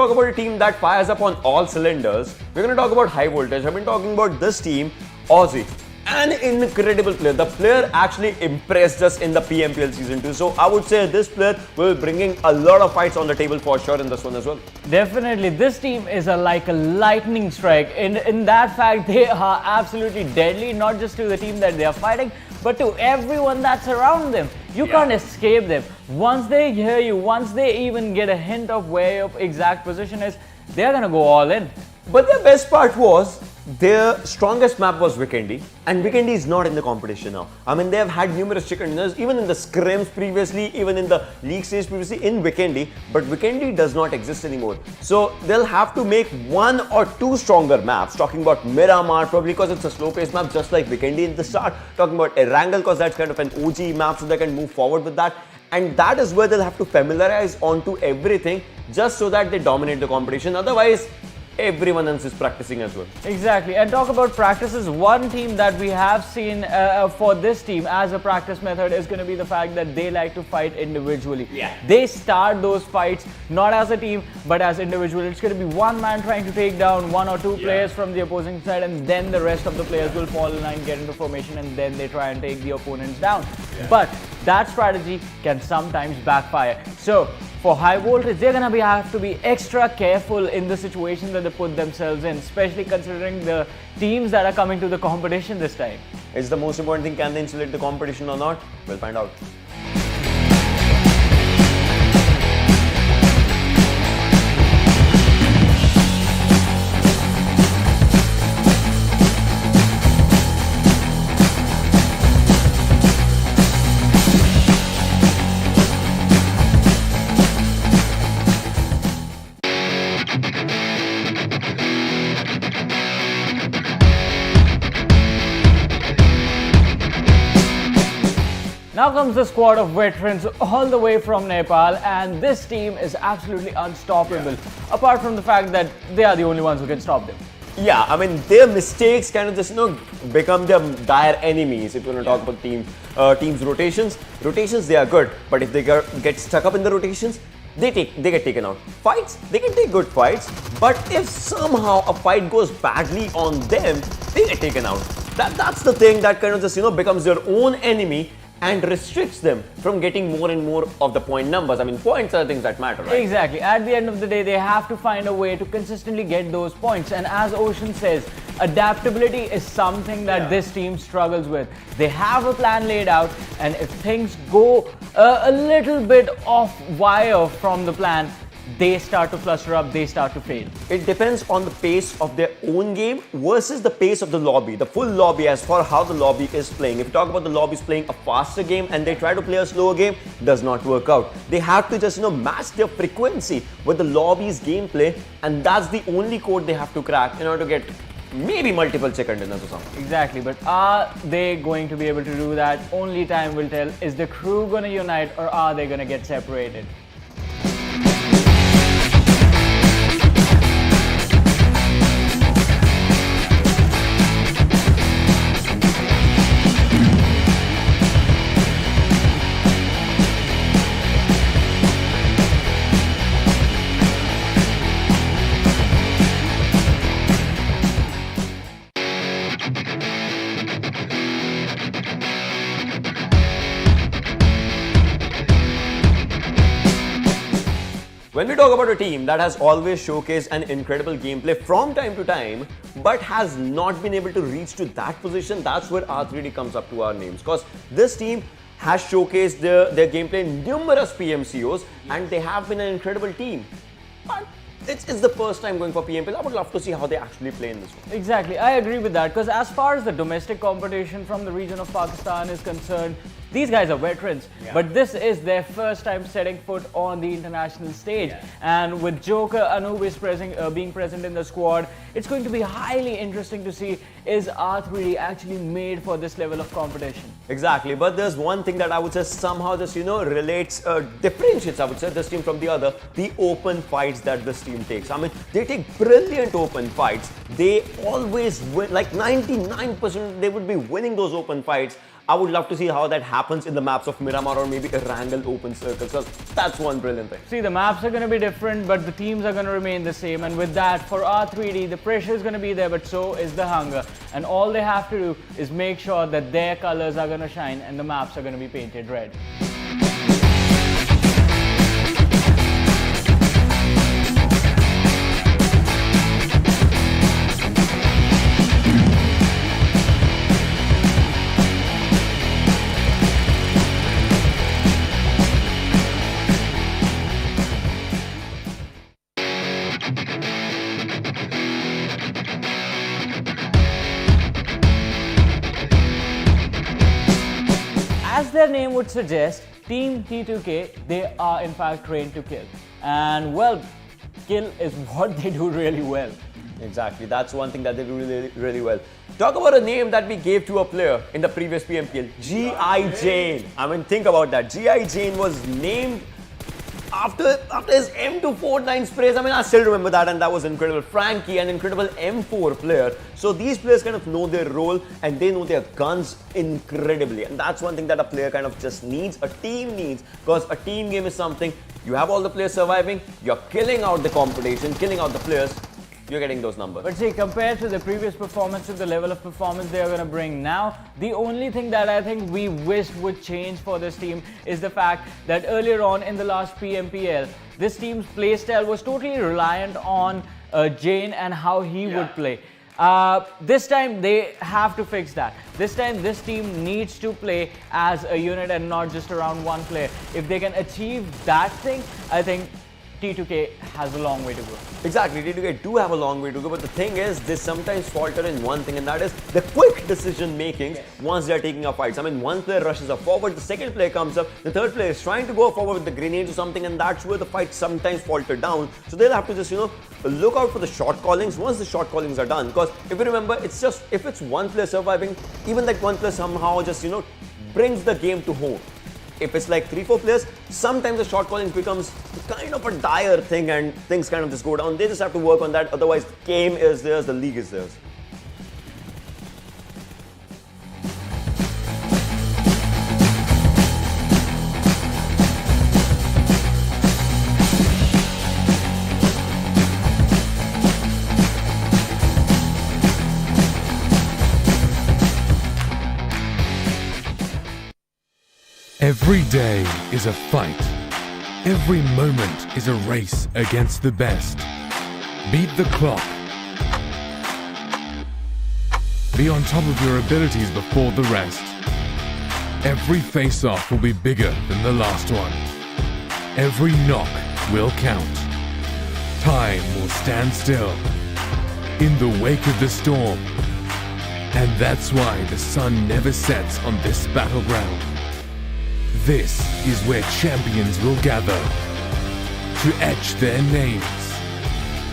talk about a team that fires up on all cylinders, we're going to talk about high voltage. I've been talking about this team, Aussie. An incredible player. The player actually impressed us in the PMPL season 2. So I would say this player will be bringing a lot of fights on the table for sure in this one as well. Definitely, this team is like a lightning strike. In that fact, they are absolutely deadly, not just to the team that they are fighting, but to everyone that's around them. You can't escape them. Once they hear you, once they even get a hint of where your exact position is, they're gonna go all in. But the best part was, their strongest map was Weekendy, and Weekendy is not in the competition now. I mean, they have had numerous chicken dinners, even in the scrims previously, even in the league stage previously in Weekendy, but Weekendy does not exist anymore. So they'll have to make one or two stronger maps, talking about Miramar, probably because it's a slow-paced map, just like Weekendy in the start, talking about Erangel, because that's kind of an OG map, so they can move forward with that. And that is where they'll have to familiarize onto everything, just so that they dominate the competition. Otherwise, everyone else is practicing as well. Exactly. And talk about practices, one team that we have seen for this team as a practice method is going to be the fact that they like to fight individually. They start those fights not as a team but as individual. It's going to be one man trying to take down one or two players from the opposing side, and then the rest of the players will fall in line, get into formation, and then they try and take the opponents down. But that strategy can sometimes backfire. So for high voltage, they're gonna have to be extra careful in the situation that they put themselves in, especially considering the teams that are coming to the competition this time. It's the most important thing. Can they insulate the competition or not? We'll find out. Now comes the squad of veterans all the way from Nepal, and this team is absolutely unstoppable, apart from the fact that they are the only ones who can stop them. Yeah, I mean, their mistakes kind of just, become their dire enemies. If you want to talk about teams' rotations, they are good, but if they get stuck up in the rotations, they get taken out. Fights, they can take good fights, but if somehow a fight goes badly on them, they get taken out. That's the thing that kind of just, becomes their own enemy and restricts them from getting more and more of the point numbers. I mean, points are the things that matter, right? Exactly. At the end of the day, they have to find a way to consistently get those points. And as Ocean says, adaptability is something that this team struggles with. They have a plan laid out, and if things go a little bit off wire from the plan, they start to fluster up, they start to fail. It depends on the pace of their own game versus the pace of the lobby, the full lobby, as for how the lobby is playing. If you talk about the lobbies playing a faster game and they try to play a slower game, does not work out. They have to just match their frequency with the lobby's gameplay, and that's the only code they have to crack in order to get maybe multiple chicken dinners or something. Exactly, but are they going to be able to do that? Only time will tell. Is the crew going to unite, or are they going to get separated? When we talk about a team that has always showcased an incredible gameplay from time to time, but has not been able to reach to that position, that's where R3D comes up to our names. Because this team has showcased their gameplay in numerous PMCOs, and they have been an incredible team. But it's the first time going for PMPL. I would love to see how they actually play in this one. Exactly, I agree with that, because as far as the domestic competition from the region of Pakistan is concerned, these guys are veterans, but this is their first time setting foot on the international stage. And with Joker, Anubis being present in the squad, it's going to be highly interesting to see, is R3D actually made for this level of competition? Exactly, but there's one thing that I would say somehow just, relates, differentiates, I would say, this team from the other, the open fights that this team takes. I mean, they take brilliant open fights. They always win, like 99% they would be winning those open fights. I would love to see how that happens in the maps of Miramar or maybe Erangel Open Circle. So that's one brilliant thing. See, the maps are going to be different, but the teams are going to remain the same. And with that, for R3D, the pressure is going to be there, but so is the hunger. And all they have to do is make sure that their colors are going to shine and the maps are going to be painted red. As their name would suggest, Team T2K, they are in fact trained to kill. And well, kill is what they do really well. Exactly, that's one thing that they do really, really well. Talk about a name that we gave to a player in the previous PMPL, G.I. Jane. I mean, think about that. G.I. Jane was named after his M249 sprays. I mean, I still remember that, and that was incredible. Frankie, an incredible M4 player. So these players kind of know their role and they know their guns incredibly. And that's one thing that a player kind of just needs, a team needs, because a team game is something you have all the players surviving, you're killing out the competition, killing out the players. You're getting those numbers. But see, compared to the previous performance, to the level of performance they are going to bring now, the only thing that I think we wished would change for this team is the fact that earlier on in the last PMPL, this team's playstyle was totally reliant on Jane and how he would play. This time they have to fix that. This time this team needs to play as a unit and not just around one player. If they can achieve that thing, I think T2K has a long way to go. Exactly, T2K do have a long way to go, but the thing is, they sometimes falter in one thing, and that is the quick decision making once they are taking up fights. I mean, one player rushes up forward, the second player comes up, the third player is trying to go forward with the grenades or something, and that's where the fight sometimes falter down. So they'll have to just, look out for the shot callings once the shot callings are done. Because if you remember, it's just, if it's one player surviving, even that one player somehow just, brings the game to home. If it's like 3-4 players, sometimes the shot calling becomes kind of a dire thing and things kind of just go down. They just have to work on that. Otherwise, the game is theirs, the league is theirs. Every day is a fight. Every moment is a race against the best. Beat the clock. Be on top of your abilities before the rest. Every face-off will be bigger than the last one. Every knock will count. Time will stand still in the wake of the storm. And that's why the sun never sets on this battleground. This is where champions will gather to etch their names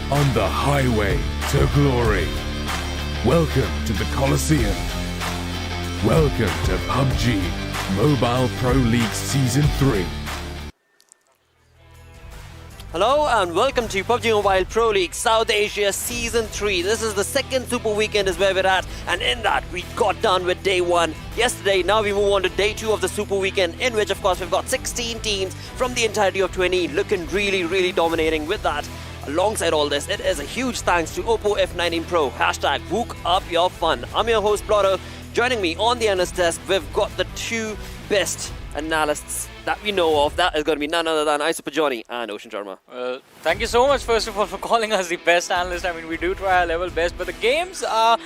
on the highway to glory. Welcome to the Colosseum. Welcome to PUBG Mobile Pro League Season 3. Hello and welcome to PUBG Mobile Pro League South Asia Season 3. This is the second Super Weekend is where we're at, and in that we got done with day 1 yesterday. Now we move on to day 2 of the Super Weekend, in which of course we've got 16 teams from the entirety of 20 looking really dominating. With that, alongside all this, it is a huge thanks to Oppo F19 Pro. Hashtag Wook Up Your Fun. I'm your host Blotter. Joining me on the analyst desk, we've got the 2 best analysts that we know of. That is going to be none other than Super Johnny and Ocean Sharma. Well, thank you so much, first of all, for calling us the best analyst. I mean, we do try our level best, but the games are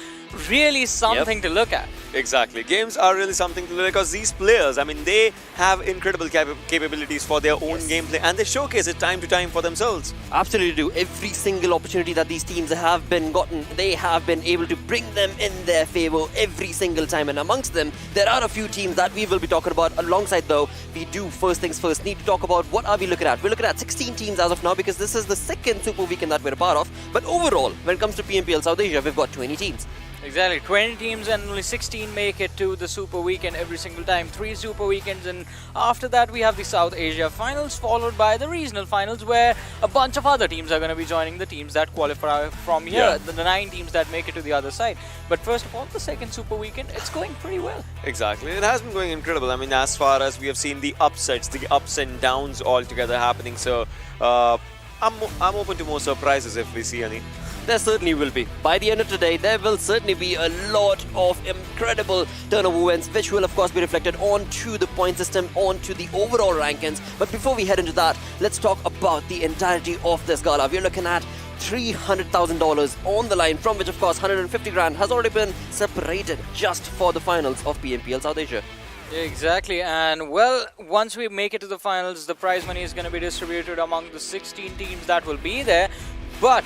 really something to look at. Exactly. Games are really something to look at because these players, I mean, they have incredible capabilities for their own gameplay, and they showcase it time to time for themselves. Absolutely do. Every single opportunity that these teams have been gotten, they have been able to bring them in their favor every single time. And amongst them, there are a few teams that we will be talking about. Alongside though, we do first things first need to talk about what are we looking at. We're looking at 16 teams as of now because this is the second Super Weekend that we're a part of. But overall, when it comes to PMPL South Asia, we've got 20 teams. Exactly, 20 teams and only 16 make it to the Super Weekend every single time. 3 Super Weekends, and after that we have the South Asia Finals, followed by the Regional Finals, where a bunch of other teams are going to be joining the teams that qualify from here, the 9 teams that make it to the other side. But first of all, the second Super Weekend, it's going pretty well. Exactly, it has been going incredible. I mean, as far as we have seen the upsets, the ups and downs all together happening. So I'm open to more surprises if we see any. There certainly will be. By the end of today, there will certainly be a lot of incredible turnover wins, which will of course be reflected onto the point system, onto the overall rankings. But before we head into that, let's talk about the entirety of this gala. We're looking at $300,000 on the line, from which of course 150 grand has already been separated just for the finals of PMPL South Asia. Exactly, and well, once we make it to the finals, the prize money is going to be distributed among the 16 teams that will be there. But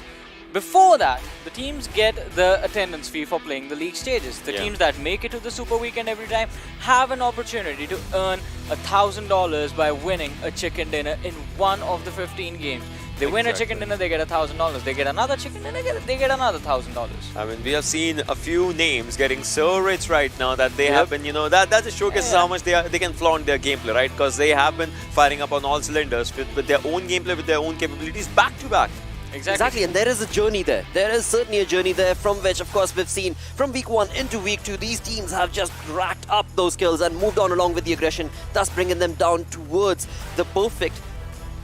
before that, the teams get the attendance fee for playing the league stages. The teams that make it to the Super Weekend every time have an opportunity to earn $1,000 by winning a chicken dinner in one of the 15 games. They win a chicken dinner, they get $1,000. They get another chicken dinner, they get another $1,000. I mean, we have seen a few names getting so rich right now that they have been, that just showcases how much they can flaunt their gameplay, right? Because they have been firing up on all cylinders with their own gameplay, with their own capabilities, back to back. Exactly, and there is a journey there. There is certainly a journey there, from which, of course, we've seen from week 1 into week 2, these teams have just racked up those kills and moved on along with the aggression, thus bringing them down towards the perfect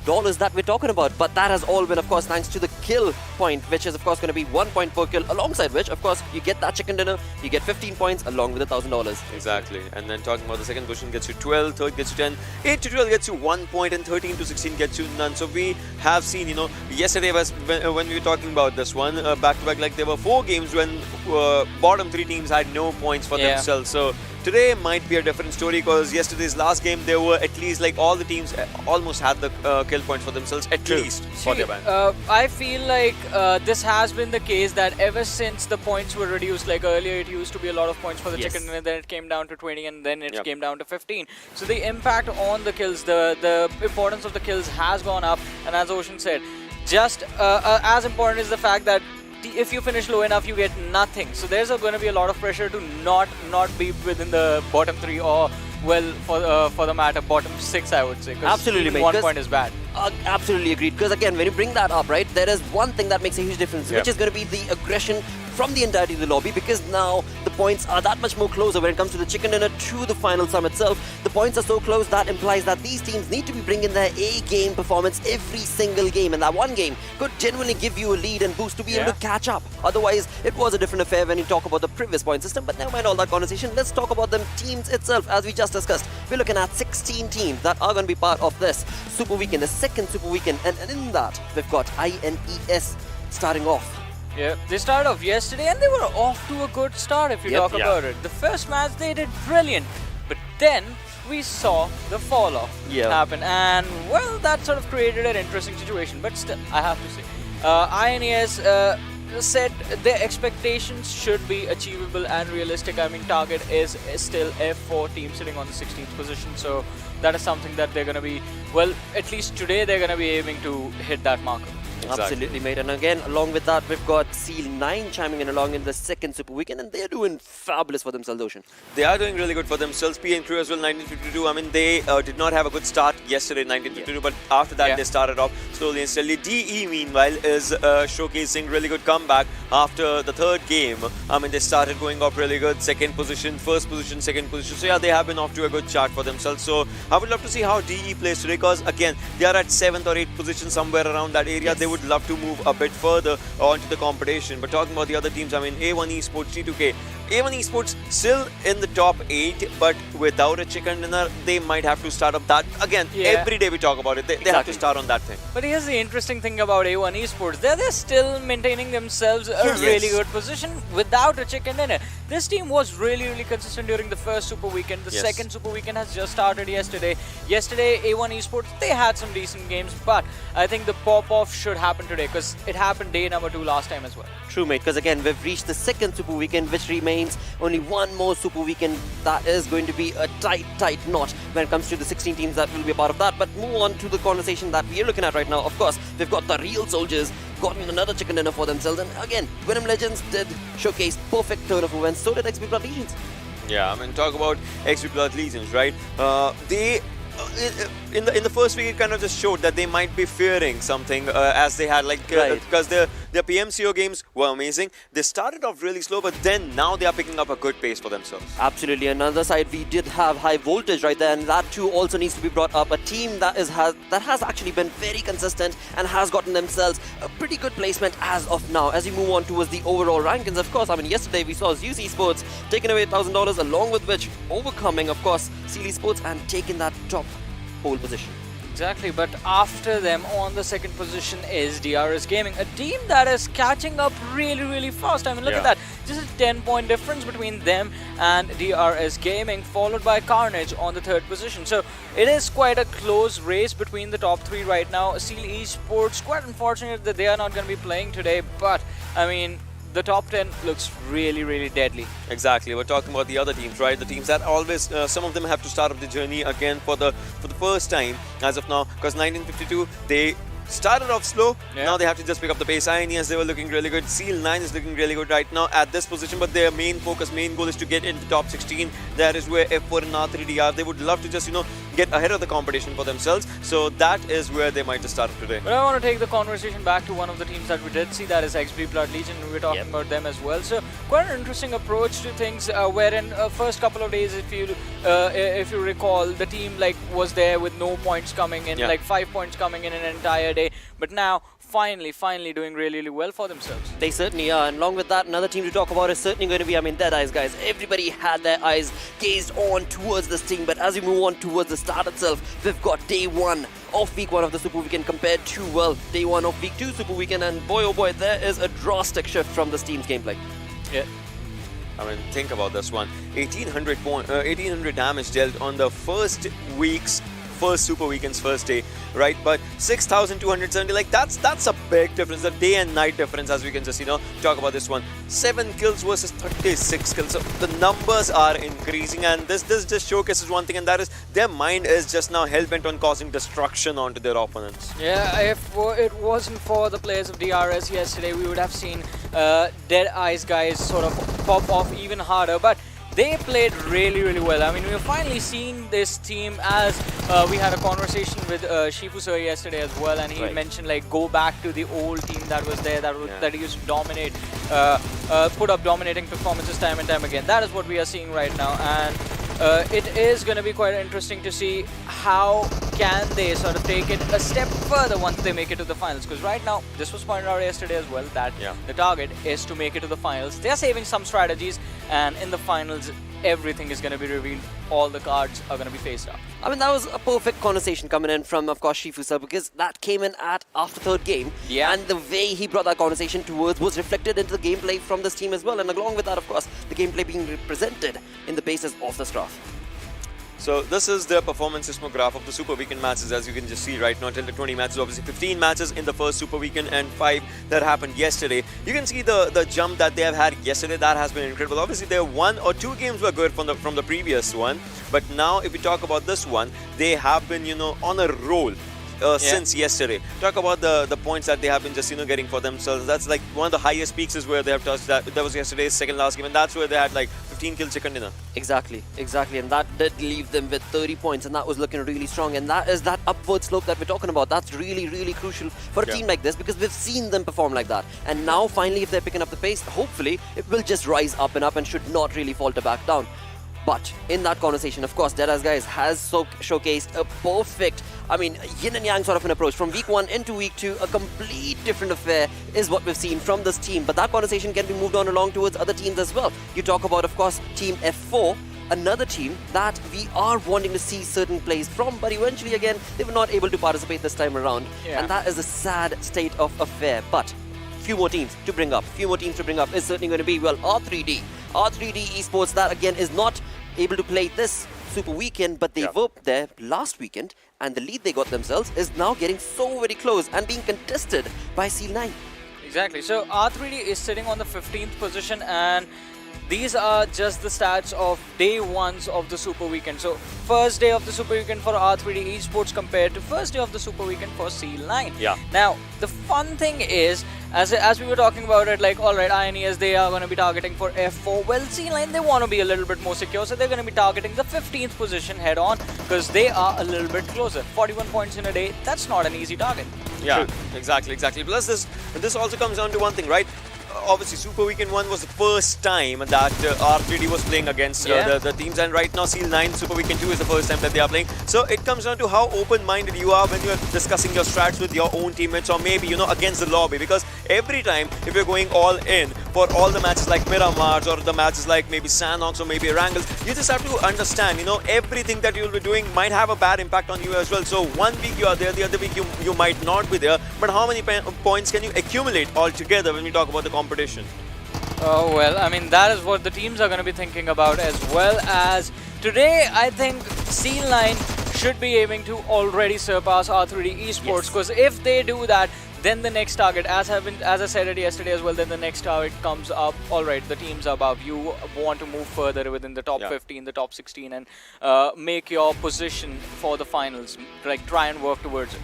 dollars that we're talking about. But that has all been, of course, thanks to the kill point, which is, of course, going to be 1 point per kill, alongside which, of course, you get that chicken dinner, you get 15 points along with $1,000. Exactly. And then talking about the second position gets you 12, third gets you 10, 8 to 12 gets you 1 point, and 13 to 16 gets you none. So we have seen, yesterday was when we were talking about this one, back to back, like there were 4 games when bottom 3 teams had no points for themselves. So today might be a different story, because yesterday's last game, there were at least like all the teams almost had the kill points for themselves, at least for their band. I feel like this has been the case that ever since the points were reduced, like earlier it used to be a lot of points for the chicken dinner, then it came down to 20, and then it came down to 15. So the impact on the kills, the importance of the kills has gone up, and as Ocean said, just as important is the fact that if you finish low enough, you get nothing. So there's going to be a lot of pressure to not be within the bottom 3, or well, for the matter, bottom 6, I would say. Absolutely, mate. 1 point is bad. Absolutely agreed. Because again, when you bring that up, right, there is one thing that makes a huge difference, which is going to be the aggression from the entirety of the lobby, because now the points are that much more closer when it comes to the chicken dinner to the final sum itself. The points are so close that implies that these teams need to be bringing their A-game performance every single game, and that one game could genuinely give you a lead and boost to be able to catch up. Otherwise, it was a different affair when you talk about the previous point system, but never mind all that conversation. Let's talk about them teams itself. As we just discussed, we're looking at 16 teams that are going to be part of this Super Weekend, the second Super Weekend, and in that, we've got INES starting off. Yeah, they started off yesterday and they were off to a good start if you talk about it. The first match they did brilliant, but then we saw the fall off happen, and well, that sort of created an interesting situation. But still, I have to say, INES said their expectations should be achievable and realistic. I mean, target is still F4 team sitting on the 16th position, so that is something that they're going to be, well, at least today they're going to be aiming to hit that marker. Exactly. Absolutely, mate. And again, along with that, we've got Seal9 chiming in along in the second Super Weekend, and they're doing fabulous for themselves, Ocean. They are doing really good for themselves. P and Crew as well, 1952. I mean, they did not have a good start yesterday, 1952, but after that, they started off slowly and steadily. DE, meanwhile, is showcasing really good comeback after the third game. I mean, they started going up really good. Second position, first position, second position. So, yeah, they have been off to a good chart for themselves. So, I would love to see how DE plays today, because, again, they are at 7th or 8th position, somewhere around that area. They would love to move a bit further onto the competition. But talking about the other teams, I mean, A1 Esports, T2K. A1 Esports still in the top 8, but without a chicken dinner, they might have to start up that. Again, every day we talk about it. They have to start on that thing. But here's the interesting thing about A1 Esports. They're still maintaining themselves a really good position without a chicken dinner. This team was really consistent during the first Super Weekend. The second Super Weekend has just started yesterday. Yesterday, A1 Esports, they had some decent games, but I think the pop-off should happen today, because it happened day number 2 last time as well. True, mate, because again, we've reached the second Super Weekend, which remains only one more Super Weekend. That is going to be a tight knot when it comes to the 16 teams that will be a part of that. But move on to the conversation that we are looking at right now. Of course, we've got the real soldiers gotten another chicken dinner for themselves. And again, Venom Legends did showcase perfect turn of events. So did XP Blood Legions. Yeah, I mean, talk about XP Blood Legions, right? They in the first week, it kind of just showed that they might be fearing something as they had because their PMCO games were amazing. They started off really slow, but then now they are picking up a good pace for themselves. Absolutely. Another side, we did have high voltage right there, and that too also needs to be brought up. A team that has actually been very consistent and has gotten themselves a pretty good placement as of now. As we move on towards the overall rankings, of course, I mean, yesterday we saw UC Sports taking away $1,000, along with which overcoming, of course, Sealy Sports and taking that top pole position. Exactly, but after them on the second position is DRS Gaming, a team that is catching up really fast. I mean, look at that. Just a 10-point difference between them and DRS Gaming, followed by Carnage on the third position. So it is quite a close race between the top three right now. Seal Esports, quite unfortunate that they are not going to be playing today, but I mean, the top 10 looks really deadly. Exactly. We're talking about the other teams, right? The teams that always, some of them have to start up the journey again for the first time as of now, because 1952 they started off slow. Now they have to just pick up the pace. INES, they were looking really good. Seal 9 is looking really good right now at this position, but their main goal is to get into top 16. That is where F4 and R3D are. They would love to just, get ahead of the competition for themselves. So that is where they might just start today. But I want to take the conversation back to one of the teams that we did see, that is XP Blood Legion. We were talking about them as well. So quite an interesting approach to things, wherein first couple of days, if you recall, the team was there with no points coming in, 5 points coming in an entire day. But now, finally doing really well for themselves. They certainly are. And along with that, another team to talk about is certainly going to be, Dead Eyes, guys. Everybody had their eyes gazed on towards this team. But as we move on towards the start itself, we've got day one of week 1 of the Super Weekend compared to, well, day 1 of week 2 Super Weekend. And boy, oh boy, there is a drastic shift from this team's gameplay. Yeah. I mean, think about this one. 1800 damage dealt on the first Super Weekend's first day, right? But 6,270, that's a big difference, a day and night difference, as we can just, talk about this one. 7 kills versus 36 kills. So the numbers are increasing, and this just showcases one thing, and that is their mind is just now hell-bent on causing destruction onto their opponents. Yeah, if it wasn't for the players of DRS yesterday, we would have seen Dead Eyes guys sort of pop off even harder, but they played really well. I mean, we're finally seeing this team as we had a conversation with Shifu sir yesterday as well, and he mentioned go back to the old team that was there, that used to dominate, put up dominating performances time and time again. That is what we are seeing right now, and it is going to be quite interesting to see how can they sort of take it a step further once they make it to the finals. Because right now, this was pointed out yesterday as well, that the target is to make it to the finals. They are saving some strategies, and in the finals, everything is going to be revealed. All the cards are going to be faced up. I mean, that was a perfect conversation coming in from, of course, Shifu sir, because that came in at after third game. Yeah. And the way he brought that conversation towards was reflected into the gameplay from this team as well. And along with that, of course, the gameplay being represented in the basis of the Strath. So this is the performance seismograph of the Super Weekend matches, as you can just see right now, till the 20 matches. Obviously 15 matches in the first Super Weekend and 5 that happened yesterday. You can see the jump that they have had yesterday. That has been incredible. Obviously their 1 or 2 games were good from the previous one, but now if we talk about this one, they have been on a roll. Since yesterday. Talk about the points that they have been just getting for themselves. That's one of the highest peaks is where they have touched. That was yesterday's second last game, and that's where they had 15 kills chicken dinner. Exactly, and that did leave them with 30 points, and that was looking really strong. And that is that upward slope that we're talking about. That's really crucial for a team like this, because we've seen them perform like that. And now finally, if they're picking up the pace, hopefully it will just rise up and should not really falter back down. But in that conversation, of course, Dead Eyes guys has showcased a perfect, yin and yang sort of an approach. From week 1 into week 2, a complete different affair is what we've seen from this team. But that conversation can be moved on along towards other teams as well. You talk about, of course, Team F4, another team that we are wanting to see certain plays from, but eventually, again, they were not able to participate this time around. Yeah. And that is a sad state of affair. But few more teams to bring up is certainly going to be, well, R3D Esports, that again is not able to play this Super Weekend, but they were there last weekend, and the lead they got themselves is now getting so very close and being contested by Seal 9. Exactly. So R3D is sitting on the 15th position, and these are just the stats of day ones of the Super Weekend. So first day of the Super Weekend for R3D Esports compared to first day of the Super Weekend for Seal9. Yeah. Now, the fun thing is, as we were talking about it, like, alright, INES, they are going to be targeting for F4. Well, Seal9, they want to be a little bit more secure, so they're going to be targeting the 15th position head on, because they are a little bit closer. 41 points in a day, that's not an easy target. Yeah, exactly. Plus this also comes down to one thing, right? Obviously, Super Weekend 1 was the first time that R3D was playing against the teams, and right now Seal9 Super Weekend 2 is the first time that they are playing. So it comes down to how open-minded you are when you're discussing your strats with your own teammates, or maybe, against the lobby. Because every time, if you're going all in for all the matches like Miramars or the matches like maybe Sanox or maybe Wrangles, you just have to understand, everything that you'll be doing might have a bad impact on you as well. So one week you are there, the other week you might not be there. But how many points can you accumulate altogether when we talk about the competition? Oh, well, I mean, that is what the teams are going to be thinking about, as well as today. I think Seal9 should be aiming to already surpass R3D Esports, because if they do that, then the next target, as I said it yesterday as well, then the next target comes up. Alright, the teams above you want to move further within the top 15, the top 16, and make your position for the finals. Like, try and work towards it.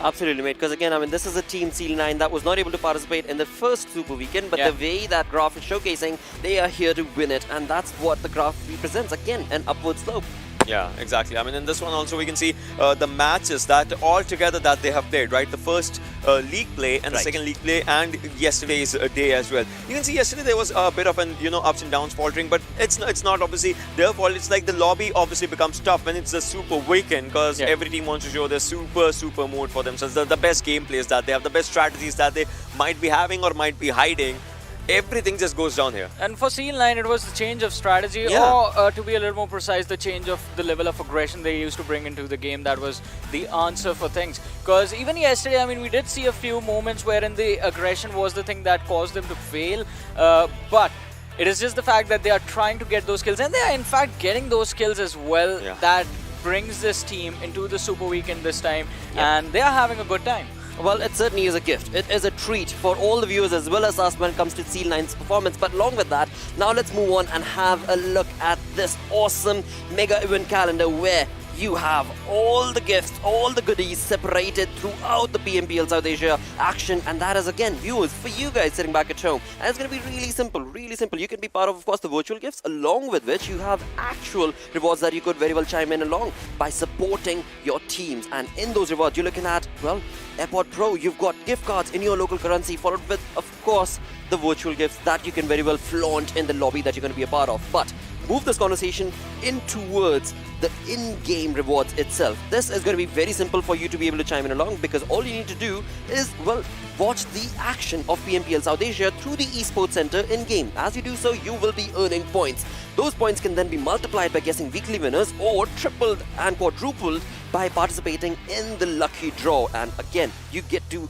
Absolutely, mate. Because again, I mean, this is a team Seal9 that was not able to participate in the first Super Weekend, but the way that graph is showcasing, they are here to win it, and that's what the graph represents. Again, an upward slope. Yeah, exactly. I mean, in this one also we can see the matches that all together that they have played, right? The first league play and the second league play, and yesterday's day as well. You can see yesterday there was a bit of an ups and downs faltering, but it's not obviously their fault. It's like the lobby obviously becomes tough when it's a Super Weekend, because every team wants to show their super mode for themselves, the best gameplays that they have, the best strategies that they might be having or might be hiding. Everything just goes down here. And for Seal9, it was the change of strategy, or to be a little more precise, the change of the level of aggression they used to bring into the game. That was the answer for things. Because even yesterday, I mean, we did see a few moments wherein the aggression was the thing that caused them to fail. But it is just the fact that they are trying to get those kills, and they are in fact getting those kills as well. That brings this team into the Super Weekend this time, and they are having a good time. Well, it certainly is a gift. It is a treat for all the viewers as well as us when it comes to Seal9's performance. But along with that, now let's move on and have a look at this awesome mega event calendar where you have all the gifts, all the goodies separated throughout the PMPL South Asia action. And that is, again, viewers, for you guys sitting back at home. And it's going to be really simple, really simple. You can be part of course, the virtual gifts, along with which you have actual rewards that you could very well chime in along by supporting your teams. And in those rewards, you're looking at, well, Airport Pro, you've got gift cards in your local currency, followed with, of course, the virtual gifts that you can very well flaunt in the lobby that you're going to be a part of. But move this conversation in towards the in-game rewards itself. This is going to be very simple for you to be able to chime in along, because all you need to do is, well, watch the action of PMPL South Asia through the Esports Center in-game. As you do so, you will be earning points. Those points can then be multiplied by guessing weekly winners, or tripled and quadrupled by participating in the lucky draw. And again, you get to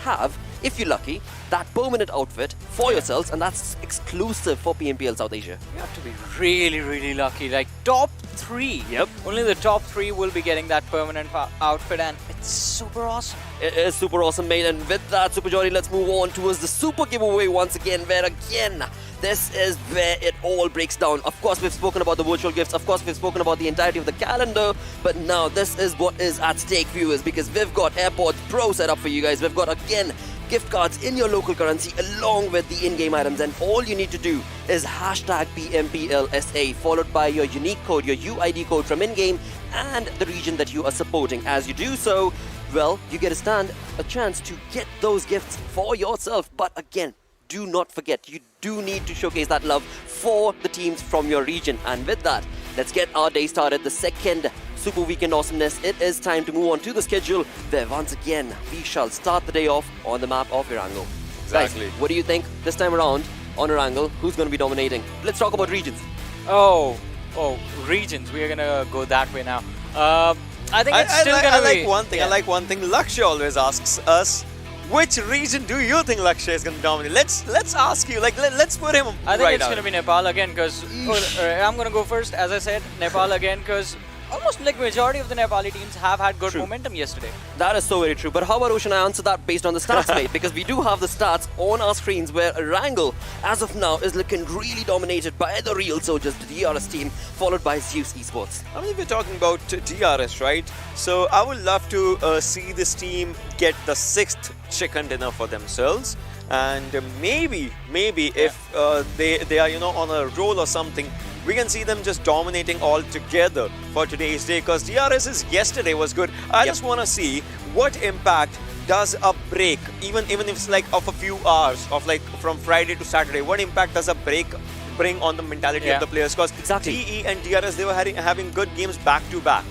have, if you're lucky, that permanent outfit for yourselves, and that's exclusive for PMPL South Asia. You have to be really, really lucky. Like top 3. Yep. Only the top 3 will be getting that permanent outfit, and it's super awesome. It is super awesome, mate. And with that, Super Johnny, let's move on towards the super giveaway once again, where again, this is where it all breaks down. Of course, we've spoken about the virtual gifts. Of course, we've spoken about the entirety of the calendar. But now this is what is at stake, viewers, because we've got Airport Pro set up for you guys. We've got, again, gift cards in your local currency along with the in-game items, and all you need to do is hashtag PMPLSA followed by your unique code, your UID code from in-game and the region that you are supporting. As you do so, well, you get a chance to get those gifts for yourself. But again, do not forget, you do need to showcase that love for the teams from your region. And with that, let's get our day started. The second Super Weekend awesomeness. It is time to move on to the schedule, where once again we shall start the day off on the map of Erangel. Exactly. Guys, what do you think this time around on Erangel? Who's going to be dominating? Let's talk about regions. Oh, regions. We are gonna go that way now. I think it's still gonna be. I like one thing. Lakshay always asks us, which region do you think Lakshay is going to dominate? Let's ask you. Like, let's put him I think right it's out. going to be Nepal again, because I'm going to go first. As I said, Nepal again, because almost like majority of the Nepali teams have had good momentum yesterday. That is so very true. But how about Ocean? I answer that based on the stats, mate, because we do have the stats on our screens where Erangel, as of now, is looking really dominated by the real soldiers, the DRS team, followed by Zeus Esports. I mean, we're talking about DRS, right? So I would love to see this team get the 6th chicken dinner for themselves. And maybe if they are, on a roll or something, we can see them just dominating all together for today's day. Because DRS's yesterday was good. I just want to see what impact does a break, even if it's like of a few hours, of like from Friday to Saturday, what impact does a break bring on the mentality of the players? Because DE and DRS, they were having good games back to back.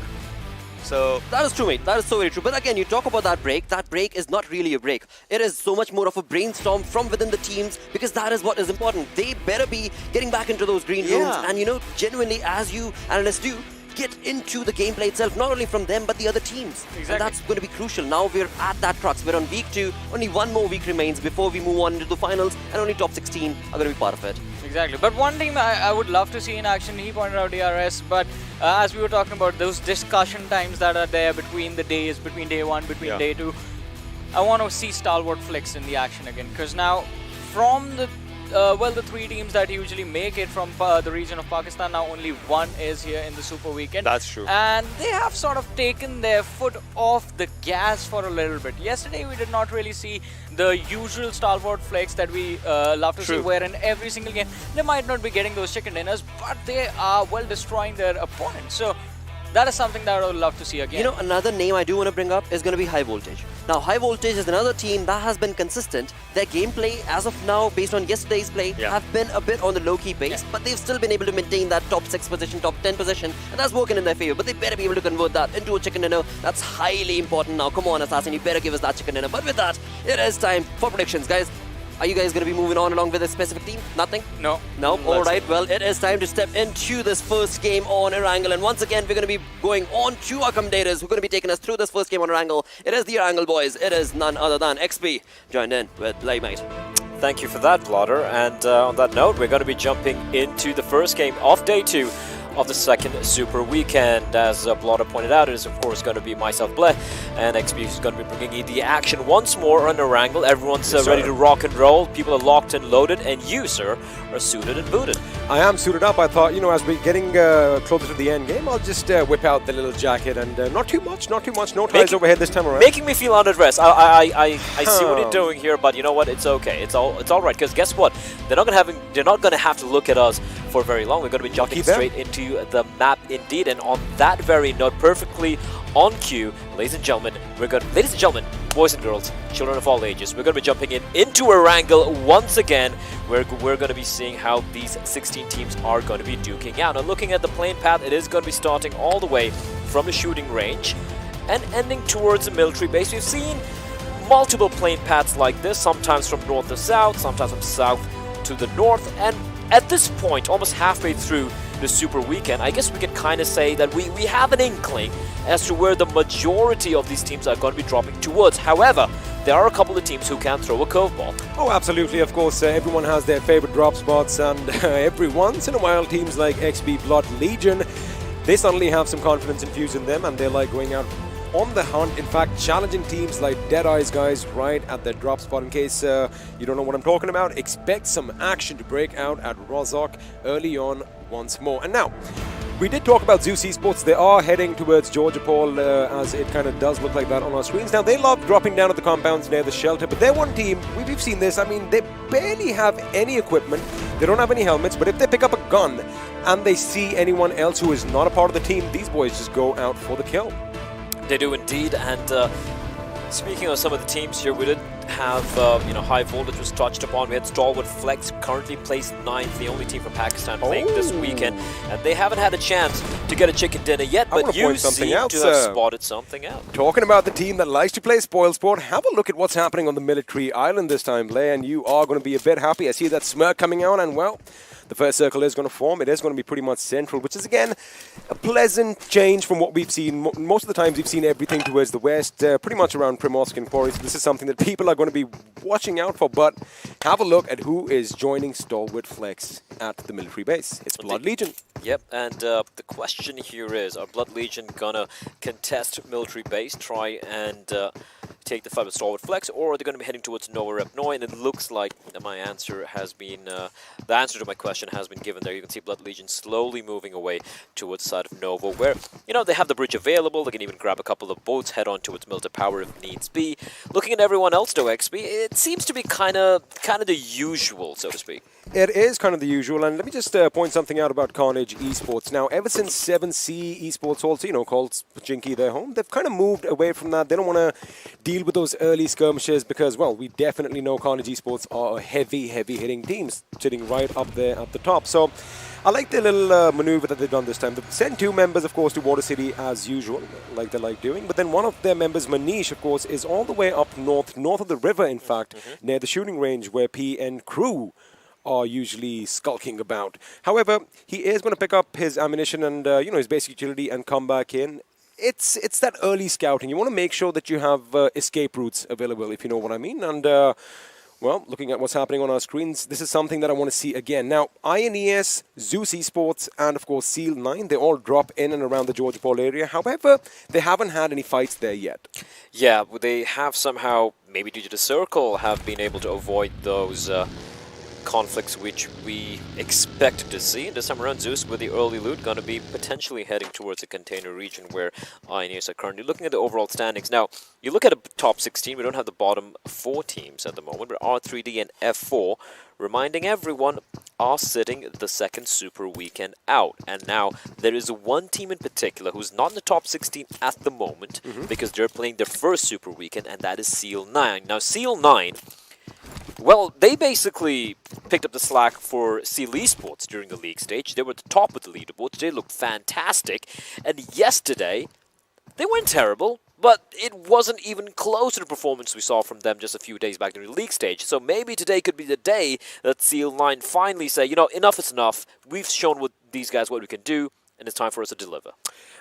So that is true, mate. That is so very true. But again, you talk about that break. That break is not really a break. It is so much more of a brainstorm from within the teams, because that is what is important. They better be getting back into those green rooms and, genuinely, as you analysts do, get into the gameplay itself, not only from them, but the other teams. Exactly. And that's going to be crucial. Now we're at that crux. We're on week 2. Only one more week remains before we move on into the finals, and only top 16 are going to be part of it. Exactly. But one team I would love to see in action, he pointed out DRS, but as we were talking about those discussion times that are there between the days, between day 1, between day 2, I want to see Stalwart Flex in the action again, because now from the the 3 teams that usually make it from the region of Pakistan, now only one is here in the Super Weekend. That's true. And they have sort of taken their foot off the gas for a little bit. Yesterday we did not really see the usual Stalwart Flex that we love to see, where in every single game they might not be getting those chicken dinners, but they are destroying their opponents. So that is something that I would love to see again. Another name I do want to bring up is going to be High Voltage. Now, High Voltage is another team that has been consistent. Their gameplay, as of now, based on yesterday's play, have been a bit on the low-key pace, but they've still been able to maintain that top 6 position, top 10 position, and that's working in their favor. But they better be able to convert that into a chicken dinner. That's highly important now. Come on, Assassin, you better give us that chicken dinner. But with that, it is time for predictions, guys. Are you guys going to be moving on along with a specific team? Nothing? No. No? Alright, well, it is time to step into this first game on Erangel. And once again, we're going to be going on to our commentators who are going to be taking us through this first game on Erangel. It is the Erangel boys. It is none other than XP, joined in with Playmate. Thank you for that, Blotter. And on that note, we're going to be jumping into the first game of day 2 of the second Super Weekend. As Blotter pointed out, it is of course going to be myself, Bleh, and XP is going to be bringing you the action once more on Erangel. Everyone's ready to rock and roll. People are locked and loaded, and you, sir, are suited and booted. I am suited up. I thought, as we're getting closer to the end game, I'll just whip out the little jacket and not too much, no ties overhead this time around. Making me feel underdressed. I see what you're doing here, but you know what? It's okay. It's all right. Because guess what? They're not gonna have to look at us for very long. We're going to be jumping straight into the map indeed, and on that very note, perfectly on cue, ladies and gentlemen, boys and girls, children of all ages, we're going to be jumping into Erangel once again. We're going to be seeing how these 16 teams are going to be duking out. Now, looking at the playing path, it is going to be starting all the way from the shooting range and ending towards the military base. We've seen multiple playing paths like this, sometimes from north to south, sometimes from south to the north, and at this point, almost halfway through the Super Weekend, I guess we can kind of say that we have an inkling as to where the majority of these teams are going to be dropping towards. However, there are a couple of teams who can throw a curveball. Oh, absolutely. Of course, everyone has their favorite drop spots, and every once in a while, teams like XB Blood Legion, they suddenly have some confidence infused in them, and they're like going out on the hunt, in fact challenging teams like Deadeye's guys right at their drop spot. In case you don't know what I'm talking about, expect some action to break out at Rozhok early on once more. And now, we did talk about Zeus Esports. They are heading towards Georgia Paul, as it kind of does look like that on our screens. Now, they love dropping down at the compounds near the shelter, but they're one team, we've seen this, I mean, they barely have any equipment, they don't have any helmets, but if they pick up a gun and they see anyone else who is not a part of the team, these boys just go out for the kill. They do indeed, and speaking of some of the teams here, we did have, High Voltage was touched upon. We had Stalwart Flex, currently placed 9th, the only team from Pakistan playing this weekend, and they haven't had a chance to get a chicken dinner yet, but you seem to have spotted something out. Talking about the team that likes to play spoil sport, have a look at what's happening on the military island this time, Blair, and you are going to be a bit happy. I see that smirk coming out, and well, the first circle is going to form. It is going to be pretty much central, which is, again, a pleasant change from what we've seen. Most of the times we've seen everything towards the west, pretty much around Primorsk and Quarry. So this is something that people are going to be watching out for. But have a look at who is joining Stalwart Flex at the military base. It's Blood Legion. Yep, and the question here is, are Blood Legion gonna contest military base, try and take the fight with Stalwart Flex, or are they gonna be heading towards Nova Rep Noi? And it looks like my answer has been, the answer to my question has been given there. You can see Blood Legion slowly moving away towards the side of Nova, where, you know, they have the bridge available, they can even grab a couple of boats, head on towards Military Power if needs be. Looking at everyone else though, XP, it seems to be kind of the usual, so to speak. It is kind of the usual, and let me just point something out about Carnage Esports. Now, ever since 7C Esports also, you know, called Pachinki their home, they've kind of moved away from that. They don't want to deal with those early skirmishes because, well, we definitely know Carnage Esports are a heavy hitting team sitting right up there at the top. So I like the little maneuver that they've done this time. They've sent 2 members, of course, to Water City as usual, like they like doing. But then one of their members, Manish, of course, is all the way up north of the river, in fact, near the shooting range where P and crew are usually skulking about. However, he is going to pick up his ammunition and you know, his basic utility and come back in. It's that early scouting. You want to make sure that you have escape routes available, if you know what I mean. And well, looking at what's happening on our screens, this is something that I want to see again. Now, INES, Zeus Esports, and of course Seal 9, they all drop in and around the Georgia Paul area. However, they haven't had any fights there yet. Yeah, they have somehow, maybe due to the circle, have been able to avoid those conflicts which we expected to see. This time around, Zeus with the early loot going to be potentially heading towards the container region where INES are currently. Looking at the overall standings now, you look at a top 16, we don't have the bottom 4 teams at the moment, but R3D and F4, reminding everyone, are sitting the second Super Weekend out. And now there is one team in particular who's not in the top 16 at the moment because they're playing their first Super Weekend, and that is Seal 9. Now, Seal 9, well, they basically picked up the slack for Seal Esports during the league stage. They were at the top of the leaderboards. They looked fantastic. And yesterday, they went terrible, but it wasn't even close to the performance we saw from them just a few days back during the league stage. So maybe today could be the day that Seal 9 finally say, you know, enough is enough. We've shown with these guys what we can do, and it's time for us to deliver.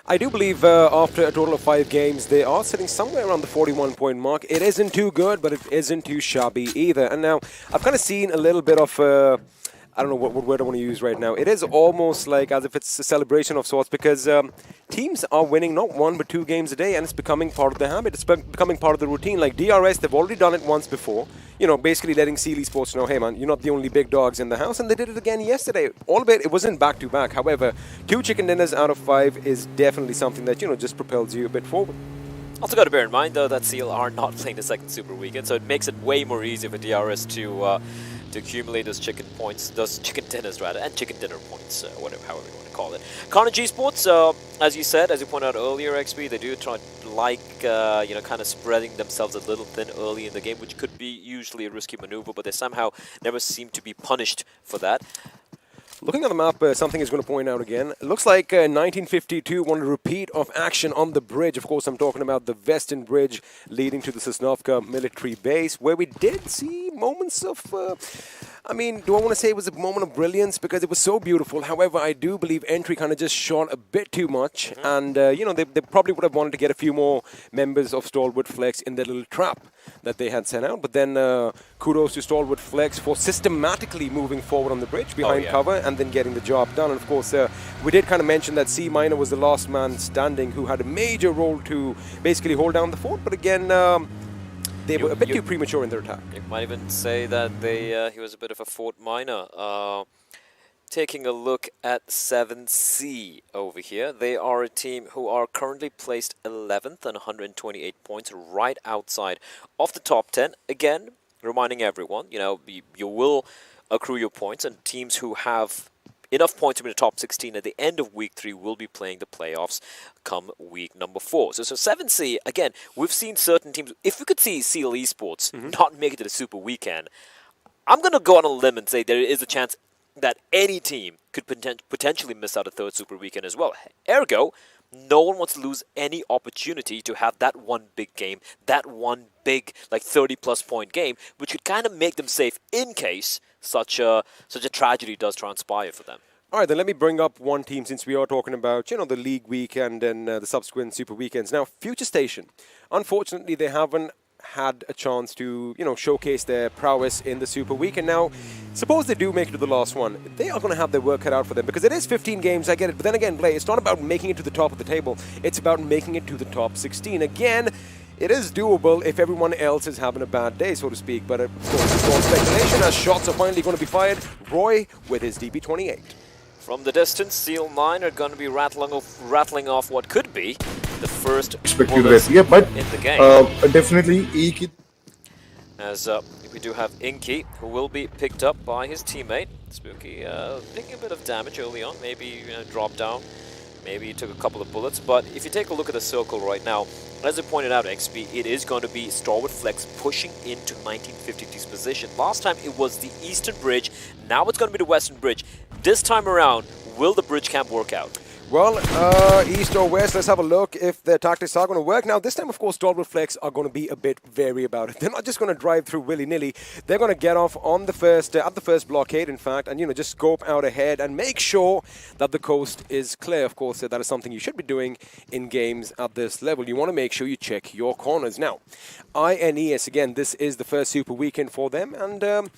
I do believe after a total of 5 games, they are sitting somewhere around the 41-point mark. It isn't too good, but it isn't too shabby either. And now, I've kind of seen a little bit of, I don't know what word I want to use right now. It is almost like as if it's a celebration of sorts because teams are winning not 1 but 2 games a day, and it's becoming part of the habit. It's becoming part of the routine. Like DRS, they've already done it once before. You know, basically letting Seal Esports know, hey man, you're not the only big dogs in the house, and they did it again yesterday. Albeit it wasn't back-to-back. However, 2 chicken dinners out of 5 is definitely something that, you know, just propels you a bit forward. Also got to bear in mind, though, that Seal are not playing the second Super Weekend, so it makes it way more easy for DRS to accumulate those chicken points, those chicken dinners rather, and chicken dinner points, whatever, however you want to call it. Carnage Esports, as you said, as you pointed out earlier, XP, they do try you know, kind of spreading themselves a little thin early in the game, which could be usually a risky maneuver, but they somehow never seem to be punished for that. Looking at the map, something is going to point out again. It looks like 1952 wanted a repeat of action on the bridge. Of course, I'm talking about the Western Bridge leading to the Sosnovka military base, where we did see moments of... I mean, do I want to say it was a moment of brilliance? Because it was so beautiful. However, I do believe entry kind of just shone a bit too much. And, you know, they probably would have wanted to get a few more members of Stalwart Flex in their little trap that they had sent out. But then kudos to Stalwart Flex for systematically moving forward on the bridge behind cover and then getting the job done. And, of course, we did kind of mention that C Minor was the last man standing who had a major role to basically hold down the fort. But again... they were a bit too premature in their attack. You might even say that he was a bit of a Fort Minor. Taking a look at 7C over here, they are a team who are currently placed 11th on 128 points, right outside of the top 10. Again, reminding everyone, you know, you will accrue your points, and teams who have enough points to be in the top 16 at the end of week 3 will be playing the playoffs come week number 4. So 7C, again, we've seen certain teams, if we could see Seal Esports not make it to the Super Weekend, I'm going to go on a limb and say there is a chance that any team could potentially miss out a 3rd Super Weekend as well. Ergo, no one wants to lose any opportunity to have that one big game, that one big, like 30-plus point game, which could kind of make them safe in case such a tragedy does transpire for them. All right, then let me bring up one team since we are talking about, you know, the league week and then the subsequent Super Weekends. Now, Future Station, unfortunately, they haven't had a chance to, showcase their prowess in the Super Week. And now, suppose they do make it to the last one, they are going to have their work cut out for them, because it is 15 games, I get it. But then again, Blay, it's not about making it to the top of the table. It's about making it to the top 16. Again, it is doable if everyone else is having a bad day, so to speak. But of course, it's all speculation, as shots are finally going to be fired. Roy with his DP28. From the distance, Seal 9 are going to be rattling off what could be the first bullets in the game. Definitely, Inky. As we do have Inky, who will be picked up by his teammate. Spooky taking a bit of damage early on, maybe dropped down, maybe he took a couple of bullets. But if you take a look at the circle right now, as I pointed out, XP, it is going to be Starwood Flex pushing into 1952's position. Last time it was the Eastern Bridge, now it's going to be the Western Bridge. This time around, will the bridge camp work out? Well, East or West, let's have a look if their tactics are going to work. Now, this time, of course, Starwood Flex are going to be a bit wary about it. They're not just going to drive through willy-nilly. They're going to get off on the first, at the first blockade, in fact, and, just scope out ahead and make sure that the coast is clear. Of course, that is something you should be doing in games at this level. You want to make sure you check your corners. Now, INES, again, this is the first Super Weekend for them, and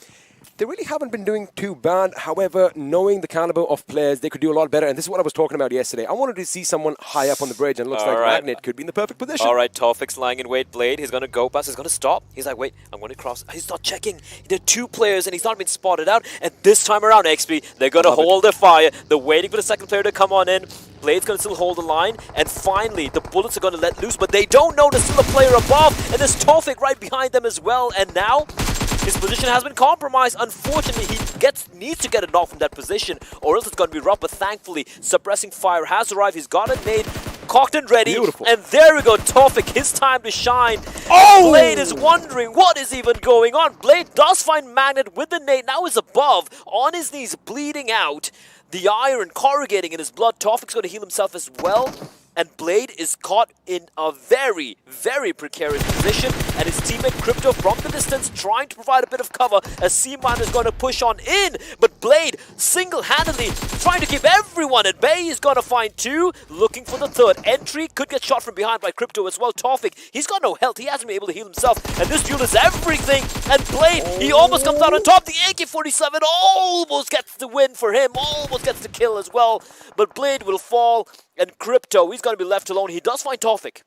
they really haven't been doing too bad. However, knowing the caliber of players, they could do a lot better. And this is what I was talking about yesterday. I wanted to see someone high up on the bridge, and it looks like Magnet could be in the perfect position. All right, Taufik's lying in wait. Blade, he's going to go past. He's going to stop. He's like, wait, I'm going to cross. He's not checking. There are two players, and he's not been spotted out. And this time around, XP, they're going to hold their fire. They're waiting for the second player to come on in. Blade's going to still hold the line. And finally, the bullets are going to let loose. But they don't know there's still a player above. And there's Taufik right behind them as well. And now his position has been compromised. Unfortunately, he needs to get a knock from that position, or else it's going to be rough. But thankfully, suppressing fire has arrived. He's got a nade cocked and ready. Beautiful. And there we go, Taufik, his time to shine. Oh! Blade is wondering what is even going on. Blade does find Magnet with the nade. Now he's above, on his knees, bleeding out. The iron corrugating in his blood. Taufik's going to heal himself as well. And Blade is caught in a very, very precarious position. And his teammate Crypto from the distance trying to provide a bit of cover as C-Man is going to push on in. But Blade single-handedly trying to keep everyone at bay. He's going to find two. Looking for the third. Entry could get shot from behind by Crypto as well. Taufik, he's got no health. He hasn't been able to heal himself. And this duel is everything. And Blade, he almost comes out on top. The AK-47 almost gets the win for him. Almost gets the kill as well. But Blade will fall. And Crypto, he's going to be left alone. He does find Taufik.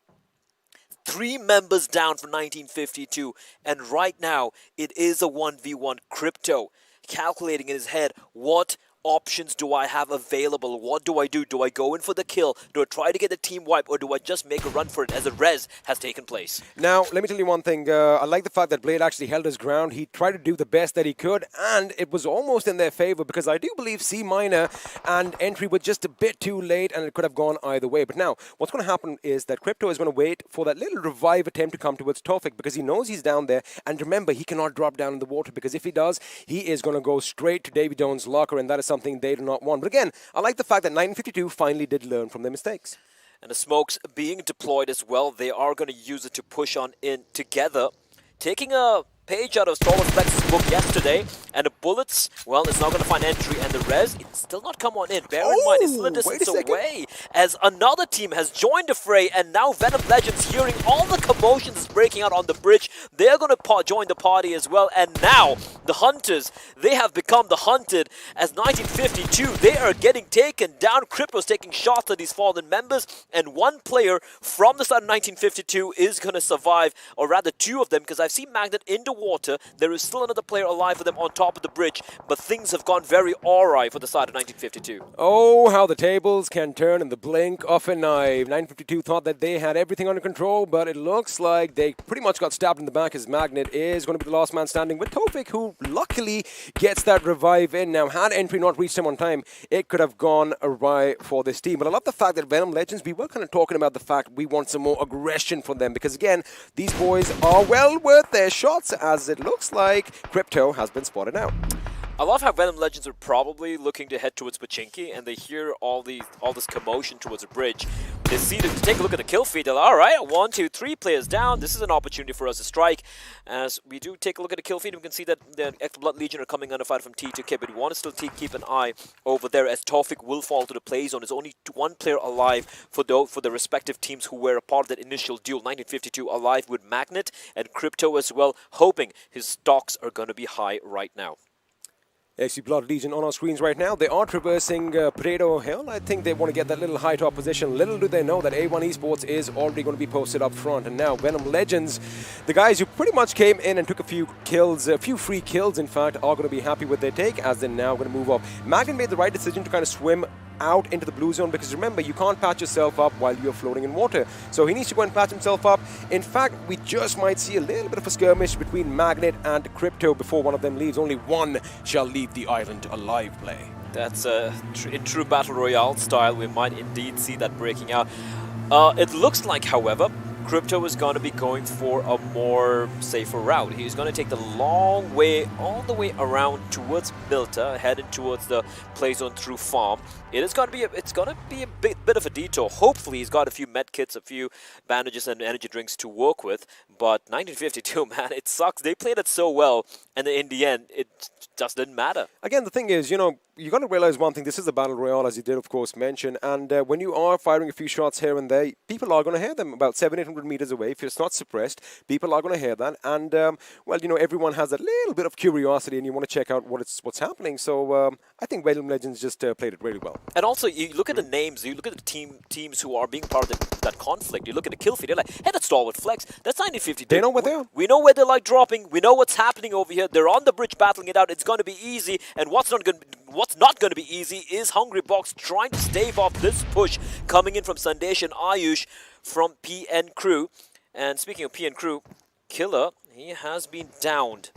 3 members down for 1952. And right now, it is a 1v1. Crypto calculating in his head, what options do I have available? What do I do? Do I go in for the kill? Do I try to get the team wipe? Or do I just make a run for it as a res has taken place? Now, let me tell you one thing. I like the fact that Blade actually held his ground. He tried to do the best that he could, and it was almost in their favor, because I do believe C minor and Entry were just a bit too late, and it could have gone either way. But now, what's going to happen is that Crypto is going to wait for that little revive attempt to come towards Taufik, because he knows he's down there. And remember, he cannot drop down in the water, because if he does, he is going to go straight to Davy Doan's locker, and that is something they do not want. But again, I like the fact that 1952 finally did learn from their mistakes. And the smokes being deployed as well, they are going to use it to push on in together. Taking a page out of Starwood Flex's book yesterday, and the bullets, well, it's not going to find Entry, and the res, it's still not come on in. Bear in mind, it's still a distance away, as another team has joined the fray, and now Venom Legends, hearing all the commotions breaking out on the bridge, they're going to join the party as well. And now, the Hunters, they have become the hunted, as 1952, they are getting taken down. Crypto's taking shots at these fallen members, and one player from the side of 1952 is going to survive, or rather two of them, because I've seen Magnet in the water. There is still another player alive for them on top of the bridge, but things have gone very awry for the side of 1952. Oh, how the tables can turn in the blink of an eye. 952 thought that they had everything under control, but it looks like they pretty much got stabbed in the back, as Magnet is going to be the last man standing with Taufik, who luckily gets that revive in. Now, had Entry not reached him on time, it could have gone awry for this team. But I love the fact that Venom Legends, we were kind of talking about the fact we want some more aggression from them, because again, these boys are well worth their shots, as it looks like Crypto has been spotted out. I love how Venom Legends are probably looking to head towards Pachinki, and they hear all this commotion towards the bridge. They see to take a look at the kill feed. They're like, all right, 1, 2, 3 players down. This is an opportunity for us to strike. As we do take a look at the kill feed, we can see that the Extra Blood Legion are coming under fire from T2K, but we want to still keep an eye over there as Taufik will fall to the play zone. There's only one player alive for the respective teams who were a part of that initial duel. 1952 alive with Magnet and Crypto as well, hoping his stocks are going to be high right now. XP Blood Legion on our screens right now. They are traversing Pareto Hill. I think they want to get that little high top position. Little do they know that A1 Esports is already going to be posted up front. And now Venom Legends, the guys who pretty much came in and took a few kills, a few free kills in fact, are going to be happy with their take as they're now going to move up. Magnet made the right decision to kind of swim out into the blue zone, because remember, you can't patch yourself up while you're floating in water. So he needs to go and patch himself up. In fact, we just might see a little bit of a skirmish between Magnet and Crypto before one of them leaves. Only one shall leave the island alive play. That's in true Battle Royale style. We might indeed see that breaking out. It looks like, however, Crypto is going to be going for a more safer route. He's going to take the long way, all the way around towards Milta, heading towards the play zone through farm. It's going to be a bit of a detour. Hopefully, he's got a few med kits, a few bandages, and energy drinks to work with. But 1952, man, it sucks. They played it so well, and in the end, it just didn't matter. Again, the thing is, you know, you got to realize one thing. This is a battle royale, as you did, of course, mention. And when you are firing a few shots here and there, people are going to hear them about 700-800 meters away. If it's not suppressed, people are going to hear that. And well, you know, everyone has a little bit of curiosity, and you want to check out what's happening. So I think Venom Legends just played it really well. And also, you look at the names. You look at the teams who are being part of that conflict. You look at the kill feed. You're like, hey, that's Stalwart Flex. That's 1952. They know where they are. We know where they're like dropping. We know what's happening over here. They're on the bridge battling it out. It's going to be easy. And what's not going to be easy is Hungry Box trying to stave off this push coming in from Sandesh and Ayush from PN Crew. And speaking of PN Crew, Killer, he has been downed.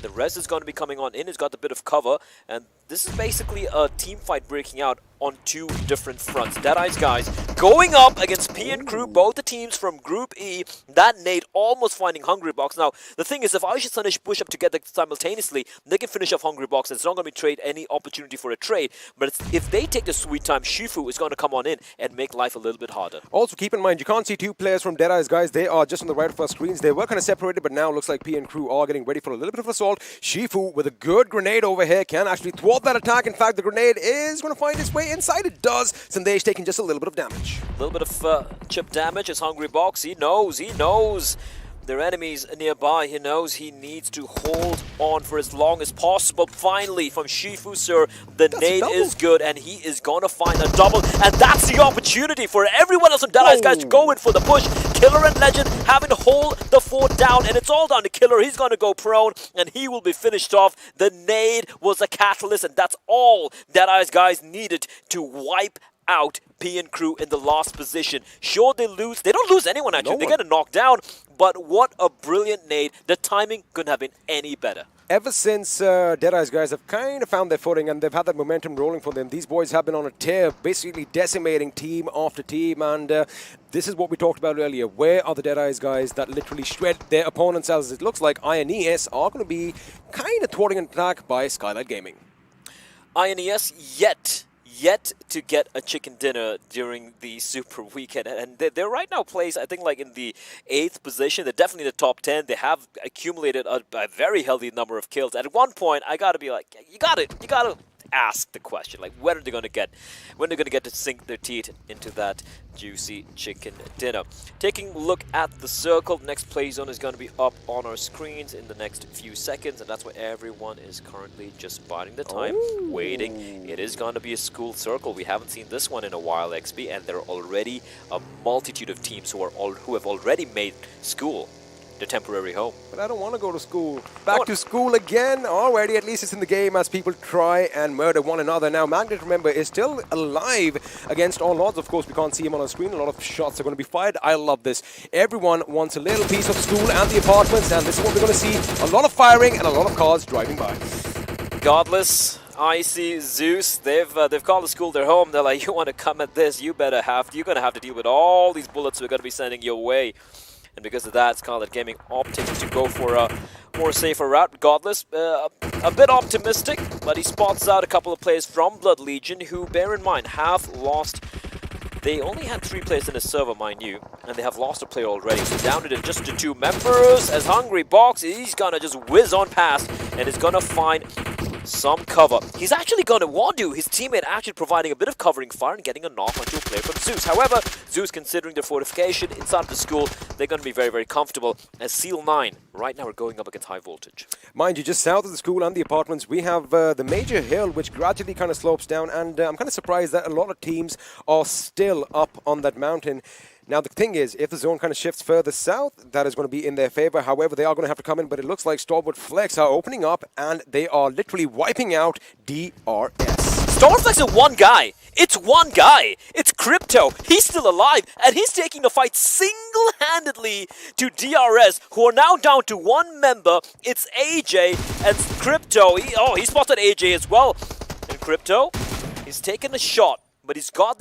The rest is going to be coming on in. He's got a bit of cover. And this is basically a team fight breaking out on two different fronts. Deadeye's guys going up against PN Crew, both the teams from Group E. That nade almost finding Hungry Box. Now, the thing is, if Ayush and Sandesh push up together simultaneously, they can finish off Hungry Box. It's not going to be any opportunity for a trade. But if they take the sweet time, Shifu is going to come on in and make life a little bit harder. Also, keep in mind, you can't see two players from Deadeye's guys. They are just on the right of our screens. They were kind of separated, but now looks like PN Crew are getting ready for a little bit of assault. Shifu with a good grenade over here can actually thwart that attack. In fact, the grenade is going to find its way inside. It does. Sandesh taking just a little bit of damage. A little bit of chip damage as Hungry Box. He knows their enemies nearby. He knows he needs to hold on for as long as possible. Finally, from Shifu, sir, the nade is good, and he is going to find a double. And that's the opportunity for everyone else on Deadeye's guys to go in for the push. Killer and Legend having to hold the fort down, and it's all down to Killer. He's going to go prone, and he will be finished off. The nade was a catalyst, and that's all Deadeye's guys needed to wipe out PN Crew in the last position. Sure, they lose. They don't lose anyone, actually. They get a knockdown, but what a brilliant nade. The timing couldn't have been any better. Ever since Deadeye's guys have kind of found their footing and they've had that momentum rolling for them, these boys have been on a tear, basically decimating team after team. And this is what we talked about earlier. Where are the Deadeye's guys that literally shred their opponents, as it looks like INES are going to be kind of thwarting an attack by Skylight Gaming. INES yet to get a chicken dinner during the Super Weekend, and they're right now placed, I think, like in the 8th position. They're definitely in the top 10. They have accumulated a very healthy number of kills. At one point, I gotta be like, you gotta ask the question, like, when are they gonna get to sink their teeth into that juicy chicken dinner. Taking a look at the circle, next play zone is going to be up on our screens in the next few seconds, and that's where everyone is currently just biding the time, waiting. It is going to be a school circle. We haven't seen this one in a while, XP, and there are already a multitude of teams who have already made school their temporary home. But I don't want to go to school. Back to school again. Already, at least it's in the game as people try and murder one another. Now, Magnet, remember, is still alive against all odds. Of course, we can't see him on our screen. A lot of shots are going to be fired. I love this. Everyone wants a little piece of school and the apartments, and this is what we're going to see. A lot of firing and a lot of cars driving by. Godless, Icy, Zeus, they've called the school their home. They're like, you want to come at this, you're going to have to deal with all these bullets we're going to be sending your way. And because of that, Scarlet Gaming opting to go for a more safer route. Godless, a bit optimistic, but he spots out a couple of players from Blood Legion who, bear in mind, have lost They only had 3 players in the server, mind you, and they have lost a player already. So down to just to 2 members. As Hungry Box, he's gonna just whiz on past and is gonna find some cover. He's actually gonna want to. His teammate actually providing a bit of covering fire and getting a knock onto a player from Zeus. However, Zeus, considering their fortification inside the school, they're gonna be very, very comfortable. As Seal 9 right now are going up against High Voltage. Mind you, just south of the school and the apartments, we have the major hill, which gradually kind of slopes down, and I'm kind of surprised that a lot of teams are still up on that mountain. Now, the thing is, if the zone kind of shifts further south, that is going to be in their favor. However, they are going to have to come in, but it looks like Starboard Flex are opening up, and they are literally wiping out DRS. Starboard Flex is one guy. It's one guy. It's Crypto. He's still alive, and he's taking the fight single-handedly to DRS, who are now down to 1 member. It's AJ and Crypto. He spotted AJ as well. And Crypto, he's taken a shot. But he's got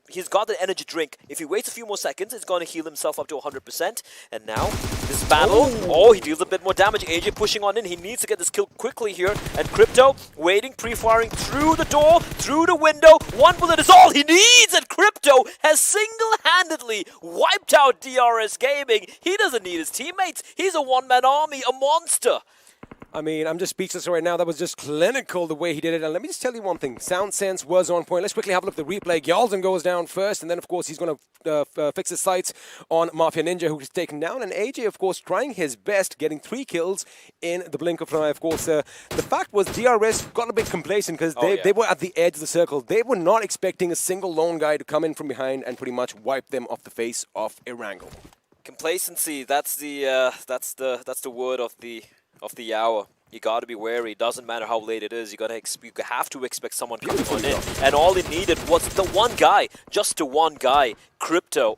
he's got the energy drink. If he waits a few more seconds, it's going to heal himself up to 100%. And now, this battle, he deals a bit more damage. AJ pushing on in. He needs to get this kill quickly here. And Crypto waiting, pre-firing through the door, through the window. 1 bullet is all he needs, and Crypto has single-handedly wiped out DRS Gaming. He doesn't need his teammates. He's a one-man army, a monster. I mean, I'm just speechless right now. That was just clinical the way he did it. And let me just tell you one thing. Sound sense was on point. Let's quickly have a look at the replay. Gyalzen goes down first, and then, of course, he's going to fix his sights on Mafia Ninja, who's taken down. And AJ, of course, trying his best, getting 3 kills in the blink of an eye. Of course, the fact was DRS got a bit complacent because they were at the edge of the circle. They were not expecting a single lone guy to come in from behind and pretty much wipe them off the face of Erangel. Complacency, that's the word of the hour. You got to be wary. It doesn't matter how late it is. You have to expect someone coming on in. And all it needed was the one guy, just the one guy, Crypto.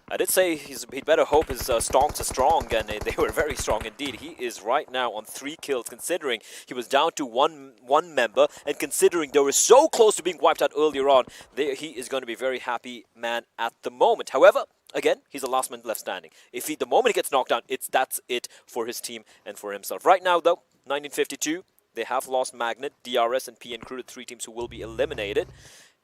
I did say he'd better hope his stonks are strong, and they were very strong indeed. He is right now on 3 kills, considering he was down to one member, and considering they were so close to being wiped out earlier on, he is going to be a very happy man at the moment. However, again, he's the last man left standing. The moment he gets knocked down, that's it for his team and for himself. Right now, though, 1952, they have lost Magnet, DRS, and PN Crew, the 3 teams who will be eliminated.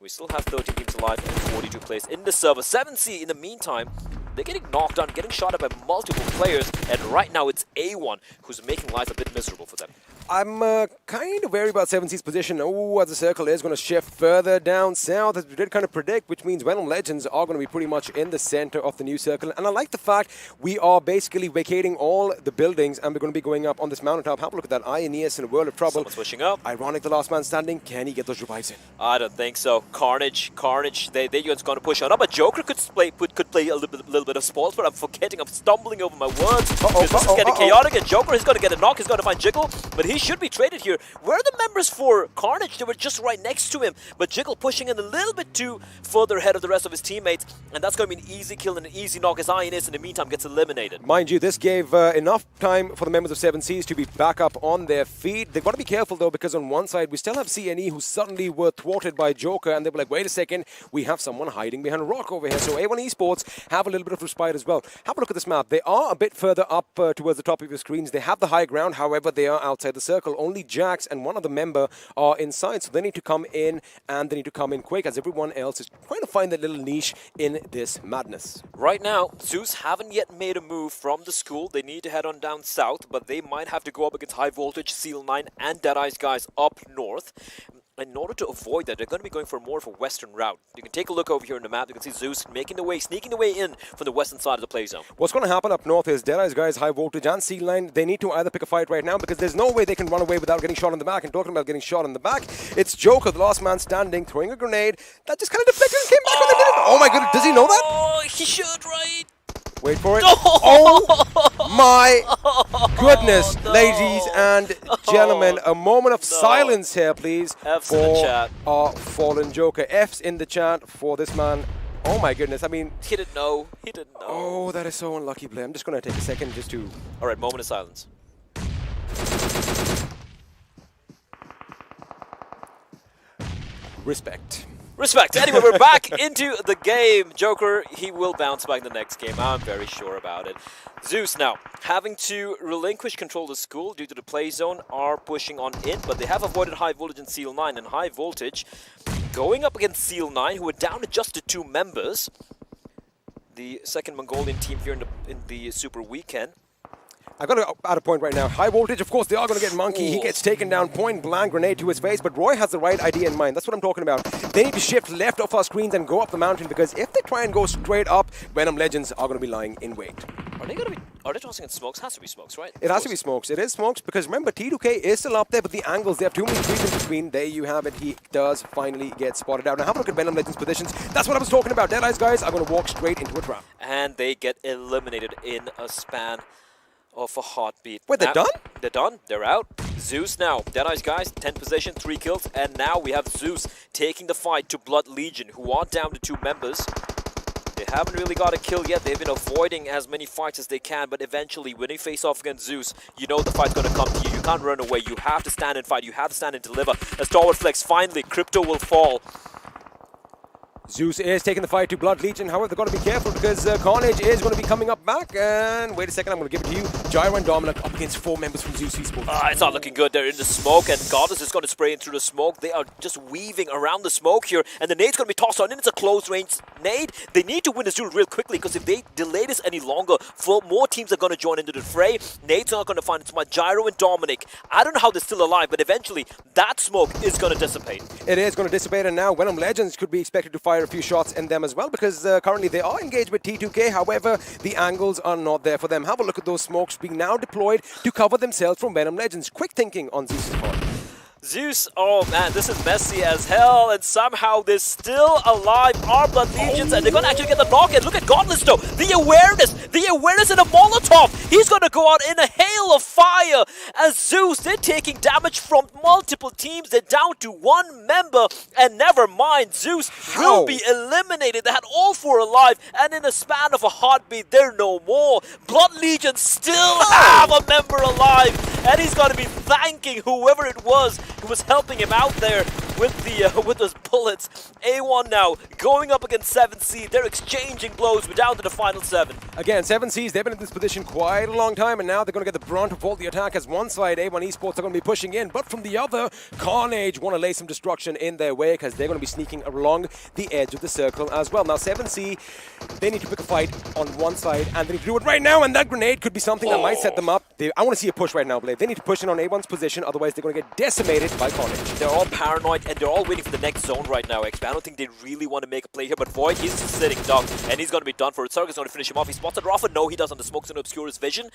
We still have 13 teams alive and 42 players in the server. 7C, in the meantime, they're getting knocked down, getting shot at by multiple players, and right now it's A1 who's making life a bit miserable for them. I'm kind of wary about 7C's position. As the circle is going to shift further down south, as we did kind of predict, which means Venom Legends are going to be pretty much in the center of the new circle. And I like the fact we are basically vacating all the buildings, and we're going to be going up on this mountaintop. Have a look at that. Aeneas in a world of trouble. Someone's pushing up. Ironic, the last man standing. Can he get those revives in? I don't think so. Carnage, they're going to push on up. But Joker could play a little bit of spoils, but I'm stumbling over my words. Because this is getting chaotic, and Joker is going to get a knock. He's going to find Jiggle, but he should be traded here. Where are the members for Carnage? They were just right next to him, but Jiggle pushing in a little bit too further ahead of the rest of his teammates, and that's going to be an easy kill and an easy knock as Ionis in the meantime gets eliminated. Mind you, this gave enough time for the members of 7Cs to be back up on their feet. They've got to be careful though, because on one side we still have CNE who suddenly were thwarted by Joker, and they were like, wait a second, we have someone hiding behind a rock over here. So A1 Esports have a little bit of respite as well. Have a look at this map. They are a bit further up towards the top of your screens. They have the high ground, however, they are outside the circle. Only Jax and one other member are inside, so they need to come in, and they need to come in quick, as everyone else is trying to find that little niche in this madness. Right now, Zeus haven't yet made a move from the school. They need to head on down south, but they might have to go up against High Voltage, Seal 9, and Deadeye's guys up north. In order to avoid that, they're going to be going for more of a western route. You can take a look over here in the map. You can see Zeus sneaking the way in from the western side of the play zone. What's going to happen up north is Deadeye's guys, High Voltage, and Seal 9, they need to either pick a fight right now, because there's no way they can run away without getting shot in the back. And talking about getting shot in the back, it's Joker, the last man standing, throwing a grenade that just kind of deflected and came back when they did it. Oh my goodness, does he know that? Oh, he should, right? Wait for it. Oh my goodness, ladies and gentlemen. A moment of silence here, please, F's for in the chat. our fallen Joker. F's in the chat for this man. Oh my goodness, I mean... He didn't know. He didn't know. Oh, that is so unlucky, Blair. I'm just going to take a second just to... All right, moment of silence. Respect. Respect. Anyway, we're back into the game. Joker, he will bounce back the next game. I'm very sure about it. Zeus now, having to relinquish control of the school due to the play zone, are pushing on in, but they have avoided High Voltage and Seal 9, and High Voltage, going up against Seal 9, who are down to just 2 members. The second Mongolian team here in the Super Weekend. I've got to add a point right now. High voltage, of course, they are going to get Monkey. He gets taken down, point blank, grenade to his face, but Roy has the right idea in mind. That's what I'm talking about. They need to shift left off our screens and go up the mountain, because if they try and go straight up, Venom Legends are going to be lying in wait. Are they tossing in smokes? Has to be smokes, right? It has to be smokes. It is smokes, because remember, T2K is still up there, but the angles, they have too many trees in between. There you have it. He does finally get spotted out. Now have a look at Venom Legends' positions. That's what I was talking about. Deadeyes guys are going to walk straight into a trap. And they get eliminated in a span of a heartbeat. Wait, they're done? They're done. They're out. Zeus now. Deadeyes guys, 10 position, 3 kills, and now we have Zeus taking the fight to Blood Legion, who are down to 2 members. They haven't really got a kill yet. They've been avoiding as many fights as they can, but eventually, when they face off against Zeus, you know the fight's going to come to you. You can't run away. You have to stand and fight. You have to stand and deliver. As Tower Flex, finally, Crypto will fall. Zeus is taking the fight to Blood Legion. However, they've got to be careful, because Carnage is going to be coming up back. And wait a second, I'm going to give it to you. Gyro and Dominic up against 4 members from Zeus Esports. It's not looking good. They're in the smoke, and Goddess is going to spray in through the smoke. They are just weaving around the smoke here, and the nade's going to be tossed on in. It's a close-range nade. They need to win this duel real quickly, because if they delay this any longer, more teams are going to join into the fray. Nade's not going to find it. It's my Gyro and Dominic. I don't know how they're still alive, but eventually, that smoke is going to dissipate. It is going to dissipate, and now Venom Legends could be expected to fire a few shots in them as well, because currently they are engaged with T2K. However, the angles are not there for them. Have a look at those smokes being now deployed to cover themselves from Venom Legends. Quick thinking on Zeus's part. Zeus, oh man, this is messy as hell, and somehow they're still alive, our Blood Legions, and they're going to actually get the knock in. Look at Godless though, the awareness in a Molotov. He's going to go out in a hail of fire. As Zeus, they're taking damage from multiple teams. They're down to 1 member, and never mind, Zeus will be eliminated. They had all 4 alive, and in a span of a heartbeat, they're no more. Blood Legions still have a member alive, and he's going to be thanking whoever it was who was helping him out there with those bullets. A1 now going up against 7C. They're exchanging blows. We're down to the final 7. Again, 7Cs, they've been in this position quite a long time, and now they're going to get the brunt of all the attack, as one side, A1 Esports, are going to be pushing in, but from the other, Carnage want to lay some destruction in their way, because they're going to be sneaking along the edge of the circle as well. Now, 7C, they need to pick a fight on one side, and they need to do it right now, and that grenade could be something that might set them up. I want to see a push right now, Blade. They need to push in on A1's position, otherwise they're going to get decimated by Carnage. They're all paranoid, and they're all waiting for the next zone right now, XP. I don't think they really want to make a play here, but Void, he's just sitting duck, and he's going to be done for it. Circus going to finish him off. He spots it. Rafa, no, he doesn't. The smoke's going to obscure his vision.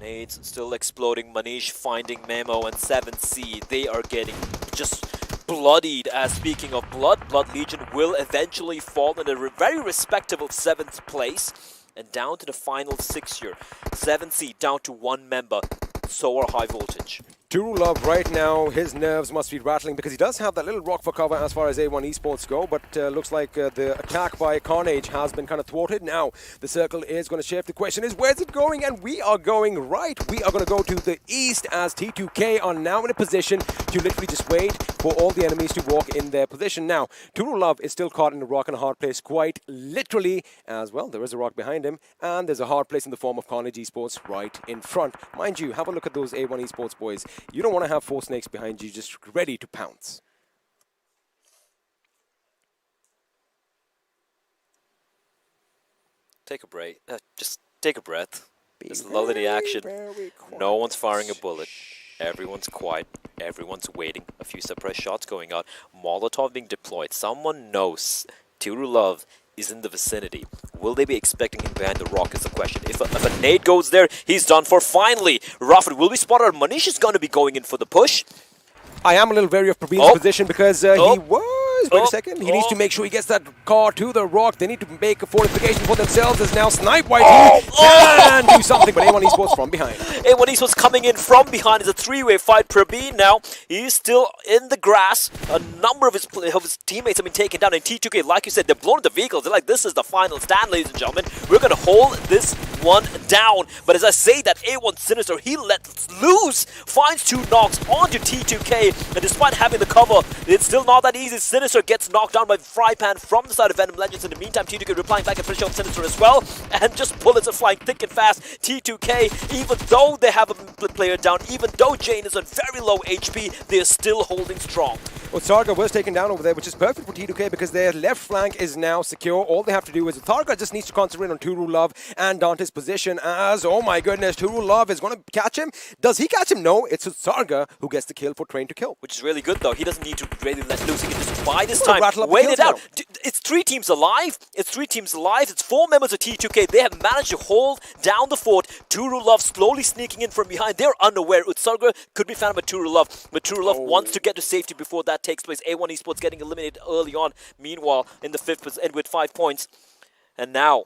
Nades still exploding. Manish finding Memo, and 7C. They are getting just bloodied. As speaking of blood, Blood Legion will eventually fall in a very respectable 7th place. And down to the final 6 here. 7C down to 1 member. So are High Voltage. True Love right now, his nerves must be rattling, because he does have that little rock for cover as far as A1 Esports go, but looks like the attack by Carnage has been kind of thwarted. Now, the circle is going to shift. The question is, where's it going? And we are going right. We are going to go to the east, as T2K are now in a position to literally just wait for all the enemies to walk in their position. Now, True Love is still caught in a rock and a hard place, quite literally, as well. There is a rock behind him, and there's a hard place in the form of Carnage Esports right in front. Mind you, have a look at those A1 Esports boys. You don't want to have 4 snakes behind you just ready to pounce. Take a break. Just take a breath. Just lull in the action. No one's firing a bullet. Everyone's quiet. Everyone's waiting. A few suppressed shots going out. Molotov being deployed. Someone knows True Love is in the vicinity. Will they be expecting him behind the rock is the question. If a nade goes there, he's done for. Finally, Rafa will be spotted. Manish is going to be going in for the push. I am a little wary of Praveen's position, because he was... Wait a second. He needs to make sure he gets that car to the rock. They need to make a fortification for themselves. As now Snipe White can do something, but A1 Esports from behind. A1 Esports coming in from behind. It's a 3-way fight. Praveen now, he's still in the grass. A number of his teammates have been taken down. And T2K, like you said, they're blowing the vehicles. They're like, this is the final stand, ladies and gentlemen. We're going to hold this one down. But as I say that, A1 Sinister, he lets loose, finds 2 knocks onto T2K, and despite having the cover, it's still not that easy. Sinister gets knocked down by Fry Pan from the side of Venom Legends. In the meantime, T2K replying back and finish off Sinister as well, and just bullets are flying thick and fast. T2K, even though they have a player down, even though Jane is on very low HP, they're still holding strong. Utharga was taken down over there, which is perfect for T2K because their left flank is now secure. All they have to do is Utharga just needs to concentrate on Turu Love and Dante's position as, oh my goodness, Turu Love is going to catch him. Does he catch him? No, it's Utharga who gets the kill for Train to Kill. Which is really good though. He doesn't need to really let loose. He can just buy this time, wait it out. It's 3 teams alive. It's 3 teams alive. It's 4 members of T2K. They have managed to hold down the fort. Turu Love slowly sneaking in from behind. They're unaware. Utharga could be found by Turu Love, but Turu Love wants to get to safety before that takes place. A1 Esports getting eliminated early on. Meanwhile, in the 5th position with 5 points. And now,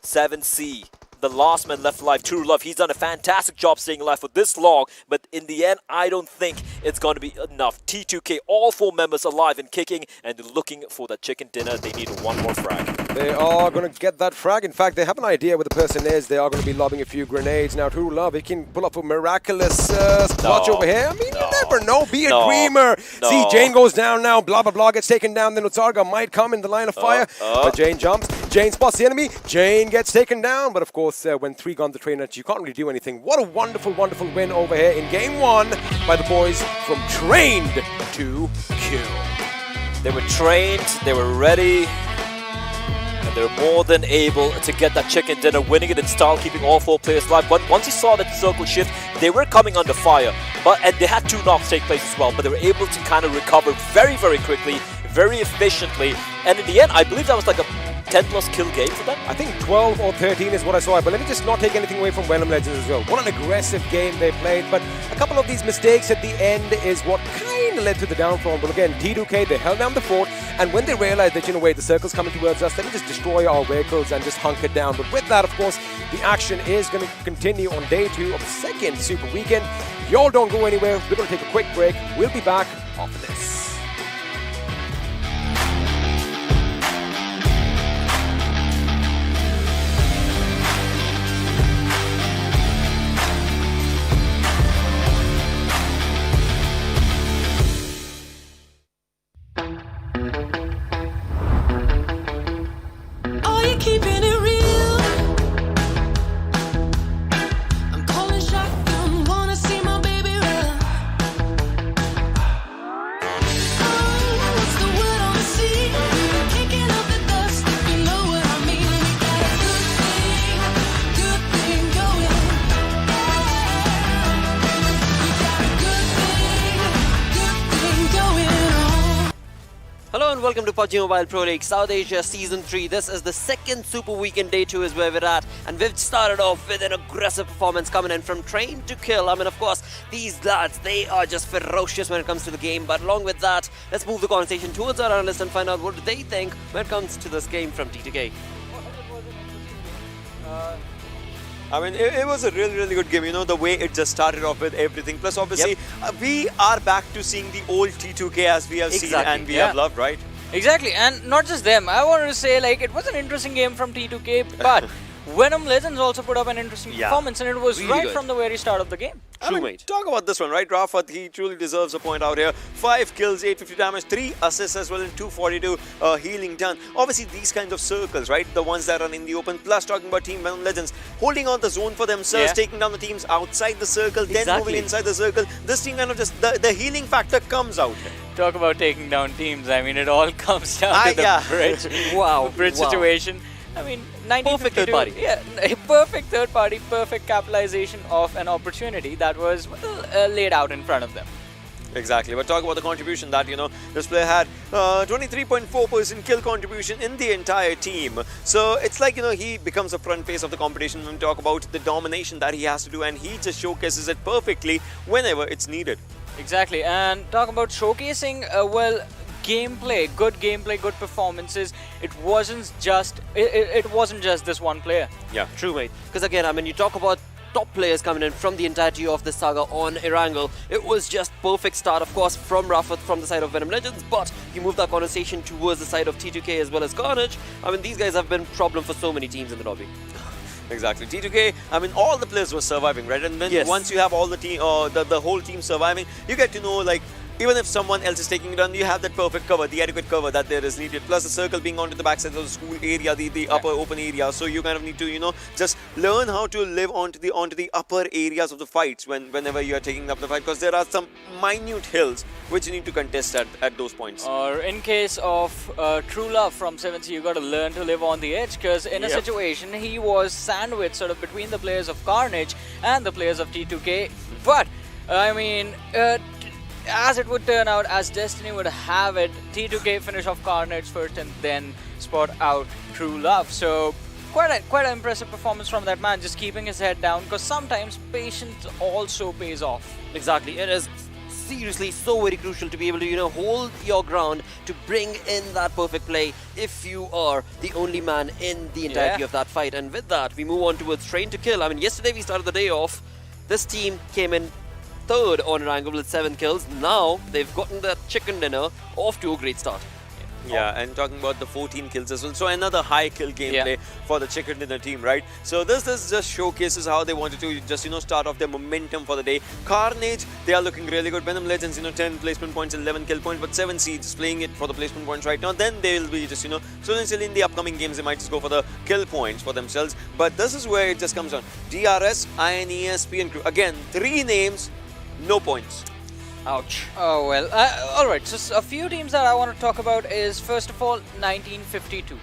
7C. The last man left alive, Turu Love. He's done a fantastic job staying alive for this long, but in the end, I don't think it's going to be enough. T2K, all 4 members alive and kicking, and looking for that chicken dinner. They need one more frag. They are going to get that frag. In fact, they have an idea where the person is. They are going to be lobbing a few grenades. Now, Turu Love, he can pull up a miraculous clutch over here. I mean, you never know. Be a dreamer. See, Jane goes down now. Blah, blah, blah. Gets taken down. Then Utharga might come in the line of fire. But Jane jumps. Jane spots the enemy. Jane gets taken down. But of course, when 3 guns are trained at you, can't really do anything. What a wonderful, wonderful win over here in Game 1 by the boys from Trained to Kill. They were trained. They were ready. And they were more than able to get that chicken dinner, winning it in style, keeping all 4 players alive. But once you saw that circle shift, they were coming under fire. And they had 2 knocks take place as well. But they were able to kind of recover very, very quickly, very efficiently. And in the end, I believe that was like a 10+ kill game for them. I think 12 or 13 is what I saw. But let me just not take anything away from Venom Legends as well. What an aggressive game they played. But a couple of these mistakes at the end is what kind of led to the downfall. But again, T2K, they held down the fort. And when they realized that, you know, wait, the circle's coming towards us, let me just destroy our vehicles and just hunker down. But with that, of course, the action is going to continue on day 2 of the second Super Weekend. Y'all don't go anywhere. We're going to take a quick break. We'll be back after this. Welcome to PUBG Mobile Pro League South Asia Season 3. This is the second Super Weekend. Day 2 is where we're at, and we've started off with an aggressive performance coming in from Train to Kill. I mean, of course, these lads, they are just ferocious when it comes to the game. But along with that, let's move the conversation towards our analysts and find out what they think when it comes to this game from T2K. I mean, it was a really, really good game. You know, the way it just started off with everything. Plus, obviously, we are back to seeing the old T2K as we have seen and we have loved, right? Exactly, and not just them. I wanted to say, like, it was an interesting game from T2K, but Venom Legends also put up an interesting performance, and it was really right from the very start of the game. True, mate. Talk about this one, right? Rafat, he truly deserves a point out here. 5 kills, 850 damage, 3 assists as well, and 242 healing done. Obviously, these kinds of circles, right? The ones that are in the open. Plus, talking about Team Venom Legends, holding on the zone for themselves, taking down the teams outside the circle, then moving inside the circle. This team kind of just, the healing factor comes out. Talk about taking down teams. I mean, it all comes down to the bridge. Bridge situation. I mean, perfect third party. Yeah, a perfect third party, perfect capitalization of an opportunity that was laid out in front of them. Exactly, but talk about the contribution that, you know, this player had 23.4% kill contribution in the entire team. So it's like, you know, he becomes a front face of the competition when we talk about the domination that he has to do, and he just showcases it perfectly whenever it's needed. Exactly, and talk about showcasing, gameplay, good performances. It wasn't just this one player. Yeah, true, mate. Because again, I mean, you talk about top players coming in from the entirety of this saga on Erangel. It was just perfect start, of course, from Rafat from the side of Venom Legends, but you move that conversation towards the side of T2K as well as Carnage. I mean, these guys have been a problem for so many teams in the lobby. Exactly. T2K, I mean, all the players were surviving, right? And then once you have all the team, the whole team surviving, you get to know, like, even if someone else is taking it on, you have that perfect cover, the adequate cover that there is needed. Plus the circle being onto the backside of the school area, the upper open area. So you kind of need to, you know, just learn how to live onto the upper areas of the fights whenever you are taking up the fight, because there are some minute hills which you need to contest at those points. Or in case of True Love from 7C, you got to learn to live on the edge, because in a situation he was sandwiched sort of between the players of Carnage and the players of T2K. But I mean, as it would turn out, as Destiny would have it, T2K finish off Carnage first and then spot out True Love. So quite an impressive performance from that man, just keeping his head down, because sometimes patience also pays off. Exactly. It is seriously so very crucial to be able to, you know, hold your ground to bring in that perfect play if you are the only man in the entirety of that fight. And with that, we move on towards Train to Kill. I mean, yesterday we started the day off. This team came in third on rank with 7 kills. Now they've gotten that chicken dinner off to a great start. Yeah, and talking about the 14 kills as well. So another high kill gameplay for the chicken dinner team, right? So this just showcases how they wanted to just, you know, start off their momentum for the day. Carnage, they are looking really good. Venom Legends, you know, 10 placement points, 11 kill points, but 7C just playing it for the placement points right now. Then they will be just, you know, so in the upcoming games they might just go for the kill points for themselves. But this is where it just comes down. DRS, INES, PN Crew. Again, 3 names, no points. Ouch. Oh well. Alright, so a few teams that I want to talk about is, first of all, 1952.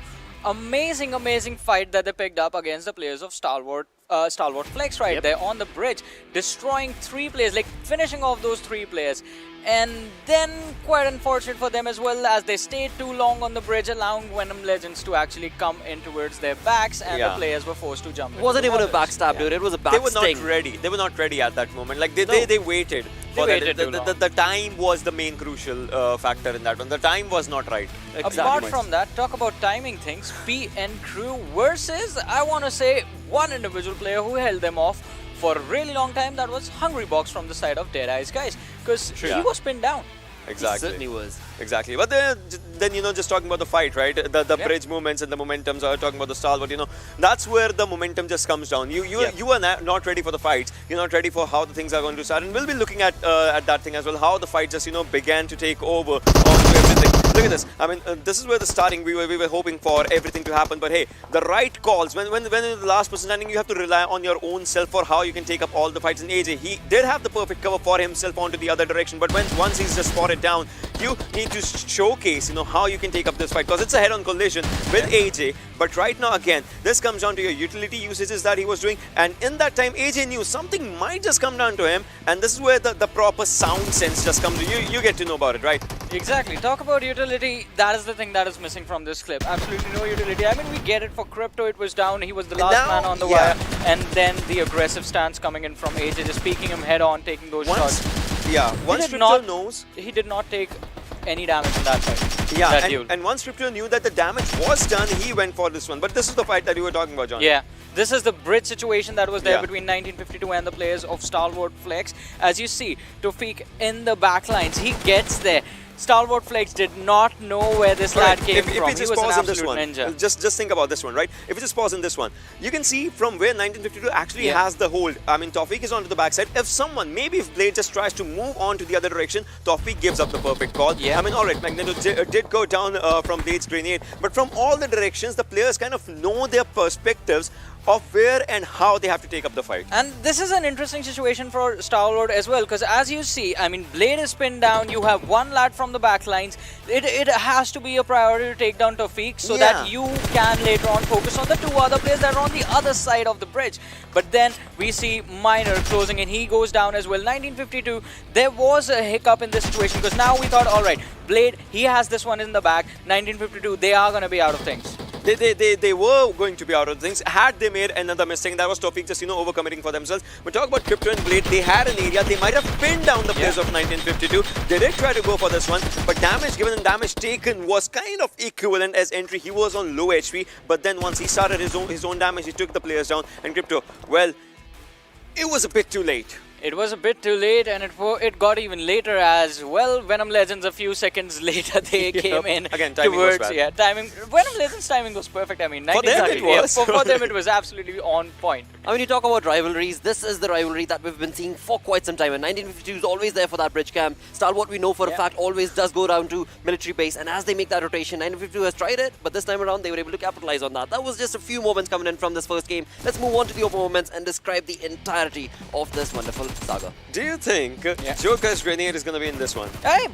Amazing fight that they picked up against the players of Stalwart Flex right there on the bridge, destroying 3 players, like finishing off those 3 players. And then quite unfortunate for them as well, as they stayed too long on the bridge, allowing Venom Legends to actually come in towards their backs, and the players were forced to jump. It wasn't even a backstab, dude. It was a backsting. They were not ready. They were not ready at that moment. Like they waited. The time was the main crucial factor in that one. The time was not right. Apart from that, talk about timing things. PN Crew versus, I want to say, one individual player who held them off for a really long time. That was Hungry Box from the side of Dead Eyes guys, because he was pinned down. Exactly. He certainly was. Exactly. But then, you know, just talking about the fight, right? The bridge movements and the momentums, are talking about the stall, but, you know, that's where the momentum just comes down. You are not ready for the fights. You're not ready for how the things are going to start. And we'll be looking at that thing as well, how the fight just, you know, began to take over onto everything. Look at this. I mean, this is where the starting, we were hoping for everything to happen. But hey, the right calls, when you're the last person standing, you have to rely on your own self for how you can take up all the fights. And AJ, he did have the perfect cover for himself onto the other direction. But once he's just spotted down, you need to showcase, you know, how you can take up this fight, because it's a head-on collision with AJ. But right now, again, this comes down to your utility usages that he was doing, and in that time, AJ knew something might just come down to him, and this is where the proper sound sense just comes to you. You get to know about it, right? Exactly. Talk about utility. That is the thing that is missing from this clip. Absolutely no utility. I mean, we get it for Crypto. It was down. He was the last man on the wire, and then the aggressive stance coming in from AJ, just peeking him head-on, taking those shots. Yeah, once Crypto knows, he did not take any damage in that fight. Yeah, and once Crypto knew that the damage was done, he went for this one. But this is the fight that you were talking about, John. Yeah, this is the bridge situation that was there between 1952 and the players of Stalwart Flex. As you see, Tofik in the backlines, he gets there. Stalwart Flex did not know where this lad came from. If we just he was pause an in this one, ninja. just think about this one, right? If we just pause in this one, you can see from where 1952 actually has the hold. I mean, Tawfiq is onto the backside. Maybe if Blade just tries to move on to the other direction, Tawfiq gives up the perfect call. I mean, alright, Magneto did go down from Blade's grenade, but from all the directions, the players kind of know their perspectives of where and how they have to take up the fight. And this is an interesting situation for Stalwart as well, because as you see, I mean, Blade is pinned down, you have one lad from the back lines. It has to be a priority to take down Tawfiq so that you can later on focus on the 2 other players that are on the other side of the bridge. But then we see Miner closing in, he goes down as well. 1952, there was a hiccup in this situation, because now we thought, alright, Blade, he has this one in the back. 1952, they are going to be out of things. They were going to be out of things had they made another mistake. That was Tawfiq just, you know, overcommitting for themselves. But talk about Crypto and Blade, they had an area, they might have pinned down the players of 1952. They did try to go for this one, but damage given and damage taken was kind of equivalent as entry. He was on low HP, but then once he started his own damage, he took the players down. And Crypto, well, it was a bit too late. It was a bit too late, and it got even later as well. Venom Legends, a few seconds later, they came in. Again, timing was towards bad. timing. Venom Legends timing was perfect. I mean, For them it was. for them it was absolutely on point. I mean, you talk about rivalries. This is the rivalry that we've been seeing for quite some time. And 1952 is always there for that bridge camp. Stalwart, we know for a fact, always does go down to military base. And as they make that rotation, 1952 has tried it, but this time around they were able to capitalize on that. That was just a few moments coming in from this first game. Let's move on to the open moments and describe the entirety of this wonderful saga. Do you think Joker's grenade is going to be in this one? Hey,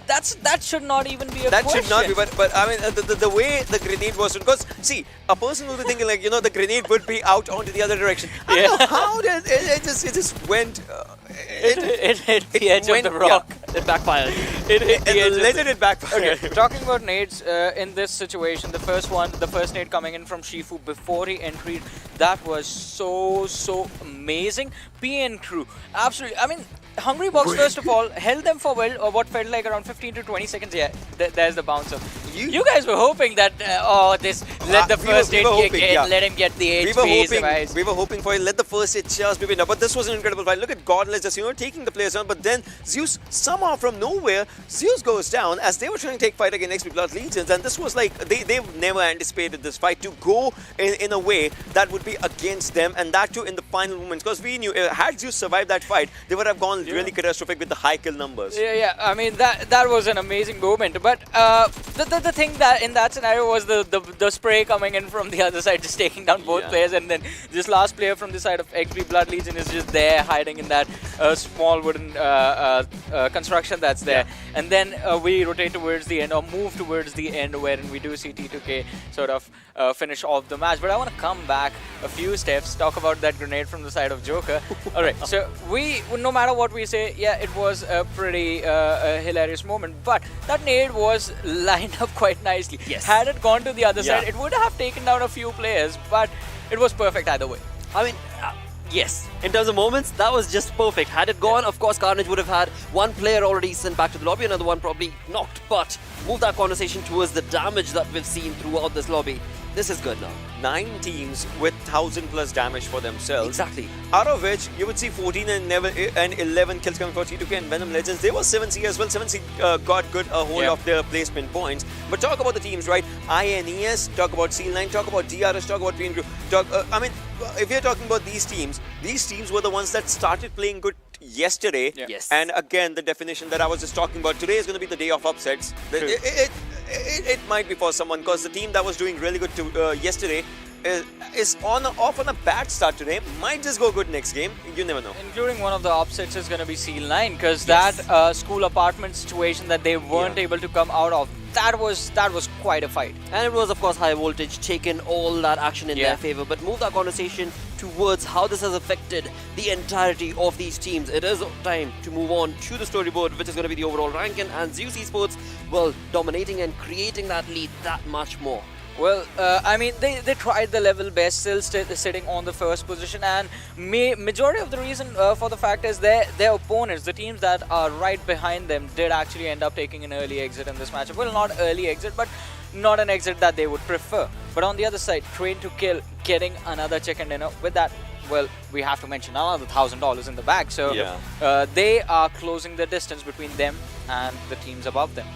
that should not even be a That question. should not be, but I mean, the way the grenade was, because see, a person will be thinking like, the grenade would be out onto the other direction. I don't know how did it just went. It hit the edge of the rock. Yeah, it backfired. It hit the edge. Let it backfire. Okay, talking about nades in this situation, the first nade coming in from Shifu before he entered, that was so amazing. PN crew, absolutely. I mean, Hungry Box first of all held them for what felt like around 15 to 20 seconds. Yeah, there's the bouncer. You guys were hoping that let the first hit kick in, let him get the HP. We were hoping for it. Let the first hit just be enough. But this was an incredible fight. Look at Godless just taking the players down. But then Zeus somehow from nowhere, Zeus goes down as they were trying to take fight against XP Blood Legions, and this was like they've never anticipated this fight to go in a way that would be against them, and that too in the final moments. Because we knew had Zeus survived that fight, they would have gone really catastrophic with the high kill numbers. Yeah. I mean that was an amazing moment. But the thing that in that scenario was the spray coming in from the other side, just taking down both players, and then this last player from the side of XP Blood Legion is just there hiding in that small wooden construction that's there. And then we rotate towards the end, or move towards the end, wherein we do see T2K sort of finish off the match. But I want to come back a few steps, talk about that grenade from the side of Joker. Alright, so no matter what we say, it was a pretty hilarious moment, but that nade was lined up quite nicely. Yes. Had it gone to the other side, it would have taken down a few players, but it was perfect either way. I mean, yes, in terms of moments, that was just perfect. Had it gone, of course, Carnage would have had one player already sent back to the lobby, another one probably knocked, but move that conversation towards the damage that we've seen throughout this lobby. This is good now. 9 teams with 1000 plus damage for themselves. Exactly. Out of which you would see 14 and 11 kills coming for T2K and Venom Legends. There was 7C as well. 7C got good hold of their placement points. But talk about the teams, right? INES, talk about Seal9, talk about DRS, talk about PN Crew. I mean, if you're talking about these teams were the ones that started playing good yesterday. Yes. And again, the definition that I was just talking about, today is going to be the day of upsets. It might be for someone, because the team that was doing really good yesterday is off on a bad start today. Might just go good next game. You never know. Including one of the upsets is going to be Seal9, because that school apartment situation that they weren't able to come out of, that was quite a fight. And it was, of course, high voltage, taking all that action in their favor. But move that conversation towards how this has affected the entirety of these teams. It is time to move on to the storyboard, which is going to be the overall ranking, and Zeus Esports, well, dominating and creating that lead that much more. Well, I mean, they tried the level best, still sitting on the first position, and majority of the reason for the fact is their opponents, the teams that are right behind them, did actually end up taking an early exit in this matchup. Well, not early exit, but not an exit that they would prefer. But on the other side, Train to Kill getting another chicken dinner. With that, well, we have to mention another $1,000 in the bag. So they are closing the distance between them and the teams above them.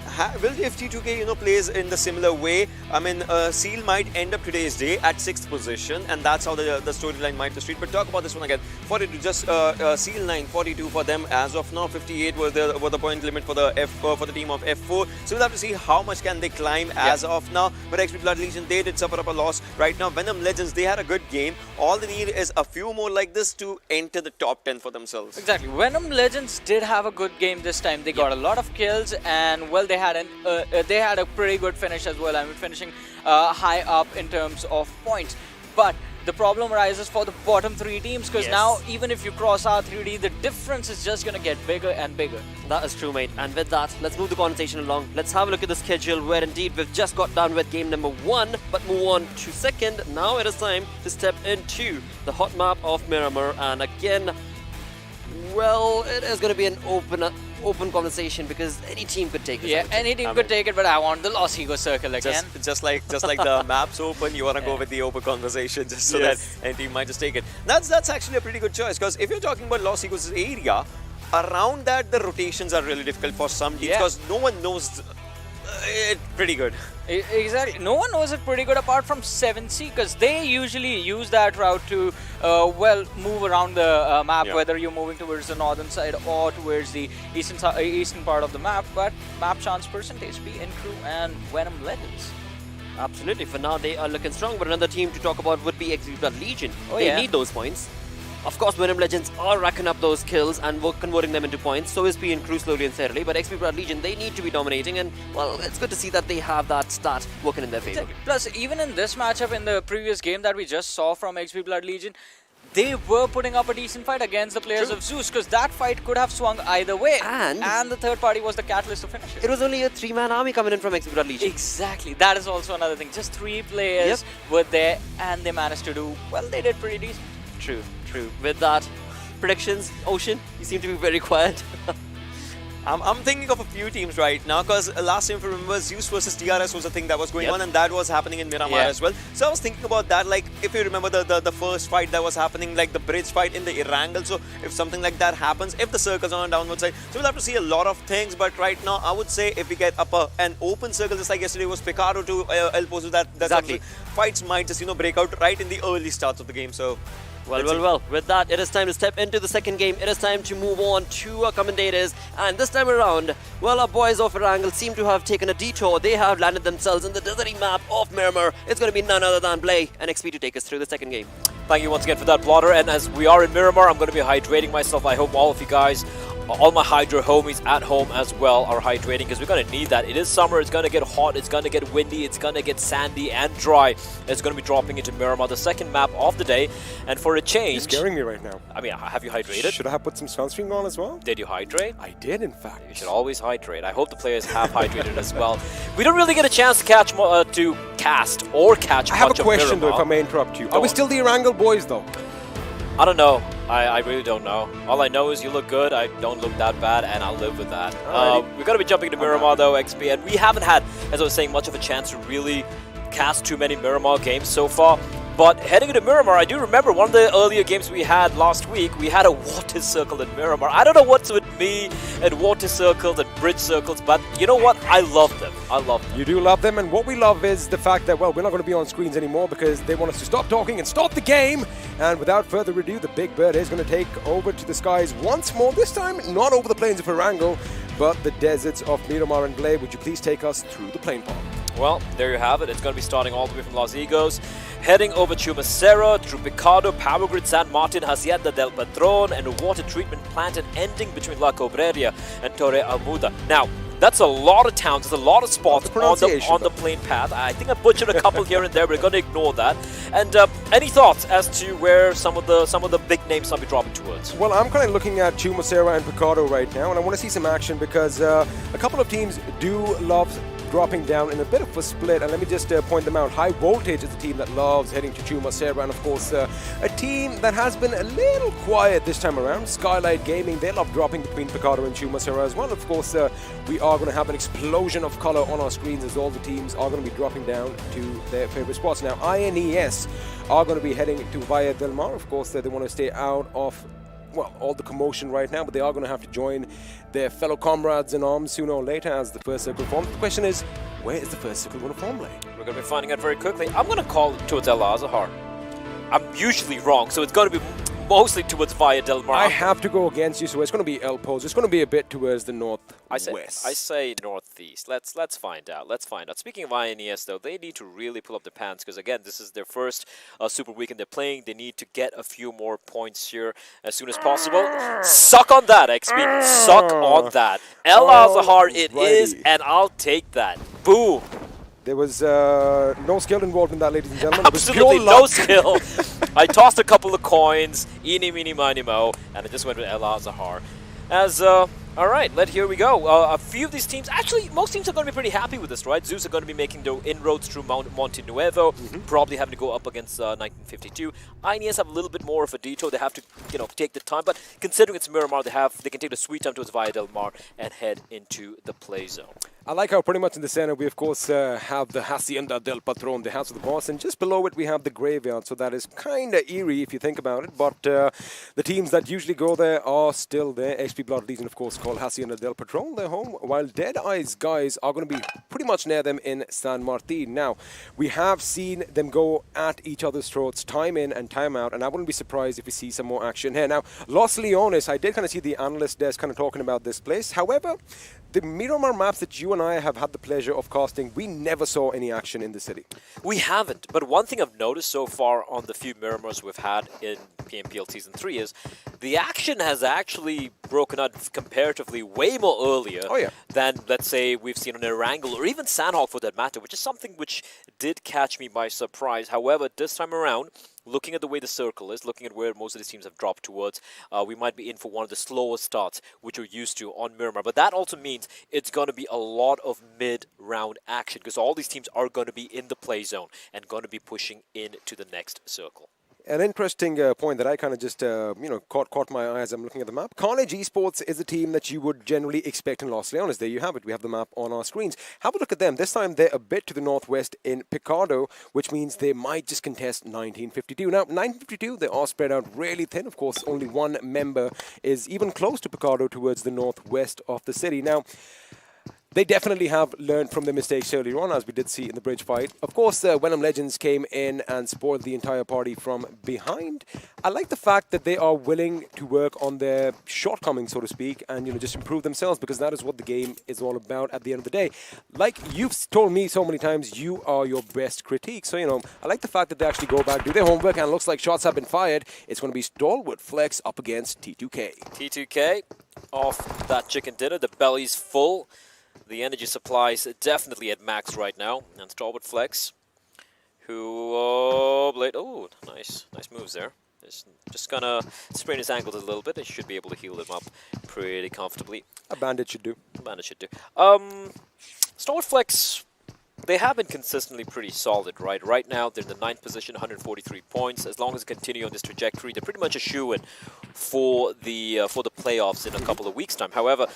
If T2K plays in the similar way, I mean, Seal might end up today's day at 6th position, and that's how the storyline might proceed. But talk about this one again. 42, just Seal9, 42 for them as of now. 58 was the point limit for the for the team of F4. So we'll have to see how much can they climb as of now. But XP Blood Legion, they did suffer up a loss right now. Venom Legends, they had a good game. All they need is a few more like this to enter the top 10 for themselves. Exactly. Venom Legends did have a good game this time. They got a lot of kills, and well, they had a pretty good finish as well. I mean, finishing high up in terms of points. But the problem arises for the bottom 3 teams, because now even if you cross R3D, the difference is just going to get bigger and bigger. That is true, mate. And with that, let's move the conversation along. Let's have a look at the schedule, where indeed we've just got done with game number 1, but move on to 2nd. Now it is time to step into the hot map of Miramar, and again, well, it is going to be an open conversation because any team could take this. Yeah, any team could take it, but I want the Los Ego Circle again. Just like the map's open, you want to go with the open conversation just so that any team might just take it. That's actually a pretty good choice because if you're talking about Los Egos' area, around that the rotations are really difficult for some teams because no one knows it pretty good. Exactly. No one knows it pretty good apart from 7C because they usually use that route to, move around the map, whether you're moving towards the northern side or towards the eastern part of the map. But map chance percentage, PN Crew and Venom Legends. Absolutely. For now, they are looking strong. But another team to talk about would be XB Legion. They need those points. Of course, Venom Legends are racking up those kills and converting them into points. So is PN Crew slowly and steadily. But XB Legion, they need to be dominating. And, well, it's good to see that they have that stat working in their favor. Exactly. Plus, even in this matchup, in the previous game that we just saw from XB Blood Legion, they were putting up a decent fight against the players of Zeus because that fight could have swung either way. And the third party was the catalyst to finish it. It was only a 3-man army coming in from XB Blood Legion. Exactly. That is also another thing. Just 3 players were there and they managed to do, well, they did pretty decent. True. With that, predictions, Ocean, you seem to be very quiet. I'm thinking of a few teams right now because last time, if you remember, Zeus versus TRS was a thing that was going on and that was happening in Miramar as well. So I was thinking about that, like if you remember the first fight that was happening, like the bridge fight in the Erangel. So if something like that happens, if the circles are on downward side, so we'll have to see a lot of things. But right now, I would say if we get an open circle, just like yesterday was Picardo to El Pozo, that exactly. Fights might just break out right in the early starts of the game. So. Well, with that, it is time to step into the second game. It is time to move on to our commentators. And this time around, well, our boys of Erangel seem to have taken a detour. They have landed themselves in the deserty map of Miramar. It's going to be none other than Blay and XP to take us through the second game. Thank you once again for that, Blotter. And as we are in Miramar, I'm going to be hydrating myself. I hope all of you guys, all my Hydra homies at home as well, are hydrating because we're going to need that. It is summer, it's going to get hot, it's going to get windy, it's going to get sandy and dry. It's going to be dropping into Miramar, the second map of the day. And for a change... You're scaring me right now. I mean, have you hydrated? Should I have put some sunscreen on as well? Did you hydrate? I did, in fact. You should always hydrate. I hope the players have hydrated as well. We don't really get a chance to catch I have a question though, if I may interrupt you. Are we still the Erangel boys though? I don't know. I really don't know. All I know is you look good, I don't look that bad, and I'll live with that. We're going to be jumping to Miramar though, XP, and we haven't had, as I was saying, much of a chance to really cast too many Miramar games so far. But heading into Miramar, I do remember one of the earlier games we had last week, we had a water circle in Miramar. I don't know what's with me and water circles and bridge circles, but you know what? I love them. I love them. You do love them, and what we love is the fact that, well, we're not going to be on screens anymore because they want us to stop talking and start the game. And without further ado, the Big Bird is going to take over to the skies once more. This time, not over the plains of Erangel, but the deserts of Miramar and Blay. Would you please take us through the plane path? Well, there you have it. It's going to be starting all the way from Los Egos, heading over Chumacero, through Picardo, Power Grid, San Martin, Hacienda del Patron, and a water treatment plant, and ending between La Cobreria and Torre Almuda. Now, that's a lot of towns, there's a lot of spots on the plane path. I think I butchered a couple here and there, but we're going to ignore that. And any thoughts as to where some of the big names I'll be dropping towards? Well, I'm kind of looking at Chumacero and Picardo right now, and I want to see some action because a couple of teams do love dropping down in a bit of a split, and let me just point them out. High Voltage is a team that loves heading to Chumacero, and of course a team that has been a little quiet this time around, Skylight Gaming, they love dropping between Picardo and Chumacero as well. Of course, we are going to have an explosion of color on our screens as all the teams are going to be dropping down to their favorite spots. Now, INES are going to be heading to Valle del Mar. Of course, they want to stay out of, well, all the commotion right now, but they are going to have to join their fellow comrades in arms sooner or later as the first circle forms. The question is, where is the first circle going to form, Blay? We're going to be finding out very quickly. I'm going to call it towards El Azahar. I'm usually wrong, so it's going to be mostly towards Valle del Mar. I have to go against you, so it's going to be El Pozo. It's going to be a bit towards the northwest. I say northeast. Let's find out. Speaking of INES, though, they need to really pull up their pants because, again, this is their first Super Weekend they're playing. They need to get a few more points here as soon as possible. Suck on that, XP. Suck on that. El Azahar it is, and I'll take that. Boom. There was no skill involved in that, ladies and gentlemen. Absolutely no skill. I tossed a couple of coins, eeny, meeny, miny, mo, and I just went with El Azahar. As All right, here we go. A few of these teams, actually, most teams are going to be pretty happy with this, right? Zeus are going to be making their inroads through Monte Nuevo, probably having to go up against 1952. INES have a little bit more of a detour. They have to, take the time. But considering it's Miramar, they can take the sweet time towards Valle del Mar and head into the play zone. I like how pretty much in the center we of course have the Hacienda del Patron, the house of the boss, and just below it we have the graveyard, so that is kind of eerie if you think about it, but the teams that usually go there are still there. XP Blood Legion of course called Hacienda del Patron their home, while Dead Eyes guys are going to be pretty much near them in San Martin. Now, we have seen them go at each other's throats time in and time out, and I wouldn't be surprised if we see some more action here. Now, Los Leones, I did kind of see the analyst desk kind of talking about this place. However, the Miramar maps that you and I have had the pleasure of casting, we never saw any action in the city. We haven't, but one thing I've noticed so far on the few Miramars we've had in PMPL Season 3 is the action has actually broken out comparatively way more earlier than, let's say, we've seen on Erangel or even Sandhawk for that matter, which is something which did catch me by surprise. However, this time around, looking at the way the circle is, looking at where most of these teams have dropped towards, we might be in for one of the slower starts, which we're used to on Miramar. But that also means it's going to be a lot of mid-round action, because all these teams are going to be in the play zone and going to be pushing into the next circle. An interesting point that I kind of just, caught my eye as I'm looking at the map. Carnage Esports is a team that you would generally expect in Los Leones. There you have it. We have the map on our screens. Have a look at them. This time they're a bit to the northwest in Picardo, which means they might just contest 1952. Now, 1952, they are spread out really thin. Of course, only one member is even close to Picardo towards the northwest of the city. Now, they definitely have learned from their mistakes earlier on, as we did see in the bridge fight. Of course, Venom Legends came in and spoiled the entire party from behind. I like the fact that they are willing to work on their shortcomings, so to speak, and just improve themselves, because that is what the game is all about at the end of the day. Like you've told me so many times, you are your best critique. So, I like the fact that they actually go back, do their homework, and it looks like shots have been fired. It's going to be Stalwart Flex up against T2K. T2K off that chicken dinner. The belly's full. The energy supply's definitely at max right now. And Stalwart Flex, who, nice moves there. Just gonna sprain his ankles a little bit. He should be able to heal him up pretty comfortably. A bandit should do. Stalwart Flex, they have been consistently pretty solid, right? Right now, they're in the 9th position, 143 points. As long as they continue on this trajectory, they're pretty much a shoo-in for the playoffs in a couple of weeks' time. However,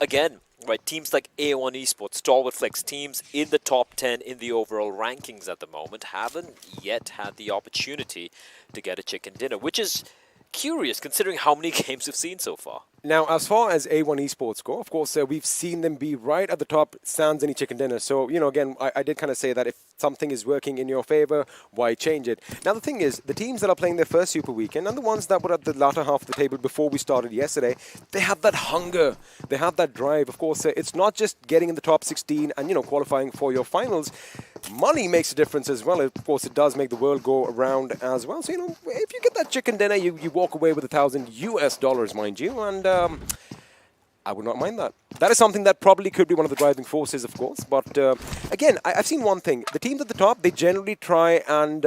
again, right, teams like A1 Esports, Stalwart Flex, teams in the top 10 in the overall rankings at the moment, haven't yet had the opportunity to get a chicken dinner, which is curious considering how many games we've seen so far. Now, as far as A1 Esports go, of course, we've seen them be right at the top, sans any chicken dinner. So, again, I did kind of say that if something is working in your favor, why change it? Now, the thing is, the teams that are playing their first Super Weekend and the ones that were at the latter half of the table before we started yesterday, they have that hunger. They have that drive. Of course, it's not just getting in the top 16 and, qualifying for your finals. Money makes a difference as well. Of course, it does make the world go around as well. So, if you get that chicken dinner, you walk away with $1,000 US, mind you, and I would not mind that. That is something that probably could be one of the driving forces, of course. But again, I've seen one thing. The teams at the top, they generally try and,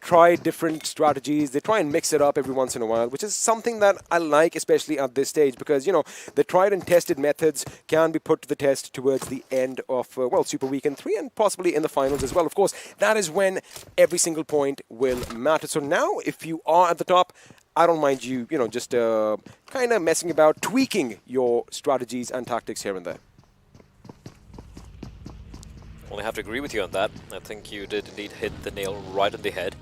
try different strategies. They try and mix it up every once in a while, which is something that I like, especially at this stage, because, the tried and tested methods can be put to the test towards the end of, Super Weekend 3 and possibly in the finals as well. Of course, that is when every single point will matter. So now, if you are at the top, I don't mind you, just kind of messing about, tweaking your strategies and tactics here and there. Only have to agree with you on that. I think you did indeed hit the nail right on the head.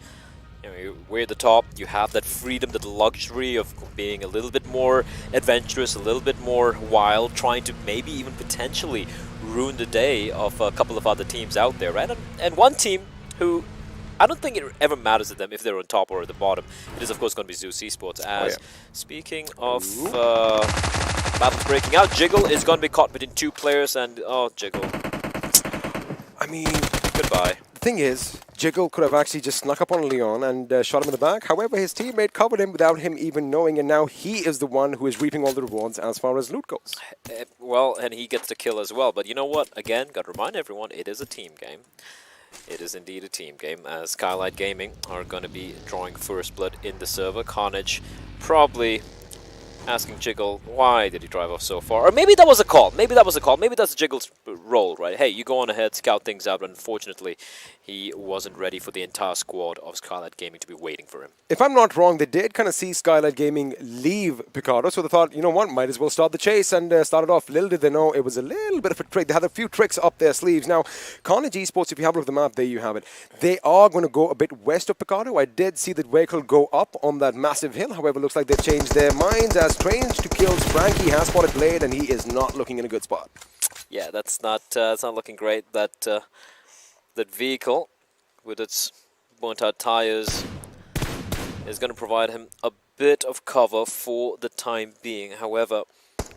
We're at the top. You have that freedom, that luxury of being a little bit more adventurous, a little bit more wild, trying to maybe even potentially ruin the day of a couple of other teams out there, right? And one team who, I don't think it ever matters to them if they're on top or at the bottom. It is, of course, going to be Zeus Esports. Speaking of battles breaking out, Jiggle is going to be caught between two players, and Jiggle. I mean, goodbye. The thing is, Jiggle could have actually just snuck up on Leon and shot him in the back. However, his teammate covered him without him even knowing, and now he is the one who is reaping all the rewards as far as loot goes. Well, and he gets the kill as well. But you know what? Again, got to remind everyone, it is a team game. It is indeed a team game, as Skylight Gaming are going to be drawing first blood in the server. Carnage probably asking Jiggle, why did he drive off so far? Or maybe that was a call. Maybe that was a call. Maybe that's Jiggle's role, right? Hey, you go on ahead, scout things out. But unfortunately, he wasn't ready for the entire squad of Skylight Gaming to be waiting for him. If I'm not wrong, they did kind of see Skylight Gaming leave Picardo, so they thought, you know what, might as well start the chase and start it off. Little did they know it was a little bit of a trick. They had a few tricks up their sleeves. Now, Carnage Esports, if you have a look at the map, there you have it. They are going to go a bit west of Picardo. I did see the vehicle go up on that massive hill. However, it looks like they've changed their minds as Strange to Kills Frankie has spotted Blade, and he is not looking in a good spot. Yeah, that's not looking great. That vehicle with its burnt out tires is going to provide him a bit of cover for the time being. However,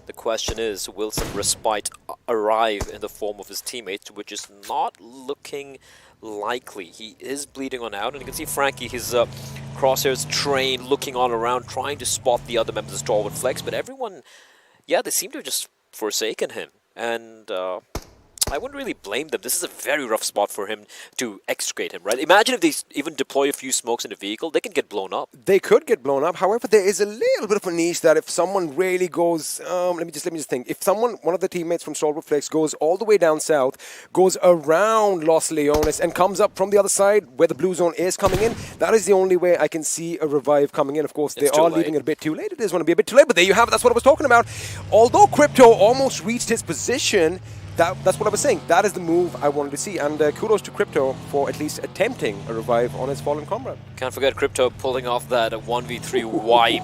the question is, will some respite arrive in the form of his teammates, which is not looking likely. He is bleeding on out, and you can see Frankie, his crosshairs trained, looking all around, trying to spot the other members of Stalwart Flex, but everyone, yeah, they seem to have just forsaken him, and I wouldn't really blame them. This is a very rough spot for him to extricate him, right? Imagine if they even deploy a few smokes in the vehicle, they can get blown up. They could get blown up. However, there is a little bit of a niche that if someone really goes, let me just think. If someone, one of the teammates from Stalwart Flex goes all the way down south, goes around Los Leones and comes up from the other side where the blue zone is coming in, that is the only way I can see a revive coming in. Of course, they are leaving it a bit too late. It is going to be a bit too late, but there you have it. That's what I was talking about. Although Crypto almost reached his position, that's what I was saying. That is the move I wanted to see. And kudos to Crypto for at least attempting a revive on his fallen comrade. Can't forget Crypto pulling off that 1v3 wipe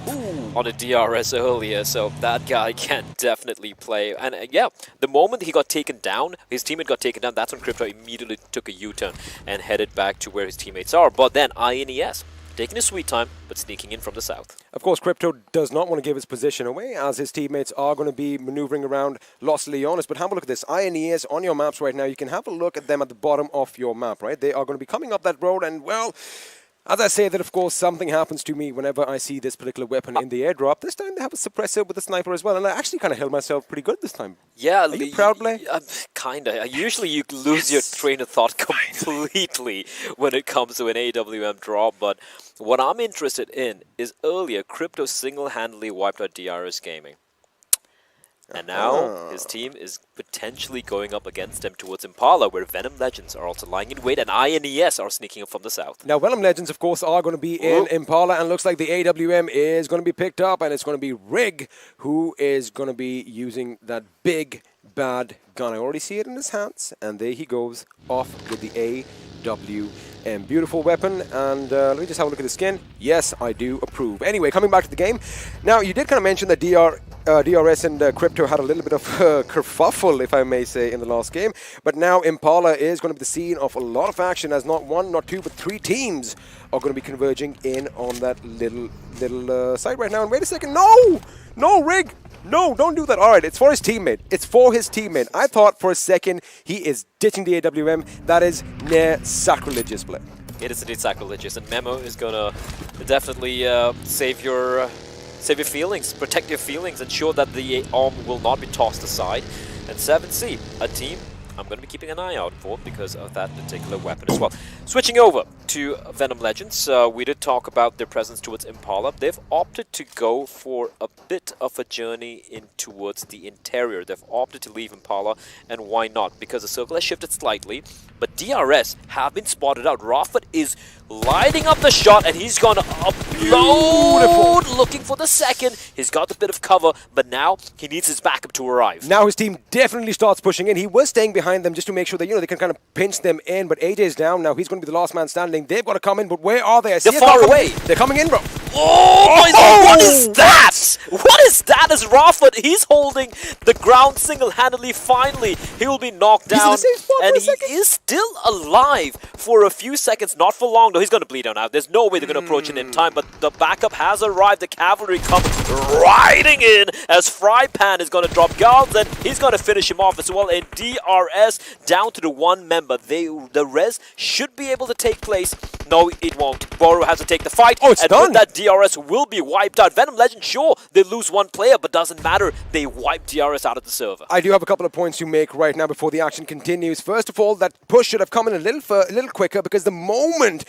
on a DRS earlier. So that guy can definitely play. And yeah, the moment he got taken down, his teammate got taken down, that's when Crypto immediately took a U-turn and headed back to where his teammates are. But then INES taking his sweet time, but sneaking in from the south. Of course, Crypto does not want to give his position away, as his teammates are going to be maneuvering around Los Leones. But have a look at this. INES on your maps right now. You can have a look at them at the bottom of your map, right? They are going to be coming up that road, and, well, as I say that, of course, something happens to me whenever I see this particular weapon in the airdrop. This time they have a suppressor with a sniper as well, and I actually kind of held myself pretty good this time. Yeah. Are you proud, Blay? Kinda. Usually you lose your train of thought completely when it comes to an AWM drop, but what I'm interested in is earlier, Crypto single-handedly wiped out DRS Gaming. And now his team is potentially going up against him towards Impala, where Venom Legends are also lying in wait, and INES are sneaking up from the south. Now, Venom Legends, of course, are going to be in Impala, and looks like the AWM is going to be picked up, and it's going to be Rig who is going to be using that big, bad gun. I already see it in his hands, and there he goes off with the AWM. Beautiful weapon, and let me just have a look at the skin. Yes, I do approve. Anyway, coming back to the game. Now, you did kind of mention that DRS and Crypto had a little bit of kerfuffle, if I may say, in the last game. But now Impala is going to be the scene of a lot of action, as not one, not two, but three teams are going to be converging in on that little site right now. And wait a second, no, Rig! No, don't do that. All right, it's for his teammate. It's for his teammate. I thought for a second he is ditching the AWM. That is near sacrilegious, Blay. It is indeed sacrilegious, and Memo is going to definitely save your feelings, protect your feelings, ensure that the arm will not be tossed aside. And 7C, a team I'm going to be keeping an eye out for because of that particular weapon as well. Switching over to Venom Legends, we did talk about their presence towards Impala. They've opted to go for a bit of a journey in towards the interior. They've opted to leave Impala, and why not? Because the circle has shifted slightly, but DRS have been spotted out. Rafford is lighting up the shot, and he's going to upload, looking for the second. He's got a bit of cover, but now he needs his backup to arrive. Now his team definitely starts pushing in. He was staying behind them just to make sure that, they can kind of pinch them in, but AJ's down. Now he's going to be the last man standing. They've got to come in, but where are they? They're far away. They're coming in, bro. What is that? What is that? As Rafford, he's holding the ground single-handedly. Finally, he will be knocked down, and he is still alive for a few seconds, not for long. No, he's going to bleed out now. There's no way they're going to approach it in time, but the backup has arrived. The cavalry come riding in as Frypan is going to drop guards, and he's going to finish him off as well. And DRS down to the one member. The res should be able to take place. No, it won't. Boro has to take the fight. Oh, it's and done. With that DRS will be wiped out. Venom Legend, sure, they lose one player, but doesn't matter. They wipe DRS out of the server. I do have a couple of points to make right now before the action continues. First of all, that push should have come in a little quicker, because the moment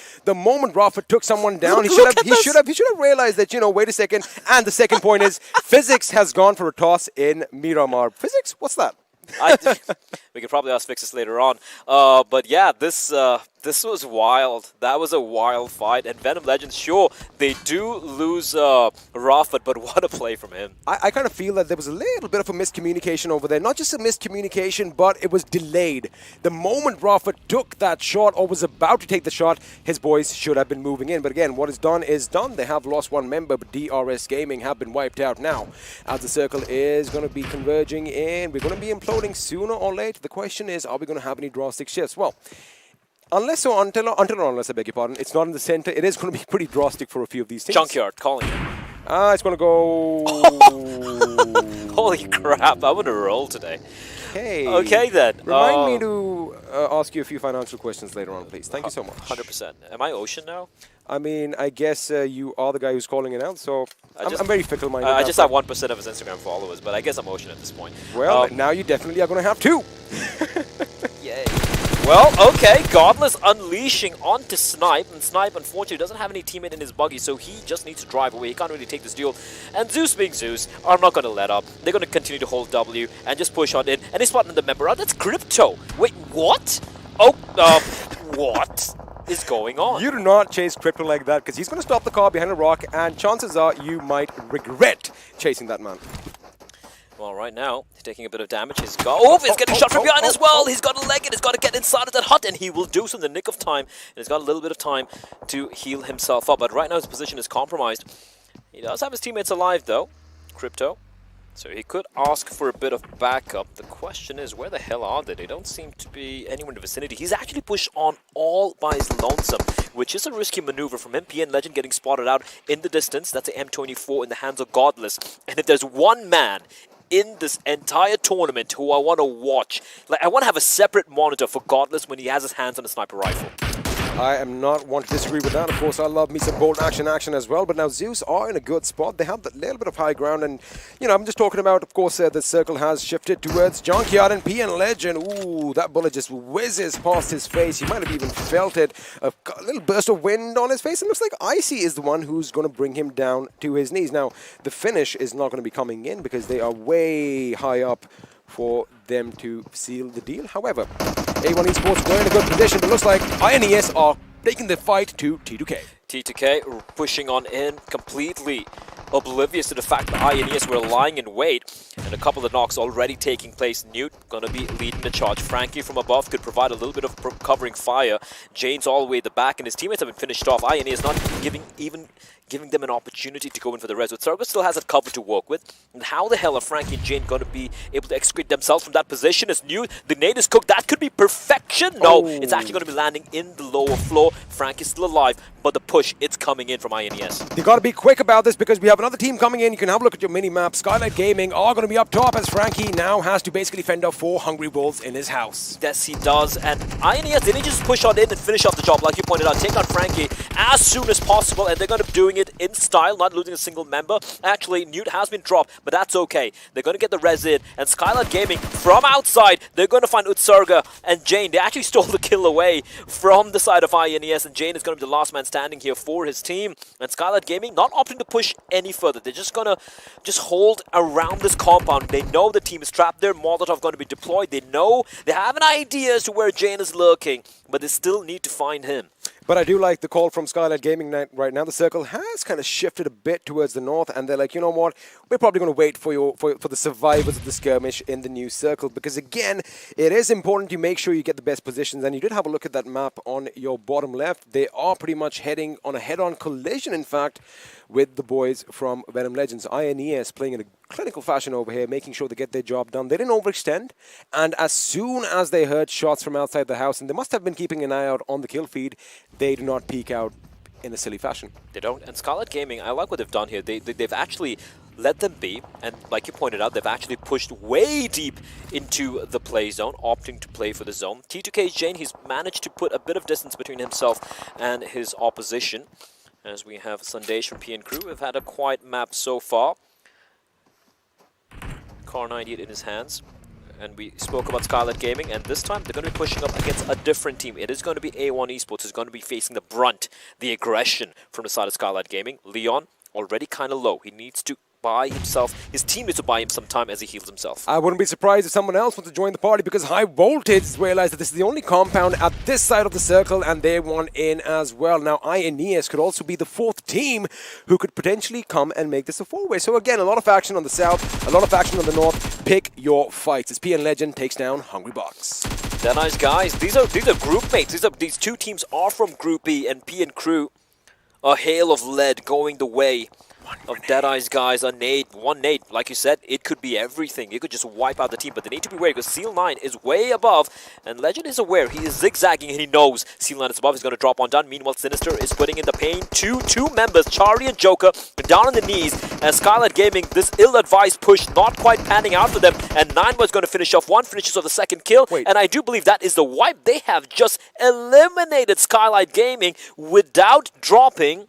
Rafa took someone down, he should have realized that, you know, wait a second. And the second point is Physics has gone for a toss in Miramar. Physics? What's that? We could probably ask Fixes later on. But yeah, this was wild. That was a wild fight. And Venom Legends, sure, they do lose Rafa, but what a play from him. I kind of feel that there was a little bit of a miscommunication over there. Not just a miscommunication, but it was delayed. The moment Rafa took that shot or was about to take the shot, his boys should have been moving in. But again, what is done is done. They have lost one member, but DRS Gaming have been wiped out now. As the circle is going to be converging in, we're going to be imploding sooner or later. The question is, are we going to have any drastic shifts? Well, unless or until or unless, I beg your pardon, it's not in the center, it is going to be pretty drastic for a few of these teams. Junkyard, calling it. It's going to go... Holy crap, I'm on a roll today. Hey. Okay then. Remind me to ask you a few financial questions later on, please. Thank you so much. 100%. Am I Ocean now? I mean, I guess you are the guy who's calling it out, so I'm very fickle-minded. I just have 1% of his Instagram followers, but I guess I'm Ocean at this point. Well, now you definitely are going to have 2. Yay. Well, okay, Godless unleashing onto Snipe, and Snipe unfortunately doesn't have any teammate in his buggy, so he just needs to drive away. He can't really take this duel. And Zeus being Zeus are not going to let up. They're going to continue to hold W and just push on in. And they spot the member out. That's Crypto. Wait, what? Oh, what is going on? You do not chase Crypto like that, because he's going to stop the car behind a rock, and chances are you might regret chasing that man. Well, right now, he's taking a bit of damage. He's getting shot from behind as well. He's got to leg it. He's got to get inside of that hut, and he will do so in the nick of time. And he's got a little bit of time to heal himself up. But right now, his position is compromised. He does have his teammates alive, though. Crypto. So he could ask for a bit of backup. The question is, where the hell are they? They don't seem to be anywhere in the vicinity. He's actually pushed on all by his lonesome, which is a risky maneuver from MPN Legend getting spotted out in the distance. That's an M24 in the hands of Godless. And if there's one man in this entire tournament who I want to watch, like I want to have a separate monitor for Godless when he has his hands on a sniper rifle. I am not one to disagree with that. Of course, I love me some bold action as well. But now Zeus are in a good spot. They have that little bit of high ground. And, you know, I'm just talking about, of course, the circle has shifted towards Junkyard and PN Legend. Ooh, that bullet just whizzes past his face. He might have even felt it. A little burst of wind on his face. It looks like Icy is the one who's going to bring him down to his knees. Now, the finish is not going to be coming in because they are way high up for them to seal the deal. However, A1 Esports were in a good position, but looks like INES are taking the fight to T2K. T2K pushing on in, completely oblivious to the fact that INES were lying in wait, and a couple of knocks already taking place. Newt gonna be leading the charge. Frankie from above could provide a little bit of covering fire. Jane's all the way at the back, and his teammates have been finished off. INES not giving them an opportunity to go in for the res. But Sergo still has a cover to work with. And how the hell are Frankie and Jane going to be able to execute themselves from that position? As Newt, the nade is cooked. That could be perfection. No, it's actually going to be landing in the lower floor. Frankie's still alive, but the push, it's coming in from INES. You got to be quick about this because we have another team coming in. You can have a look at your mini-map. Skylight Gaming are going to be up top as Frankie now has to basically fend off 4 hungry wolves in his house. Yes, he does. And INES, they need to just push on in and finish off the job, like you pointed out. Take out Frankie as soon as possible, and they're going to be doing it in style, not losing a single member. Actually, Newt has been dropped, but that's okay. They're going to get the res in, and Skylight Gaming from outside, they're going to find Utsarga and Jane. They actually stole the kill away from the side of INES, and Jane is going to be the last man standing here for his team. And Skylight Gaming not opting to push any further. They're just going to hold around this compound. They know the team is trapped there. Molotov going to be deployed. They know, they have an idea as to where Jane is lurking, but they still need to find him. But I do like the call from Skylight Gaming right now. The circle has kind of shifted a bit towards the north, and they're like, you know what? We're probably going to wait for the survivors of the skirmish in the new circle, because again, it is important to make sure you get the best positions. And you did have a look at that map on your bottom left. They are pretty much heading on a head-on collision, in fact, with the boys from Venom Legends. INES playing in a clinical fashion over here, making sure they get their job done. They didn't overextend, and as soon as they heard shots from outside the house, and they must have been keeping an eye out on the kill feed, they do not peek out in a silly fashion. They don't. And Scarlet Gaming, I like what they've done here. They've actually let them be, and like you pointed out, they've actually pushed way deep into the play zone, opting to play for the zone. T2K's Jane, he's managed to put a bit of distance between himself and his opposition. As we have Sandesh from PN Crew, we've had a quiet map so far. Car 98 in his hands. And we spoke about Scarlet Gaming, and this time they're going to be pushing up against a different team. It is going to be A1 Esports who's going to be facing the brunt, the aggression from the side of Scarlet Gaming. Leon, already kind of low. He needs to buy himself, his team needs to buy him some time as he heals himself. I wouldn't be surprised if someone else wants to join the party, because High Voltage realized that this is the only compound at this side of the circle, and they want in as well. Now, Aeneas could also be the fourth team who could potentially come and make this a four-way. So again, a lot of action on the south, a lot of action on the north. Pick your fights as PN Legend takes down Hungry Box. They're nice guys. These are group mates. These two teams are from Group E, and PN Crew, a hail of lead going the way of Deadeye's guys. One nade, like you said, it could be everything. It could just wipe out the team, but they need to be wary because Seal9 is way above, and Legend is aware. He is zigzagging and he knows Seal9 is above. He's going to drop on down. Meanwhile, Sinister is putting in the pain. Two members, Charlie and Joker, down on the knees, and Scarlet Gaming, this ill-advised push not quite panning out for them, and 9 was going to finish off one, finishes off the second kill, and I do believe that is the wipe. They have just eliminated Skylight Gaming without dropping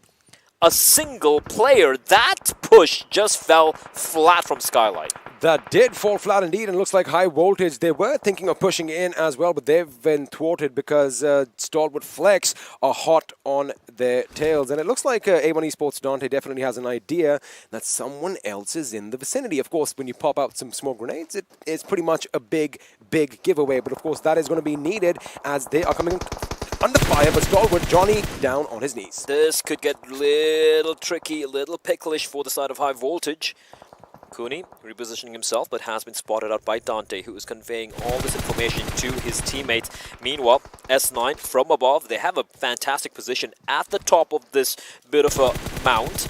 a single player. That push just fell flat from Skylight. That did fall flat indeed, and it looks like High Voltage, they were thinking of pushing in as well, but they've been thwarted because Stalwart Flex are hot on their tails. And it looks like A1 Esports Dante definitely has an idea that someone else is in the vicinity. Of course, when you pop out some smoke grenades, it is pretty much a big giveaway. But of course, that is going to be needed as they are coming under fire, but Stalwart, Johnny down on his knees. This could get a little tricky, a little picklish for the side of High Voltage. Cooney repositioning himself, but has been spotted out by Dante, who is conveying all this information to his teammates. Meanwhile, S9 from above, they have a fantastic position at the top of this bit of a mount,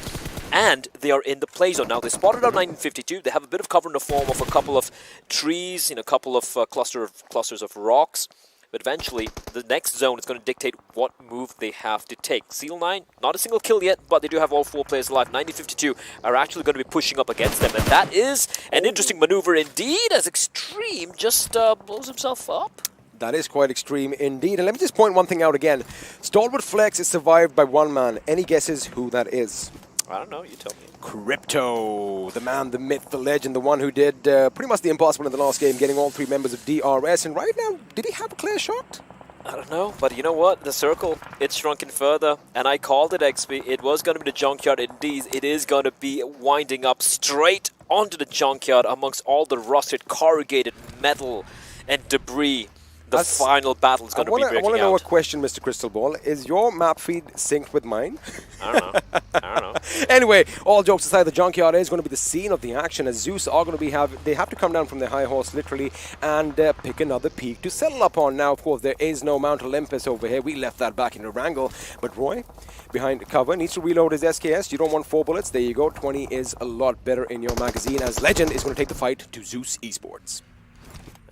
and they are in the play zone. Now, they spotted out 1952. They have a bit of cover in the form of a couple of trees, a couple of clusters of rocks. But eventually, the next zone is going to dictate what move they have to take. Seal9, not a single kill yet, but they do have all 4 players alive. 1952 are actually going to be pushing up against them, and that is an interesting maneuver indeed, as Extreme just blows himself up. That is quite extreme indeed. And let me just point one thing out again. Stalwart Flex is survived by one man. Any guesses who that is? I don't know, you tell me. Crypto, the man, the myth, the legend, the one who did pretty much the impossible in the last game, getting all 3 members of DRS. And right now, did he have a clear shot? I don't know, but you know what? The circle, it's shrunken further, and I called it XP. It was going to be the junkyard. Indeed, it is going to be winding up straight onto the junkyard amongst all the rusted, corrugated metal and debris. The final battle is going to be breaking out. I want to know a question, Mr. Crystal Ball. Is your map feed synced with mine? I don't know. Anyway, all jokes aside, the junkyard is going to be the scene of the action, as Zeus are going to be they have to come down from their high horse, literally, and pick another peak to settle upon. Now, of course, there is no Mount Olympus over here. We left that back in the wrangle. But Roy, behind cover, needs to reload his SKS. You don't want 4 bullets. There you go. 20 is a lot better in your magazine, as Legend is going to take the fight to Zeus Esports.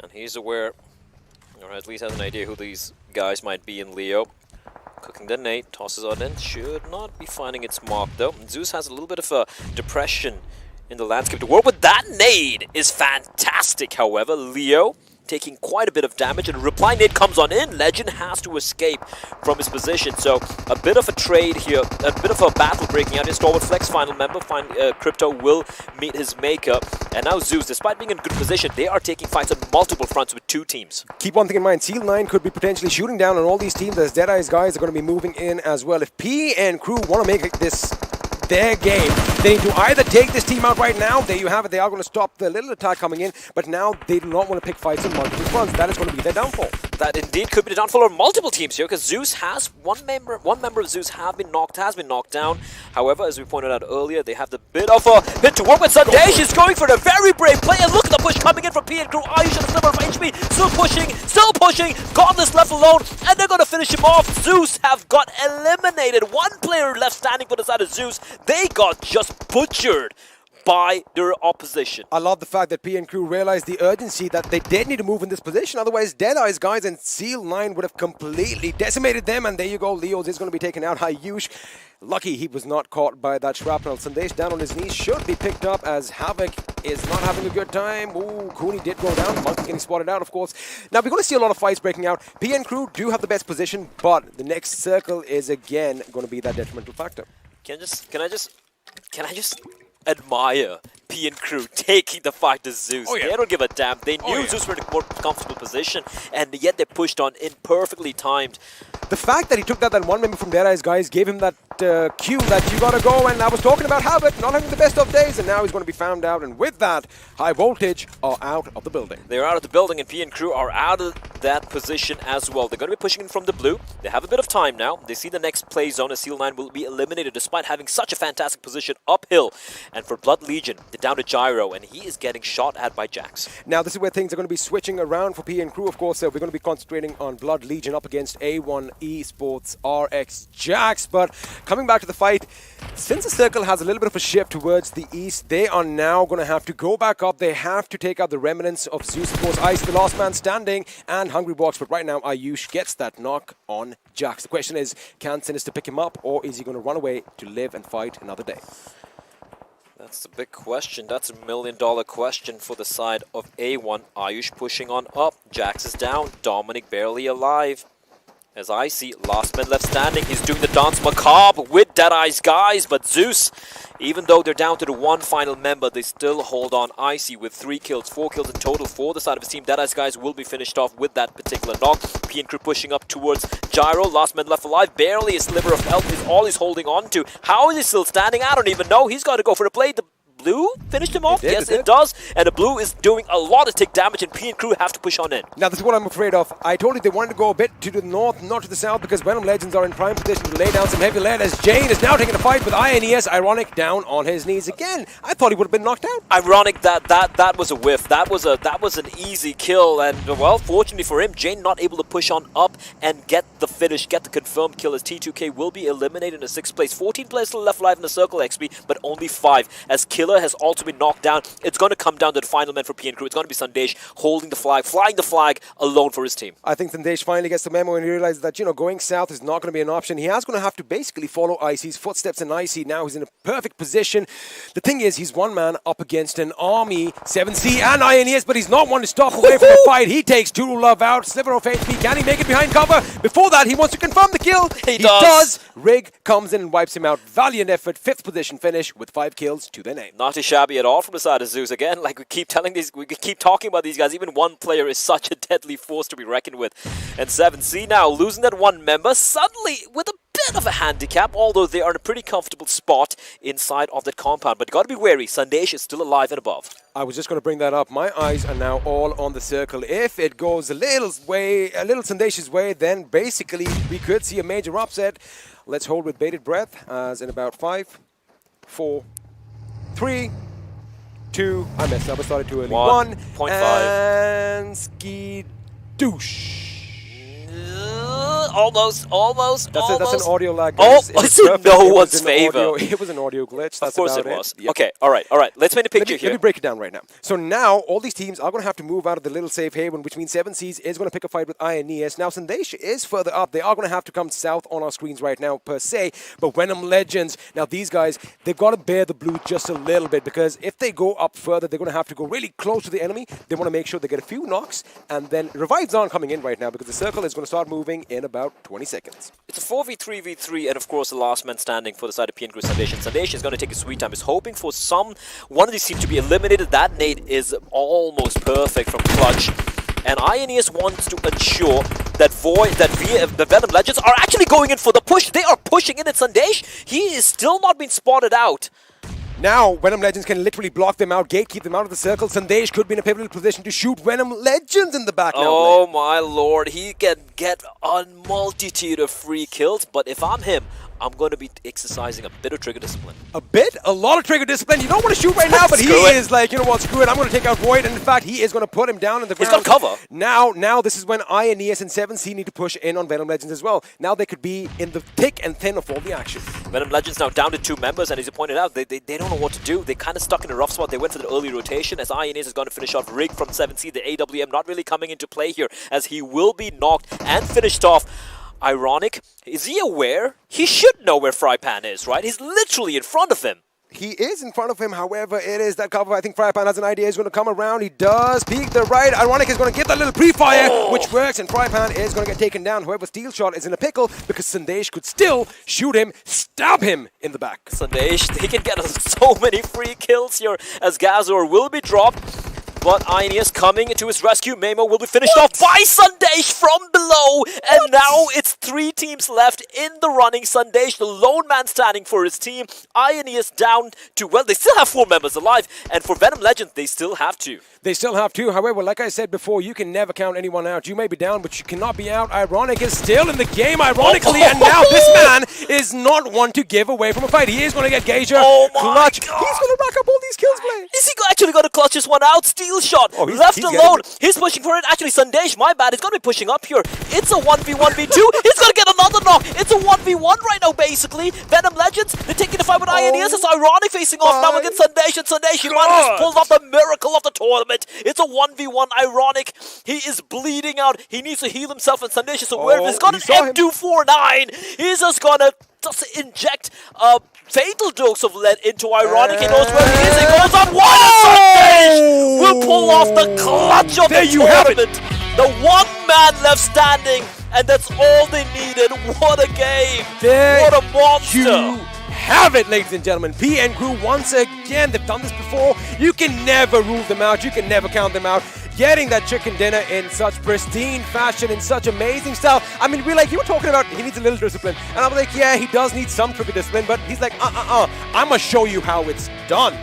And he's aware, or at least has an idea who these guys might be in Leo. Cooking the nade, tosses out in, should not be finding its mark though. Zeus has a little bit of a depression in the landscape to work with. That nade is fantastic, however. Leo taking quite a bit of damage, and a reply nade comes on in. Legend has to escape from his position, so a bit of a trade here, a bit of a battle breaking out. His Stalwart Flex final member, Crypto, will meet his maker, and now Zeus, despite being in good position, they are taking fights on multiple fronts with 2 teams. Keep one thing in mind, Seal9 could be potentially shooting down on all these teams, as Deadeye's guys are going to be moving in as well. If PN Crew want to make this their game, they need to either take this team out right now. There you have it. They are going to stop the little attack coming in, but now they do not want to pick fights on multiple fronts. That is going to be their downfall. That indeed could be the downfall of multiple teams here, because Zeus has one member of Zeus has been knocked down. However, as we pointed out earlier, they have the bit of a hit to work with. Sandesh is going for a very brave play, and look at the push coming in from PN Crew. You should have slipped off HP. Still pushing. Godless left alone, and they're going to finish him off. Zeus have got eliminated. 1 player left standing for the side of Zeus. They got just butchered by their opposition. I love the fact that PN Crew realized the urgency that they did need to move in this position. Otherwise, Deadeye's guys and Seal9 would have completely decimated them. And there you go. Leos is going to be taken out. Ayush, lucky he was not caught by that shrapnel. Sandesh down on his knees, should be picked up as Havoc is not having a good time. Ooh, Cooney did go down. Monkey getting spotted out, of course. Now, we're going to see a lot of fights breaking out. PN Crew do have the best position, but the next circle is again going to be that detrimental factor. Can I just admire PN Crew taking the fight to Zeus? They don't give a damn. They knew Zeus were in a more comfortable position, and yet they pushed on in perfectly timed. The fact that he took that one member from Deadeye's guys gave him that cue that you gotta go, and I was talking about Havoc not having the best of days, and now he's going to be found out, and with that, High Voltage are out of the building. They're out of the building, and PN Crew are out of that position as well. They're going to be pushing in from the blue. They have a bit of time now. They see the next play zone as Seal9 will be eliminated despite having such a fantastic position uphill. And for Blood Legion, they're down to Gyro, and he is getting shot at by Jax. Now, this is where things are going to be switching around for PN Crew. Of course, we're going to be concentrating on Blood Legion up against A1 Esports RX Jax. But coming back to the fight, since the circle has a little bit of a shift towards the east, they are now going to have to go back up. They have to take out the remnants of Zeus. Of course, Ice, the last man standing, and Hungry Box. But right now, Ayush gets that knock on Jax. The question is, can Sinister pick him up, or is he going to run away to live and fight another day? That's the big question. That's $1 million question for the side of A1. Ayush pushing on up. Jax is down. Dominic barely alive. As I see, last man left standing. He's doing the dance macabre with Deadeye's guys. But Zeus, even though they're down to the one final member, they still hold on. Icy with 3 kills, 4 kills in total for the side of his team. Deadeye's guys will be finished off with that particular knock. PN Crew pushing up towards Gyro. Last man left alive. Barely a sliver of health is all he's holding on to. How is he still standing? I don't even know. He's got to go for the play. The blue finished him off? Yes, it does. And the blue is doing a lot of tick damage, and PN Crew have to push on in. Now, this is what I'm afraid of. I told you they wanted to go a bit to the north, not to the south, because Venom Legends are in prime position to lay down some heavy lead, as Jane is now taking a fight with INES. Ironic down on his knees again. I thought he would have been knocked out. Ironic that was a whiff. That was an easy kill, and well, fortunately for him, Jane not able to push on up and get the finish, get the confirmed kill, as T2K will be eliminated in the 6th place. 14 players still left alive in the circle XP, but only 5, as Killer has also been knocked down. It's going to come down to the final man for PN Crew. It's going to be Sandesh holding the flag, flying the flag alone for his team. I think Sandesh finally gets the memo and realizes that, going south is not going to be an option. He is going to have to basically follow Icy's footsteps, and Icy now he's in a perfect position. The thing is, he's one man up against an army, 7C and INES, but he's not one to stop away from the fight. He takes Turu Love out, sliver of HP. Can he make it behind cover? Before that, he wants to confirm the kill. He does. Rig comes in and wipes him out. Valiant effort, 5th position finish with 5 kills to their name. Not too shabby at all from the side of Zeus. Again, like we keep talking about these guys, even one player is such a deadly force to be reckoned with. And 7C now losing that one member, suddenly with a bit of a handicap, although they are in a pretty comfortable spot inside of that compound. But you got to be wary, Sandesh is still alive and above. I was just going to bring that up. My eyes are now all on the circle. If it goes a little Sandesh's way, then basically we could see a major upset. Let's hold with bated breath, as in about 5, 4, 3, 2, I messed up, I started too early. 1.5. And skidoosh. Almost. That's an audio lag. It's in no one's favor. It was an audio glitch. That's of course about it was. Yep. Okay, all right. Let's paint a picture here. Let me break it down right now. So now all these teams are going to have to move out of the little safe haven, which means 7Cs is going to pick a fight with INES. Now Sandesh is further up. They are going to have to come south on our screens right now per se. But Venom Legends, now these guys, they've got to bear the blue just a little bit, because if they go up further, they're going to have to go really close to the enemy. They want to make sure they get a few knocks, and then revives aren't coming in right now because the circle is going to start moving in about 20 seconds. It's a 4v3v3, and of course the last man standing for the side of PN Crew, Sandesh. And Sandesh is going to take his sweet time. He's hoping for one of these teams to be eliminated. That nade is almost perfect from Clutch. And INES wants to ensure that the Venom Legends are actually going in for the push. They are pushing in at Sandesh. He is still not being spotted out. Now, Venom Legends can literally block them out, gatekeep them out of the circle. Sandesh could be in a pivotal position to shoot Venom Legends in the back now. Oh my lord, he can get a multitude of free kills, but if I'm him, I'm going to be exercising a bit of trigger discipline. A bit? A lot of trigger discipline. You don't want to shoot right now, but he is like, you know what, screw it, I'm going to take out Void, and in fact, he is going to put him down in the ground. He's got cover. Now, this is when Ineos and 7C need to push in on Venom Legends as well. Now they could be in the thick and thin of all the action. Venom Legends now down to 2 members, and as you pointed out, they don't know what to do. They're kind of stuck in a rough spot. They went for the early rotation, as Ineos is going to finish off Rig from 7C. The AWM not really coming into play here, as he will be knocked and finished off. Ironic, is he aware? He should know where Frypan is, right? He's literally in front of him. He is in front of him, however, it is that cover. I think Frypan has an idea. He's going to come around. He does peek the right. Ironic is going to get that little pre-fire, which works, and Frypan is going to get taken down. However, Steel Shot is in a pickle because Sandesh could still shoot him, stab him in the back. Sandesh, he can get us so many free kills here as Gazor will be dropped. But Ineos coming to his rescue. Memo will be finished off by Sandesh from below. And now it's 3 teams left in the running. Sandesh, the lone man standing for his team. Ineos down to, well, they still have 4 members alive. And for Venom Legends, they still have 2. They still have 2. However, like I said before, you can never count anyone out. You may be down, but you cannot be out. Ironic is still in the game, ironically. And now this man is not one to give away from a fight. He is going to get Gauger. Clutch. God. He's going to rack up all these kills, Blaine. Is he actually going to clutch this one out? Steel Shot, left alone. He's pushing for it. Actually, Sandesh, my bad, he's going to be pushing up here. It's a 1v1v2. He's going to get another knock. It's a 1v1 right now, basically. Venom Legends, they're taking the fight with Ineos. It's Ironic facing off now against Sandesh. And Sandesh, he might have pulled off the miracle of the tournament. It's a 1v1 Ironic. He is bleeding out. He needs to heal himself, and Sandesh is aware of it. He's got an M249. He's just going to inject a fatal dose of lead into Ironic. He knows where he is. He goes on one, and Sandesh will pull off the clutch of the tournament. The one man left standing, and that's all they needed. What a game. What a monster. You have it, ladies and gentlemen. PN Crew, once again, they've done this before. You can never rule them out. You can never count them out. Getting that chicken dinner in such pristine fashion, in such amazing style. I mean, you were talking about he needs a little discipline. And I was like, yeah, he does need some trigger discipline, but he's like, I'm going to show you how it's done.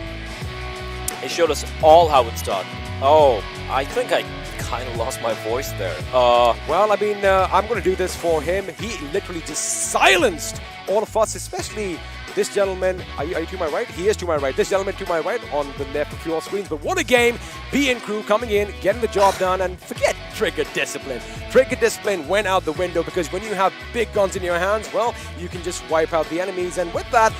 He showed us all how it's done. Oh, I think I kind of lost my voice there. Well, I mean, I'm going to do this for him. He literally just silenced all of us, especially this gentleman. Are you to my right? He is to my right. This gentleman to my right, on the left of your screens. But what a game. PN Crew coming in, getting the job done, and forget trigger discipline. Trigger discipline went out the window because when you have big guns in your hands, well, you can just wipe out the enemies. And with that,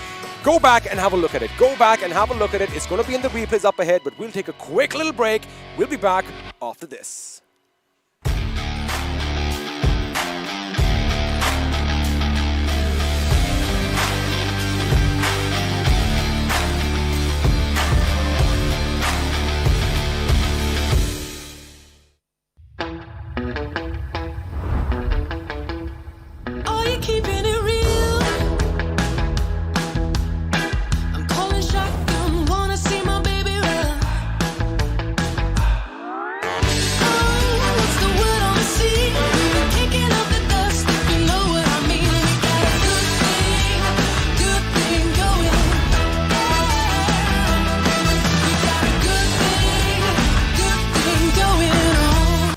go back and have a look at it. Go back and have a look at it. It's going to be in the replays up ahead, but we'll take a quick little break. We'll be back after this. Keeping it real. I'm calling shotgun, wanna see my baby run. Oh, what's the word on the sea? Kicking up the dust, if you know what I mean. We got a good thing going. We got a good thing going on.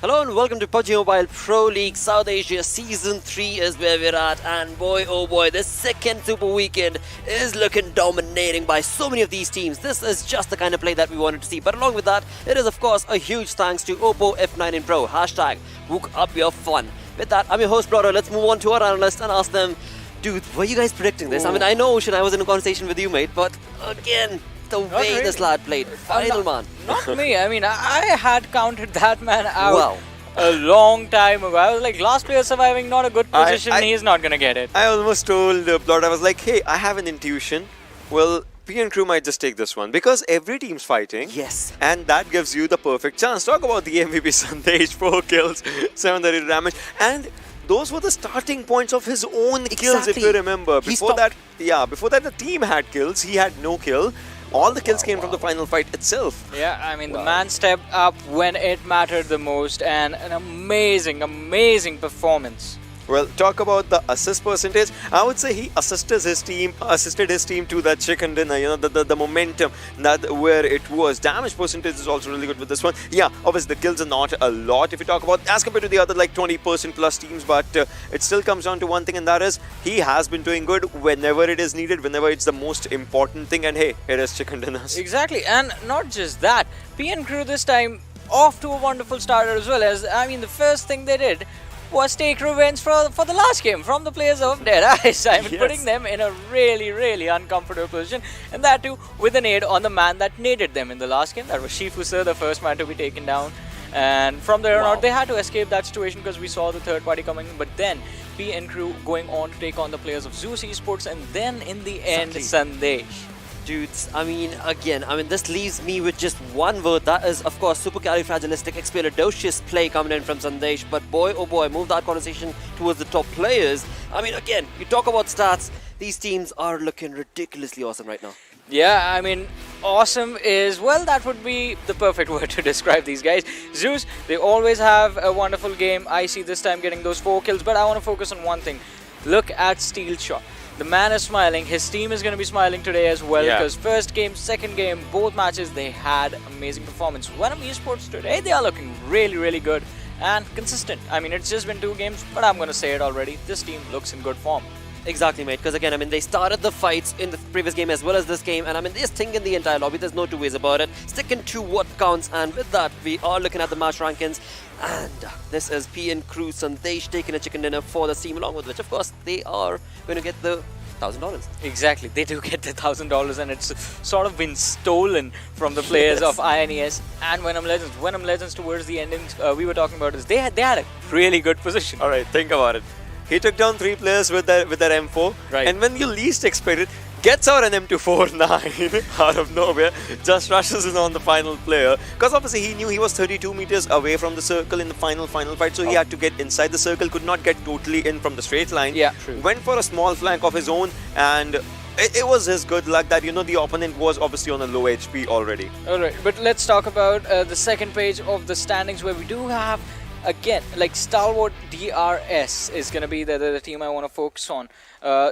Hello and welcome to PUBG Mobile Pro League South Asia Season 3 is where we're at, and boy oh boy, this second Super Weekend is looking dominating by so many of these teams. This is just the kind of play that we wanted to see, but along with that, it is of course a huge thanks to Oppo F9 in Pro. Hashtag Wook up your fun. With that, I'm your host Brother. Let's move on to our analyst and ask them, dude, were you guys predicting this? I mean, I know Ocean, I was in a conversation with you, mate, but again, the way this lad played, final man. Not me. I mean, I had counted that man out a long time ago. I was like, last player surviving, not a good position. He's not going to get it. I almost told Blood, I was like, hey, I have an intuition. Well, PN Crew might just take this one because every team's fighting. Yes. And that gives you the perfect chance. Talk about the MVP Sandesh, 4 kills, 730 damage. And those were the starting points of his own kills, if you remember. Before that, the team had kills. He had no kill. All the kills came from the final fight itself. Yeah, I mean, the man stepped up when it mattered the most, and an amazing, amazing performance. Well, talk about the assist percentage. I would say he assisted his team to that chicken dinner. You know, the momentum that where it was. Damage percentage is also really good with this one. Yeah, obviously the kills are not a lot if you talk about as compared to the other like 20% plus teams, but it still comes down to one thing, and that is he has been doing good whenever it is needed, whenever it's the most important thing. And hey, it is chicken dinners. Exactly, and not just that. PN Crew this time off to a wonderful start as well. As I mean, the first thing they did was take revenge for the last game from the players of Dead Eyes. I mean, putting them in a really uncomfortable position, and that too with an aid on the man that naded them in the last game. That was Shifu Sir, the first man to be taken down. And from there on out, they had to escape that situation because we saw the third party coming. But then PN Crew going on to take on the players of Zeus Esports, and then in the end, Sandesh. Dudes, I mean, again, this leaves me with just one word. That is, of course, supercalifragilisticexpialidocious play coming in from Sandesh. But boy, oh boy, move that conversation towards the top players. I mean, again, you talk about stats. These teams are looking ridiculously awesome right now. Yeah, I mean, awesome is, well, that would be the perfect word to describe these guys. Zeus, they always have a wonderful game. I see this time getting those 4 kills, but I want to focus on one thing. Look at Steel Shot. The man is smiling. His team is going to be smiling today as well, because first game, second game, both matches, they had amazing performance. Venom Esports today, they are looking really good and consistent. I mean, it's just been 2 games, but I'm going to say it already. This team looks in good form. Exactly, mate, because again, they started the fights in the previous game as well as this game, and they're stinging the entire lobby. There's no two ways about it. Sticking to what counts, and with that, we are looking at the match rankings, and this is PN Crew Sandesh taking a chicken dinner for the team, along with which, of course, they are going to get the $1,000. Exactly, they do get the $1,000, and it's sort of been stolen from the players of INES and Venom Legends. Venom Legends towards the endings, we were talking about this. They had a really good position. All right, think about it. He took down 3 players with their M4, right. And when you least expect it, gets out an M249 out of nowhere, just rushes in on the final player. Because obviously he knew he was 32 meters away from the circle in the final fight, so he had to get inside the circle, could not get totally in from the straight line. Yeah, true. Went for a small flank of his own, and it was his good luck that, the opponent was obviously on a low HP already. Alright, but let's talk about the second page of the standings, where we do have, again, like Stalwart DRS is going to be the team I want to focus on.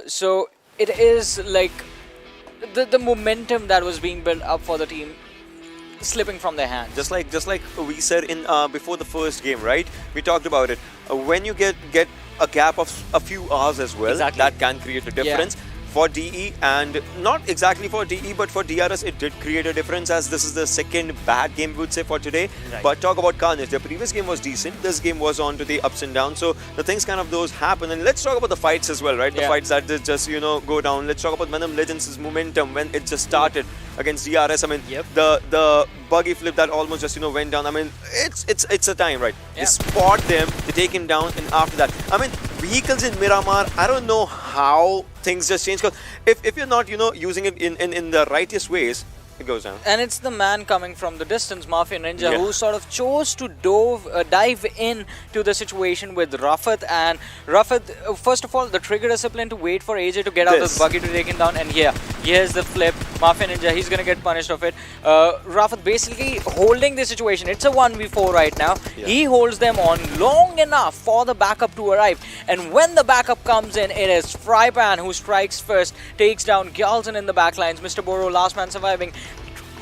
So it is like the momentum that was being built up for the team slipping from their hands. Just like we said in before the first game, right? We talked about it. When you get a gap of a few hours as well, that can create a difference. For DE, and not exactly for DE, but for DRS, it did create a difference, as this is the second bad game, we would say, for today. Right. But talk about Carnage. The previous game was decent. This game was on to the ups and downs. So the things kind of those happen. And let's talk about the fights as well, right? The fights that did just, go down. Let's talk about Venom Legends' momentum when it just started against DRS. I mean, the buggy flip that almost just, went down. I mean, it's a time, right? You spot them, they take him down, and after that, I mean, vehicles in Miramar, I don't know how things just change, because if you're not, using it in the righteous ways, it goes down. And it's the man coming from the distance, Mafia Ninja, who sort of chose to dive in to the situation with Rafat. And Rafat, first of all, the trigger discipline to wait for AJ to get out of the buggy to take him down. And here's the flip. Mafia Ninja, he's going to get punished of it. Rafat basically holding the situation. It's a 1v4 right now. He holds them on long enough for the backup to arrive. And when the backup comes in, it is Frypan who strikes first, takes down Gyalzen in the backlines. Mr. Boro, last man surviving.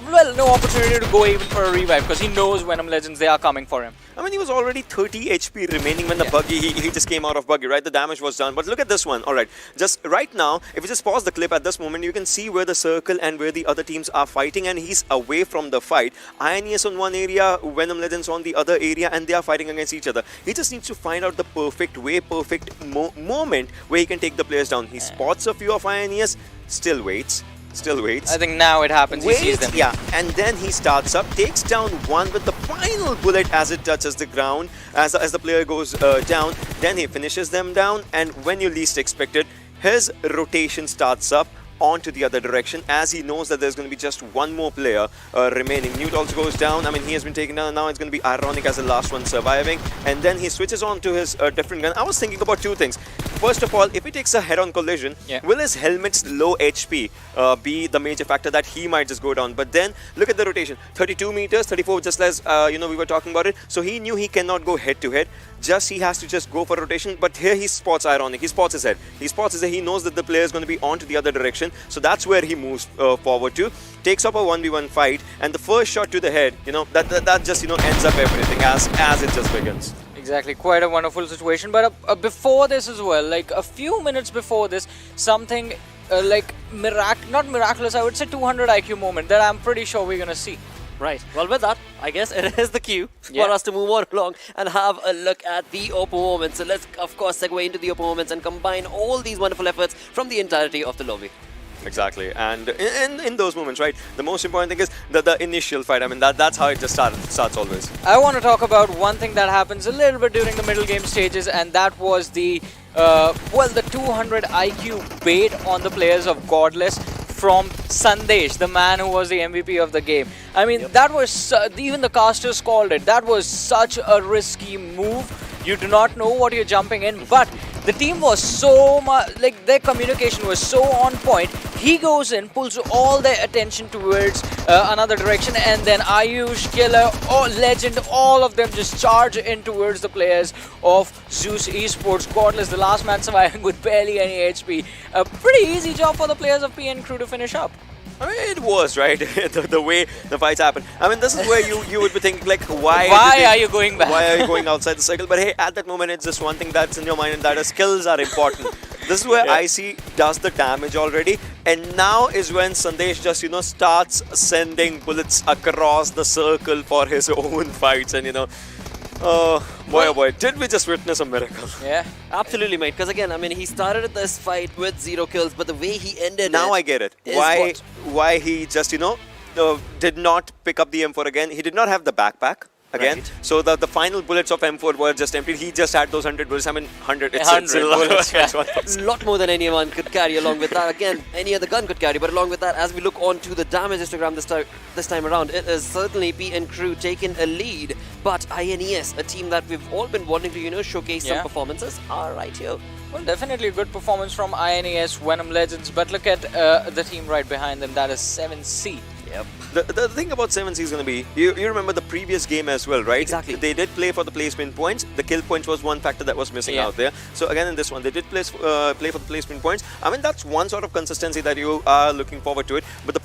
Well, no opportunity to go even for a revive, because he knows Venom Legends, they are coming for him. I mean, he was already 30 HP remaining when the buggy, he just came out of buggy, right? The damage was done. But look at this one. All right, just right now, if you just pause the clip at this moment, you can see where the circle and where the other teams are fighting, and he's away from the fight. INES on one area, Venom Legends on the other area, and they are fighting against each other. He just needs to find out the perfect way, perfect moment where he can take the players down. He spots a few of INES, still waits. I think now it happens. He sees them. Yeah, and then he starts up, takes down one with the final bullet as it touches the ground, as the player goes down. Then he finishes them down, and when you least expect it, his rotation starts up onto the other direction, as he knows that there's going to be just one more player remaining. Newt also goes down. I mean, he has been taken down, and now it's going to be Ironic as the last one surviving. And then he switches on to his different gun. I was thinking about two things. first of all, if he takes a head-on collision, will his helmet's low HP be the major factor that he might just go down? But then look at the rotation, 32 meters, 34, just as we were talking about it. So he knew he cannot go head-to-head. He has to just go for rotation. But here he spots ironic. He spots his head. He knows that the player is going to be on to the other direction. So that's where he moves forward to. Takes up a 1v1 fight, and the first shot to the head, that just ends up everything as it just begins. Exactly, quite a wonderful situation. But before this as well, like a few minutes before this, something like not miraculous, I would say 200 IQ moment that I'm pretty sure we're gonna see. Right. Well, with that, I guess it is the cue for us to move on along and have a look at the Oppo moments. So let's, of course, segue into the Oppo moments and combine all these wonderful efforts from the entirety of the lobby. Exactly, and in those moments, right, the most important thing is the initial fight. I mean, that's how it just starts always. I want to talk about one thing that happens a little bit during the middle game stages, and that was the 200 IQ bait on the players of Godless from Sandesh, the man who was the MVP of the game. I mean, that was, even the casters called it, that was such a risky move. You do not know what you're jumping in, but the team was so much, like their communication was so on point. He goes in, pulls all their attention towards another direction, and then Ayush, Killer, Legend, all of them just charge in towards the players of Zeus Esports. Godless, the last man surviving with barely any HP. A pretty easy job for the players of PN Crew to finish up. I mean, it was, right? the way the fights happen. I mean, this is where you would be thinking, like, why are you going back? Why are you going outside the circle? But hey, at that moment, it's just one thing that's in your mind, and that is skills are important. This is where IC does the damage already, and now is when Sandesh just, starts sending bullets across the circle for his own fights, and, oh boy, did we just witness a miracle? Yeah, absolutely, mate. Because again, I mean, he started this fight with 0 kills, but the way he ended now I get it. Why he just, did not pick up the M4 again. He did not have the backpack again. Right. So the final bullets of M4 were just empty. He just had those 100 bullets. I mean, 100. It's 100 a lot. bullets. A lot more than anyone could carry along with that. Again, any other gun could carry. But along with that, as we look on to the damage histogram this time around, it is certainly PN Crew taking a lead. But INES, a team that we've all been wanting to, showcase some performances, are right here. Well, definitely a good performance from INES, Venom Legends, but look at the team right behind them, that is 7C. Yep. The thing about 7C is going to be, you remember the previous game as well, right? Exactly. They did play for the placement points. The kill points was one factor that was missing out there. So again, in this one, they did play for the placement points. I mean, that's one sort of consistency that you are looking forward to it. But the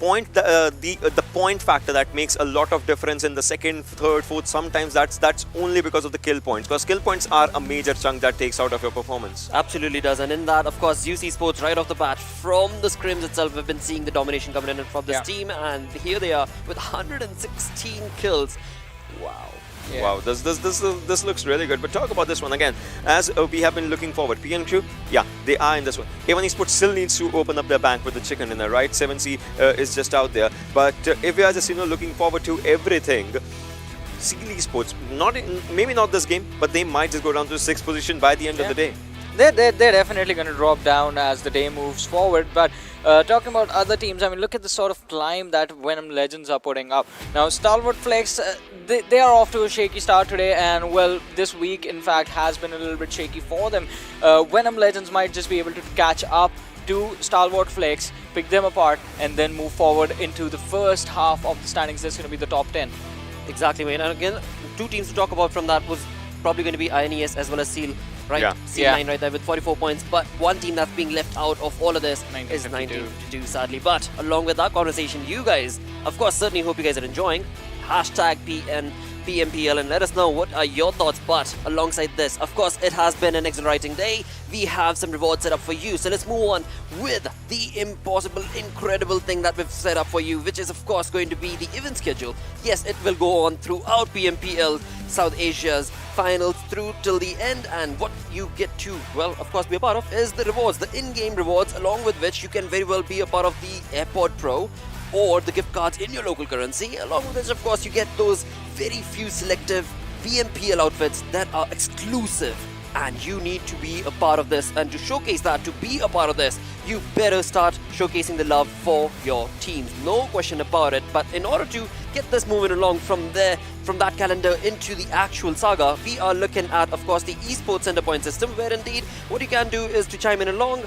point factor that makes a lot of difference in the second, third, fourth, sometimes that's only because of the kill points. Because kill points are a major chunk that takes out of your performance. Absolutely does. And in that, of course, Zeus Esports right off the bat, from the scrims itself, we've been seeing the domination coming in from this team. And here they are with 116 kills. Wow. Yeah. Wow, this looks really good. But talk about this one again. As we have been looking forward, PN Crew, they are in this one. A1 Esports still needs to open up their bank with the chicken dinner, right? 7C is just out there. But if we are just looking forward to everything, Seal Esports, maybe not this game, but they might just go down to 6th position by the end of the day. They're definitely going to drop down as the day moves forward. But talking about other teams, I mean, look at the sort of climb that Venom Legends are putting up. Now, Stalwart Flex, they are off to a shaky start today. And, well, this week, in fact, has been a little bit shaky for them. Venom Legends might just be able to catch up to Stalwart Flex, pick them apart, and then move forward into the first half of the standings. That's going to be the top 10. Exactly, mate. And again, two teams to talk about from that was probably going to be INES as well as Seal. Right, C9 right there with 44 points, but one team that's being left out of all of this is 1952, sadly. But along with that conversation, you guys, of course, certainly hope you guys are enjoying. Hashtag PMPL and let us know what are your thoughts. But alongside this, of course, it has been an exhilarating day. We have some rewards set up for you. So let's move on with the impossible, incredible thing that we've set up for you, which is, of course, going to be the event schedule. Yes, it will go on throughout PMPL South Asia's finals through till the end, and what you get to, well, of course, be a part of is the rewards, the in-game rewards, along with which you can very well be a part of the AirPod Pro or the gift cards in your local currency. Along with which, of course, you get those very few selective PMPL outfits that are exclusive and you need to be a part of this. And to showcase that, to be a part of this, you better start showcasing the love for your teams. No question about it. But in order to get this moving along from there, from that calendar into the actual saga, we are looking at, of course, the esports center point system, where indeed what you can do is to chime in along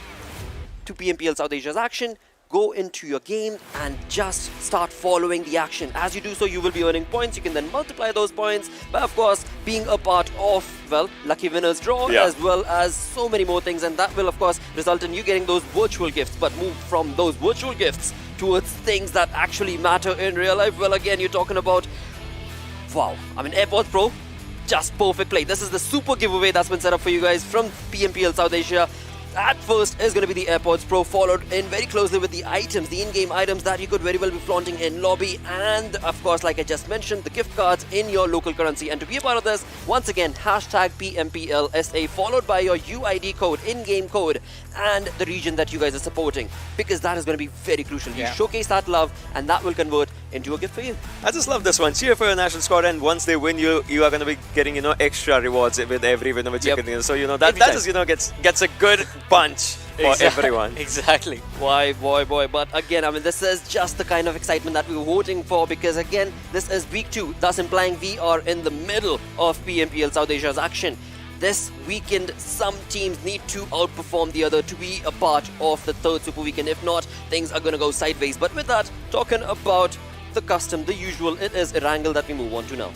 to PMPL South Asia's action, go into your game and just start following the action. As you do so, you will be earning points. You can then multiply those points by, of course, being a part of, well, lucky winners draw, as well as so many more things. And that will, of course, result in you getting those virtual gifts. But move from those virtual gifts towards things that actually matter in real life. Well, again, you're talking about, wow, I mean, AirPods Pro, just perfect play. This is the super giveaway that's been set up for you guys from PMPL South Asia. At first is going to be the AirPods Pro, followed in very closely with the items, the in-game items that you could very well be flaunting in lobby, and of course, like I just mentioned, the gift cards in your local currency. And to be a part of this, once again, hashtag PMPLSA, followed by your UID code, in-game code, and the region that you guys are supporting, because that is going to be very crucial. You showcase that love, and that will convert into a gift for you. I just love this one. Cheer for your national squad, and once they win, you are going to be getting, you know, extra rewards with every win of a chicken dinner. So, you know, that just, you know, gets a good punch for everyone. Exactly. Boy. But again, I mean, this is just the kind of excitement that we were voting for, because again, this is week 2, thus implying we are in the middle of PMPL South Asia's action. This weekend, some teams need to outperform the other to be a part of the third super weekend. If not, things are going to go sideways. But with that, talking about the custom, the usual, it is Erangel that we move on to now.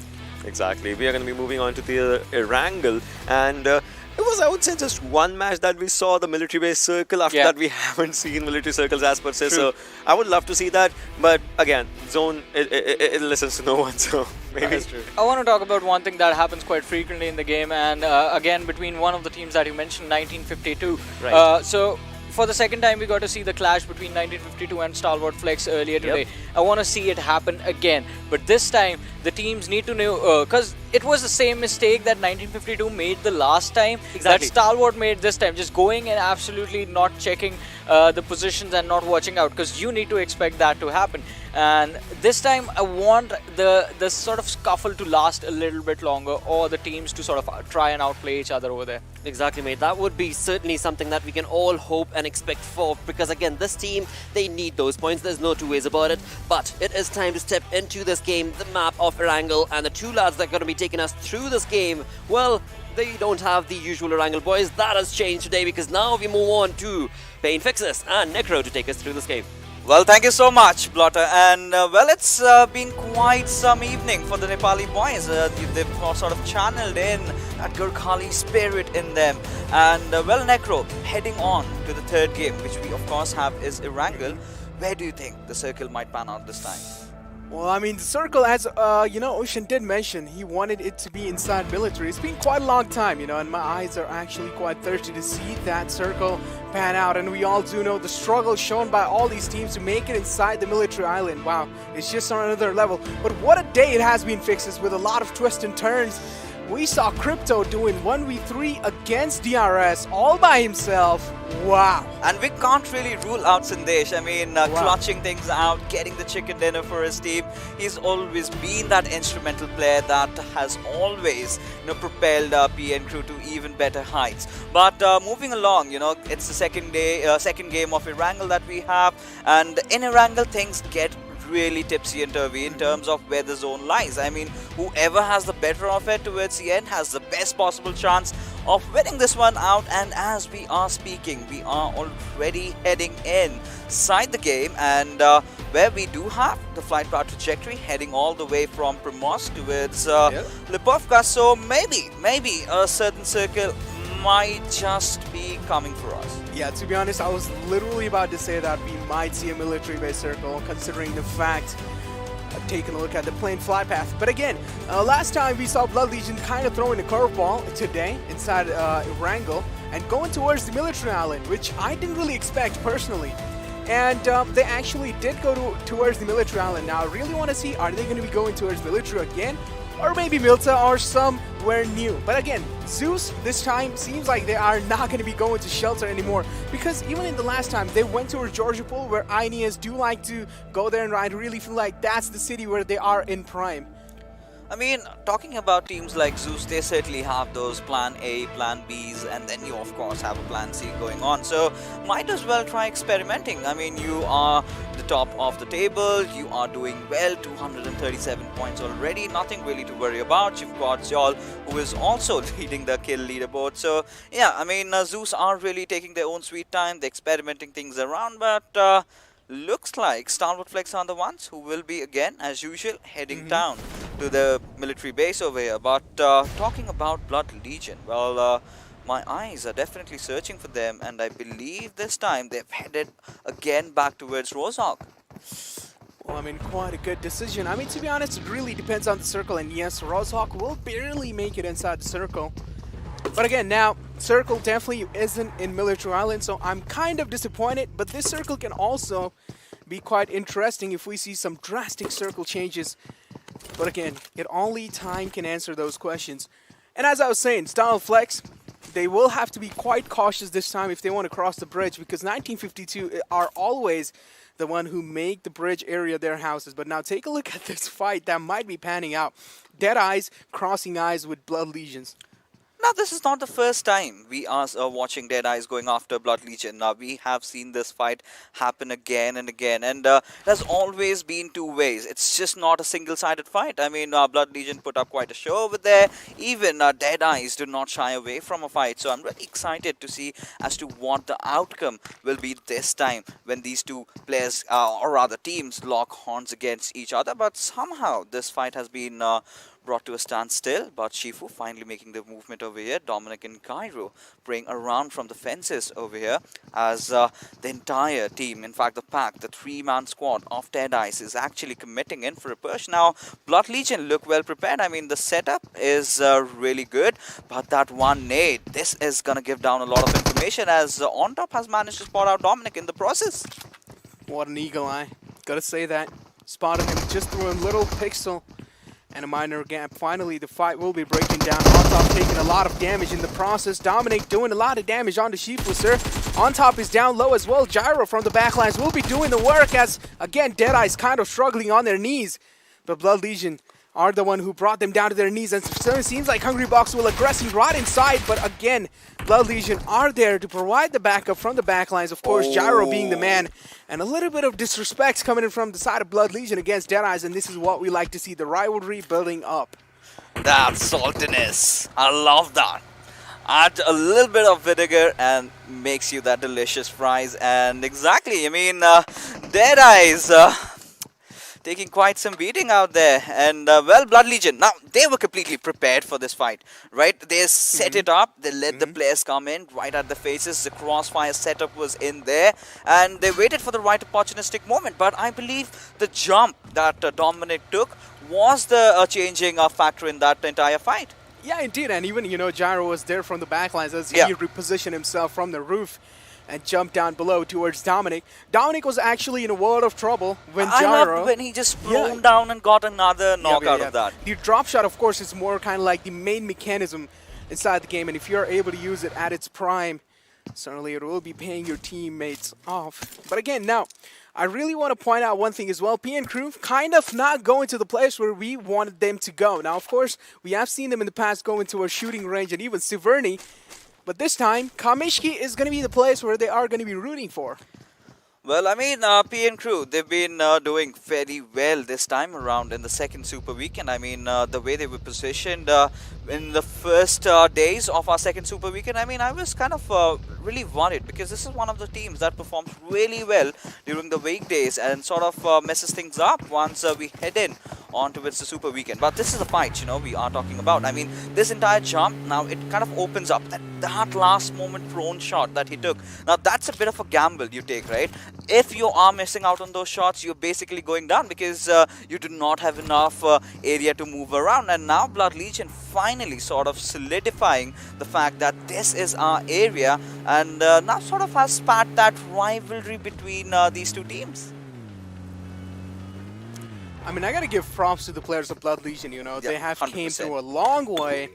Exactly. We are going to be moving on to the Erangel, and it was, I would say, just one match that we saw, the military-based circle. After that, we haven't seen military circles as per se. So I would love to see that. But again, Zone, it listens to no one. So maybe. I want to talk about one thing that happens quite frequently in the game, and again, between one of the teams that you mentioned, 1952. Right. So for the second time, we got to see the clash between 1952 and Stalwart Flex earlier today. I want to see it happen again. But this time, the teams need to know, because it was the same mistake that 1952 made the last time, that Stalwart made this time, just going and absolutely not checking the positions and not watching out, because you need to expect that to happen. And this time, I want the sort of scuffle to last a little bit longer, or the teams to sort of try and outplay each other over there. Exactly, mate. That would be certainly something that we can all hope and expect for, because again, this team, they need those points. There's no two ways about it. But it is time to step into this game, the map of Erangel, and the two lads that are going to be taking us through this game, well, they don't have the usual Erangel boys. That has changed today, because now we move on to Pain Fixes and Necro to take us through this game. Well, thank you so much, Blotter. And well, it's been quite some evening for the Nepali boys. They've sort of channeled in that Gurkhali spirit in them. And well, Necro, heading on to the third game, which we of course have, is Erangel. Where do you think the circle might pan out this time? Well, I mean, the circle, as you know, Ocean did mention, he wanted it to be inside military. It's been quite a long time, you know, and my eyes are actually quite thirsty to see that circle pan out. And we all do know the struggle shown by all these teams to make it inside the military island. Wow, it's just on another level. But what a day it has been, Fixes, with a lot of twists and turns. We saw Crypto doing 1v3 against DRS all by himself. Wow. And we can't really rule out Sandesh. I mean, clutching things out, getting the chicken dinner for his team. He's always been that instrumental player that has always, you know, propelled PN crew to even better heights. But moving along, you know, it's the second game of Erangel that we have. And in Erangel, things get really tipsy and turvy in terms of where the zone lies. I mean, whoever has the better of it towards the end has the best possible chance of winning this one out. And as we are speaking, we are already heading inside the game, and where we do have the flight path trajectory heading all the way from Primorsk towards Lipovka. So maybe a certain circle might just be coming for us. Yeah, to be honest, I was literally about to say that we might see a military-based circle, considering the fact of taking a look at the plane fly path. But again, last time we saw Blood Legion kind of throwing a curveball today inside Erangel and going towards the military island, which I didn't really expect personally. And they actually did go towards the military island. Now I really want to see, are they going to be going towards military again? Or maybe Milta or somewhere new. But again, Zeus this time seems like they are not going to be going to shelter anymore, because even in the last time they went to Georgiapol, where Aeneas do like to go there, and I really feel like that's the city where they are in prime. I mean, talking about teams like Zeus, they certainly have those plan A, plan Bs, and then you of course have a plan C going on. So might as well try experimenting. I mean, you are the top of the table, you are doing well, 237 points already, nothing really to worry about. You've got Zol, who is also leading the kill leaderboard. So yeah, I mean, Zeus are really taking their own sweet time, they're experimenting things around, but looks like Starwood Flex are the ones who will be again, as usual, heading down to the military base over here. But talking about Blood Legion, well, my eyes are definitely searching for them, and I believe this time they've headed again back towards Rozhok. Well, I mean, quite a good decision. I mean, to be honest, it really depends on the circle, and yes, Rozhok will barely make it inside the circle. But again, now, circle definitely isn't in Military Island, so I'm kind of disappointed, but this circle can also be quite interesting if we see some drastic circle changes. But again, only time can answer those questions. And as I was saying, Style Flex, they will have to be quite cautious this time if they want to cross the bridge, because 1952 are always the one who make the bridge area their houses. But now take a look at this fight that might be panning out. Dead Eyes crossing eyes with Blood Legions. Now, this is not the first time we are watching Dead Eyes going after Blood Legion. Now, we have seen this fight happen again and again, and it has always been two ways. It's just not a single-sided fight. I mean, Blood Legion put up quite a show over there. Even Dead Eyes do not shy away from a fight. So I'm really excited to see as to what the outcome will be this time when these two players, or rather teams, lock horns against each other. But somehow this fight has been brought to a standstill, but Shifu finally making the movement over here. Dominic and Cairo praying around from the fences over here as the entire team, in fact the pack, the three-man squad of Dead Eyes is actually committing in for a push. Now, Blood Legion look well prepared. I mean, the setup is really good, but that one nade, this is going to give down a lot of information as On Top has managed to spot out Dominic in the process. What an eagle eye. Gotta say that. Spotted him just through a little pixel and a minor gap. Finally, the fight will be breaking down. On Top taking a lot of damage in the process. Dominic doing a lot of damage on the Shifu, sir. On Top is down low as well. Gyro from the backlines will be doing the work as, again, Deadeye's kind of struggling on their knees. But Blood Legion are the one who brought them down to their knees, and so it seems like Hungry Box will aggressing right inside, but again, Blood Legion are there to provide the backup from the backlines, of course, Gyro being the man, and a little bit of disrespect coming in from the side of Blood Legion against Deadeyes, and this is what we like to see, the rivalry building up. That saltiness, I love that. Add a little bit of vinegar and makes you that delicious fries, and exactly, I mean, Deadeyes, taking quite some beating out there, and well, Blood Legion, now they were completely prepared for this fight, right? They set it up, they let the players come in right at the faces, the crossfire setup was in there, and they waited for the right opportunistic moment. But I believe the jump that Dominic took was the changing factor in that entire fight. Yeah, indeed, and even, you know, Gyro was there from the backlines as he repositioned himself from the roof and jumped down below towards Dominic. Dominic was actually in a world of trouble when Gyro... I loved when he just flown down and got another knock out of that. The drop shot, of course, is more kind of like the main mechanism inside the game, and if you're able to use it at its prime, certainly it will be paying your teammates off. But again, now, I really want to point out one thing as well. PN Crew kind of not going to the place where we wanted them to go. Now, of course, we have seen them in the past go into a shooting range and even Siverny. But this time, Kamishki is going to be the place where they are going to be rooting for. Well, I mean, PN Crew, they've been doing very well this time around in the second Super Weekend. I mean, the way they were positioned in the first days of our second Super Weekend, I mean, I was kind of really worried because this is one of the teams that performs really well during the weekdays and sort of messes things up once we head in on towards the Super Weekend. But this is the fight, you know, we are talking about. I mean, this entire jump, now it kind of opens up that last moment prone shot that he took. Now, that's a bit of a gamble you take, right? If you are missing out on those shots, you're basically going down because you do not have enough area to move around. And now Blood Legion finally sort of solidifying the fact that this is our area and now sort of has sparked that rivalry between these two teams. I mean, I got to give props to the players of Blood Legion, you know. They have 100%. came through a long way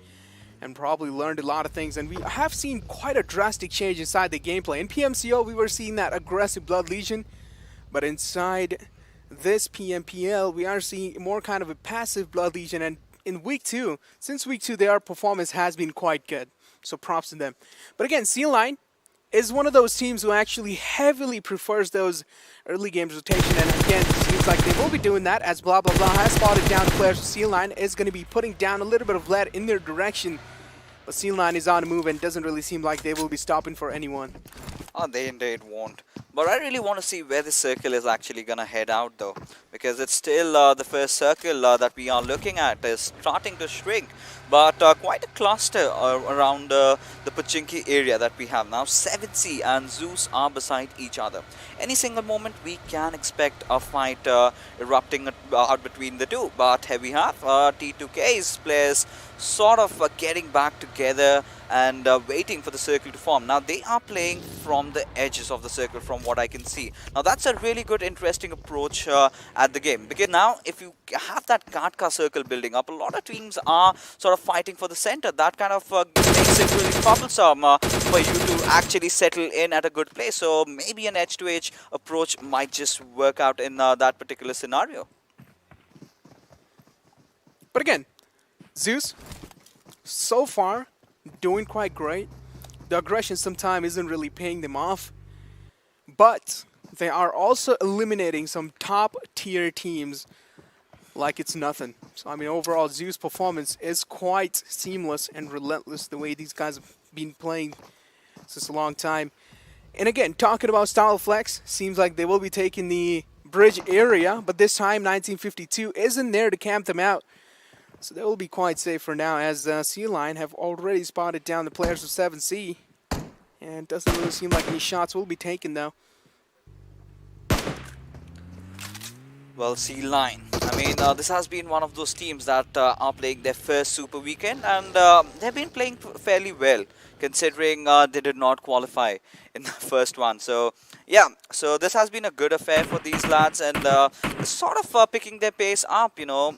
and probably learned a lot of things. And we have seen quite a drastic change inside the gameplay. In PMCO, we were seeing that aggressive Blood Legion. But inside this PMPL, we are seeing more kind of a passive Blood Legion. And in week 2, since week 2, their performance has been quite good. So props to them. But again, C9 is one of those teams who actually heavily prefers those early games rotation. And again, it seems like they will be doing that as blah blah blah has spotted down the players of C9, is going to be putting down a little bit of lead in their direction. But C9 is on the move and doesn't really seem like they will be stopping for anyone. Oh, they indeed won't. But I really want to see where the circle is actually going to head out though. Because it's still the first circle that we are looking at is starting to shrink. But quite a cluster around the Pochinki area that we have now. 7C and Zeus are beside each other. Any single moment we can expect a fight erupting out between the two. But here we have T2K's players sort of getting back together and waiting for the circle to form. Now they are playing from the edges of the circle from what I can see. Now that's a really good interesting approach at the game, because now if you have that Katka circle building up, a lot of teams are sort of fighting for the center. That kind of makes it really troublesome for you to actually settle in at a good place. So maybe an edge to edge approach might just work out in that particular scenario. But again, Zeus, so far, doing quite great. The aggression sometimes isn't really paying them off. But they are also eliminating some top tier teams like it's nothing. So, I mean, overall, Zeus' performance is quite seamless and relentless the way these guys have been playing since a long time. And again, talking about style flex, seems like they will be taking the bridge area, but this time 1952 isn't there to camp them out. So they will be quite safe for now, as C-Line have already spotted down the players of 7C. And it doesn't really seem like any shots will be taken, though. Well, C-Line. I mean, this has been one of those teams that are playing their first Super Weekend, and they've been playing fairly well, considering they did not qualify in the first one. So, yeah, so this has been a good affair for these lads, and sort of picking their pace up, you know,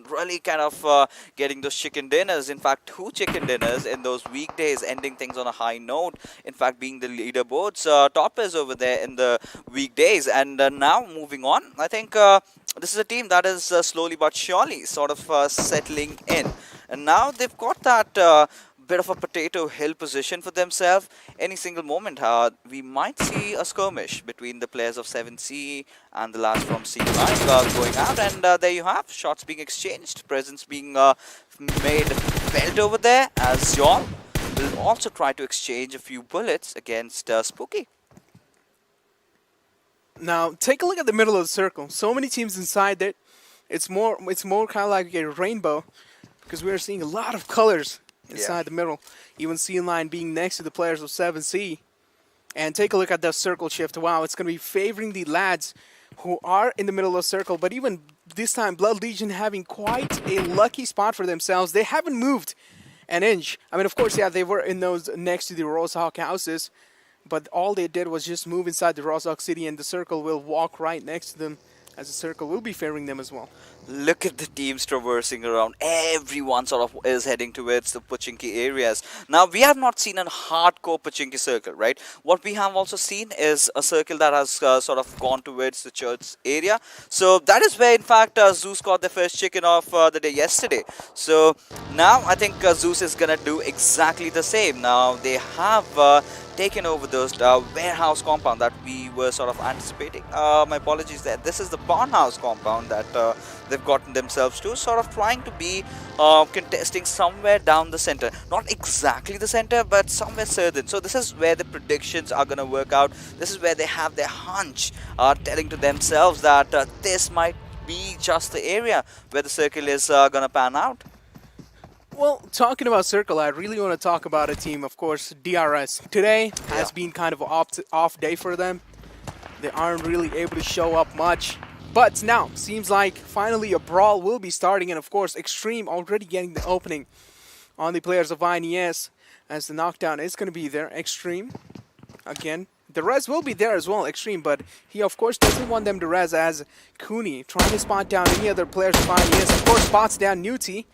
really kind of getting those chicken dinners. In fact, 2 chicken dinners in those weekdays, ending things on a high note. In fact, being the leaderboards toppers over there in the weekdays. And now moving on, I think this is a team that is slowly but surely sort of settling in. And now they've got that bit of a potato hill position for themselves. Any single moment, we might see a skirmish between the players of 7C and the lads from C9 going out, and there you have shots being exchanged, presence being made felt over there, as John will also try to exchange a few bullets against Spooky. Now, take a look at the middle of the circle. So many teams inside it. It's more kind of like a rainbow, because we are seeing a lot of colors inside the middle. Even C-Line being next to the players of 7C. And take a look at the circle shift. Wow, it's going to be favoring the lads who are in the middle of the circle. But even this time, Blood Legion having quite a lucky spot for themselves. They haven't moved an inch. I mean, of course, yeah, they were in those next to the Rosehawk houses. But all they did was just move inside the Rosehawk City, and the circle will walk right next to them, as the circle will be favoring them as well. Look at the teams traversing around. Everyone sort of is heading towards the Pochinki areas. Now, we have not seen a hardcore Pochinki circle, right? What we have also seen is a circle that has sort of gone towards the church area. So that is where, in fact, Zeus got the first chicken of the day yesterday. So now I think Zeus is going to do exactly the same. Now, they have taken over those warehouse compound that we were sort of anticipating. My apologies there. This is the barn house compound that they've gotten themselves to, sort of trying to be contesting somewhere down the center. Not exactly the center, but somewhere certain. So this is where the predictions are going to work out. This is where they have their hunch, telling to themselves that this might be just the area where the circle is going to pan out. Well, talking about Circle, I really want to talk about a team, of course, DRS. Today has been kind of an off day for them. They aren't really able to show up much. But now, seems like finally a brawl will be starting. And of course, Extreme already getting the opening on the players of INES, as the knockdown is going to be there. Extreme, again. The res will be there as well, Extreme, but he of course doesn't want them to res, as Cooney trying to spot down any other players of INES. Of course, spots down Newty.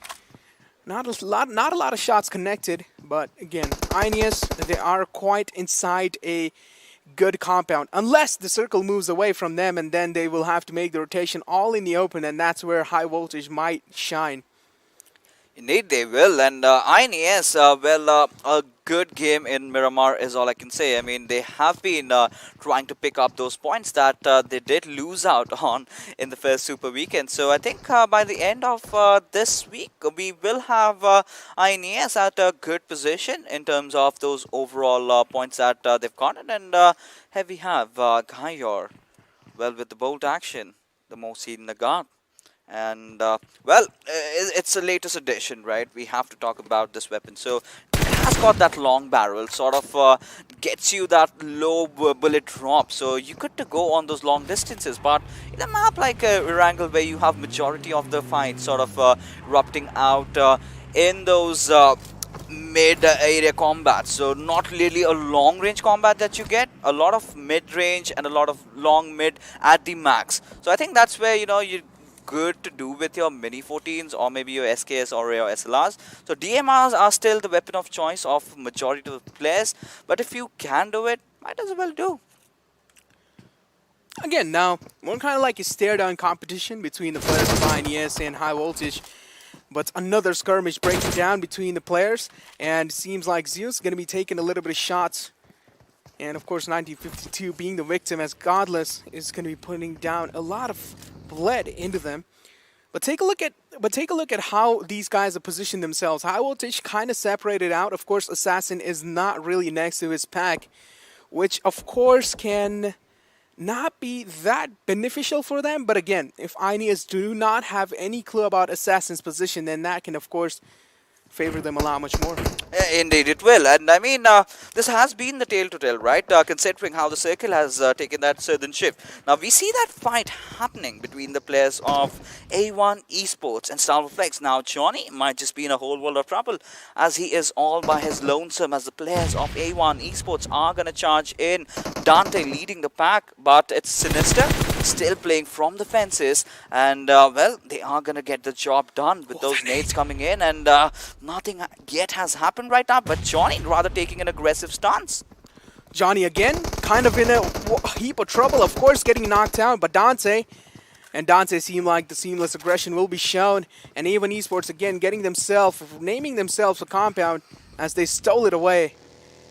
Not a lot of shots connected, but again, INES, they are quite inside a good compound. Unless the circle moves away from them, and then they will have to make the rotation all in the open, and that's where high voltage might shine. Indeed, they will. And INES, a good game in Miramar is all I can say. I mean, they have been trying to pick up those points that they did lose out on in the first Super Weekend. So I think by the end of this week, we will have INES at a good position in terms of those overall points that they've gotten. And here we have Gayor, well, with the bolt action, the most in the guard. And it's the latest edition, right? We have to talk about this weapon. So it has got that long barrel, sort of gets you that low bullet drop, so you could to go on those long distances. But in a map like Erangel, where you have majority of the fight sort of erupting out in those mid-area combat, so not really a long-range combat that you get, a lot of mid-range and a lot of long mid at the max. So I think that's where you good to do with your mini 14s or maybe your SKS or your SLRs. So DMRs are still the weapon of choice of majority of the players, but if you can do it, might as well do. Again, now, one kind of like a stare-down competition between the players of INES and High Voltage, but another skirmish breaking down between the players, and it seems like Zeus is going to be taking a little bit of shots. And of course, 1952 being the victim as Godless is going to be putting down a lot of blood into them. But take a look at how these guys have positioned themselves. High Voltage kind of separated out. Of course, Assassin is not really next to his pack, which of course can not be that beneficial for them. But again, if INES do not have any clue about Assassin's position, then that can of course favor them a lot much more. Indeed, it will. And I mean, this has been the tale to tell, right? Considering how the Circle has taken that southern shift. Now, we see that fight happening between the players of A1 Esports and Star Flex. Now, Johnny might just be in a whole world of trouble as he is all by his lonesome, as the players of A1 Esports are going to charge in. Dante leading the pack, but it's Sinister still playing from the fences, and well, they are going to get the job done with those nades coming in, and nothing yet has happened right now, but Johnny rather taking an aggressive stance. Johnny again, kind of in a heap of trouble, of course getting knocked out, but Dante seemed like the seamless aggression will be shown, and even Esports again naming themselves a compound as they stole it away.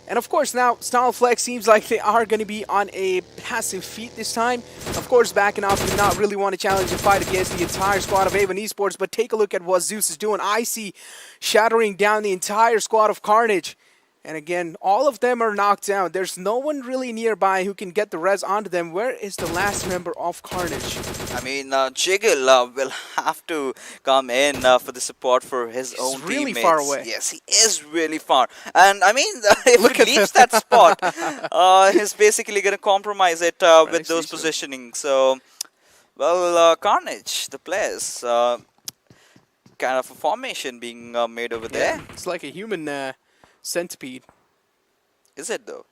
And of course now, Style Flex seems like they are going to be on a passive feat this time. Of course, backing off, do not really want to challenge a fight against the entire squad of A1 Esports, but take a look at what Zeus is doing. Icy shattering down the entire squad of Carnage. And again, all of them are knocked down. There's no one really nearby who can get the res onto them. Where is the last member of Carnage? I mean, Jiggle will have to come in for the support for his own teammates. He's really far away. Yes, he is really far. And I mean, if he leaves that spot, he's basically going to compromise it with those positioning. So, well, Carnage, the players, kind of a formation being made over there. It's like a human centipede. Is it though?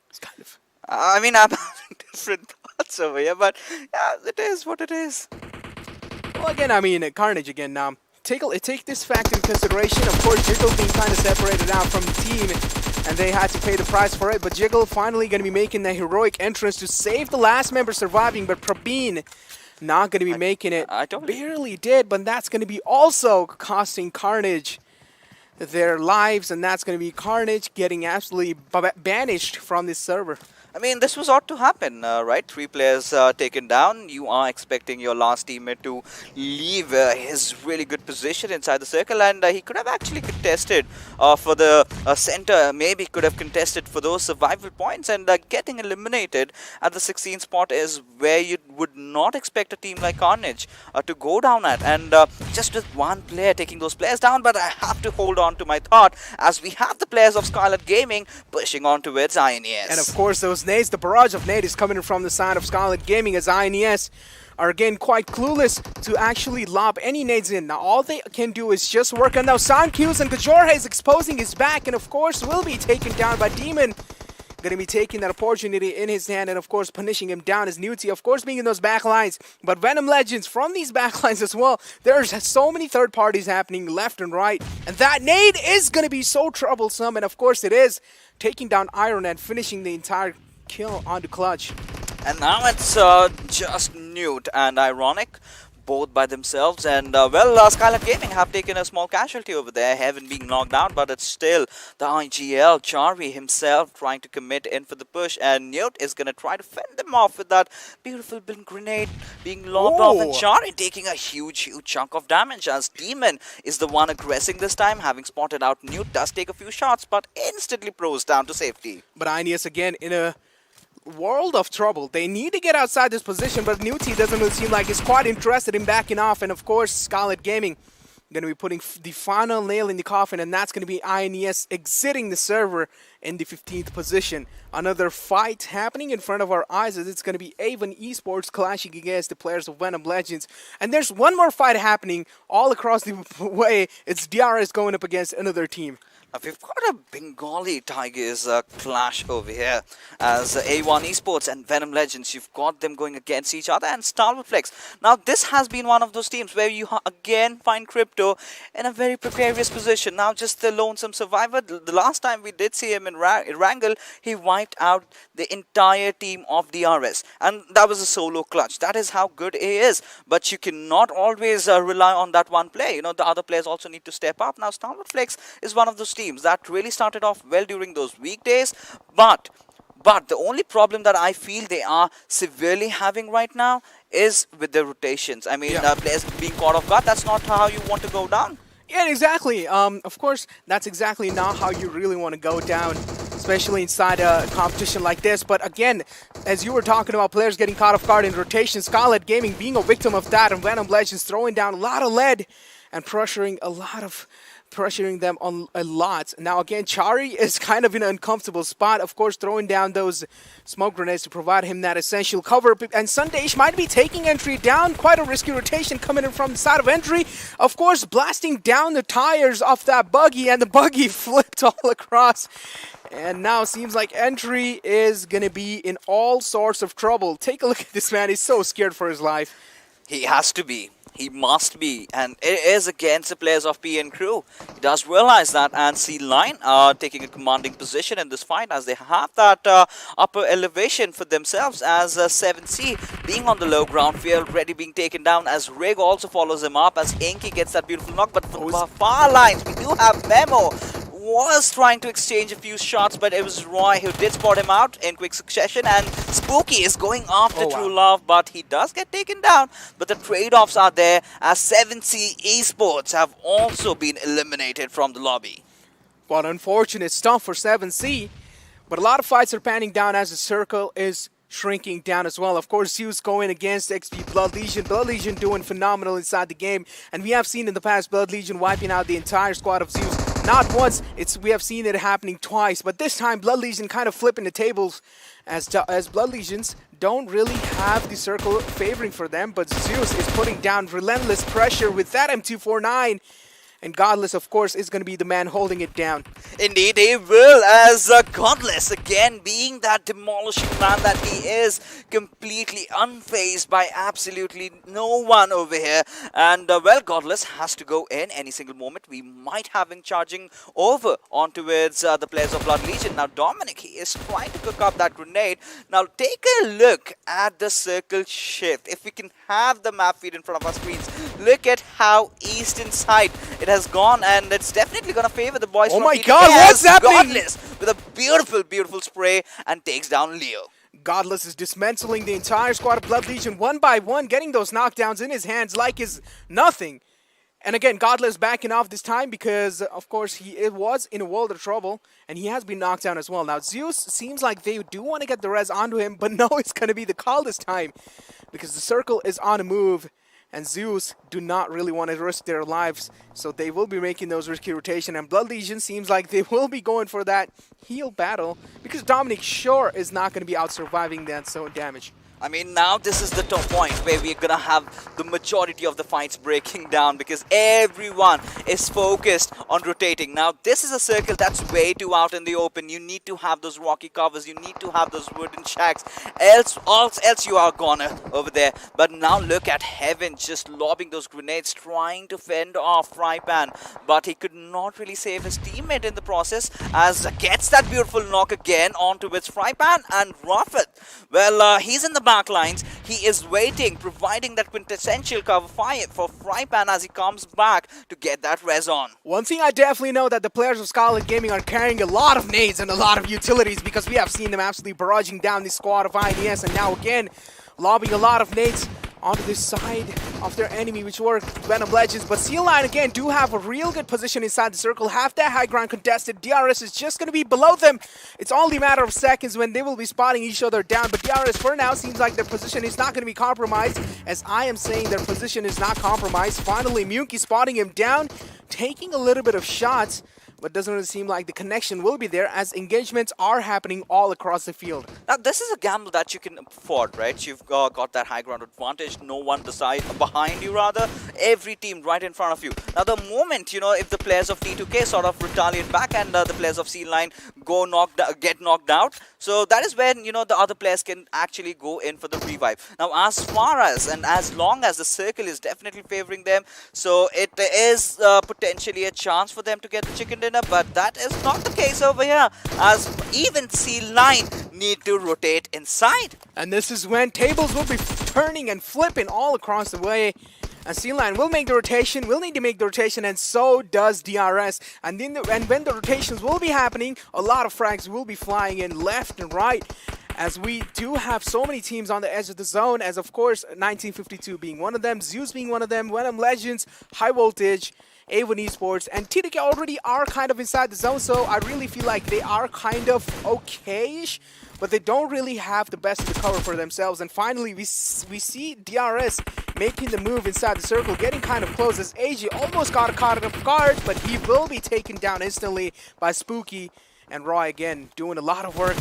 It's kind of. I mean, I'm having different thoughts over here, but yeah, it is what it is. Well, again, I mean, Carnage again now. Take this fact into consideration. Of course, Jiggle being kind of separated out from the team, and they had to pay the price for it. But Jiggle finally going to be making the heroic entrance to save the last member surviving, but Prabeen not going to be making it. Barely did, but that's going to be also costing Carnage their lives, and that's going to be Carnage getting absolutely banished from this server. I mean, this was ought to happen, right? 3 players taken down. You are expecting your last teammate to leave his really good position inside the circle, and he could have actually contested for the center. Maybe could have contested for those survival points, and getting eliminated at the 16th spot is where you would not expect a team like Carnage to go down at. And just with one player taking those players down, but I have to hold on to my thought as we have the players of Scarlet Gaming pushing on towards INES. And of course, those nades, the barrage of nades is coming from the side of Scarlet Gaming as INES are again quite clueless to actually lob any nades in. Now all they can do is just work on those sound cues, and Kajorha is exposing his back, and of course will be taken down by Demon. Going to be taking that opportunity in his hand and of course punishing him down as Newty, of course being in those back lines. But Venom Legends from these back lines as well. There's so many third parties happening left and right, and that nade is going to be so troublesome, and of course it is, taking down Iron and finishing the entire kill onto Clutch. And now it's just Newt and Ironic. both by themselves. And Skylight Gaming have taken a small casualty over there, Heaven being knocked out, but it's still the IGL, Chari himself trying to commit in for the push, and Newt is going to try to fend them off with that beautiful grenade being lobbed off, and Chari taking a huge chunk of damage as Demon is the one aggressing this time, having spotted out Newt, does take a few shots, but instantly pros down to safety. But Ineos again in a world of trouble. They need to get outside this position, but Newty doesn't really seem like he's quite interested in backing off. And of course, Scarlet Gaming going to be putting the final nail in the coffin, and that's going to be INES exiting the server in the 15th position. Another fight happening in front of our eyes as it's going to be Avon Esports clashing against the players of Venom Legends. And there's one more fight happening all across the way. It's DRS going up against another team. We've got a Bengali Tigers clash over here as A1 Esports and Venom Legends. You've got them going against each other, and Stalwart Flex. Now, this has been one of those teams where you again find Crypto in a very precarious position. Now, just the lonesome survivor. The last time we did see him in Wrangle, he wiped out the entire team of DRS, and that was a solo clutch. That is how good he is. But you cannot always rely on that one player. You know, the other players also need to step up. Now, Stalwart Flex is one of those teams that really started off well during those weekdays, but the only problem that I feel they are severely having right now is with their rotations. I mean, players being caught off guard, that's not how you want to go down. Yeah, exactly. Of course, that's exactly not how you really want to go down, especially inside a competition like this. But again, as you were talking about players getting caught off guard in rotation, Scarlet Gaming being a victim of that, and Venom Legends throwing down a lot of lead and pressuring them on a lot. Now again, Chari is kind of in an uncomfortable spot, of course, throwing down those smoke grenades to provide him that essential cover, and Sundesh might be taking entry down. Quite a risky rotation coming in from the side of entry, of course, blasting down the tires of that buggy, and the buggy flipped all across. And now seems like entry is gonna be in all sorts of trouble. Take a look at this man, he's so scared for his life. He has to be. He must be, and it is against the players of PN Crew. He does realize that, and C-Line are taking a commanding position in this fight as they have that upper elevation for themselves, as 7C being on the low ground field, ready being taken down, as Rig also follows him up, as Inky gets that beautiful knock, but from far lines, we do have Memo. Was trying to exchange a few shots, but it was Roy who did spot him out in quick succession, and Spooky is going after True Love, but he does get taken down. But the trade-offs are there, as 7C Esports have also been eliminated from the lobby. What unfortunate stuff for 7C, but a lot of fights are panning down as the circle is shrinking down as well. Of course, Zeus going against XP Blood Legion. Blood Legion doing phenomenal inside the game, and we have seen in the past Blood Legion wiping out the entire squad of Zeus. Not once, we have seen it happening twice, but this time Blood Legion kind of flipping the tables as Blood Legions don't really have the circle favoring for them, but Zeus is putting down relentless pressure with that M249. And Godless, of course, is going to be the man holding it down. Indeed, he will, as Godless, again, being that demolishing man that he is, completely unfazed by absolutely no one over here. And, Godless has to go in any single moment. We might have him charging over on towards the players of Blood Legion. Now, Dominic, he is trying to cook up that grenade. Now, take a look at the circle shift. If we can have the map feed in front of our screens, look at how east and side it has gone, and it's definitely going to favor the boys. Oh from my PDK, God, what's happening? Godless with a beautiful spray and takes down Leo. Godless is dismantling the entire squad of Blood Legion one by one, getting those knockdowns in his hands like is nothing. And again, Godless backing off this time because, of course, he was in a world of trouble, and he has been knocked down as well. Now, Zeus seems like they do want to get the res onto him, but no, it's going to be the call this time because the circle is on a move. And Zeus do not really want to risk their lives, so they will be making those risky rotation. And Blood Legion seems like they will be going for that heal battle because Dominic sure is not going to be out surviving that zone damage. I mean, now this is the top point where we're gonna have the majority of the fights breaking down because everyone is focused on rotating. Now, this is a circle that's way too out in the open. You need to have those rocky covers. You need to have those wooden shacks. Else you are gonna over there. But now look at Heaven just lobbing those grenades, trying to fend off Frypan. But he could not really save his teammate in the process as gets that beautiful knock again onto its Frypan and Ruffet. Well, he's in the back lines. He is waiting, providing that quintessential cover fire for Frypan as he comes back to get that res on. One thing I definitely know that the players of Scarlet Gaming are carrying a lot of nades and a lot of utilities, because we have seen them absolutely barraging down the squad of INES, and now again lobbing a lot of nades onto the side of their enemy, which were Venom Legends. But C-Line again do have a real good position inside the circle, have that high ground contested. DRS is just going to be below them. It's only a matter of seconds when they will be spotting each other down, but DRS for now seems like their position is not going to be compromised, as I am saying their position is not compromised. Finally, Myunki spotting him down, taking a little bit of shots, but doesn't really seem like the connection will be there, as engagements are happening all across the field. Now, this is a gamble that you can afford, right? You've got that high ground advantage. No one behind you, rather. Every team right in front of you. Now, the moment, if the players of T2K sort of retaliate back and the players of C-Line get knocked out, so that is when, the other players can actually go in for the revive. Now, as far as and as long as the circle is definitely favoring them, so it is potentially a chance for them to get the chicken dinner, but that is not the case over here, as even C-Line need to rotate inside. And this is when tables will be turning and flipping all across the way. And C-Line will make the rotation, will need to make the rotation, and so does DRS. And when the rotations will be happening, a lot of frags will be flying in left and right, as we do have so many teams on the edge of the zone, as of course 1952 being one of them, Zeus being one of them, Venom Legends, High Voltage, A1 Esports, and TDK already are kind of inside the zone, so I really feel like they are kind of okay-ish, but they don't really have the best of the cover for themselves. And finally, we see DRS making the move inside the circle, getting kind of close, as AG almost got caught off guard, but he will be taken down instantly by Spooky, and Roy again doing a lot of work.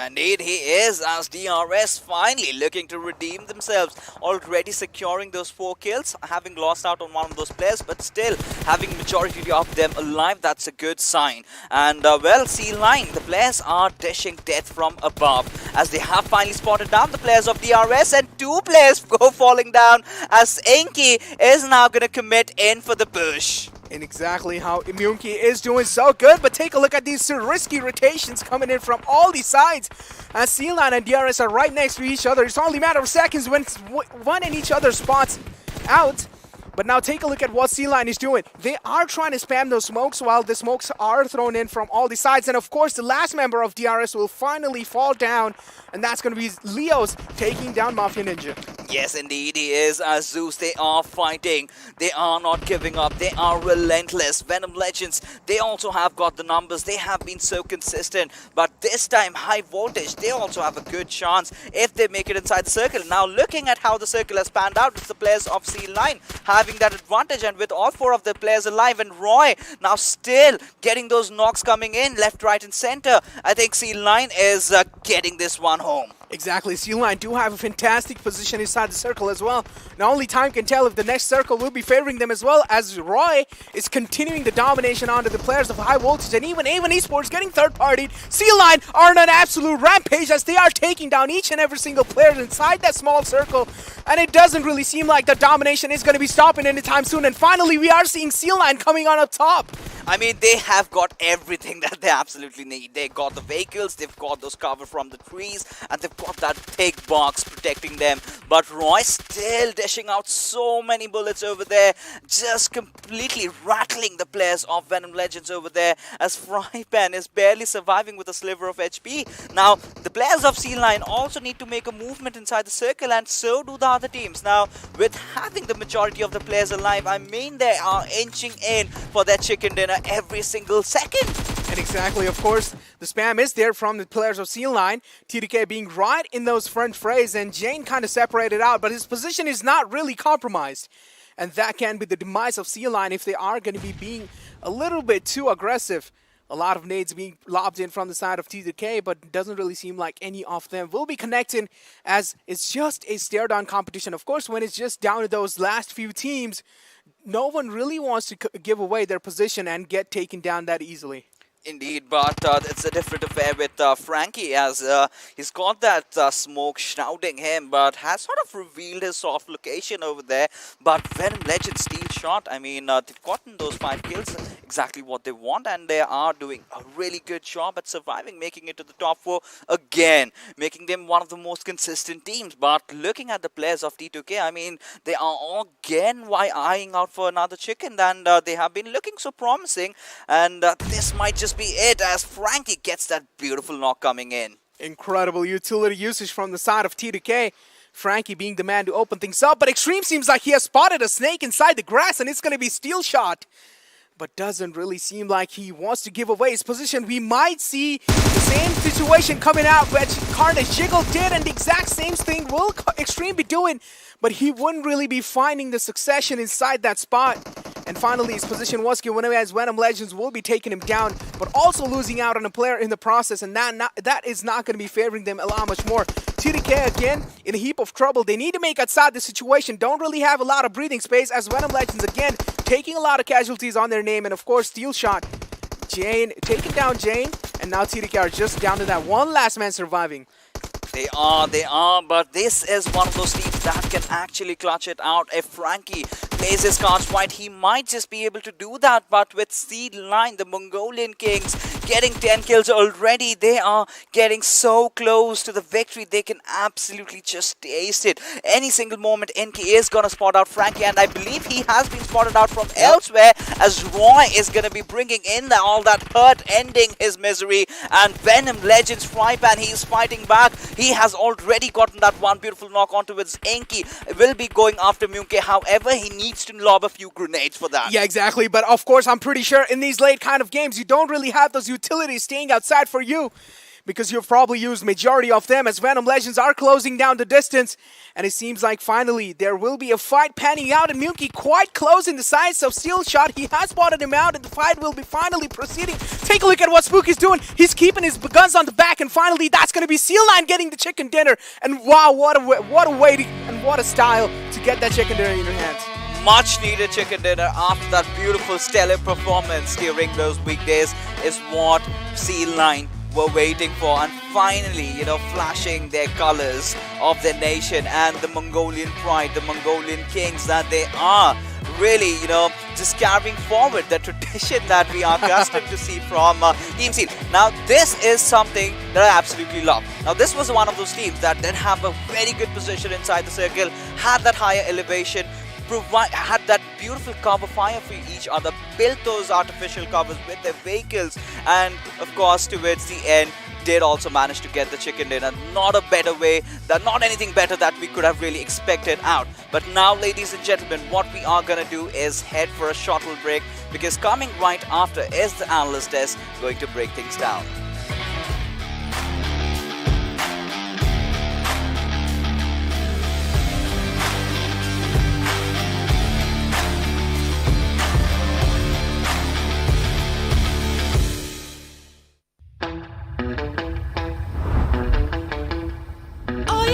Indeed, he is, as DRS finally looking to redeem themselves, already securing those 4 kills, having lost out on one of those players, but still having majority of them alive. That's a good sign. And well, C-Line, the players are dishing death from above, as they have finally spotted down the players of DRS, and 2 players go falling down, as Inky is now going to commit in for the push. And exactly how Myunki is doing so good, but take a look at these risky rotations coming in from all these sides. And C-Line and DRS are right next to each other. It's only a matter of seconds when one in each other spots out. But now take a look at what C-Line is doing. They are trying to spam those smokes while the smokes are thrown in from all the sides. And of course, the last member of DRS will finally fall down. And that's going to be Leo's taking down Mafia Ninja. Yes, indeed he is. As Zeus, they are fighting. They are not giving up. They are relentless. Venom Legends, they also have got the numbers. They have been so consistent. But this time, High Voltage, they also have a good chance if they make it inside the circle. Now, looking at how the circle has panned out, it's the players of C-Line having that advantage, and with all 4 of the players alive, and Roy now still getting those knocks coming in left, right, and center. I think C-Line is getting this one home. Exactly, C-Line do have a fantastic position inside the circle as well. Now only time can tell if the next circle will be favoring them as well, as Roy is continuing the domination onto the players of High Voltage, and even A1 Esports getting third-partied. C-Line are on an absolute rampage, as they are taking down each and every single player inside that small circle, and it doesn't really seem like the domination is going to be stopping anytime soon. And finally, we are seeing C-Line coming on up top. I mean, they have got everything that they absolutely need. They got the vehicles, they've got those cover from the trees, and they've got that big box protecting them. But Roy still dishing out so many bullets over there, just completely rattling the players of Venom Legends over there, as Frypan is barely surviving with a sliver of HP. Now, the players of C-Line also need to make a movement inside the circle, and so do the other teams. Now, with having the majority of the players alive, I mean, they are inching in for their chicken dinner every single second. And exactly, of course, the spam is there from the players of C-Line. TDK being right in those front frays, and Jane kind of separated out, but his position is not really compromised. And that can be the demise of C-Line if they are going to be being a little bit too aggressive. A lot of nades being lobbed in from the side of TDK, but it doesn't really seem like any of them will be connecting, as it's just a stare-down competition. Of course, when it's just down to those last few teams, no one really wants to give away their position and get taken down that easily. Indeed, but it's a different affair with Frankie, as he's got that smoke shrouding him, but has sort of revealed his soft location over there. But Venom Legends steal shot. I mean, they've gotten those 5 kills. exactly what they want, and they are doing a really good job at surviving, making it to the top 4 again, making them one of the most consistent teams. But looking at the players of T2K, I mean, they are again eyeing out for another chicken, and they have been looking so promising, and this might just be it as Frankie gets that beautiful knock coming in. Incredible utility usage from the side of T2K. Frankie being the man to open things up, but Extreme seems like he has spotted a snake inside the grass and it's going to be steel shot. But doesn't really seem like he wants to give away his position. We might see the same situation coming out which Carnage Jiggle did, and the exact same thing will Extreme be doing, but he wouldn't really be finding the succession inside that spot. And finally, his position was given away as Venom Legends will be taking him down, but also losing out on a player in the process, and that is not going to be favoring them a lot much more. TDK again in a heap of trouble. They need to make outside the situation. Don't really have a lot of breathing space as Venom Legends again taking a lot of casualties on their name, and of course, Steel Shot. Jane taking down Jane, and now TDK are just down to that one last man surviving. They are, but this is one of those teams that can actually clutch it out. If Frankie plays his cards right, he might just be able to do that, but with C9, the Mongolian Kings getting 10 kills already, they are getting so close to the victory. They can absolutely just taste it. Any single moment, NK is going to spot out Frankie, and I believe he has been spotted out from elsewhere as Roy is going to be bringing in all that hurt, ending his misery, and Venom Legends Frypan, he's fighting back. He has already gotten that one beautiful knock onto his Enki. Will be going after Munke. However, he needs to lob a few grenades for that. Yeah, exactly. But of course, I'm pretty sure in these late kind of games, you don't really have those utilities staying outside for you, because you've probably used majority of them as Venom Legends are closing down the distance. And it seems like finally there will be a fight panning out, and Munki quite close in the sights of Steel Shot. He has spotted him out, and the fight will be finally proceeding. Take a look at what Spooky's doing. He's keeping his guns on the back, and finally that's going to be Seal9 getting the chicken dinner. And wow, what a way and what a style to get that chicken dinner in your hands. Much needed chicken dinner after that beautiful stellar performance during those weekdays is what Seal9 were waiting for, and finally, flashing their colors of their nation and the Mongolian pride, the Mongolian kings that they are. Really, just carrying forward the tradition that we are accustomed to see from Team Seal. Now, this is something that I absolutely love. Now, this was one of those teams that did have a very good position inside the circle, had that higher elevation, had that beautiful cover fire for each other, built those artificial covers with their vehicles, and of course towards the end did also manage to get the chicken dinner. Not a better way, not anything better that we could have really expected out. But now, ladies and gentlemen, what we are going to do is head for a shuttle break, because coming right after is the analyst desk going to break things down.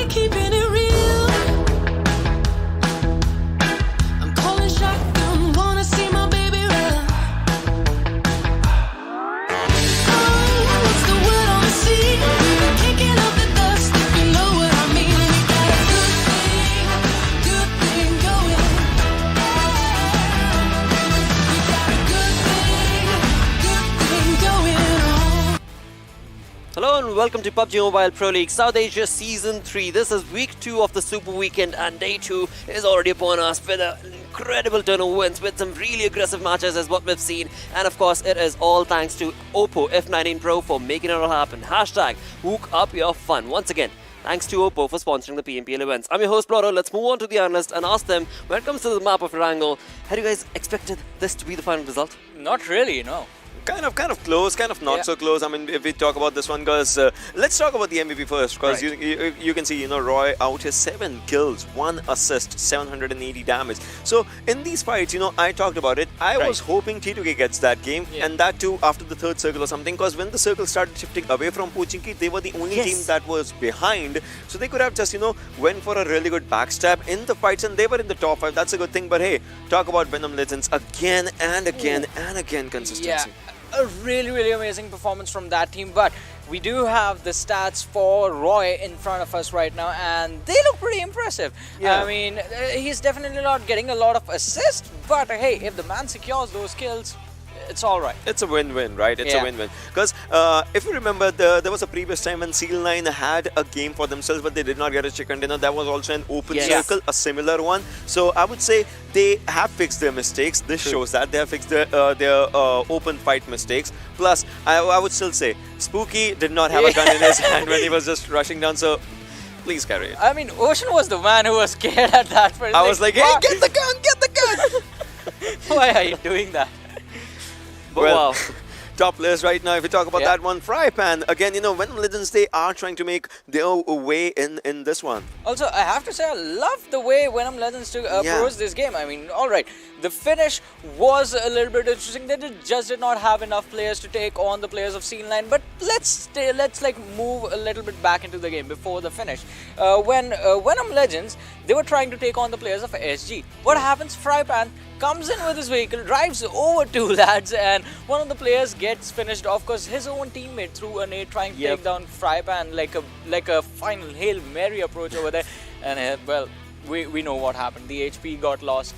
Keeping it real. I'm calling shotgun, wanna see my baby run. Oh, what's the word on the sea? Kicking up the dust, if you know what I mean. We got a good thing going. We got a good thing going on. Hello and welcome to PUBG Mobile Pro League South Asia Season 3. This is week 2 of the Super Weekend, and day 2 is already upon us with an incredible turn of wins, with some really aggressive matches as what we've seen. And of course, it is all thanks to Oppo F19 Pro for making it all happen. Hashtag hook up your fun. Once again, thanks to Oppo for sponsoring the PMPL events. I'm your host, Bloro. Let's move on to the analyst and ask them, when it comes to the map of Erangel, had you guys expected this to be the final result? Not really, no. Kind of close, kind of not so close. I mean, if we talk about this one, because let's talk about the MVP first, because you can see, Roy out his 7 kills, 1 assist, 780 damage. So in these fights, I talked about it. I was hoping T2K gets that game, and that too after the 3rd circle or something, because when the circle started shifting away from Pochinki, they were the only team that was behind. So they could have just, went for a really good backstab in the fights, and they were in the top 5. That's a good thing. But hey, talk about Venom Legends again and again and again consistency. Yeah. A really, really amazing performance from that team, but we do have the stats for Roy in front of us right now, and they look pretty impressive. I mean, he's definitely not getting a lot of assists, but hey, if the man secures those kills, it's all right. It's a win-win, right? It's a win-win. Because if you remember, there was a previous time when Seal9 had a game for themselves, but they did not get a chicken dinner. That was also an open circle, a similar one. So I would say they have fixed their mistakes. This shows that they have fixed their open fight mistakes. Plus, I would still say Spooky did not have a gun in his hand when he was just rushing down. So please carry it. I mean, Ocean was the man who was scared at that point. I was like, hey, get the gun, get the gun! Why are you doing that? Well, top players right now, if we talk about that one, Frypan, again, you know, Venom Legends, they are trying to make their way in this one. Also, I have to say, I love the way Venom Legends approach this game. I mean, alright, the finish was a little bit interesting. They just did not have enough players to take on the players of Scene9, but let's like move a little bit back into the game before the finish. When Venom Legends, they were trying to take on the players of SG. What happens? Frypan comes in with his vehicle, drives over two lads, and one of the players gets finished off because his own teammate threw a nade trying to take down Frypan like a final Hail Mary approach over there. And well, we know what happened. The HP got lost.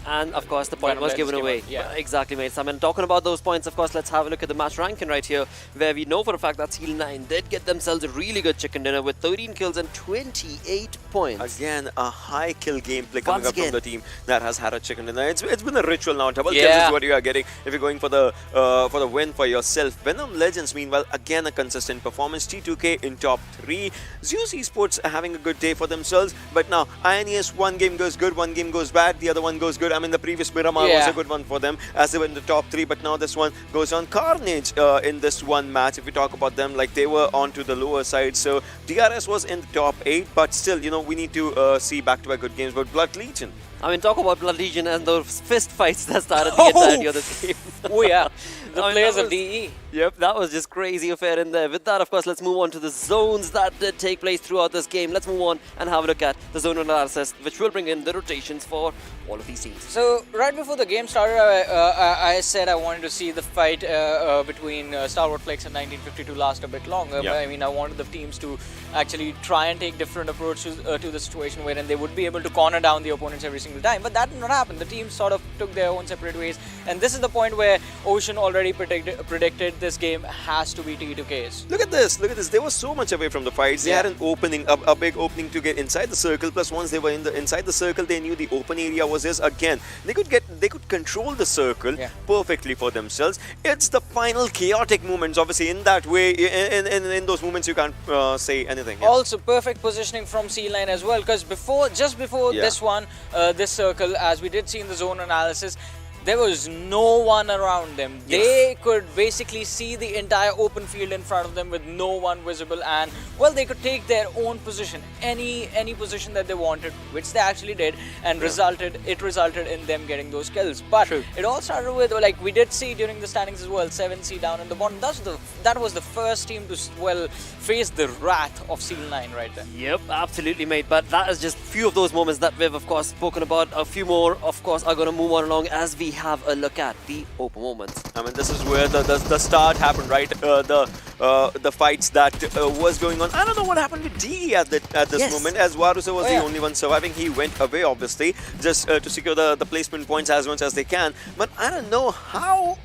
And of course the point was given away. Exactly, mates. I mean, talking about those points, of course, let's have a look at the match ranking right here, where we know for a fact that Seal9 did get themselves a really good chicken dinner with 13 kills and 28 points. Again, a high kill gameplay coming up from the team that has had a chicken dinner. It's been a ritual now. Double kills is what you are getting if you're going for the win for yourself. Venom Legends, meanwhile, again a consistent performance. T2K in top 3. Zeus Esports are having a good day for themselves. But now, INES, one game goes good, one game goes bad, the other one goes good. I mean, the previous Miramar was a good one for them as they were in the top 3, but now this one goes on. Carnage in this one match, if we talk about them, like they were onto the lower side. So DRS was in the top 8, but still, you know, we need to see back-to-back good games. But Blood Legion. I mean, talk about Blood Legion and those fist fights that started the entirety of the game. Oh yeah, the players of DE. Yep, that was just crazy affair in there. With that, of course, let's move on to the zones that did take place throughout this game. Let's move on and have a look at the zone analysis, which will bring in the rotations for all of these teams. So, right before the game started, I said I wanted to see the fight between Star Wars Flex and 1952 last a bit longer. I mean, I wanted the teams to actually try and take different approaches to the situation wherein they would be able to corner down the opponents every single time. But that did not happen. The teams sort of took their own separate ways. And this is the point where Ocean already predicted this game has to be T2K's. Look at this, look at this. They were so much away from the fights. They had an opening, a big opening to get inside the circle. Plus, once they were inside the circle, they knew the open area was theirs. Again, they could control the circle perfectly for themselves. It's the final chaotic moments. Obviously, in that way, in those moments, you can't say anything. Also, perfect positioning from C9 as well, because just before this one, this circle, as we did see in the zone analysis, there was no one around them. They could basically see the entire open field in front of them with no one visible, and well, they could take their own position, any position that they wanted, which they actually did, and it resulted in them getting those kills. But it all started with, like we did see during the standings as well, 7C down in the bottom. That was the first team to face the wrath of Seal9 right there. Yep, absolutely, mate. But that is just few of those moments that we've of course spoken about. A few more, of course, are going to move on along as we have a look at the open moments. I mean, this is where the start happened, right? The fights that was going on. I don't know what happened to DE at this moment, as Warusa was the only one surviving. He went away, obviously, just to secure the placement points as much as they can. But I don't know how.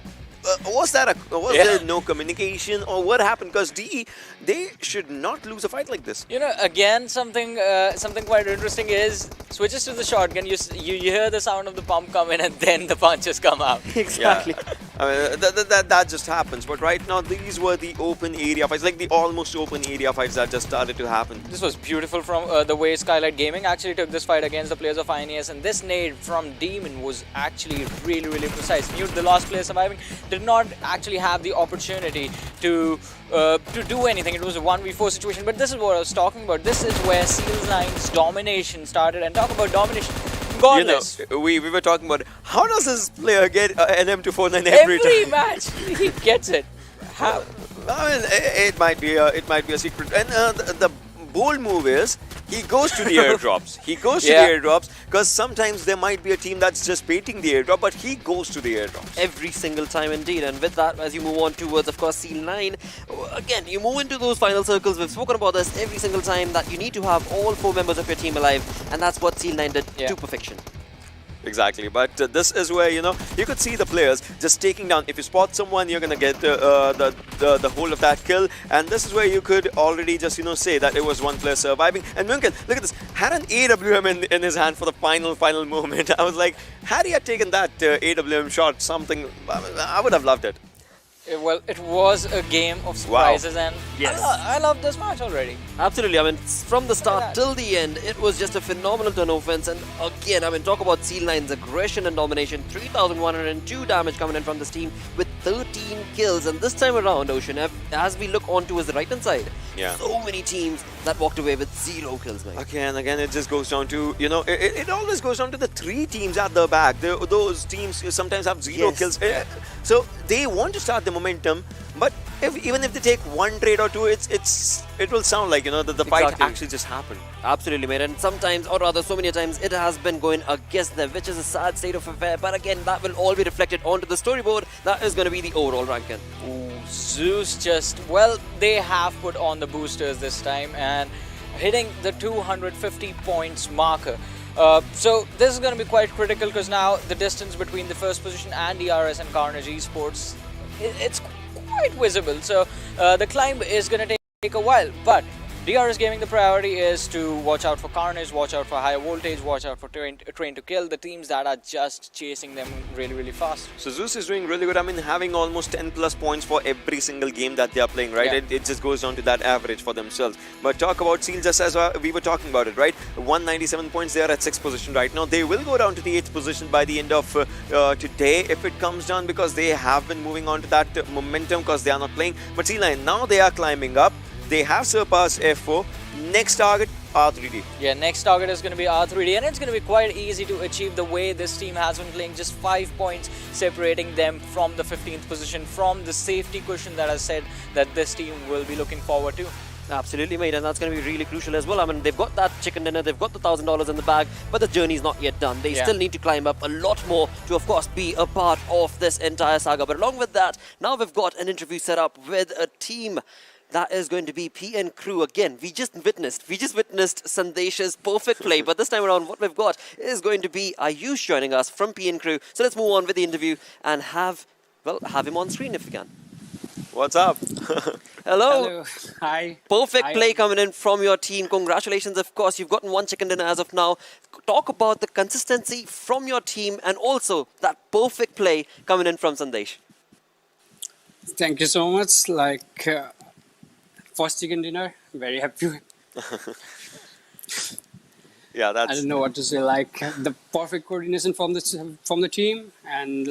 Was there no communication or what happened? Because DE, they should not lose a fight like this. You know, again, something quite interesting is switches to the shotgun. You hear the sound of the pump come in, and then the punches come out. Exactly. I mean, that just happens. But right now, these were the open area fights, like the almost open area fights that just started to happen. This was beautiful from the way Skylight Gaming actually took this fight against the players of INES, and this nade from Demon was actually really, really precise. The last player surviving did not actually have the opportunity to do anything. It was a 1v4 situation, but this is what I was talking about. This is where Seal9's domination started, and talk about domination. Godless. You know, we were talking about how does this player get an M249 every time? Every match he gets it. How? I mean, it might be a secret. And the bold move is he goes to the airdrops. He goes to the airdrops because sometimes there might be a team that's just baiting the airdrop, but he goes to the airdrops. Every single time indeed. And with that, as you move on towards, of course, Seal9, again, you move into those final circles. We've spoken about this every single time, that you need to have all 4 members of your team alive, and that's what Seal9 did to perfection. Exactly, but this is where you could see the players just taking down. If you spot someone, you're gonna get the whole of that kill, and this is where you could already just say that it was one player surviving. And Munkel, look at this, had an AWM in his hand for the final moment. I was like, had he had taken that AWM shot, something, I would have loved it. Well, it was a game of surprises, and Yes. I love this match already. Absolutely. I mean, from the start till the end, it was just a phenomenal turn offense. And again, I mean, talk about Seal9's aggression and domination. 3,102 damage coming in from this team with 13 kills. And this time around, Ocean, as we look on towards the right-hand side, so many teams that walked away with 0 kills, mate. Again, it just goes down to, it always goes down to the 3 teams at the back. Those teams sometimes have 0 kills. So they want to start the momentum, but even if they take one trade or two, it will sound like the fight actually just happened. Absolutely, mate. And sometimes, or rather so many times, it has been going against them, which is a sad state of affair. But again, that will all be reflected onto the storyboard. That is going to be the overall ranking. Zeus they have put on the boosters this time and hitting the 250 points marker. So this is going to be quite critical because now the distance between the first position and DRS and Carnage Esports, it's quite visible. So the climb is going to take a while, but DRS Gaming, the priority is to watch out for Carnage, watch out for higher voltage, watch out for train to kill, the teams that are just chasing them really fast. So Zeus is doing really good. I mean, having almost 10 plus points for every single game that they are playing, right? It just goes down to that average for themselves. But talk about Seal, just as we were talking about it, right? 197 points, they are at 6th position right now. They will go down to the 8th position by the end of today if it comes down, because they have been moving on to that momentum because they are not playing. But Seal9, now they are climbing up. They have surpassed F4. Next target, R3D. Yeah, next target is going to be R3D, and it's going to be quite easy to achieve the way this team has been playing. Just 5 points separating them from the 15th position, from the safety cushion that I said that this team will be looking forward to. Absolutely, mate, and that's going to be really crucial as well. I mean, they've got that chicken dinner, they've got the $1,000 in the bag, but the journey is not yet done. They still need to climb up a lot more to, of course, be a part of this entire saga. But along with that, now we've got an interview set up with a team that is going to be PN Crew. Again, we just witnessed Sandesh's perfect play, but this time around what we've got is going to be Ayush joining us from PN Crew. So let's move on with the interview and have him on screen if we can. What's up? Hello. Hi. Perfect play coming in from your team. Congratulations, of course. You've gotten one chicken dinner as of now. Talk about the consistency from your team and also that perfect play coming in from Sandesh. Thank you so much. First chicken dinner, very happy. Yeah, that's. I don't know what to say. The perfect coordination from the team, and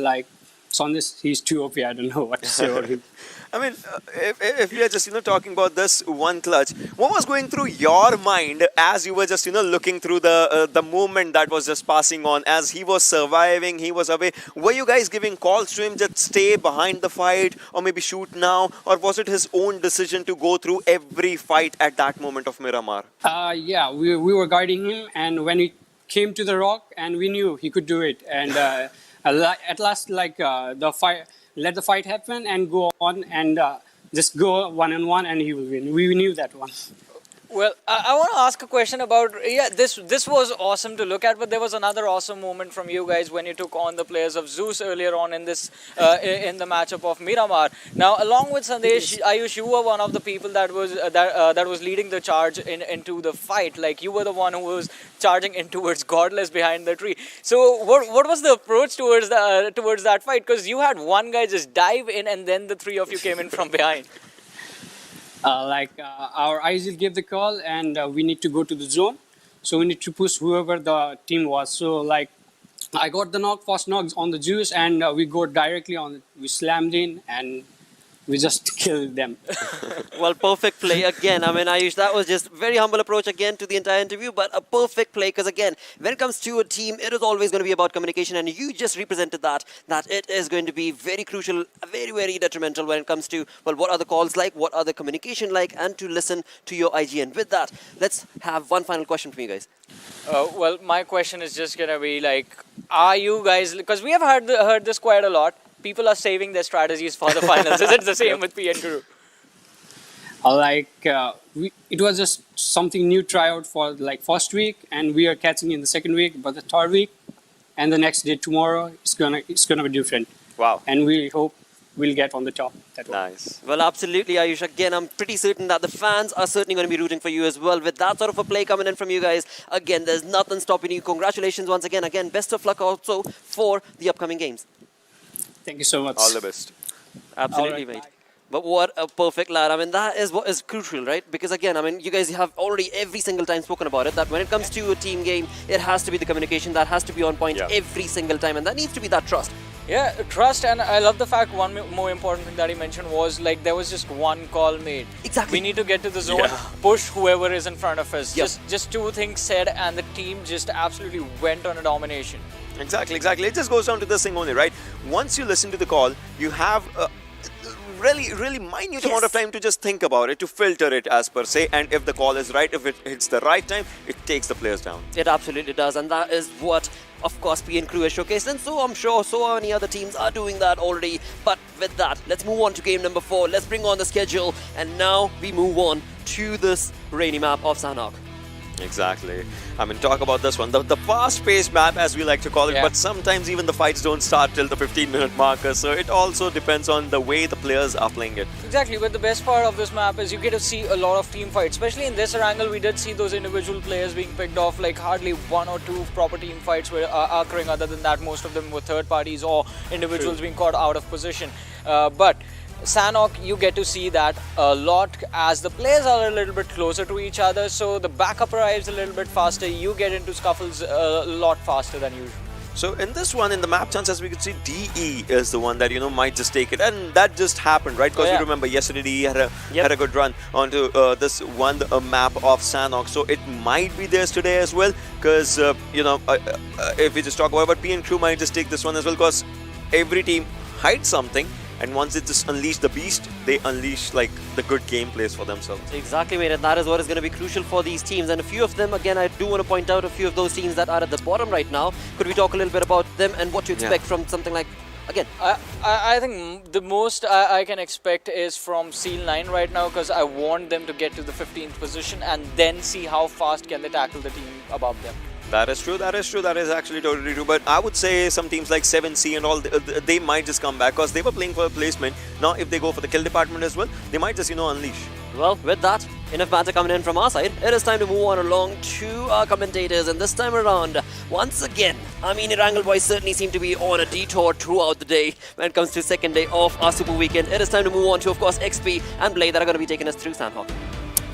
Sandesh, he's too OP. I don't know what to say about him. I mean, if we are just talking about this one clutch, what was going through your mind as you were just looking through the movement that was just passing on as he was surviving, he was away? Were you guys giving calls to him, just stay behind the fight or maybe shoot now, or was it his own decision to go through every fight at that moment of Miramar? Yeah, we were guiding him, and when he came to the rock, and we knew he could do it, and at last, the fight. Let the fight happen and go on and just go one-on-one and he will win. We knew that one. Well, I want to ask a question about, this was awesome to look at, but there was another awesome moment from you guys when you took on the players of Zeus earlier on in this, in the matchup of Miramar. Now, along with Sandesh, Ayush, you were one of the people that was leading the charge into the fight. Like, you were the one who was charging in towards Godless behind the tree. So, what was the approach towards that fight? Because you had one guy just dive in and then the 3 of you came in from behind. Our ISL gave the call and we need to go to the zone. So we need to push whoever the team was. So I got the first knock on the Zeus and we go directly on it. We slammed in and we just killed them. Well, perfect play again. I mean, Ayush, that was just very humble approach again to the entire interview, but a perfect play because again, when it comes to a team, it is always going to be about communication, and you just represented that it is going to be very crucial, very detrimental when it comes to, well, what are the calls like, what are the communication like, and to listen to your IGN. With that, let's have one final question from you guys. Well, my question is just going to be are you guys, because we have heard this quite a lot, people are saving their strategies for the finals. Is it the same with PN Crew? It was just something new tryout for first week, and we are catching in the second week. But the third week, and the next day tomorrow it's gonna be different. Wow. And we hope we'll get on the top. That one. Nice. Well, absolutely, Ayush. Again, I'm pretty certain that the fans are certainly going to be rooting for you as well. With that sort of a play coming in from you guys, again, there's nothing stopping you. Congratulations once again. Again, best of luck also for the upcoming games. Thank you so much. All the best. Absolutely, All right, mate. But what a perfect lad. I mean, that is what is crucial, right? Because again, I mean, you guys have already every single time spoken about it, that when it comes to a team game, it has to be the communication, that has to be on point every single time, and that needs to be that trust. Yeah, trust, and I love the fact one more important thing that he mentioned was like there was just one call made. Exactly. We need to get to the zone, push whoever is in front of us. Just two things said, and the team just absolutely went on a domination. Exactly. It just goes down to this thing only, right? Once you listen to the call, you have a really minute amount of time to just think about it, to filter it as per se, and if the call is right, if it hits the right time, it takes the players down. It absolutely does, and that is what, of course, PN Crew has showcased, and so I'm sure so many other teams are doing that already. But with that, let's move on to game number 4. Let's bring on the schedule, and now we move on to this rainy map of Sanhok. Exactly. I mean, talk about this one. The fast-paced map, as we like to call it, but sometimes even the fights don't start till the 15-minute marker, so it also depends on the way the players are playing it. Exactly, but the best part of this map is you get to see a lot of team fights. Especially in this angle, we did see those individual players being picked off, like hardly 1 or 2 proper team fights were occurring. Other than that, most of them were third parties or individuals being caught out of position. But Sanhok, you get to see that a lot as the players are a little bit closer to each other, so the backup arrives a little bit faster. You get into scuffles a lot faster than usual. So in this one, in the map chance, as we could see, DE is the one that, you know, might just take it. And that just happened, right? Because you remember yesterday DE had a good run onto this one map of Sanhok. So it might be theirs today as well. Because, if we just talk about PN Crew might just take this one as well. Because every team hides something. And once they just unleash the beast, they unleash like the good gameplays for themselves. Exactly, mate, and that is what is going to be crucial for these teams. And a few of them, again, I do want to point out a few of those teams that are at the bottom right now. Could we talk a little bit about them and what to expect from something like, again? I think the most I can expect is from Seal 9 right now, because I want them to get to the 15th position and then see how fast can they tackle the team above them. That is true. That is actually totally true. But I would say some teams like 7C and all, they might just come back because they were playing for a placement. Now, if they go for the kill department as well, they might just, unleash. Well, with that, enough banter coming in from our side. It is time to move on along to our commentators. And this time around, once again, Irangle boys certainly seem to be on a detour throughout the day when it comes to second day of our Super Weekend. It is time to move on to, of course, XP and Blade that are going to be taking us through Sanhok.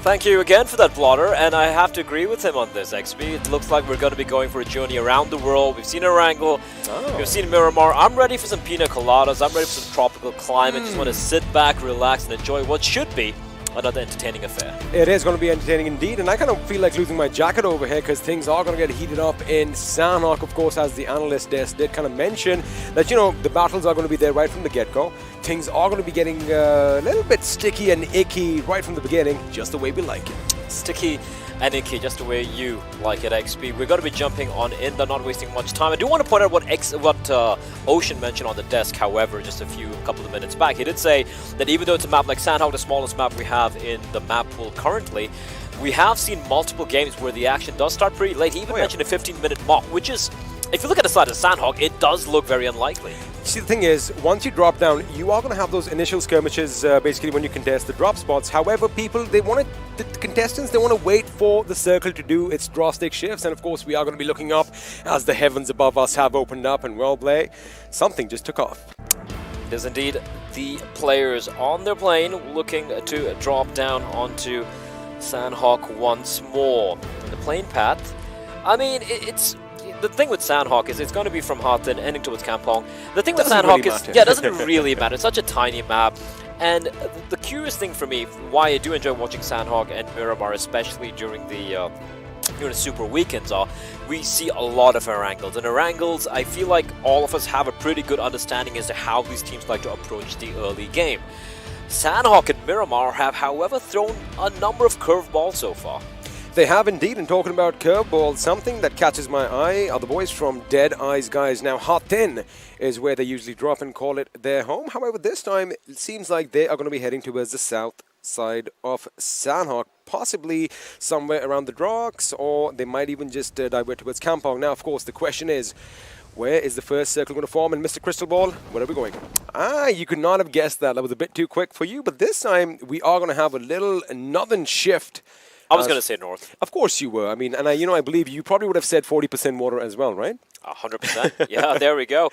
Thank you again for that, Blotter, and I have to agree with him on this, XP. It looks like we're going to be going for a journey around the world. We've seen Erangel, we've seen Miramar. I'm ready for some pina coladas. I'm ready for some tropical climate. Just want to sit back, relax, and enjoy what should be another entertaining affair. It is going to be entertaining indeed, and I kind of feel like losing my jacket over here because things are going to get heated up in Sanhok. Of course, as the analyst desk did kind of mention that, the battles are going to be there right from the get-go. Things are going to be getting a little bit sticky and icky right from the beginning, just the way we like it. Sticky and icky, just the way you like it, XP. We're going to be jumping on in, they're not wasting much time. I do want to point out what Ocean mentioned on the desk, however, just a couple of minutes back. He did say that even though it's a map like Sanhok, the smallest map we have in the map pool currently, we have seen multiple games where the action does start pretty late. He even mentioned a 15-minute mock, which is, if you look at the side of Sanhok, it does look very unlikely. See, the thing is, once you drop down, you are going to have those initial skirmishes basically when you contest the drop spots. However, the contestants, they want to wait for the circle to do its drastic shifts. And of course, we are going to be looking up as the heavens above us have opened up. And well, Blay, something just took off. It is indeed the players on their plane looking to drop down onto Sanhok once more. And the plane path, it's... The thing with Sanhok is it's going to be from Harton ending towards Kampong. The thing with Sanhok is, it doesn't really matter. It's such a tiny map. And the curious thing for me, why I do enjoy watching Sanhok and Miramar, especially during the Super Weekends, are we see a lot of Erangles. And Erangles, I feel like all of us have a pretty good understanding as to how these teams like to approach the early game. Sanhok and Miramar have, however, thrown a number of curveballs so far. They have indeed, and talking about curveballs, something that catches my eye are the boys from Dead Eyes Guys. Now, Hartin is where they usually drop and call it their home. However, this time, it seems like they are going to be heading towards the south side of Sanhok, possibly somewhere around the docks, or they might even just divert towards Kampong. Now, of course, the question is, Where is the first circle going to form? And Mr. Crystal Ball, where are we going? You could not have guessed that. That was a bit too quick for you. But this time, we are going to have a little northern shift. I was going to say north. Of course you were. I mean, and I believe you probably would have said 40% water as well, right? 100%. Yeah, there we go.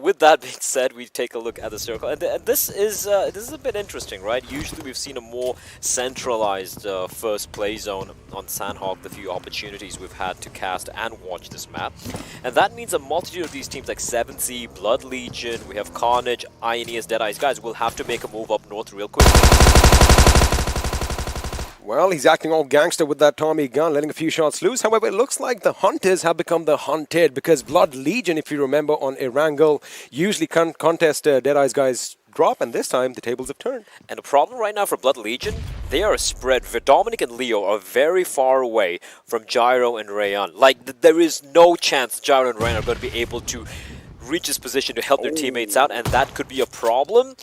With that being said, we take a look at the circle, and this is a bit interesting, right? Usually, we've seen a more centralized first play zone on Sandhawk. The few opportunities we've had to cast and watch this map, and that means a multitude of these teams like 7C, Blood Legion, we have Carnage, Ioneus, Deadeyes, guys will have to make a move up north real quick. Well, he's acting all gangster with that Tommy gun, letting a few shots loose. However, it looks like the hunters have become the hunted because Blood Legion, if you remember, on Erangel, usually contest Deadeye's guys drop, and this time the tables have turned. And the problem right now for Blood Legion, they are spread. Dominic and Leo are very far away from Gyro and Rayan. Like, there is no chance Gyro and Rayan are going to be able to reach this position to help their teammates out, and that could be a problem.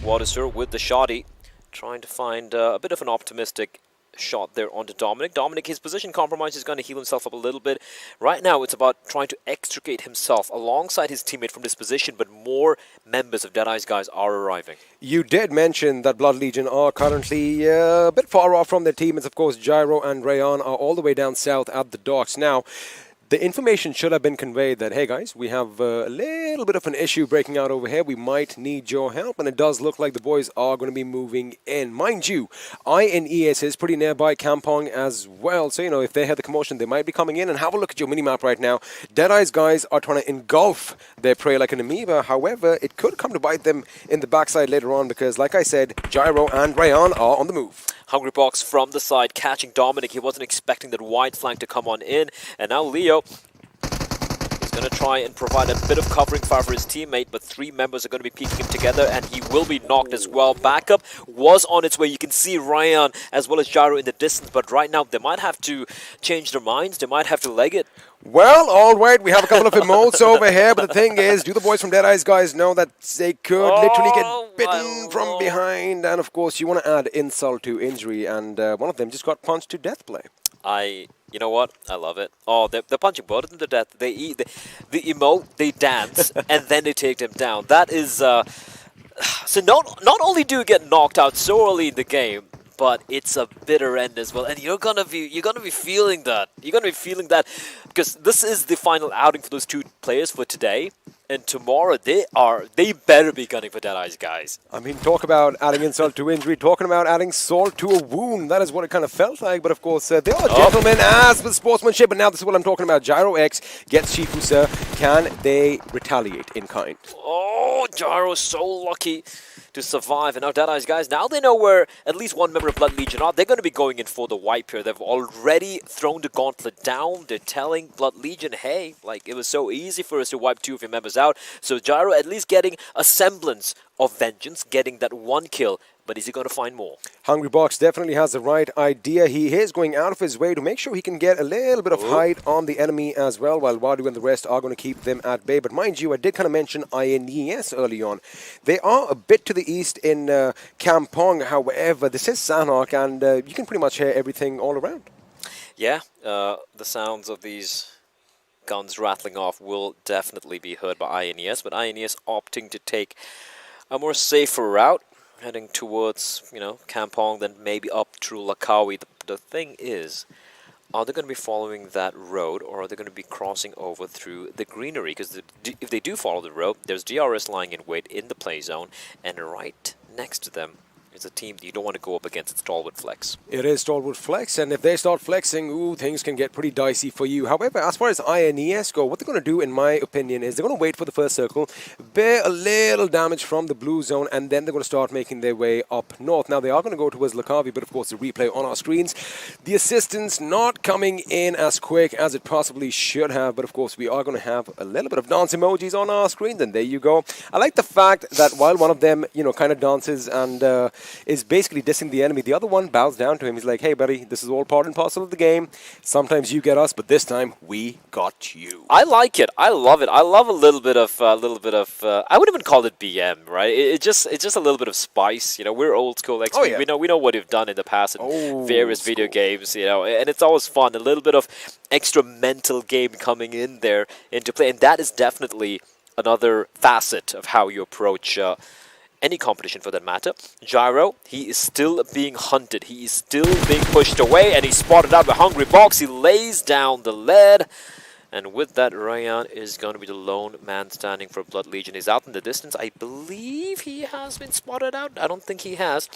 Watersur with the shoddy, trying to find a bit of an optimistic shot there onto Dominic. Dominic, his position compromise is going to heal himself up a little bit. Right now, it's about trying to extricate himself alongside his teammate from this position, but more members of Deadeye's guys are arriving. You did mention that Blood Legion are currently a bit far off from their teammates. Of course, Gyro and Rayan are all the way down south at the docks. Now, the information should have been conveyed that, hey guys, we have a little bit of an issue breaking out over here. We might need your help, and it does look like the boys are going to be moving in. Mind you, Ioneus is pretty nearby Kampong as well, so, if they had the commotion, they might be coming in. And have a look at your mini-map right now. Deadeye's guys are trying to engulf their prey like an amoeba. However, it could come to bite them in the backside later on because, like I said, Gyro and Rayan are on the move. Hungry Box from the side, catching Dominic. He wasn't expecting that wide flank to come on in. And now Leo is going to try and provide a bit of covering fire for his teammate, but three members are going to be peeking him together, and he will be knocked as well. Backup was on its way. You can see Rayan as well as Gyro in the distance, but right now they might have to change their minds. They might have to leg it. Well, all right, we have a couple of emotes over here, but the thing is, do the boys from Deadeye's guys know that they could literally get bitten from behind? And of course, you want to add insult to injury, and one of them just got punched to death play. You know what? I love it. Oh, they're punching both of them to death. They eat the emote, they dance, and then they take them down. That is so. Not only do you get knocked out so early in the game, but it's a bitter end as well, and you're gonna be feeling that. You're gonna be feeling that because this is the final outing for those two players for today. And tomorrow they better be gunning for Deadeye's guys. I mean, talk about adding insult to injury, talking about adding salt to a wound. That is what it kind of felt like. But of course, they are gentlemen as with sportsmanship. But now this is what I'm talking about. Gyro X gets Shifusa. Can they retaliate in kind? Oh, Gyro's so lucky to survive. And now Deadeye's guys, now they know where at least one member of Blood Legion are. They're going to be going in for the wipe here. They've already thrown the gauntlet down. They're telling Blood Legion, hey, like, it was so easy for us to wipe two of your members out. So Gyro at least getting a semblance of vengeance, getting that one kill. But is he going to find more? Hungry Box definitely has the right idea. He is going out of his way to make sure he can get a little bit of height on the enemy as well, while Wadu and the rest are going to keep them at bay. But mind you, I did kind of mention Ioneus early on. They are a bit to the east in Kampong. However, this is Sandhawk, and you can pretty much hear everything all around. Yeah, the sounds of these guns rattling off will definitely be heard by Ioneus, but Ioneus opting to take a more safer route, heading towards, Kampong, then maybe up through Lakawi. The thing is, are they going to be following that road, or are they going to be crossing over through the greenery? Because if they do follow the road, there's DRS lying in wait in the play zone, and right next to them is a team that you don't want to go up against. It's Stalwart Flex. It is Stalwart Flex, and if they start flexing, things can get pretty dicey for you. However, as far as Ioneus go, what they're going to do, in my opinion, is they're going to wait for the first circle, bear a little damage from the blue zone, and then they're going to start making their way up north. Now, they are going to go towards Lakavi, but of course, the replay on our screens, the assistance not coming in as quick as it possibly should have, but of course, we are going to have a little bit of dance emojis on our screen, and there you go. I like the fact that while one of them, kind of dances and is basically dissing the enemy. The other one bows down to him. He's like, hey, buddy, this is all part and parcel of the game. Sometimes you get us, but this time we got you. I like it. I love it. I love a little bit of I wouldn't even call it BM, right? It's just a little bit of spice. You know, we're old school XP. Oh, yeah. We know what we've done in the past in various video games. You know, and it's always fun. A little bit of extra mental game coming in there into play, and that is definitely another facet of how you approach any competition for that matter. Gyro, he is still being hunted. He is still being pushed away, and he's spotted out by Hungry Box. He lays down the lead, and with that, Ryan is going to be the lone man standing for Blood Legion. He's out in the distance. I believe he has been spotted out. I don't think he has.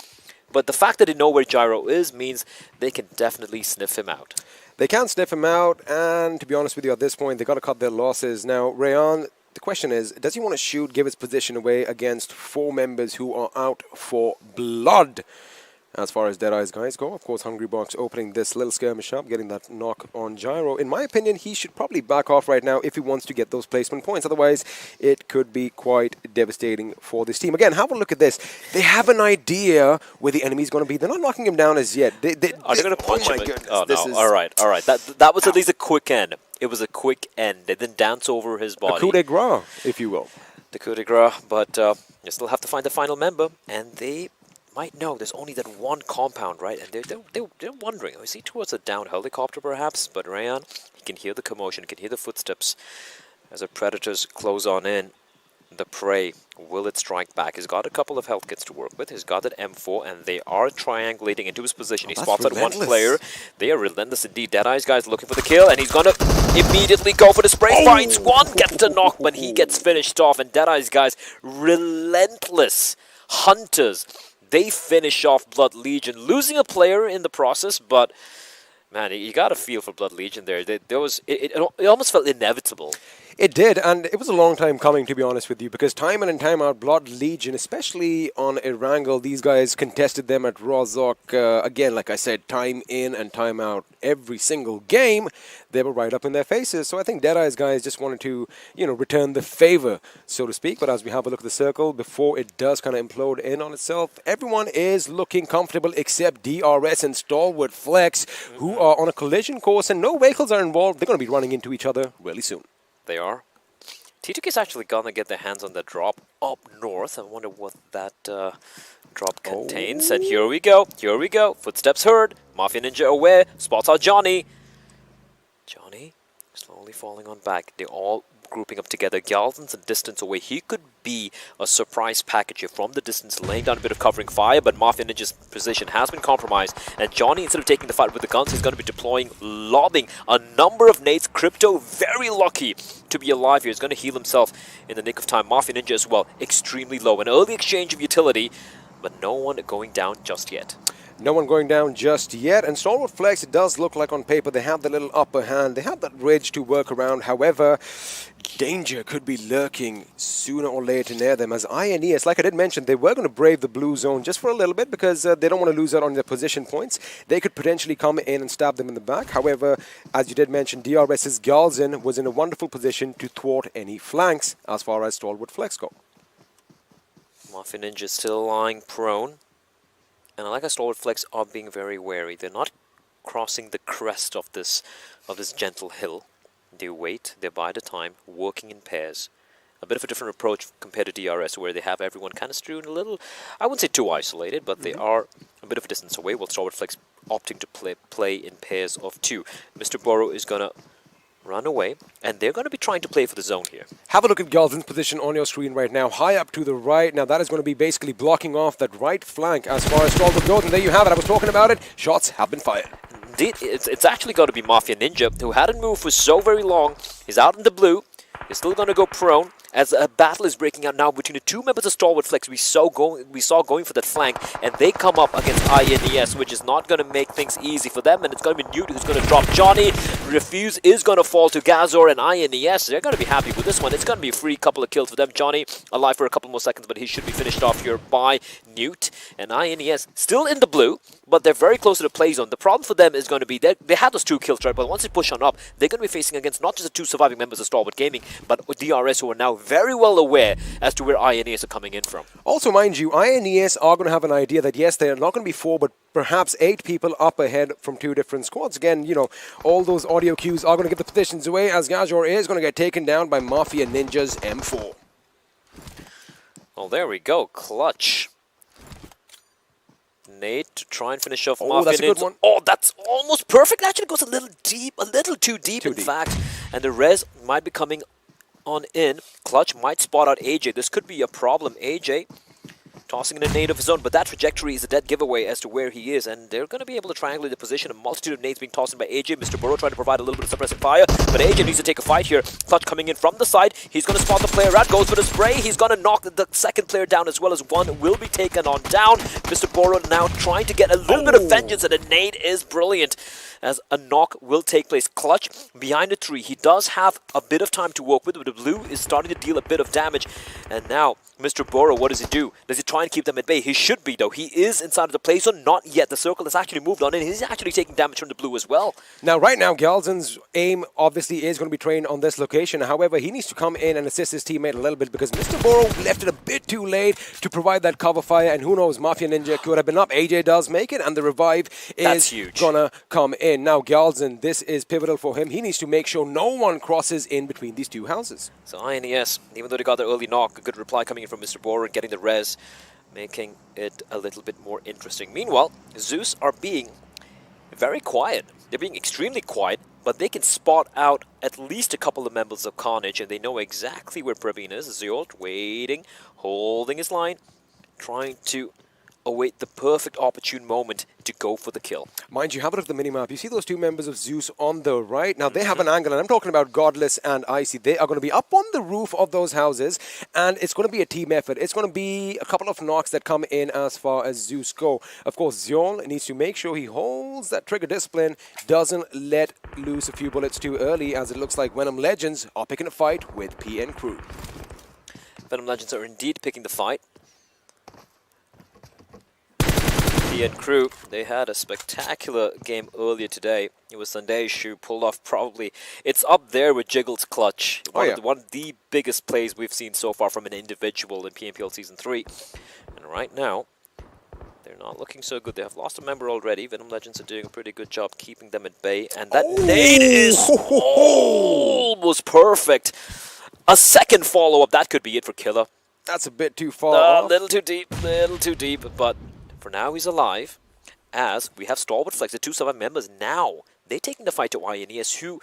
But the fact that they know where Gyro is means they can definitely sniff him out. They can sniff him out, and to be honest with you, at this point, they got to cut their losses. Now, Rayan, the question is, does he want to shoot, give his position away against 4 members who are out for blood? As far as Deadeye's guys go, of course, Hungry Box opening this little skirmish up, getting that knock on Gyro. In my opinion, he should probably back off right now if he wants to get those placement points. Otherwise, it could be quite devastating for this team. Again, have a look at this. They have an idea where the enemy's going to be. They're not knocking him down as yet. Are they going to punch him? My goodness, oh, this no. is All right. That was at least a quick end. It was a quick end. They didn't dance over his body. a coup de grace, if you will. The coup de grace, but you still have to find the final member, and they might know there's only that one compound, right? And they're wondering, is he towards a down helicopter perhaps? But Rayan, he can hear the commotion, he can hear the footsteps as the predators close on in. The prey, will it strike back? He's got a couple of health kits to work with. He's got that M4, and they are triangulating into his position. He spots out one player. They are relentless indeed. Deadeye's guy's looking for the kill, and he's gonna immediately go for the spray. Finds one, gets the knock, but he gets finished off. And Deadeye's guys, relentless hunters. They finish off Blood Legion, losing a player in the process, but man, you got a feel for Blood Legion there. It almost felt inevitable. It did, and it was a long time coming, to be honest with you, because time in and time out, Blood Legion, especially on Erangel, these guys contested them at Rozhok. Again, like I said, time in and time out, every single game, they were right up in their faces. So I think Deadeye's guys just wanted to, return the favor, so to speak. But as we have a look at the circle, before it does kind of implode in on itself, everyone is looking comfortable except DRS and Stalwart Flex, who are on a collision course, and no vehicles are involved. They're going to be running into each other really soon. They are. T2K's actually gonna get their hands on the drop up north. I wonder what that drop contains. And here we go. Footsteps heard. Mafia Ninja aware. Spots out Johnny. Johnny slowly falling on back. They're all grouping up together. Galvin's a distance away. He could be a surprise package here from the distance, laying down a bit of covering fire, but Mafia Ninja's position has been compromised, and Johnny, instead of taking the fight with the guns, he's going to be deploying, lobbing a number of nades. Crypto, very lucky to be alive here. He's going to heal himself in the nick of time. Mafia Ninja as well, extremely low. An early exchange of utility, but no one going down just yet. No one going down just yet, and Stalwart Flex, it does look like on paper they have the little upper hand. They have that ridge to work around. However, danger could be lurking sooner or later near them, as INES, like I did mention, they were going to brave the blue zone just for a little bit because they don't want to lose out on their position points. They could potentially come in and stab them in the back. However, as you did mention, DRS's Galzin was in a wonderful position to thwart any flanks as far as Stalwart Flex go. Mafia Ninja still lying prone. And I like how Stalwart Flex are being very wary. They're not crossing the crest of this gentle hill. They wait, they bide the time, working in pairs. A bit of a different approach compared to DRS, where they have everyone kind of strewn a little, I wouldn't say too isolated, but they are a bit of a distance away, while Stalwart Flex opting to play in pairs of 2. Mr. Boro is going to run away, and they're going to be trying to play for the zone here. Have a look at Galvin's position on your screen right now, high up to the right. Now that is going to be basically blocking off that right flank as far as Stalwart goes, and there you have it. I was talking about it. Shots have been fired. Indeed, it's actually going to be Mafia Ninja, who hadn't moved for so very long. He's out in the blue. He's still going to go prone, as a battle is breaking out now between the 2 members of Stalwart Flex we saw going for that flank, and they come up against INES, which is not going to make things easy for them, and it's going to be Newt who's going to drop Johnny. Refuse is going to fall to Gazor, and INES, they're going to be happy with this one. It's going to be a free couple of kills for them. Johnny alive for a couple more seconds, but he should be finished off here by Newt, and INES still in the blue, but they're very close to the play zone. The problem for them is going to be they had those 2 kills, right? But once they push on up, they're going to be facing against not just the 2 surviving members of Stalwart Gaming, but DRS, who are now very well aware as to where INES are coming in from. Also, mind you, INES are going to have an idea that, yes, they're not going to be 4, but perhaps 8 people up ahead from 2 different squads. Again, you know, all those audio cues are going to give the positions away as Gajor is going to get taken down by Mafia Ninja's M4. Well, there we go. Clutch. Nate to try and finish off Oh, Mafia that's a good Ninja. one. Oh, that's almost perfect. Actually goes a little deep, a little too deep, in fact. And the res might be coming on in. Clutch might spot out AJ. This could be a problem. AJ tossing in a nade of his own, but that trajectory is a dead giveaway as to where he is, and they're going to be able to triangulate the position. A multitude of nades being tossed in by AJ. Mr. Burrow trying to provide a little bit of suppressive fire, but AJ needs to take a fight here. Clutch coming in from the side. He's going to spot the player out, goes for the spray. He's going to knock the second player down as well as one will be taken on down. Mr. Burrow now trying to get a little bit of vengeance, and a nade is brilliant as a knock will take place. Clutch behind the tree. He does have a bit of time to work with, but the blue is starting to deal a bit of damage. And now, Mr. Burrow, what does he do? Does he try and keep them at bay? He should be, though. He is inside of the play zone. Not yet. The circle has actually moved on, and he's actually taking damage from the blue as well. Now, right now, Galzen's aim obviously is going to be trained on this location. However, he needs to come in and assist his teammate a little bit because Mr. Burrow left it a bit too late to provide that cover fire. And who knows, Mafia Ninja could have been up. AJ does make it, and the revive is going to come in. Now, Galzen, this is pivotal for him. He needs to make sure no one crosses in between these two houses. So INES, even though they got the early knock, a good reply coming in from Mr. Burrow and getting the res, making it a little bit more interesting. Meanwhile, Zeus are being very quiet. They're being extremely quiet, but they can spot out at least a couple of members of Carnage, and they know exactly where Praveen is. Ziolt waiting, holding his line, trying to await the perfect opportune moment to go for the kill. Mind you, have a look at the minimap. You see those two members of Zeus on the right? Now, they have an angle, and I'm talking about Godless and Icy. They are going to be up on the roof of those houses, and it's going to be a team effort. It's going to be a couple of knocks that come in as far as Zeus go. Of course, Zion needs to make sure he holds that trigger discipline, doesn't let loose a few bullets too early, as it looks like Venom Legends are picking a fight with PN Crew. Venom Legends are indeed picking the fight. PN Crew, they had a spectacular game earlier today. It was Sandesh who pulled off probably, it's up there with Jiggle's clutch. One of the biggest plays we've seen so far from an individual in PMPL Season 3. And right now, they're not looking so good. They have lost a member already. Venom Legends are doing a pretty good job keeping them at bay. And that nade is almost perfect. A second follow-up, that could be it for Killer. That's a bit too far. A little too deep, but for now he's alive, as we have Stalwart Flex, the 2 surviving members now. They're taking the fight to INES, who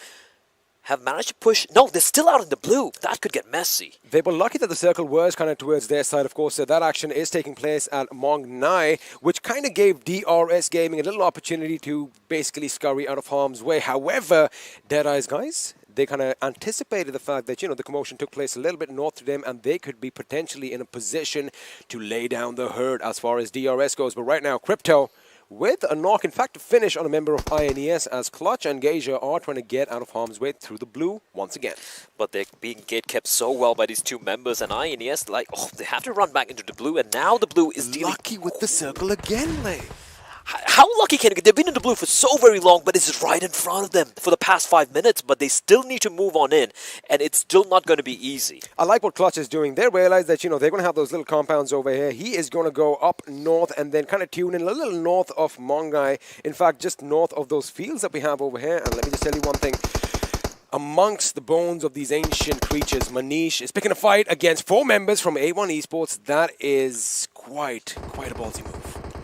have managed to push. No, they're still out in the blue. That could get messy. They were lucky that the circle was kind of towards their side, of course. So that action is taking place at Mong Nai, which kind of gave DRS Gaming a little opportunity to basically scurry out of harm's way. However, Deadeye's guys, they kind of anticipated the fact that, you know, the commotion took place a little bit north to them, and they could be potentially in a position to lay down the herd as far as DRS goes. But right now, Crypto with a knock, in fact, a finish on a member of INES, as Clutch and Geisha are trying to get out of harm's way through the blue once again. But they're being gate-kept so well by these 2 members, and INES, like, oh, they have to run back into the blue, and now the blue is dealing... Lucky with the circle again, Lay. How lucky can it get? They've been in the blue for so very long, but it's right in front of them for the past 5 minutes, but they still need to move on in, and it's still not going to be easy. I like what Clutch is doing. They realize that, you know, they're going to have those little compounds over here. He is going to go up north and then kind of tune in a little north of Mongai. In fact, just north of those fields that we have over here. And let me just tell you one thing. Amongst the bones of these ancient creatures, Manish is picking a fight against 4 members from A1 Esports. That is quite a ballsy move.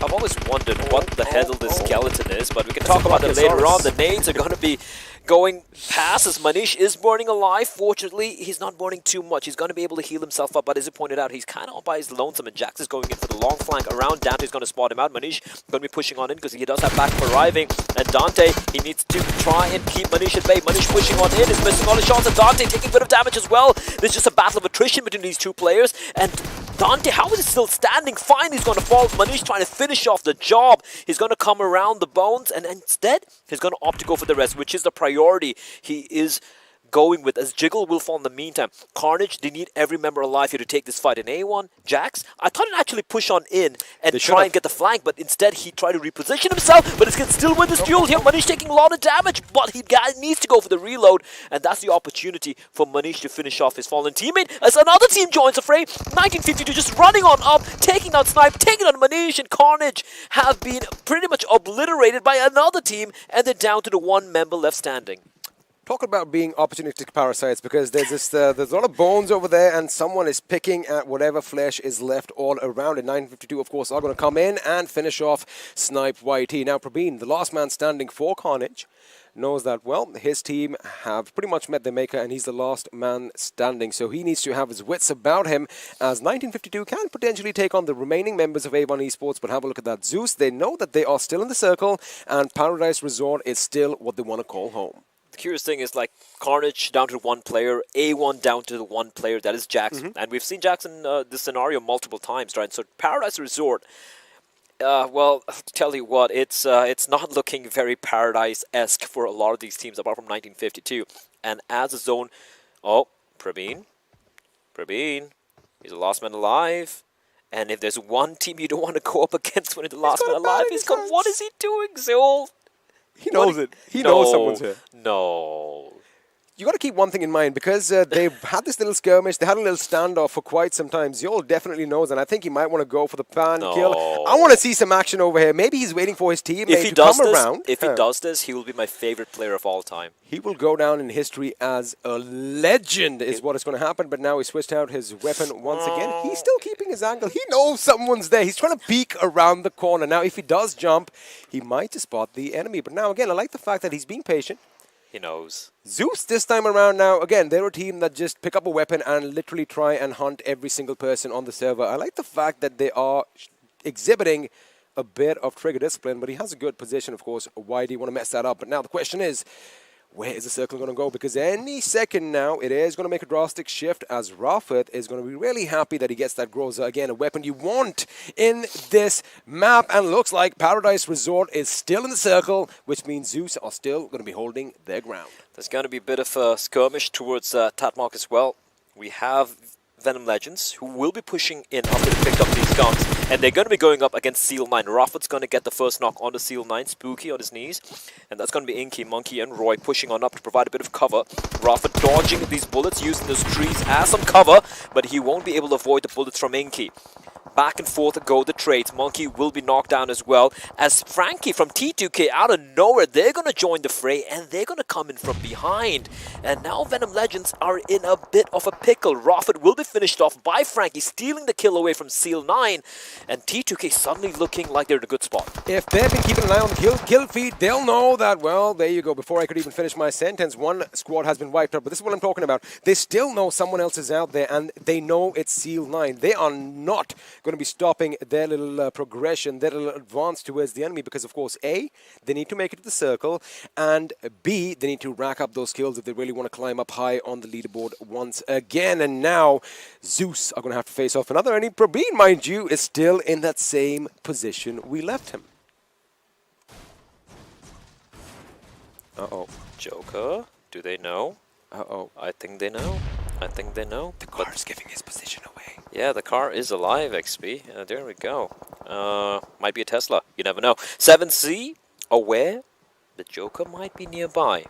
I've always wondered what the hell this skeleton is, but we can talk about that later on. The nades are going to be going past as Manish is burning alive. Fortunately, he's not burning too much. He's going to be able to heal himself up, but as you pointed out, he's kind of all by his lonesome, and Jax is going in for the long flank around. Dante's going to spot him out. Manish going to be pushing on in because he does have backup arriving, and Dante, he needs to try and keep Manish at bay. Manish pushing on in, is missing all his shots, and Dante taking a bit of damage as well. There's just a battle of attrition between these 2 players, and Dante, how is he still standing? Fine, he's going to fall. Manish trying to finish off the job. He's going to come around the bones, and instead, he's going to opt to go for the rest, which is the priority. He is going with, as Jiggle will fall in the meantime. Carnage, they need every member alive here to take this fight. In A1, Jax, I thought he'd actually push on in and try and get the flank, but instead he tried to reposition himself, but it's still with this duel here. Manish taking a lot of damage, but he needs to go for the reload, and that's the opportunity for Manish to finish off his fallen teammate. As another team joins the fray, 1952 just running on up, taking out Snipe, taking out Manish, and Carnage have been pretty much obliterated by another team, and they're down to the one member left standing. Talk about being opportunistic parasites, because there's there's a lot of bones over there, and someone is picking at whatever flesh is left all around. And 952, of course, are going to come in and finish off Snipe YT. Now, Prabeen, the last man standing for Carnage, knows that, well, his team have pretty much met their maker, and he's the last man standing. So he needs to have his wits about him, as 1952 can potentially take on the remaining members of A1 Esports. But have a look at that. Zeus, they know that they are still in the circle, and Paradise Resort is still what they want to call home. The curious thing is, like, Carnage down to one player, A1 down to the one player, that is Jax. And we've seen Jax in this scenario multiple times, right? So Paradise Resort, well, I'll tell you what, it's not looking very Paradise-esque for a lot of these teams, apart from 1952. And as a zone, oh, Prabeen, he's the last man alive. And if there's one team you don't want to go up against when it's the last man alive, what is he doing, Zul? He knows it. He knows someone's here. No. You got to keep one thing in mind, because they've had this little skirmish, they had a little standoff for quite some time. Zol definitely knows, and I think he might want to go for the pan kill. I want to see some action over here. Maybe he's waiting for his teammate to come around. If he does this, he will be my favorite player of all time. He will go down in history as a legend, is what is going to happen. But now he switched out his weapon once again. He's still keeping his angle. He knows someone's there. He's trying to peek around the corner. Now, if he does jump, he might just spot the enemy. But now, again, I like the fact that he's being patient. He knows. Zeus this time around now, again, they're a team that just pick up a weapon and literally try and hunt every single person on the server. I like the fact that they are exhibiting a bit of trigger discipline, but he has a good position, of course. Why do you want to mess that up? But now the question is, where is the circle going to go? Because any second now, it is going to make a drastic shift, as Rafat is going to be really happy that he gets that Groza. Again, a weapon you want in this map. And looks like Paradise Resort is still in the circle, which means Zeus are still going to be holding their ground. There's going to be a bit of a skirmish towards Tatmark as well. We have Venom Legends, who will be pushing in after they picked up these guns. And they're going to be going up against Seal 9. Rafat's going to get the first knock onto Seal 9, Spooky on his knees. And that's going to be Inky, Monkey, and Roy pushing on up to provide a bit of cover. Rafat dodging these bullets, using those trees as some cover, but he won't be able to avoid the bullets from Inky. Back and forth go the trades. Monkey will be knocked down as well, as Frankie from T2K out of nowhere, they're going to join the fray, and they're going to come in from behind. And now Venom Legends are in a bit of a pickle. Rafat will be finished off by Frankie, stealing the kill away from Seal 9, and T2K suddenly looking like they're in a good spot. If they've been keeping an eye on the kill feed, they'll know that, well, there you go. Before I could even finish my sentence, one squad has been wiped out, but this is what I'm talking about. They still know someone else is out there, and they know it's Seal 9. They are not going to be stopping their little progression, their little advance towards the enemy, because, of course, A, they need to make it to the circle, and B, they need to rack up those kills if they really want to climb up high on the leaderboard once again. And now, Zeus are going to have to face off another enemy. Prabeen, mind you, is still in that same position we left him. Uh-oh. Joker, do they know? Uh-oh. I think they know. I think they know. The car is giving his position away. Yeah, the car is alive, XP. There we go. Might be a Tesla. You never know. 7C, aware the Joker might be nearby.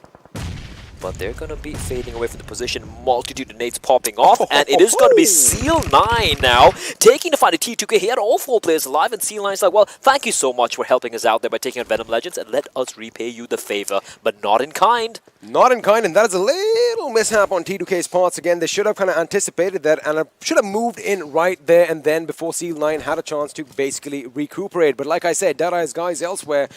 But they're going to be fading away from the position. Multitude of nades popping off. And it is going to be Seal 9 now, taking the fight at T2K. He had all 4 players alive, and Seal 9's like, well, thank you so much for helping us out there by taking on Venom Legends, and let us repay you the favor, but not in kind. Not in kind, and that is a little mishap on T2K's parts. Again, they should have kind of anticipated that, and should have moved in right there and then before Seal 9 had a chance to basically recuperate. But like I said, Deadeye's guys elsewhere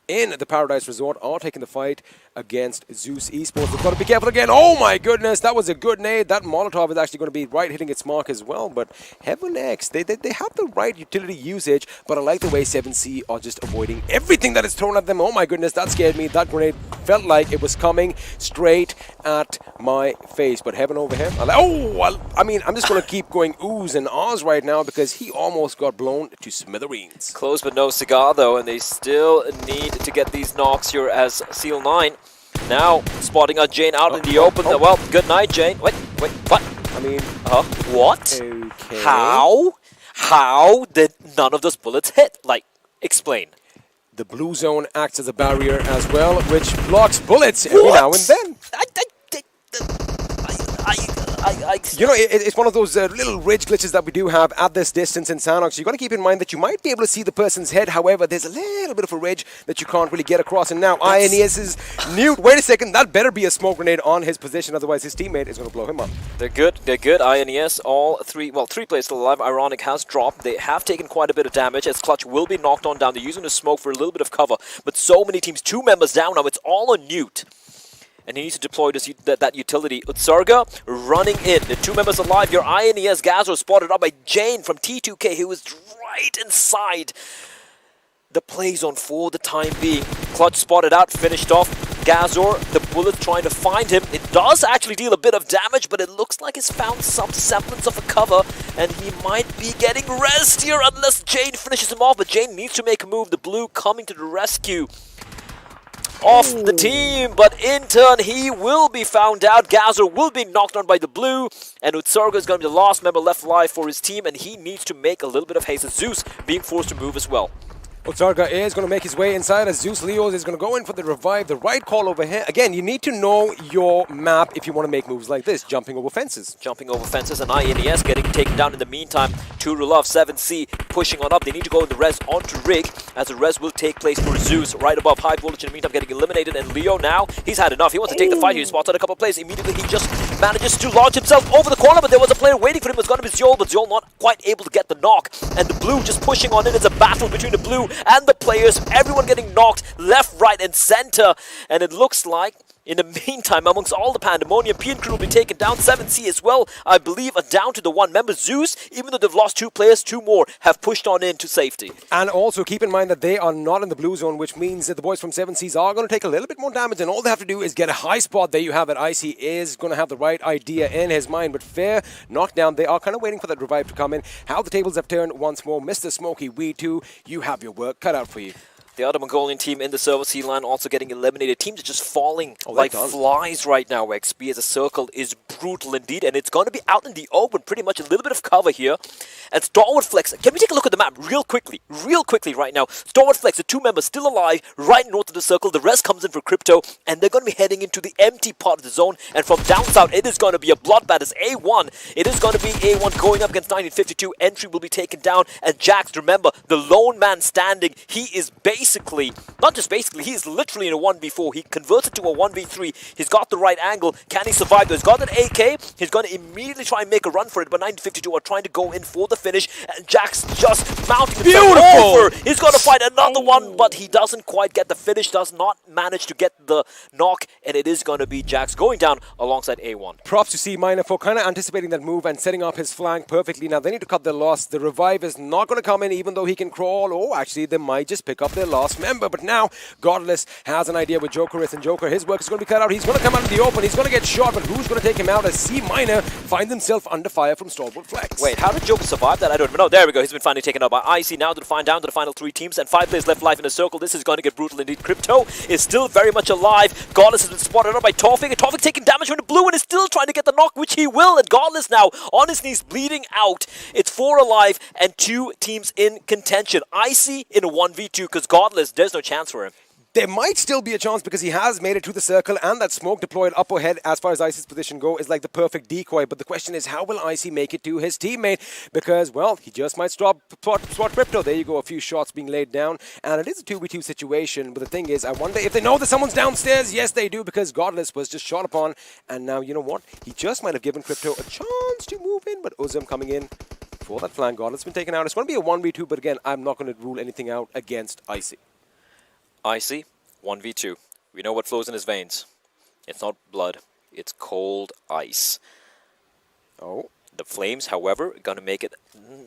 in the Paradise Resort are taking the fight against Zeus Esports. They've got to be careful again. Oh my goodness, that was a good nade. That Molotov is actually going to be right hitting its mark as well. But Heaven X, they have the right utility usage, but I like the way 7C are just avoiding everything that is thrown at them. Oh my goodness, that scared me. That grenade felt like it was coming straight at my face. But Heaven over here, I mean, I'm just going to keep going oohs and ahs right now, because he almost got blown to smithereens. Close but no cigar though, and they still need to get these knocks here as Seal 9 Now, spotting out Jane out in the open. Well, good night, Jane. Wait, what? I mean, what? okay. How did none of those bullets hit? Like, explain. The blue zone acts as a barrier as well, which blocks bullets every now and then. You know, it's one of those little ridge glitches that we do have at this distance in Sanox. You've got to keep in mind that you might be able to see the person's head. However, there's a little bit of a ridge that you can't really get across. And now INES is Newt. Wait a second, that better be a smoke grenade on his position. Otherwise, his teammate is going to blow him up. They're good. INES, all three players still alive. Ironic has dropped. They have taken quite a bit of damage as Clutch will be knocked on down. They're using the smoke for a little bit of cover. But so many teams, 2 members down now. It's all on Newt. And he needs to deploy that utility. Utsarga running in. The 2 members alive. Your INES Gazor spotted up by Jane from T2K, who is right inside the play zone for the time being. Clutch spotted out, finished off. Gazor, the bullet trying to find him. It does actually deal a bit of damage, but it looks like it's found some semblance of a cover, and he might be getting rezzed here unless Jane finishes him off. But Jane needs to make a move. The blue coming to the rescue of the team, but in turn he will be found out. Gazor will be knocked on by the blue, and Utsarga is going to be the last member left alive for his team, and he needs to make a little bit of haste. Zeus being forced to move as well. Utsarga is going to make his way inside as Zeus Leos is going to go in for the revive. The right call over here. Again, you need to know your map if you want to make moves like this. Jumping over fences. Jumping over fences, and INES getting taken down in the meantime. 2 Rulov, 7C pushing on up. They need to go in the res onto Rig, as the res will take place for Zeus right above High Voltage. In the meantime, getting eliminated, and Leo now, he's had enough. He wants to take the fight. He spots out a couple of plays. Immediately, he just manages to launch himself over the corner, but there was a player waiting for him. It was going to be Ziol, but Ziol not quite able to get the knock. And the blue just pushing on in. It's a battle between the blue and the players. Everyone getting knocked left, right, and center. And it looks like, in the meantime, amongst all the pandemonium, PN Crew will be taken down. 7C as well, I believe, are down to the 1 member. Zeus, even though they've lost 2 players, 2 more have pushed on into safety. And also keep in mind that they are not in the blue zone, which means that the boys from 7Cs are going to take a little bit more damage, and all they have to do is get a high spot. There you have it. Icy is going to have the right idea in his mind, but fair knockdown. They are kind of waiting for that revive to come in. How the tables have turned once more. Mr. Smokey, we too, you have your work cut out for you. The other Mongolian team in the server C line also getting eliminated. Teams are just falling like flies right now. XP as a circle is brutal indeed, and it's going to be out in the open. Pretty much a little bit of cover here. And Stalwart Flex, can we take a look at the map real quickly right now? Stalwart Flex, the 2 members still alive, right north of the circle. The rest comes in for Crypto, and they're going to be heading into the empty part of the zone. And from down south, it is going to be a bloodbath as A1. It is going to be A1 going up against 1952. Entry will be taken down, and Jax, remember, the lone man standing, he is basically, not just basically, he is literally in a 1v4. He converts it to a 1v3. He's got the right angle. Can he survive? He's got an AK. He's going to immediately try and make a run for it, but 1952 are trying to go in for the finish, and Jax just mounting himself over. He's going to fight another one, but he doesn't quite get the finish, does not manage to get the knock, and it is going to be Jax going down alongside A1. Props to C Minor for kind of anticipating that move and setting up his flank perfectly. Now they need to cut their loss. The revive is not going to come in, even though he can crawl. Oh, actually, they might just pick up their last member. But now Godless has an idea with Jokerith, and Joker, his work is going to be cut out. He's going to come out in the open. He's going to get shot, but who's going to take him out as C Minor finds himself under fire from Stalwart Flex? Wait, how did Joker survive that? I don't even know. There we go. He's been finally taken out by IC. Now down to the final 3 teams, and 5 players left alive in a circle. This is going to get brutal indeed. Crypto is still very much alive. Godless has been spotted out by Torfik, and Torfik taking damage from the blue and is still trying to get the knock, which he will. And Godless now on his knees, bleeding out. It's 4 alive and 2 teams in contention. IC in a 1v2 because Godless, there's no chance for him. There might still be a chance because he has made it to the circle, and that smoke deployed up ahead as far as Icy's position go is like the perfect decoy. But the question is, how will Icy make it to his teammate? Because, well, he just might spot Crypto. There you go, a few shots being laid down, and it is a 2v2 situation. But the thing is, I wonder if they know that someone's downstairs. Yes, they do, because Godless was just shot upon, and now, you know what? He just might have given Crypto a chance to move in, but Uzum coming in for that flank. Godless been taken out. It's going to be a 1v2, but again, I'm not going to rule anything out against Icy. Icy, 1v2. We know what flows in his veins. It's not blood. It's cold ice. Oh. The flames, however, are going to make it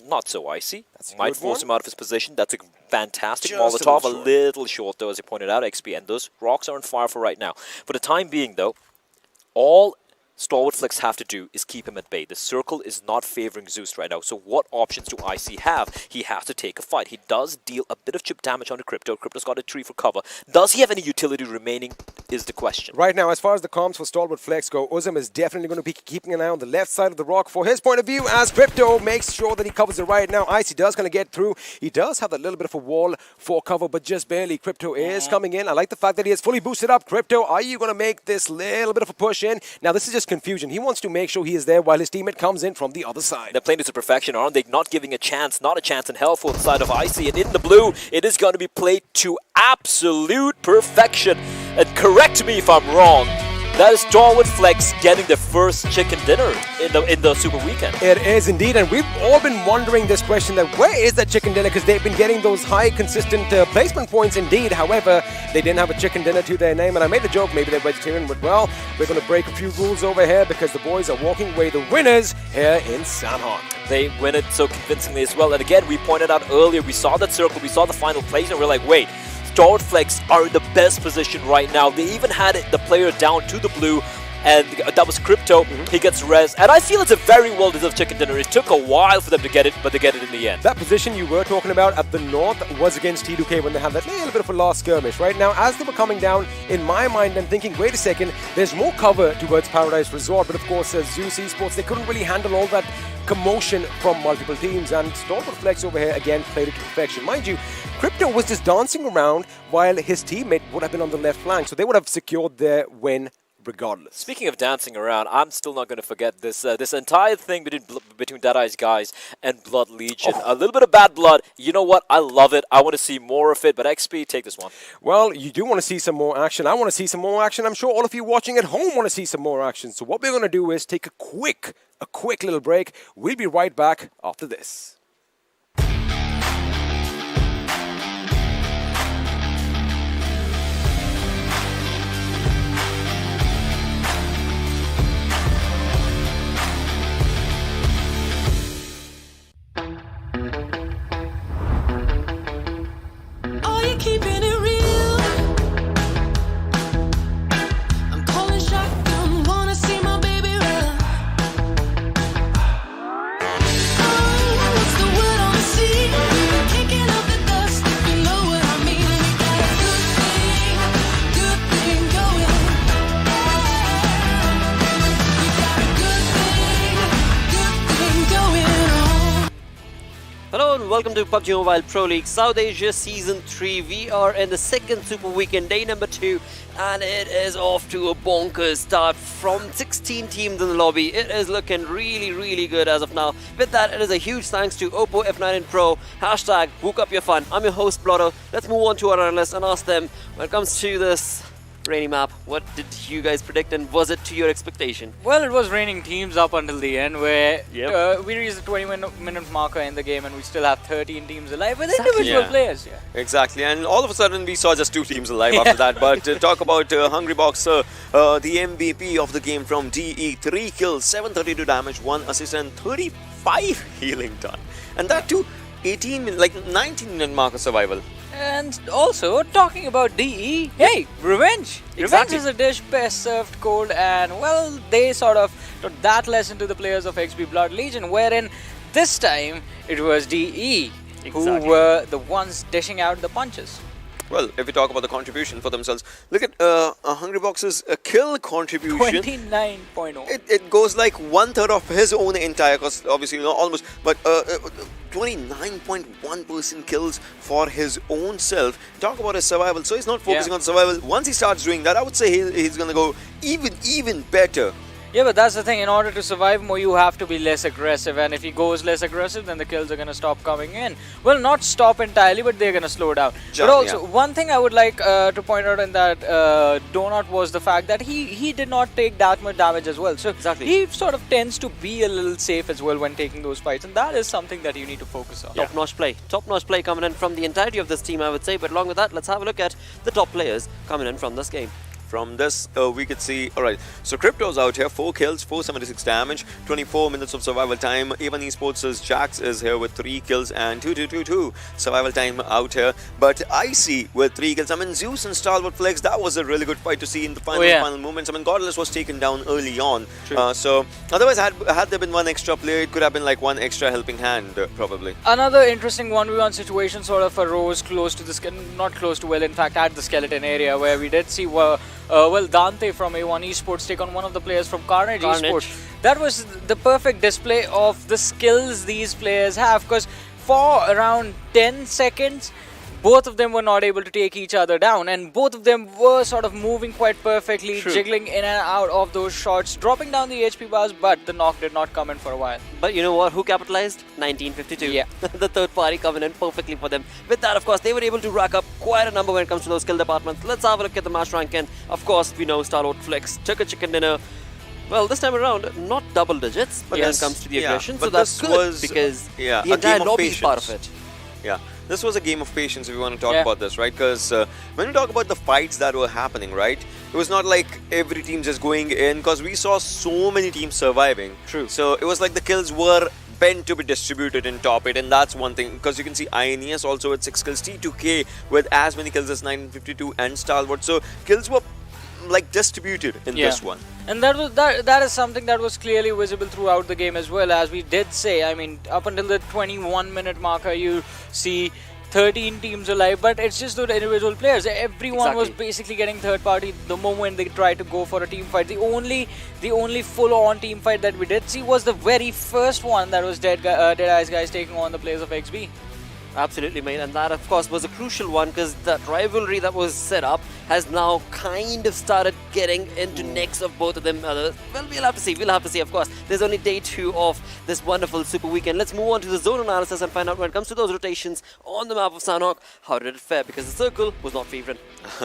not so icy. That's might force him out of his position. That's a fantastic Just Molotov. A little short, though, as you pointed out, XP. And those rocks are on fire for right now. For the time being, though, all Stalwart Flex have to do is keep him at bay. The circle is not favoring Zeus right now, so what options do IC have? He has to take a fight. He does deal a bit of chip damage onto Crypto. Crypto's got a tree for cover. Does he have any utility remaining is the question. Right now, as far as the comms for Stalwart Flex go, Uzum is definitely going to be keeping an eye on the left side of the rock for his point of view, as Crypto makes sure that he covers it right now. Icy does kind of get through. He does have that little bit of a wall for cover, but just barely. Crypto is coming in. I like the fact that he has fully boosted up. Crypto, are you going to make this little bit of a push in? Now, this is just confusion. He wants to make sure he is there while his teammate comes in from the other side. They're playing it to perfection, aren't they? Not giving a chance, not a chance in hell for the side of Icy. And in the blue, it is going to be played to absolute perfection. And correct me if I'm wrong, that is Stalwart Flex getting their first chicken dinner in the Super Weekend. It is indeed, and we've all been wondering this question, that where is that chicken dinner? Because they've been getting those high, consistent placement points indeed. However, they didn't have a chicken dinner to their name, and I made the joke, maybe they're vegetarian, but well, we're going to break a few rules over here because the boys are walking away the winners here in Sanhok. They win it so convincingly as well. And again, we pointed out earlier, we saw that circle, we saw the final place, and we're like, wait, Stalwart Flex are in the best position right now. They even had the player down to the blue, and that was Crypto. He gets res, and I feel it's a very well-deserved chicken dinner. It took a while for them to get it, but they get it in the end. That position you were talking about at the north was against T2K when they had that little bit of a last skirmish. Right now, as they were coming down, in my mind, I'm thinking, wait a second, there's more cover towards Paradise Resort, but of course, Zeus Esports, they couldn't really handle all that commotion from multiple teams, and Stalwart Flex over here again played it to perfection. Mind you, Crypto was just dancing around while his teammate would have been on the left flank, so they would have secured their win regardless. Speaking of dancing around, I'm still not going to forget this this entire thing between Dead Eyes guys and Blood Legion. A little bit of bad blood. You know what? I love it. I want to see more of it. But XP, take this one. Well, you do want to see some more action. I want to see some more action. I'm sure all of you watching at home want to see some more action. So what we're going to do is take a quick little break. We'll be right back after this. Are you keeping it real? I'm calling shotgun, wanna see my baby run. Oh, what's the word on the sea? Kicking up the dust, if you know what I mean. We got a good thing going. We got a good thing going on. Hello and welcome to PUBG Mobile Pro League South Asia Season 3. We are in the second Super Weekend, day number 2, and it is off to a bonkers start from 16 teams in the lobby. It is looking really good as of now. With that, it is a huge thanks to Oppo F9 Pro, hashtag book up your fun. I'm your host Blotto. Let's move on to our analysts and ask them, when it comes to this rainy map, what did you guys predict and was it to your expectation? Well, it was raining teams up until the end, where we reached the 20-minute marker in the game and we still have 13 teams alive with individual players. Exactly, and all of a sudden we saw just 2 teams alive after that. But talk about Hungry Boxer, the MVP of the game from DE. 3 kills, 732 damage, 1 assist and 35 healing done. And that too, 19-minute marker survival. And also, talking about DE, hey, revenge! Exactly. Revenge is a dish best served cold, and well, they sort of taught that lesson to the players of XP Blood Legion, wherein this time it was DE who were the ones dishing out the punches. Well, if we talk about the contribution for themselves, look at Hungry Box's kill contribution. 29.0. It goes like 1/3 of his own entire cost, obviously, not almost, but 29.1% kills for his own self. Talk about his survival. So he's not focusing on survival. Once he starts doing that, I would say he's going to go even better. Yeah, but that's the thing. In order to survive more, you have to be less aggressive. And if he goes less aggressive, then the kills are going to stop coming in. Well, not stop entirely, but they're going to slow down. But also, one thing I would like to point out in that donut was the fact that he did not take that much damage as well. So he sort of tends to be a little safe as well when taking those fights. And that is something that you need to focus on. Top-notch play. Top-notch play coming in from the entirety of this team, I would say. But along with that, let's have a look at the top players coming in from this game. from this, we could see, alright, so Crypto's out here, 4 kills, 476 damage, 24 minutes of survival time. Even Esports' Jax is here with 3 kills and 2 survival time out here. But Icy with 3 kills. I mean, Zeus and Stalwart Flex, that was a really good fight to see in the final moments. I mean, Godless was taken down early on. So otherwise, had there been one extra player, it could have been like one extra helping hand, probably. Another interesting 1v1 situation sort of arose close to the not close to, well, in fact, at the skeleton area, where we did see Dante from A1 Esports take on one of the players from Carnage Esports. That was the perfect display of the skills these players have, because for around 10 seconds, both of them were not able to take each other down, and both of them were sort of moving quite perfectly, jiggling in and out of those shots, dropping down the HP bars, but the knock did not come in for a while. But you know what? Who capitalized? 1952. Yeah. The third party coming in perfectly for them. With that, of course, they were able to rack up quite a number when it comes to those skill departments. Let's have a look at the match rank, and of course, we know Starlord Flex took a chicken dinner. Well, this time around, not double digits, but when it comes to the aggression, so that's good, because the entire lobby is part of it. Yeah. This was a game of patience if you want to talk about this, right? Because when we talk about the fights that were happening, right, it was not like every team just going in, because we saw so many teams surviving. So it was like the kills were bent to be distributed in top 8, and that's one thing, because you can see INES also with 6 kills, T2K with as many kills as 952 and Stalwart. So kills were like distributed in this one. And that is something that was clearly visible throughout the game as well, as we did say. I mean, up until the 21-minute marker, you see 13 teams alive, but it's just those individual players. Everyone was basically getting third party the moment they tried to go for a team fight. The only full-on team fight that we did see was the very first one, that was Dead Eyes guys taking on the players of XB. Absolutely, mate, and that of course was a crucial one, because that rivalry that was set up has now kind of started getting into necks of both of them. Well, we'll have to see, of course. There's only day 2 of this wonderful super weekend. Let's move on to the zone analysis and find out, when it comes to those rotations on the map of Sanhok, how did it fare, because the circle was not favored.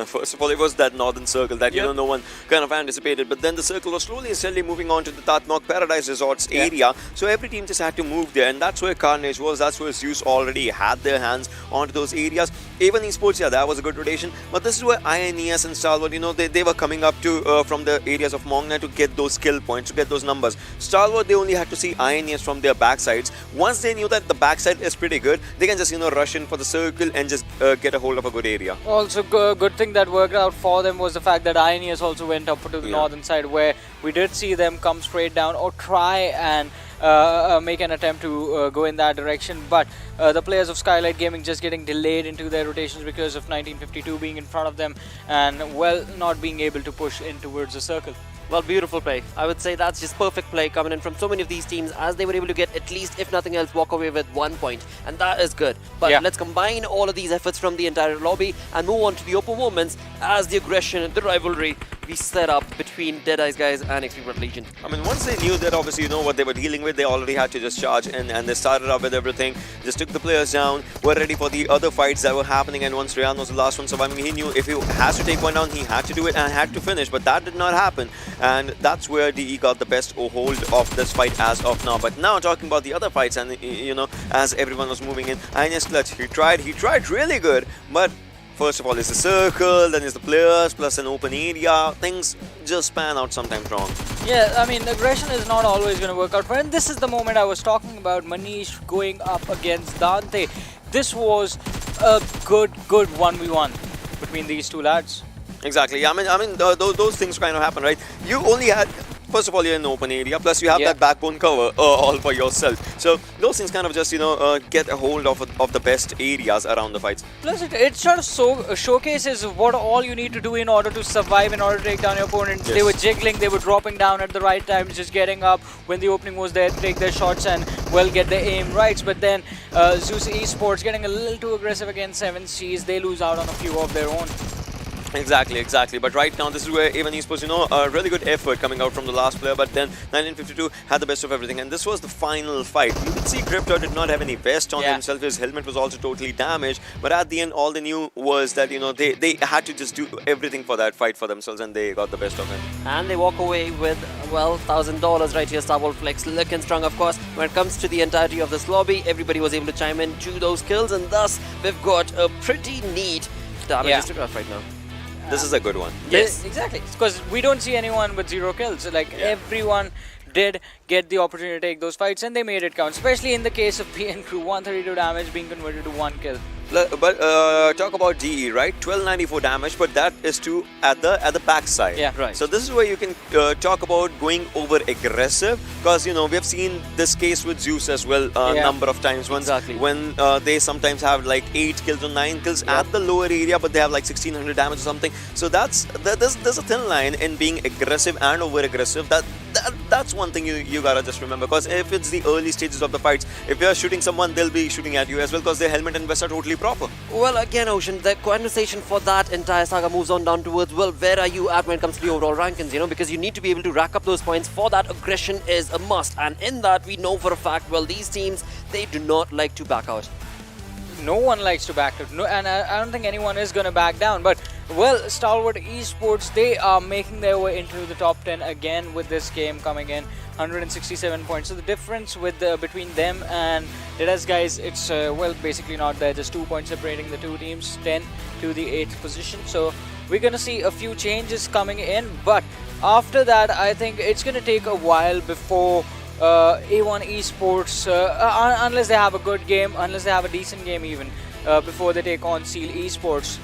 First of all, it was that northern circle that, you know, no one kind of anticipated, but then the circle was slowly and steadily moving on to the Tatnok Paradise Resorts area, so every team just had to move there, and that's where Carnage was, that's where Zeus already had their hands onto those areas. Even Esports, that was a good rotation, but this is where INES and Stalwart, you know, they were coming up to from the areas of Mongna to get those skill points, to get those numbers. Stalwart, they only had to see INES from their backsides. Once they knew that the backside is pretty good, they can just, you know, rush in for the circle and just get a hold of a good area. Also, good thing that worked out for them was the fact that INES also went up to the northern side, where we did see them come straight down or try and make an attempt to go in that direction, but the players of Skylight Gaming just getting delayed into their rotations because of 1952 being in front of them and, well, not being able to push in towards the circle. Well, beautiful play. I would say that's just perfect play coming in from so many of these teams, as they were able to get, at least, if nothing else, walk away with 1 point. And that is good. But let's combine all of these efforts from the entire lobby and move on to the open moments, as the aggression, the rivalry we set up between Dead Eyes guys and XP Blood Legion. I mean, once they knew that, obviously, you know what they were dealing with, they already had to just charge in, and they started up with everything, just took the players down, were ready for the other fights that were happening, and once Ryan was the last one surviving, he knew if he has to take one down, he had to do it and had to finish, but that did not happen, and that's where DE got the best hold of this fight as of now. But now, talking about the other fights, and, you know, as everyone was moving in, INES Clutch, he tried really good, but first of all, it's the circle, then it's the players, plus an open area. Things just pan out sometimes wrong. Yeah, I mean, aggression is not always going to work out. And this is the moment I was talking about, Manish going up against Dante. This was a good 1v1 between these two lads. Exactly. I mean, those things kind of happen, right? You only had... First of all, you're in an open area, plus you have that backbone cover all for yourself. So those things kind of just, you know, get a hold of the best areas around the fights. Plus, it sort of showcases what all you need to do in order to survive, in order to take down your opponents. They were jiggling, they were dropping down at the right time, just getting up when the opening was there to take their shots and, well, get their aim right. But then Zeus Esports getting a little too aggressive against 7Cs, they lose out on a few of their own. Exactly. But right now, this is where even Esports, you know, a really good effort coming out from the last player, but then 1952 had the best of everything, and this was the final fight. You can see Crypto did not have any vest on himself, his helmet was also totally damaged, but at the end, all they knew was that, you know, they had to just do everything for that fight for themselves, and they got the best of it. And they walk away with, well, $1,000 right here. Starwall Flex looking strong, of course. When it comes to the entirety of this lobby, everybody was able to chime in to those kills, and thus we've got a pretty neat damage histogram right now. This is a good one. Yes, exactly. Because we don't see anyone with 0 kills. Like everyone did get the opportunity to take those fights, and they made it count. Especially in the case of PN Crew, 132 damage being converted to 1 kill. But talk about DE, right? 1294 damage, but that is at the backside. Yeah, right. So this is where you can talk about going over aggressive, because we have seen this case with Zeus as well a number of times. When they sometimes have like 8 kills or 9 kills at the lower area, but they have like 1600 damage or something. So there's a thin line in being aggressive and over aggressive. That's one thing you gotta just remember, because if it's the early stages of the fights, if you're shooting someone, they'll be shooting at you as well, because their helmet and vest are totally proper. Well, again, Ocean, the conversation for that entire saga moves on down towards, well, where are you at when it comes to the overall rankings, because you need to be able to rack up those points. For that, aggression is a must, and in that, we know for a fact, well, these teams, they do not like to back out. No one likes to back out, and I don't think anyone is going to back down. But, well, Stalwart Esports, they are making their way into the top 10 again with this game coming in. 167 points. So the difference with between them and Deadass guys, it's well, basically not there. Just 2 points separating the two teams, 10 to the 8th position. So we're gonna see a few changes coming in, but after that, I think it's gonna take a while before A1 Esports, unless they have a good game, unless they have a decent game even, before they take on Seal Esports.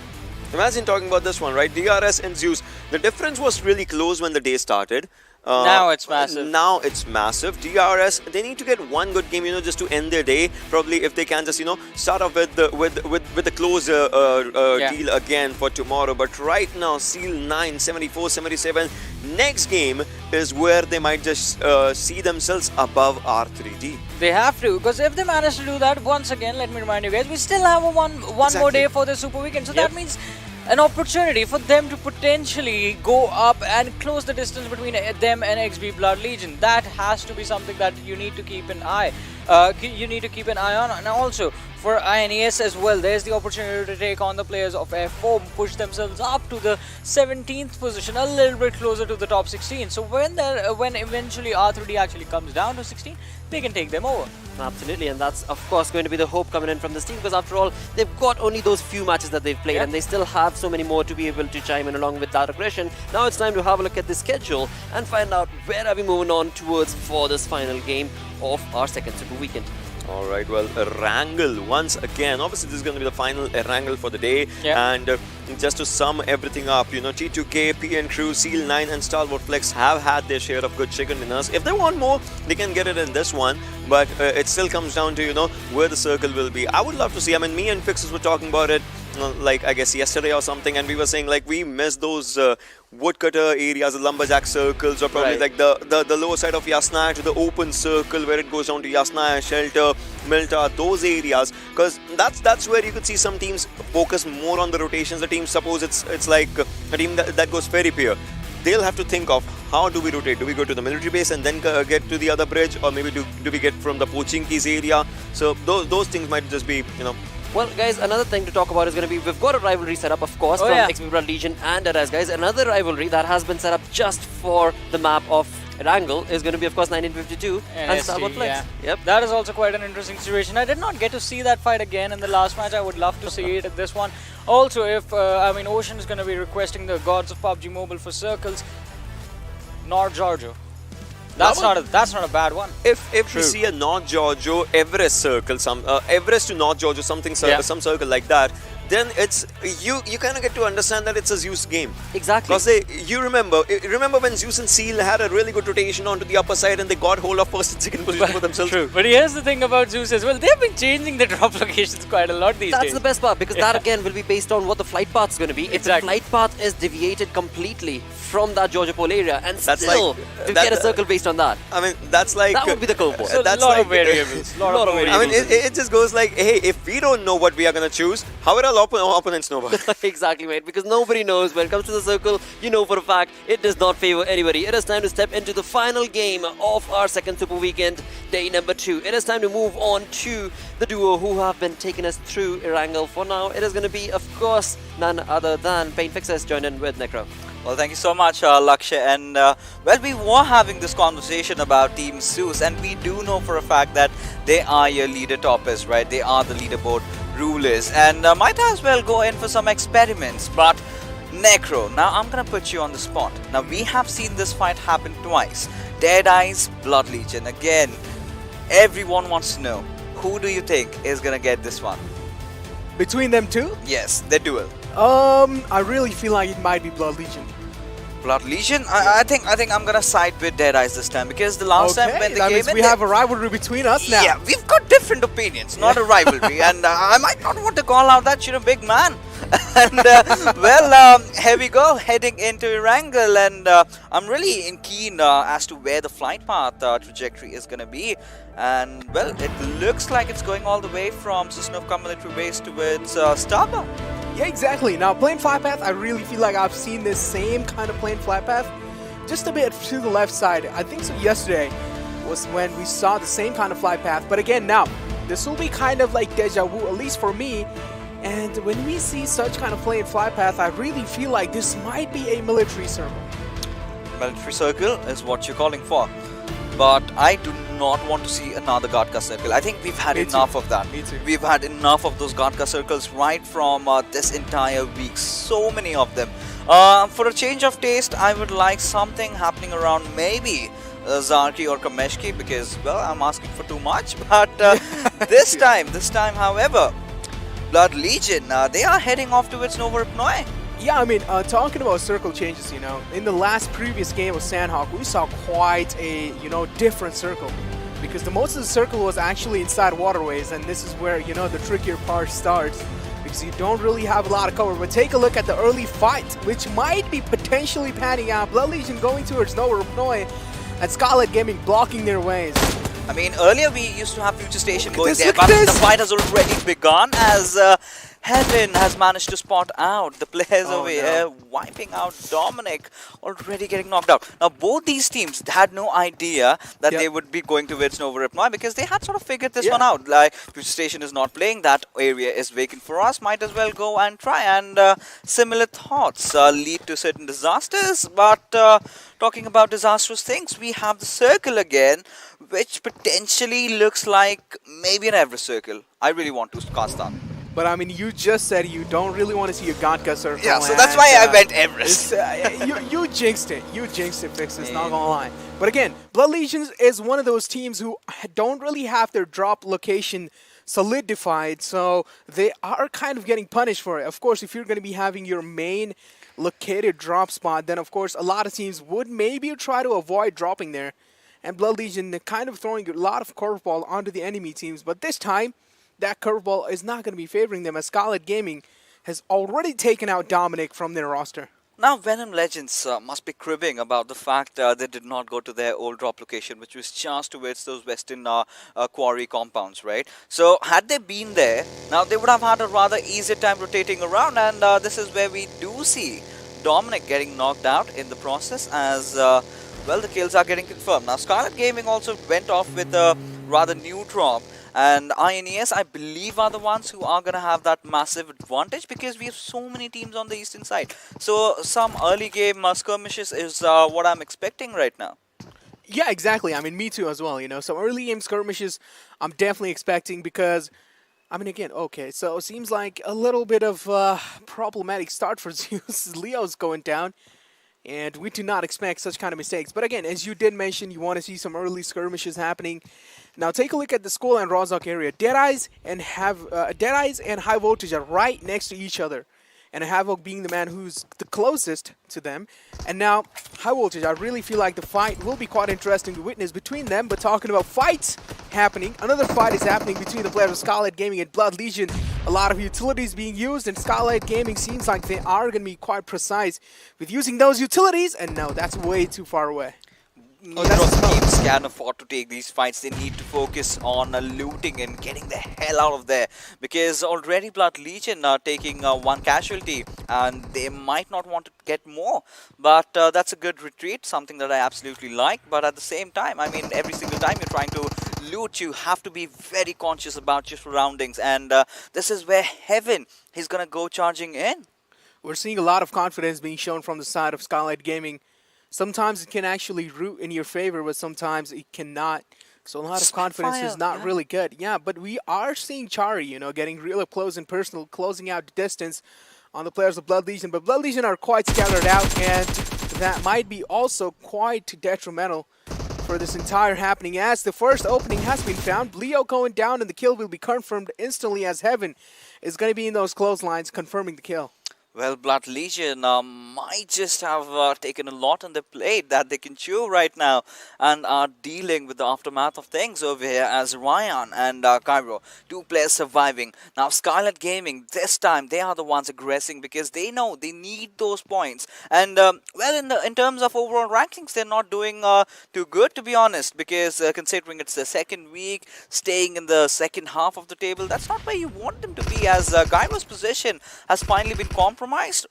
Imagine talking about this one, right? DRS and Zeus. The difference was really close when the day started. Now it's massive. Now it's massive. DRS, they need to get one good game, just to end their day. Probably if they can just, start off with the close deal again for tomorrow. But right now, Seal 9, 74, 77. Next game is where they might just see themselves above R3D. They have to, because if they manage to do that, once again, let me remind you guys, we still have one more day for the Super Weekend. So that means an opportunity for them to potentially go up and close the distance between them and XB Blood Legion. That has to be something that you need to keep an eye. You need to keep an eye on, and also for INES as well, there's the opportunity to take on the players of F4, push themselves up to the 17th position, a little bit closer to the top 16. So when eventually R3D actually comes down to 16, they can take them over. Absolutely, and that's of course going to be the hope coming in from this team, because after all, they've got only those few matches that they've played, and they still have so many more to be able to chime in along with that aggression. Now it's time to have a look at the schedule and find out where are we moving on towards for this final game of our second Super Weekend. Alright, well, Erangel once again. Obviously, this is going to be the final Erangel for the day. And just to sum everything up, T2K, PN Crew, Seal 9 and Stalwart Flex have had their share of good chicken dinners. If they want more, they can get it in this one. But it still comes down to, where the circle will be. I would love to see, me and Fixers were talking about it, like, I guess yesterday or something. And we were saying, like, we miss those woodcutter areas, the lumberjack circles, or probably like the lower side of Yasnaya to the open circle where it goes down to Yasnaya, Shelter, Milta, those areas, because that's where you could see some teams focus more on the rotations. The team, suppose it's like a team that goes Ferry Pier, they'll have to think of how do we rotate. Do we go to the military base and then get to the other bridge, or maybe do we get from the Pochinki's area? So those things might just be Well, guys, another thing to talk about is going to be, we've got a rivalry set up, of course, from XB Blood Legion and Deadass, guys. Another rivalry that has been set up just for the map of Erangel is going to be, of course, 1952 and Stalwart Flex. Yep. That is also quite an interesting situation. I did not get to see that fight again in the last match. I would love to see it at this one. Also, if, Ocean is going to be requesting the gods of PUBG Mobile for circles, North Giorgio. That's not a bad one. If we see a North Giorgio Everest circle, Everest to North Giorgio, some circle like that, then it's you kind of get to understand that it's a Zeus game. Exactly. Because you remember when Zeus and Seal had a really good rotation onto the upper side and they got hold of first and second position for themselves. True. But here's the thing about Zeus as well. They've been changing the drop locations quite a lot these days. That's the best part, because that again will be based on what the flight path is going to be. If the flight path is deviated completely from that Georgia Pole area, and that's still to get a circle based on that. That's like... That would be the combo. So that's a lot of variables. Lot of variables. It just goes like, hey, if we don't know what we are going to choose, how will our opponents know about it? Exactly, mate. Because nobody knows. When it comes to the circle, you know for a fact, it does not favor anybody. It is time to step into the final game of our second Super Weekend, day number 2. It is time to move on to the duo who have been taking us through Erangel. For now, it is going to be, of course, none other than Paint Fixers joined in with Necro. Well, thank you so much, Lakshay. And, we were having this conversation about Team Zeus, and we do know for a fact that they are your leader toppers, right? They are the leaderboard rulers, and might as well go in for some experiments. But Necro, now I'm gonna put you on the spot. Now we have seen this fight happen twice. Dead Eyes, Blood Legion. Again, everyone wants to know, who do you think is gonna get this one? Between them two? Yes, the duel. I really feel like it might be Blood Legion. Blood Legion? I think I'm gonna side with Dead Eyes this time, because the last time when they that came means in, we have a rivalry between us now. yeah, we've got different opinions, not a rivalry, and I might not want to call out that big man. And here we go, heading into Erangel, and I'm really keen as to where the flight path trajectory is gonna be. And well, it looks like it's going all the way from Sosnovka military base towards Starbuck. Yeah, exactly. Now, plane flight path, I really feel like I've seen this same kind of plane flight path just a bit to the left side. I think so yesterday was when we saw the same kind of flight path. But again, now, this will be kind of like deja vu, at least for me. And when we see such kind of plane flight path, I really feel like this might be a military circle. Military circle is what you're calling for. But I do not want to see another Gatka circle. I think we've had enough of that. Me too. We've had enough of those Gatka circles right from this entire week. So many of them. For a change of taste, I would like something happening around maybe Zarki or Kameshki, because, well, I'm asking for too much. But this time, however, Blood Legion, they are heading off towards Novorupnoy. Yeah, I mean, talking about circle changes, in the last previous game of Sandhawk, we saw quite a, different circle. Because the most of the circle was actually inside waterways, and this is where, the trickier part starts. Because you don't really have a lot of cover. But take a look at the early fight, which might be potentially panning out. Blood Legion going towards Novorupnoy, and Scarlet Gaming blocking their ways. I mean, earlier we used to have Future Station going there, but the fight has already begun as Heaven has managed to spot out the players over here, wiping out Dominic, already getting knocked out. Now, both these teams had no idea that they would be going towards Novorupnoy, because they had sort of figured this one out. Like, Future Station is not playing, that area is vacant for us, might as well go and try. And similar thoughts lead to certain disasters, but talking about disastrous things, we have the circle again, which potentially looks like maybe an Everest circle. I really want to cast that. But I mean, you just said you don't really want to see a Gatka circle. Yeah, so that's why I went Everest. You jinxed it. You jinxed it, Fixes, not gonna lie. But again, Blood Legions is one of those teams who don't really have their drop location solidified, so they are kind of getting punished for it. Of course, if you're going to be having your main located drop spot, then of course a lot of teams would maybe try to avoid dropping there. And Blood Legion kind of throwing a lot of curveball onto the enemy teams, but this time, that curveball is not going to be favoring them, as Scarlet Gaming has already taken out Dominic from their roster. Now, Venom Legends must be cribbing about the fact they did not go to their old drop location, which was just towards those western quarry compounds, right? So, had they been there, now they would have had a rather easier time rotating around, and this is where we do see Dominic getting knocked out in the process, as, well, the kills are getting confirmed. Now, Scarlet Gaming also went off with a rather new drop, and INES, I believe, are the ones who are going to have that massive advantage, because we have so many teams on the eastern side. So some early game skirmishes is what I'm expecting right now. Yeah, exactly. I mean, me too as well, Some early game skirmishes I'm definitely expecting, because, I mean, again, okay, so it seems like a little bit of problematic start for Zeus. Leo's going down. And we do not expect such kind of mistakes. But again, as you did mention, you want to see some early skirmishes happening. Now take a look at the Skull and Rozhok area. Deadeyes and High Voltage are right next to each other. And Havoc being the man who's the closest to them. And now, High Voltage, I really feel like the fight will be quite interesting to witness between them. But talking about fights happening, another fight is happening between the players of Scarlet Gaming and Blood Legion. A lot of utilities being used, and Scarlet Gaming seems like they are going to be quite precise with using those utilities. And no, that's way too far away. Teams can afford to take these fights. They need to focus on looting and getting the hell out of there, because already Blood Legion are taking one casualty, and they might not want to get more. But that's a good retreat, something that I absolutely like. But at the same time, I mean, every single time you're trying to loot, you have to be very conscious about your surroundings, and this is where Heaven is going to go charging in. We're seeing a lot of confidence being shown from the side of Scarlet Gaming. Sometimes it can actually root in your favor, but sometimes it cannot. So a lot of confidence is not really good. Yeah, but we are seeing Chari, getting real up close and personal, closing out the distance on the players of Blood Legion, but Blood Legion are quite scattered out, and that might be also quite detrimental for this entire happening, as the first opening has been found. Leo going down, and the kill will be confirmed instantly, as Heaven is going to be in those clotheslines confirming the kill. Well, Blood Legion might just have taken a lot on their plate that they can chew right now, and are dealing with the aftermath of things over here as Ryan and Cairo, 2 players surviving. Now Scarlet Gaming, this time they are the ones aggressing because they know they need those points. And well, in terms of overall rankings, they're not doing too good, to be honest, because considering it's the second week, staying in the second half of the table, that's not where you want them to be, as Cairo's position has finally been compromised.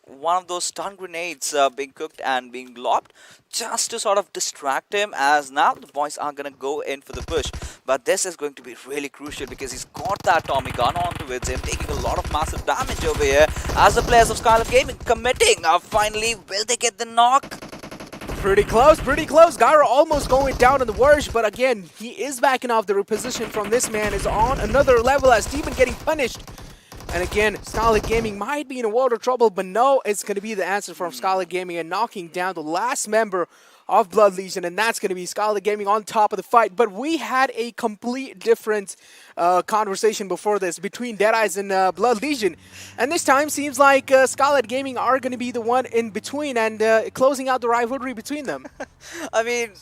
One of those stun grenades being cooked and being lobbed just to sort of distract him, as now the boys are going to go in for the push. But this is going to be really crucial because he's got that Tommy gun on towards him, taking a lot of massive damage over here as the players of Scarlet Gaming committing. Finally, will they get the knock? Pretty close, pretty close. Gyro almost going down in the worst, but again, he is backing off. The reposition from this man is on another level as Demon getting punished. And again, Scarlet Gaming might be in a world of trouble, but no, it's going to be the answer from Scarlet Gaming and knocking down the last member of Blood Legion, and that's going to be Scarlet Gaming on top of the fight. But we had a complete different conversation before this between Deadeyes and Blood Legion, and this time seems like Scarlet Gaming are going to be the one in between and closing out the rivalry between them. I mean,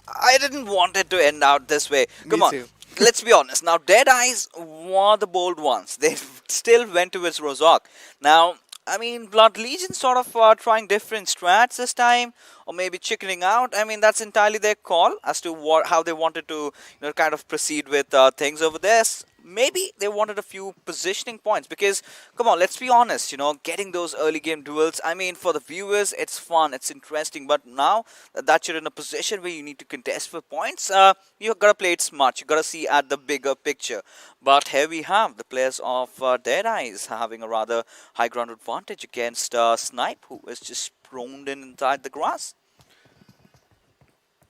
I didn't want it to end out this way. Come on. Too. Let's be honest. Now, Deadeyes were the bold ones. They still went towards Rozok. Now, I mean, Blood Legion sort of trying different strats this time, or maybe chickening out. I mean, that's entirely their call as to how they wanted to, kind of proceed with things over there. Maybe they wanted a few positioning points because, come on, let's be honest, getting those early game duels, I mean, for the viewers, it's fun, it's interesting, but now that you're in a position where you need to contest for points, you've got to play it smart, you've got to see at the bigger picture. But here we have the players of Deadeyes having a rather high ground advantage against Snipe, who is just prone inside the grass.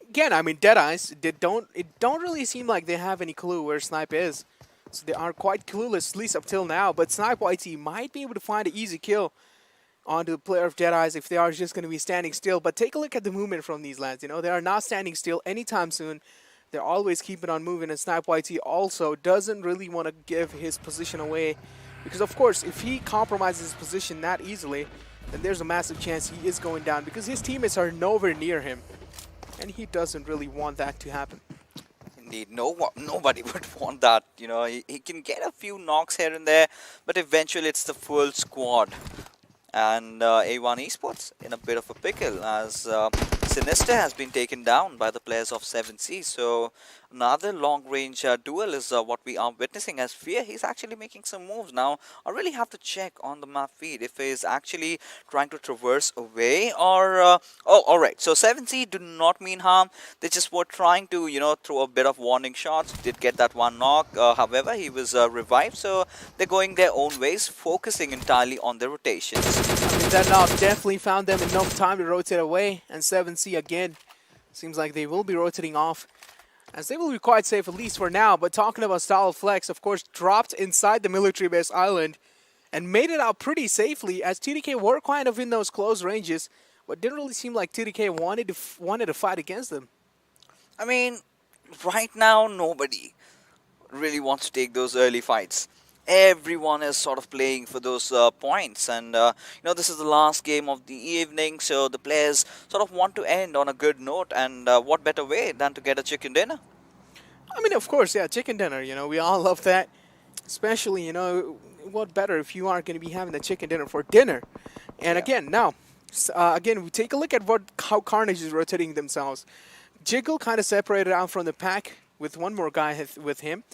Again, I mean, Deadeyes, it don't really seem like they have any clue where Snipe is. So they are quite clueless, at least up till now. But Snipe YT might be able to find an easy kill onto the player of Deadeyes if they are just going to be standing still. But take a look at the movement from these lads. They are not standing still anytime soon. They're always keeping on moving. And Snipe YT also doesn't really want to give his position away. Because, of course, if he compromises his position that easily, then there's a massive chance he is going down. Because his teammates are nowhere near him. And he doesn't really want that to happen. Indeed, nobody would want that. He can get a few knocks here and there, but eventually it's the full squad. And A1 Esports in a bit of a pickle as Sinister has been taken down by the players of 7C. So another long-range duel is what we are witnessing, as Fear, he's actually making some moves. Now, I really have to check on the map feed if he's actually trying to traverse away or... oh, alright. So 7C do not mean harm. They just were trying to, throw a bit of warning shots. Did get that one knock. However, he was revived. So they're going their own ways, focusing entirely on their rotations. I mean, that knock definitely found them enough time to rotate away. And 7C again, seems like they will be rotating off, as they will be quite safe, at least for now. But talking about Style Flex, of course, dropped inside the military base island and made it out pretty safely, as TDK were kind of in those close ranges, but didn't really seem like TDK wanted to fight against them. I mean, right now, nobody really wants to take those early fights. Everyone is sort of playing for those points, and this is the last game of the evening, so the players sort of want to end on a good note, and what better way than to get a chicken dinner? I mean, of course, yeah, chicken dinner, we all love that. Especially, what better if you aren't going to be having the chicken dinner for dinner. And again, now, we take a look at how Carnage is rotating themselves. Jiggle kind of separated out from the pack with one more guy with him.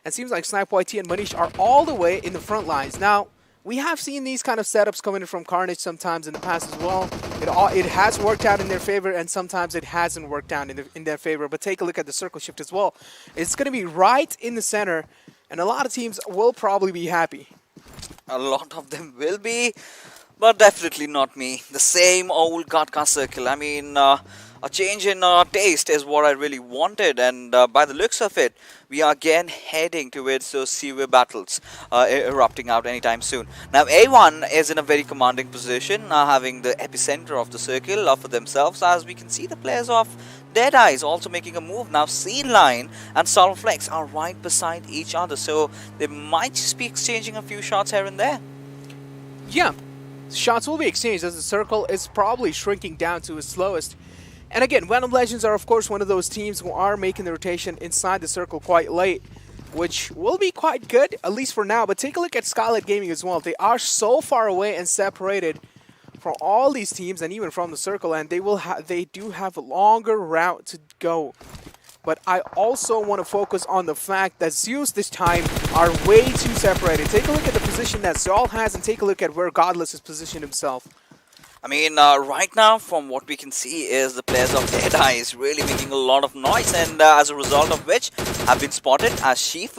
It seems like Snipe YT and Manish are all the way in the front lines. Now, we have seen these kind of setups coming from Carnage sometimes in the past as well. It has worked out in their favor, and sometimes it hasn't worked out in their favor. But take a look at the circle shift as well. It's going to be right in the center, and a lot of teams will probably be happy. A lot of them will be, but definitely not me. The same old Gatka circle. I mean, A change in taste is what I really wanted, and by the looks of it, we are again heading towards those severe battles erupting out anytime soon. Now, A1 is in a very commanding position, having the epicenter of the circle for themselves, as we can see the players of Deadeye is also making a move. Now, C-Line and Solflex are right beside each other, so they might just be exchanging a few shots here and there. Yeah, shots will be exchanged as the circle is probably shrinking down to its slowest. And again, Venom Legends are of course one of those teams who are making the rotation inside the circle quite late, which will be quite good, at least for now. But take a look at Scarlet Gaming as well. They are so far away and separated from all these teams and even from the circle, and they do have a longer route to go. But I also want to focus on the fact that Zeus this time are way too separated. Take a look at the position that Zol has and take a look at where Godless has positioned himself. I mean, right now, from what we can see, is the players of Deadeye is really making a lot of noise, and as a result of which, have been spotted as Sheaf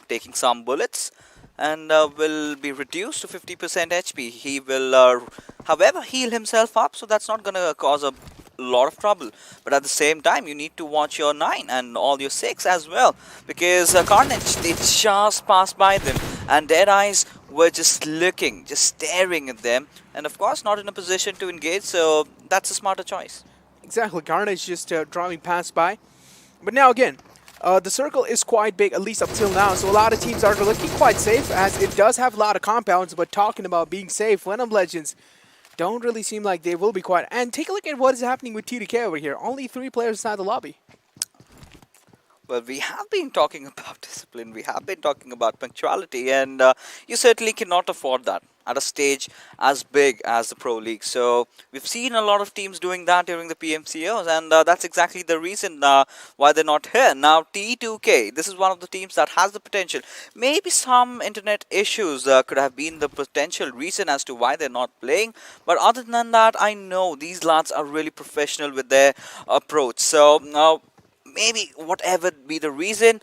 taking some bullets, and will be reduced to 50% HP. He will, however, heal himself up, so that's not going to cause a lot of trouble. But at the same time, you need to watch your 9 and all your 6 as well, because Carnage, they just passed by them, and Deadeyes were just looking, just staring at them, and of course not in a position to engage, so that's a smarter choice. Exactly, Carnage just driving past by. But now again, the circle is quite big, at least up till now, so a lot of teams are looking quite safe, as it does have a lot of compounds, but talking about being safe, Venom Legends don't really seem like they will be quiet. And take a look at what is happening with TDK over here. Only 3 players inside the lobby. Well, we have been talking about discipline, we have been talking about punctuality, and you certainly cannot afford that at a stage as big as the Pro League. So we've seen a lot of teams doing that during the PMCOs, and that's exactly the reason why they're not here. Now, T2K, this is one of the teams that has the potential. Maybe some internet issues could have been the potential reason as to why they're not playing. But other than that, I know these lads are really professional with their approach. So now, maybe whatever be the reason,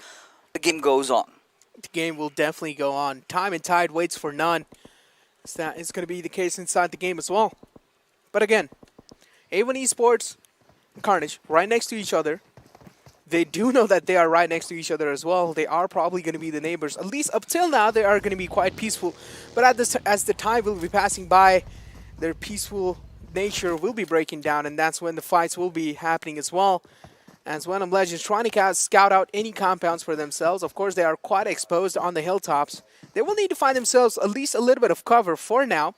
the game goes on. The game will definitely go on. Time and tide waits for none. So that is going to be the case inside the game as well. But again, A1 Esports and Carnage right next to each other. They do know that they are right next to each other as well. They are probably going to be the neighbors. At least up till now, they are going to be quite peaceful. But as the time will be passing by, their peaceful nature will be breaking down, and that's when the fights will be happening as well. As Venom Legends trying to scout out any compounds for themselves. Of course, they are quite exposed on the hilltops. They will need to find themselves at least a little bit of cover for now,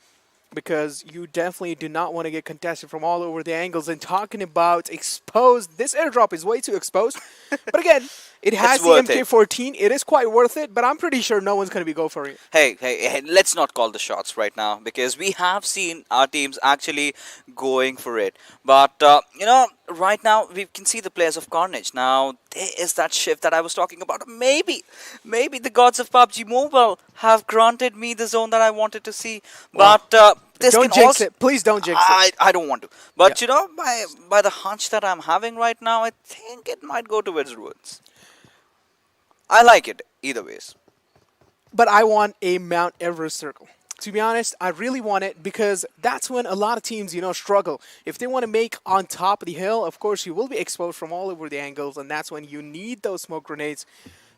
because you definitely do not want to get contested from all over the angles. And talking about exposed, this airdrop is way too exposed. But again, it has the MK14. It is quite worth it, but I'm pretty sure no one's going to be go for it. Hey, let's not call the shots right now, because we have seen our teams actually going for it. But, you know, right now we can see the players of Carnage. Now, there is that shift that I was talking about. Maybe the gods of PUBG Mobile have granted me the zone that I wanted to see. But this don't jinx it. Please don't jinx it. I don't want to. But, you know, by the hunch that I'm having right now, I think it might go towards Ruins. I like it either ways. But I want a Mount Everest circle. To be honest, I really want it, because that's when a lot of teams, you know, struggle. If they want to make on top of the hill, of course, you will be exposed from all over the angles, and that's when you need those smoke grenades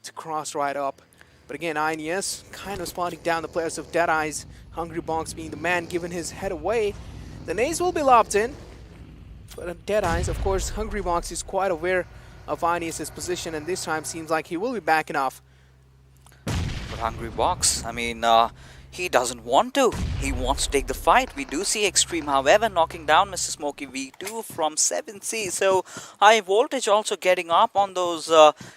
to cross right up. But again, INES kind of spawning down the players of Deadeye's. Hungry Bonks being the man giving his head away. The nades will be lobbed in. But Deadeye's, of course, Hungry Bonks is quite aware of INES' position, and this time seems like he will be backing off. But Hungry Box, I mean, he doesn't want to. He wants to take the fight. We do see Extreme, however, knocking down Mr. Smokey V2 from 7C. So High Voltage also getting up on those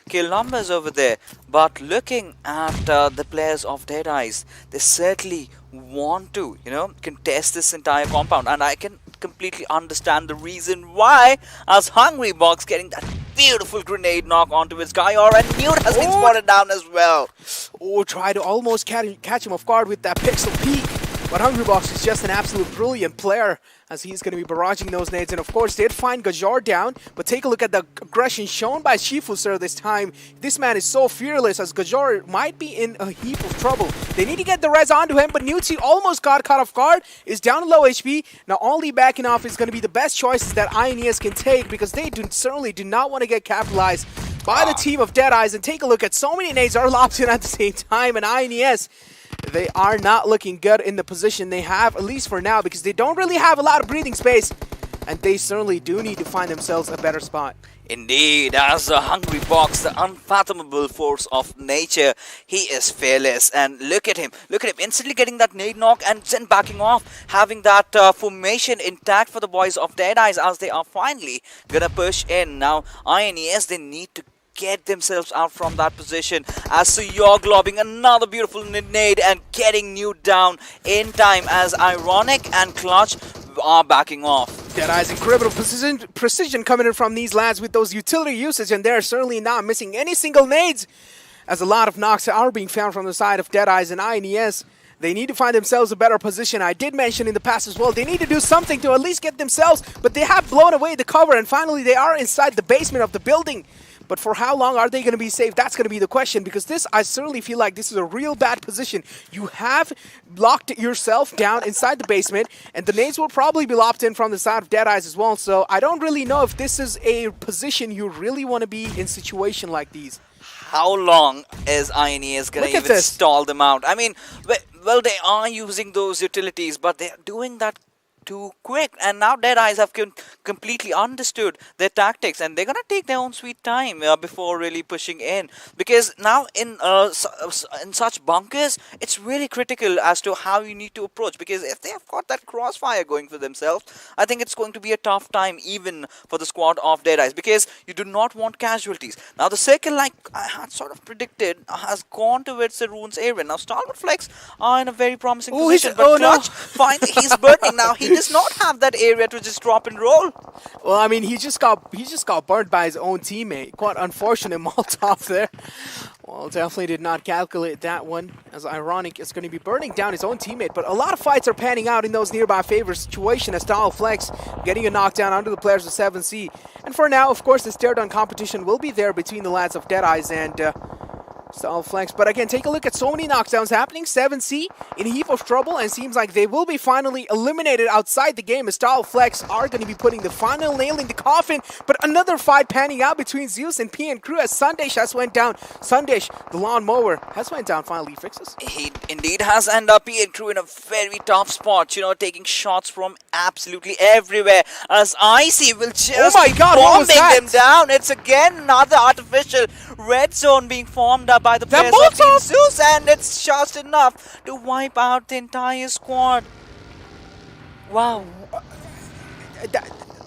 kill numbers over there. But looking at the players of Deadeyes, they certainly want to, you know, contest this entire compound. And I can completely understand the reason why, as Hungry Box getting that beautiful grenade knock onto his guy, and Newt has been spotted down as well. Oh, try to almost catch him off guard with that pixel peek. But Hungrybox is just an absolute brilliant player as he's going to be barraging those nades. And of course, did find Gajar down. But take a look at the aggression shown by Shifu, sir, this time. This man is so fearless as Gajar might be in a heap of trouble. They need to get the res onto him, but Newtzy almost got caught off guard. Is down to low HP. Now, only backing off is going to be the best choices that INES can take because they certainly do not want to get capitalized by the team of Deadeyes. And take a look at so many nades are locked in at the same time. And INES, they are not looking good in the position they have, at least for now, because they don't really have a lot of breathing space. And they certainly do need to find themselves a better spot. Indeed, as a Hungrybox, the unfathomable force of nature, he is fearless. And look at him, instantly getting that nade knock and then backing off, having that formation intact for the boys of Deadeyes as they are finally gonna push in. Now, INES, they need to get themselves out from that position as Suyog lobbing another beautiful nade and getting New down in time as Ironic and Clutch are backing off. Deadeye's incredible precision coming in from these lads with those utility usage, and they're certainly not missing any single nades as a lot of knocks are being found from the side of Deadeyes and INES. They need to find themselves a better position. I did mention in the past as well, they need to do something to at least get themselves, but they have blown away the cover, and finally they are inside the basement of the building. But for how long are they going to be safe? That's going to be the question, because this, I certainly feel like this is a real bad position. You have locked yourself down inside the basement, and the nades will probably be locked in from the side of Deadeyes as well. So I don't really know if this is a position you really want to be in situation like these. How long is INES going to even stall them out? I mean, well, they are using those utilities, but they're doing that too quick, and now Deadeyes have completely understood their tactics, and they're gonna take their own sweet time before really pushing in, because now in such bunkers it's really critical as to how you need to approach, because if they have got that crossfire going for themselves, I think it's going to be a tough time even for the squad of Deadeyes, because you do not want casualties. Now the circle, like I had sort of predicted, has gone towards the ruins area. Now Stalwart Flex are in a very promising position, but Clutch finds he's burning now. He does not have that area to just drop and roll. Well, I mean, he just got burned by his own teammate. Quite unfortunate Molotov there. Well, definitely did not calculate that one, as Ironic is going to be burning down his own teammate. But a lot of fights are panning out in those nearby favor situation as Stalwart Flex getting a knockdown under the players of 7C. And for now, of course, this teardown competition will be there between the lads of Deadeyes and Stalwart Flex. But again, take a look at so many knockdowns happening. 7C in a heap of trouble, and seems like they will be finally eliminated outside the game as Stalwart Flex are going to be putting the final nail in the coffin. But another fight panning out between Zeus and PN Crew as Sandesh has went down. Sandesh, the lawnmower, has went down. Finally fixes. He indeed has, and PN Crew in a very tough spot, you know, taking shots from absolutely everywhere as Icy will just bombing them down. It's again another artificial red zone being formed up by the players of Team Zeus, and it's just enough to wipe out the entire squad. Wow.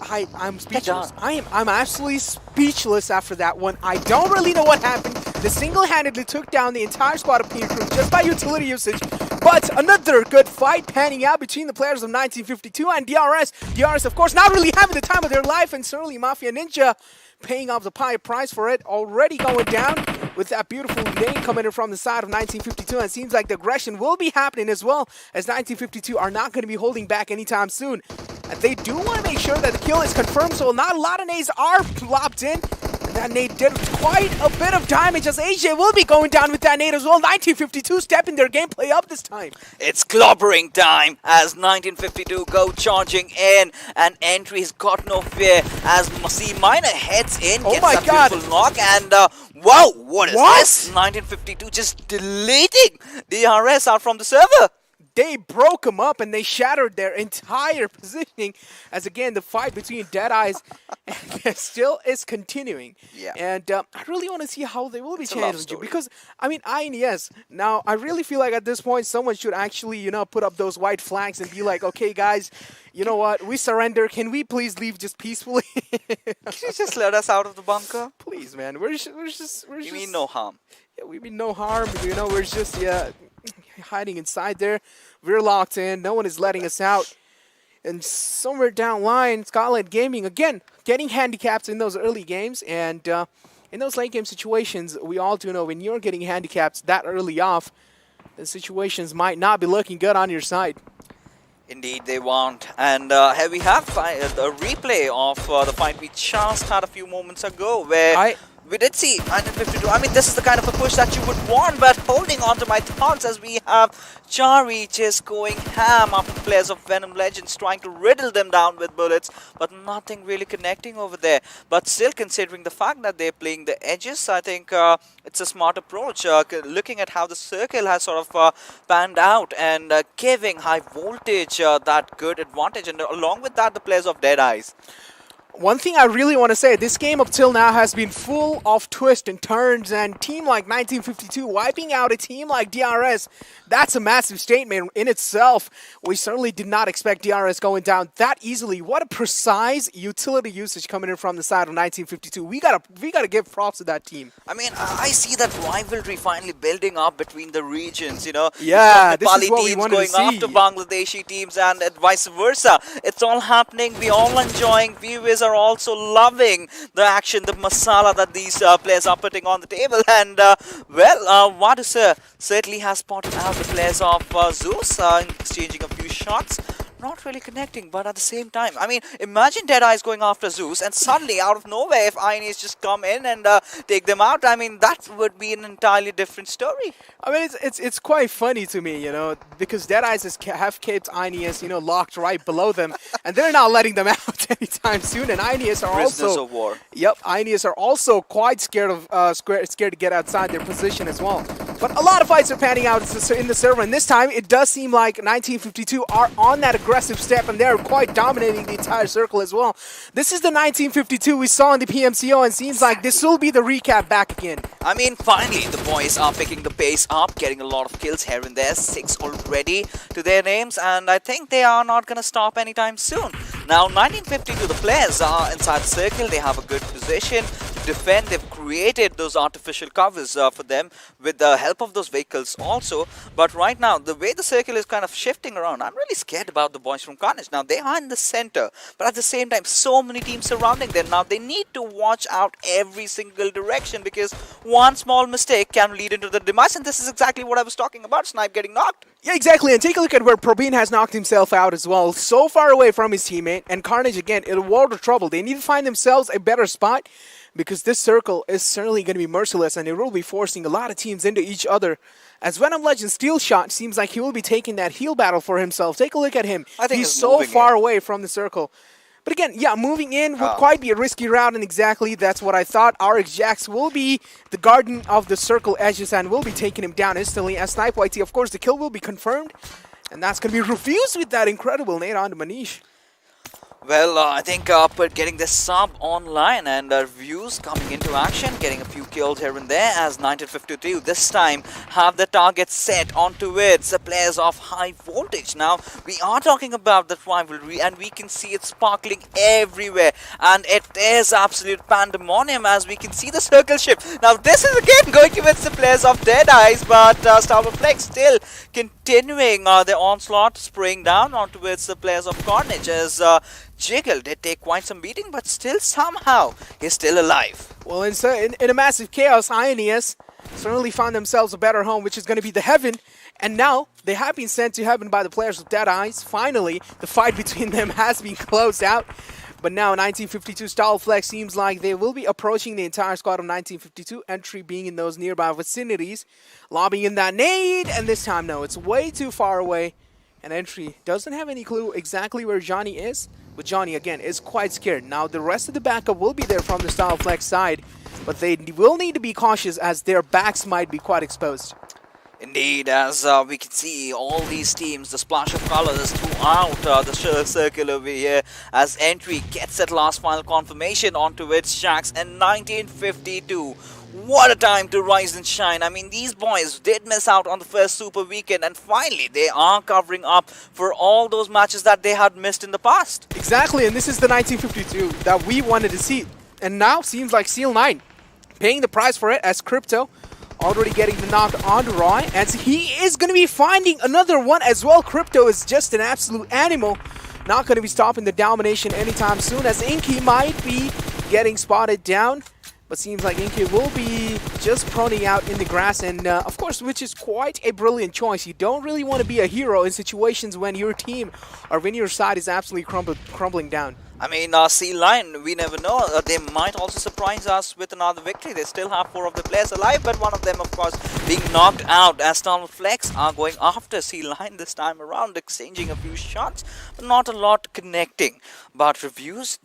I'm speechless. I'm absolutely speechless after that one. I don't really know what happened. They single-handedly took down the entire squad of PN Crew just by utility usage. But another good fight panning out between the players of 1952 and DRS. DRS, of course, not really having the time of their life, and certainly Mafia Ninja paying off the high price for it, already going down with that beautiful name coming in from the side of 1952. And it seems like the aggression will be happening as well, as 1952 are not going to be holding back anytime soon. And they do want to make sure that the kill is confirmed, so not a lot of nades are plopped in. And that nade did quite a bit of damage, as AJ will be going down with that nade as well. 1952 stepping their gameplay up this time. It's clobbering time as 1952 go charging in, and Entry's got no fear as C Minor heads in, gets that beautiful knock, and wow, what is this? 1952 just deleting DRS out from the server. They broke them up and they shattered their entire positioning, as again the fight between Deadeyes and still is continuing. Yeah. And I really want to see how they will be challenging, because I mean INES, now I really feel like at this point someone should actually, you know, put up those white flags and be like, okay guys, you know what, we surrender, can we please leave just peacefully? Can you just let us out of the bunker? Please, man, we're just you mean no harm? Yeah, we mean no harm, you know, we're just hiding inside there. We're locked in, no one is letting us out. And somewhere down line, Scotland Gaming again getting handicaps in those early games, and in those late game situations, we all do know when you're getting handicaps that early off, the situations might not be looking good on your side. Indeed, they won't. And here we have a replay of the fight we just had a few moments ago, where we did see 152. I mean, this is the kind of a push that you would want, but holding on to my thoughts as we have Jari just going ham after the players of Venom Legends, trying to riddle them down with bullets, but nothing really connecting over there. But still, considering the fact that they're playing the edges, I think it's a smart approach. Looking at how the circle has sort of panned out and giving high voltage that good advantage, and along with that, the players of Dead Eyes. One thing I really want to say, this game up till now has been full of twists and turns, and team like 1952 wiping out a team like DRS, that's a massive statement in itself. We certainly did not expect DRS going down that easily. What a precise utility usage coming in from the side of 1952. We gotta give props to that team. I mean, I see that rivalry finally building up between the regions, you know. Yeah, this is Nepali what we teams wanted going to see. after Bangladeshi teams and vice versa. It's all happening. We all enjoying. Viewers are also loving the action, the masala that these players are putting on the table. And Wadusir certainly has spotted out the players of Zeus exchanging a few shots. Not really connecting, but at the same time, I mean, imagine Dead Eyes going after Zeus, and suddenly, out of nowhere, if Ioneers just come in and take them out, I mean, that would be an entirely different story. I mean, it's quite funny to me, you know, because Dead Eyes have kept Ioneers, you know, locked right below them, and they're not letting them out anytime soon. And Ioneers are Prisoners also of war. Yep, Ioneers are also quite scared to get outside their position as well. But a lot of fights are panning out in the server, and this time it does seem like 1952 are on that aggressive step, and they're quite dominating the entire circle as well. This is the 1952 we saw in the PMCO, and seems like this will be the recap back again. I mean, finally, the boys are picking the pace up, getting a lot of kills here and there, 6 already to their names, and I think they are not going to stop anytime soon. Now, 1952, the players are inside the circle, they have a good position to defend. They've created those artificial covers for them with the help of those vehicles also. But right now, the way the circle is kind of shifting around, I'm really scared about the boys from Carnage. Now, they are in the center, but at the same time, so many teams surrounding them. Now, they need to watch out every single direction, because one small mistake can lead into the demise, and this is exactly what I was talking about, Snipe getting knocked. Yeah, exactly, and take a look at where Probeen has knocked himself out as well. So far away from his teammate, and Carnage again in a world of trouble. They need to find themselves a better spot, because this circle is certainly going to be merciless, and it will be forcing a lot of teams into each other. As Venom Legend Steel Shot seems like he will be taking that heal battle for himself. Take a look at him. I think he's so far away from the circle. But again, yeah, moving in would quite be a risky route, and exactly that's what I thought. RX Jax will be the guardian of the circle edges and will be taking him down instantly. As Snipe YT, of course, the kill will be confirmed, and that's going to be refused with that incredible nade onto Manish. Well, I think getting this sub online and views coming into action, getting a few kills here and there, as 1952 this time have the target set onto it. The players of high voltage. Now, we are talking about the rivalry, and we can see it sparkling everywhere, and it is absolute pandemonium as we can see the circle shift. Now, this is again going against the players of Dead Eyes, but Starflex still continuing their onslaught, spraying down onto the players of Carnage, as Jiggle did take quite some beating, but still somehow he's still alive. Well, in a massive chaos, Ioneers certainly found themselves a better home, which is going to be the Heaven. And now they have been sent to Heaven by the players of Dead Eyes. Finally, the fight between them has been closed out. But now 1952 Starflex seems like they will be approaching the entire squad of 1952. Entry being in those nearby vicinities, lobbing in that nade. And this time, no, it's way too far away. And Entry doesn't have any clue exactly where Johnny is. But Johnny, again, is quite scared. Now, the rest of the backup will be there from the Starflex side, but they will need to be cautious as their backs might be quite exposed. Indeed, as we can see all these teams, the splash of colors throughout the circle over here, as Entry gets that last final confirmation onto its Shax, and 1952. What a time to rise and shine. I mean, these boys did miss out on the first Super Weekend, and finally they are covering up for all those matches that they had missed in the past. Exactly, and this is the 1952 that we wanted to see. And now seems like Seal 9 paying the price for it, as Crypto already getting the knock on Roy, and he is going to be finding another one as well. Crypto is just an absolute animal. Not going to be stopping the domination anytime soon, as Inky might be getting spotted down. but seems like Inky will be just proning out in the grass, and of course, which is quite a brilliant choice. You don't really want to be a hero in situations when your team or when your side is absolutely crumbling down. I mean, Sea Lion, we never know. They might also surprise us with another victory. They still have 4 of the players alive, but one of them, of course, being knocked out as Flex are going after Sea Lion this time around, exchanging a few shots, but not a lot connecting. But Reviews,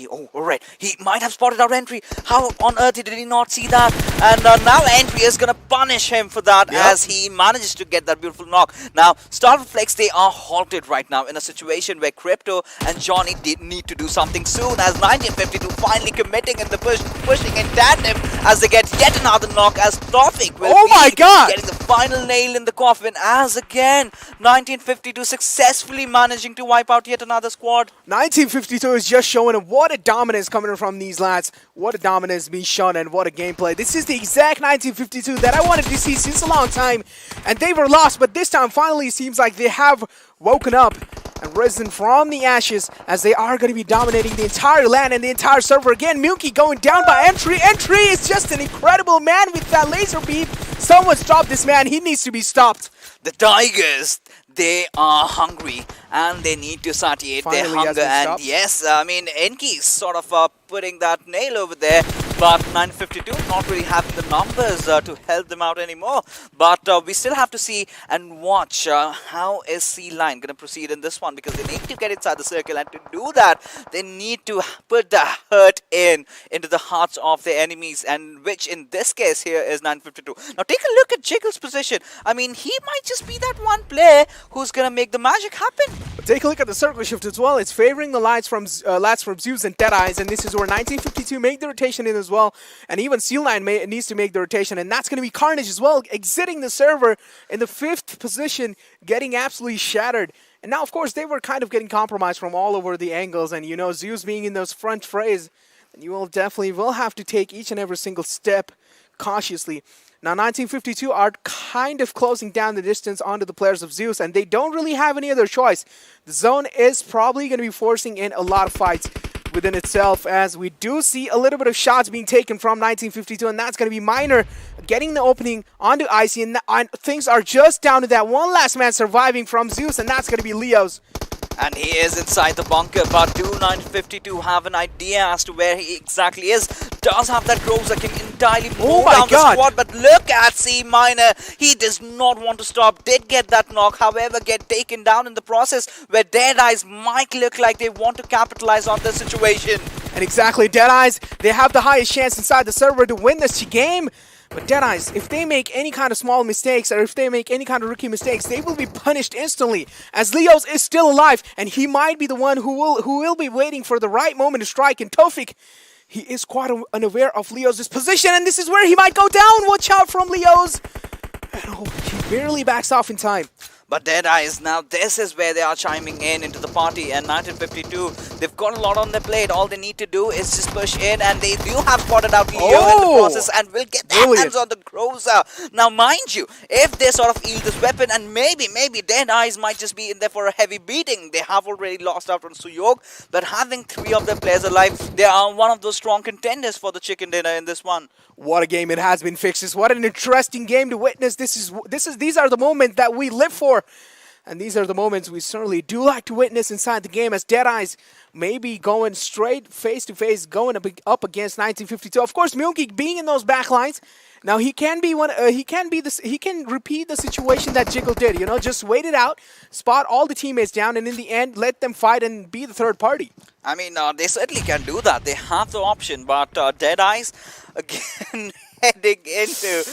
alright, he might have spotted our entry. How on earth did he not see that? And now Entry is going to punish him for that as he manages to get that beautiful knock. Now, Flex, they are halted right now in a situation where Crypto and Johnny did need to do something soon, as 1952 finally committing in the pushing in tandem as they get yet another knock, as Tawfiq will be getting the final nail in the coffin, as again 1952 successfully managing to wipe out yet another squad. 1952 is just showing what a dominance coming from these lads, what a dominance being shown, and what a gameplay. This is the exact 1952 that I wanted to see since a long time, and they were lost, but this time finally it seems like they have woken up and risen from the ashes, as they are going to be dominating the entire land and the entire server. Again, Milky going down by Entry. Entry is just an incredible man with that laser beam. Someone stop this man. He needs to be stopped. The Tigers, they are hungry and they need to satiate their hunger. And yes, I mean, Enki's sort of putting that nail over there, but 952 not really having the numbers to help them out anymore. But we still have to see and watch how is Sea Lion going to proceed in this one, because they need to get inside the circle, and to do that they need to put the hurt into the hearts of their enemies, and which in this case here is 952. Now take a look at Jiggle's position. I mean, he might just be that one player who's going to make the magic happen. But take a look at the circle shift as well. It's favoring the lads from Zeus and Deadeyes, and this is where 1952 make the rotation in as well, and even Seal Line needs to make the rotation, and that's going to be Carnage as well, exiting the server in the 5th position, getting absolutely shattered. And now, of course, they were kind of getting compromised from all over the angles, and you know, Zeus being in those front frays, and you will definitely have to take each and every single step cautiously. Now, 1952 are kind of closing down the distance onto the players of Zeus, and they don't really have any other choice. The zone is probably going to be forcing in a lot of fights within itself, as we do see a little bit of shots being taken from 1952, and that's going to be Minor getting the opening onto Icy, and things are just down to that one last man surviving from Zeus, and that's going to be Leo's. And he is inside the bunker, but do 952 have an idea as to where he exactly is? Does have that Groza can entirely move down the squad, but look at C Minor. He does not want to stop. Did get that knock, however, get taken down in the process, where Deadeyes might look like they want to capitalize on the situation. And exactly, Deadeyes, they have the highest chance inside the server to win this game. But Deadeyes, if they make any kind of small mistakes, or if they make any kind of rookie mistakes, they will be punished instantly, as Leos is still alive, and he might be the one who will be waiting for the right moment to strike. And Tawfiq, he is quite unaware of Leos' position, and this is where he might go down. Watch out from Leos. And he barely backs off in time. But Deadeyes, now this is where they are chiming in into the party, and 1952, they've got a lot on their plate. All they need to do is just push in, and they do have spotted out Leo in the process, and will get their hands on the Groza. Now mind you, if they sort of yield this weapon, and maybe Deadeyes might just be in there for a heavy beating. They have already lost out on Suyog, but having 3 of their players alive, they are one of those strong contenders for the chicken dinner in this one. What a game it has been, Fixes. What an interesting game to witness. These are the moments that we live for. And these are the moments we certainly do like to witness inside the game, as Deadeyes may be going straight face-to-face, going up against 1952. Of course, Milky being in those backlines, now he can be he can repeat the situation that Jiggle did. You know, just wait it out, spot all the teammates down, and in the end, let them fight and be the third party. I mean, they certainly can do that. They have the option, but Deadeyes again heading into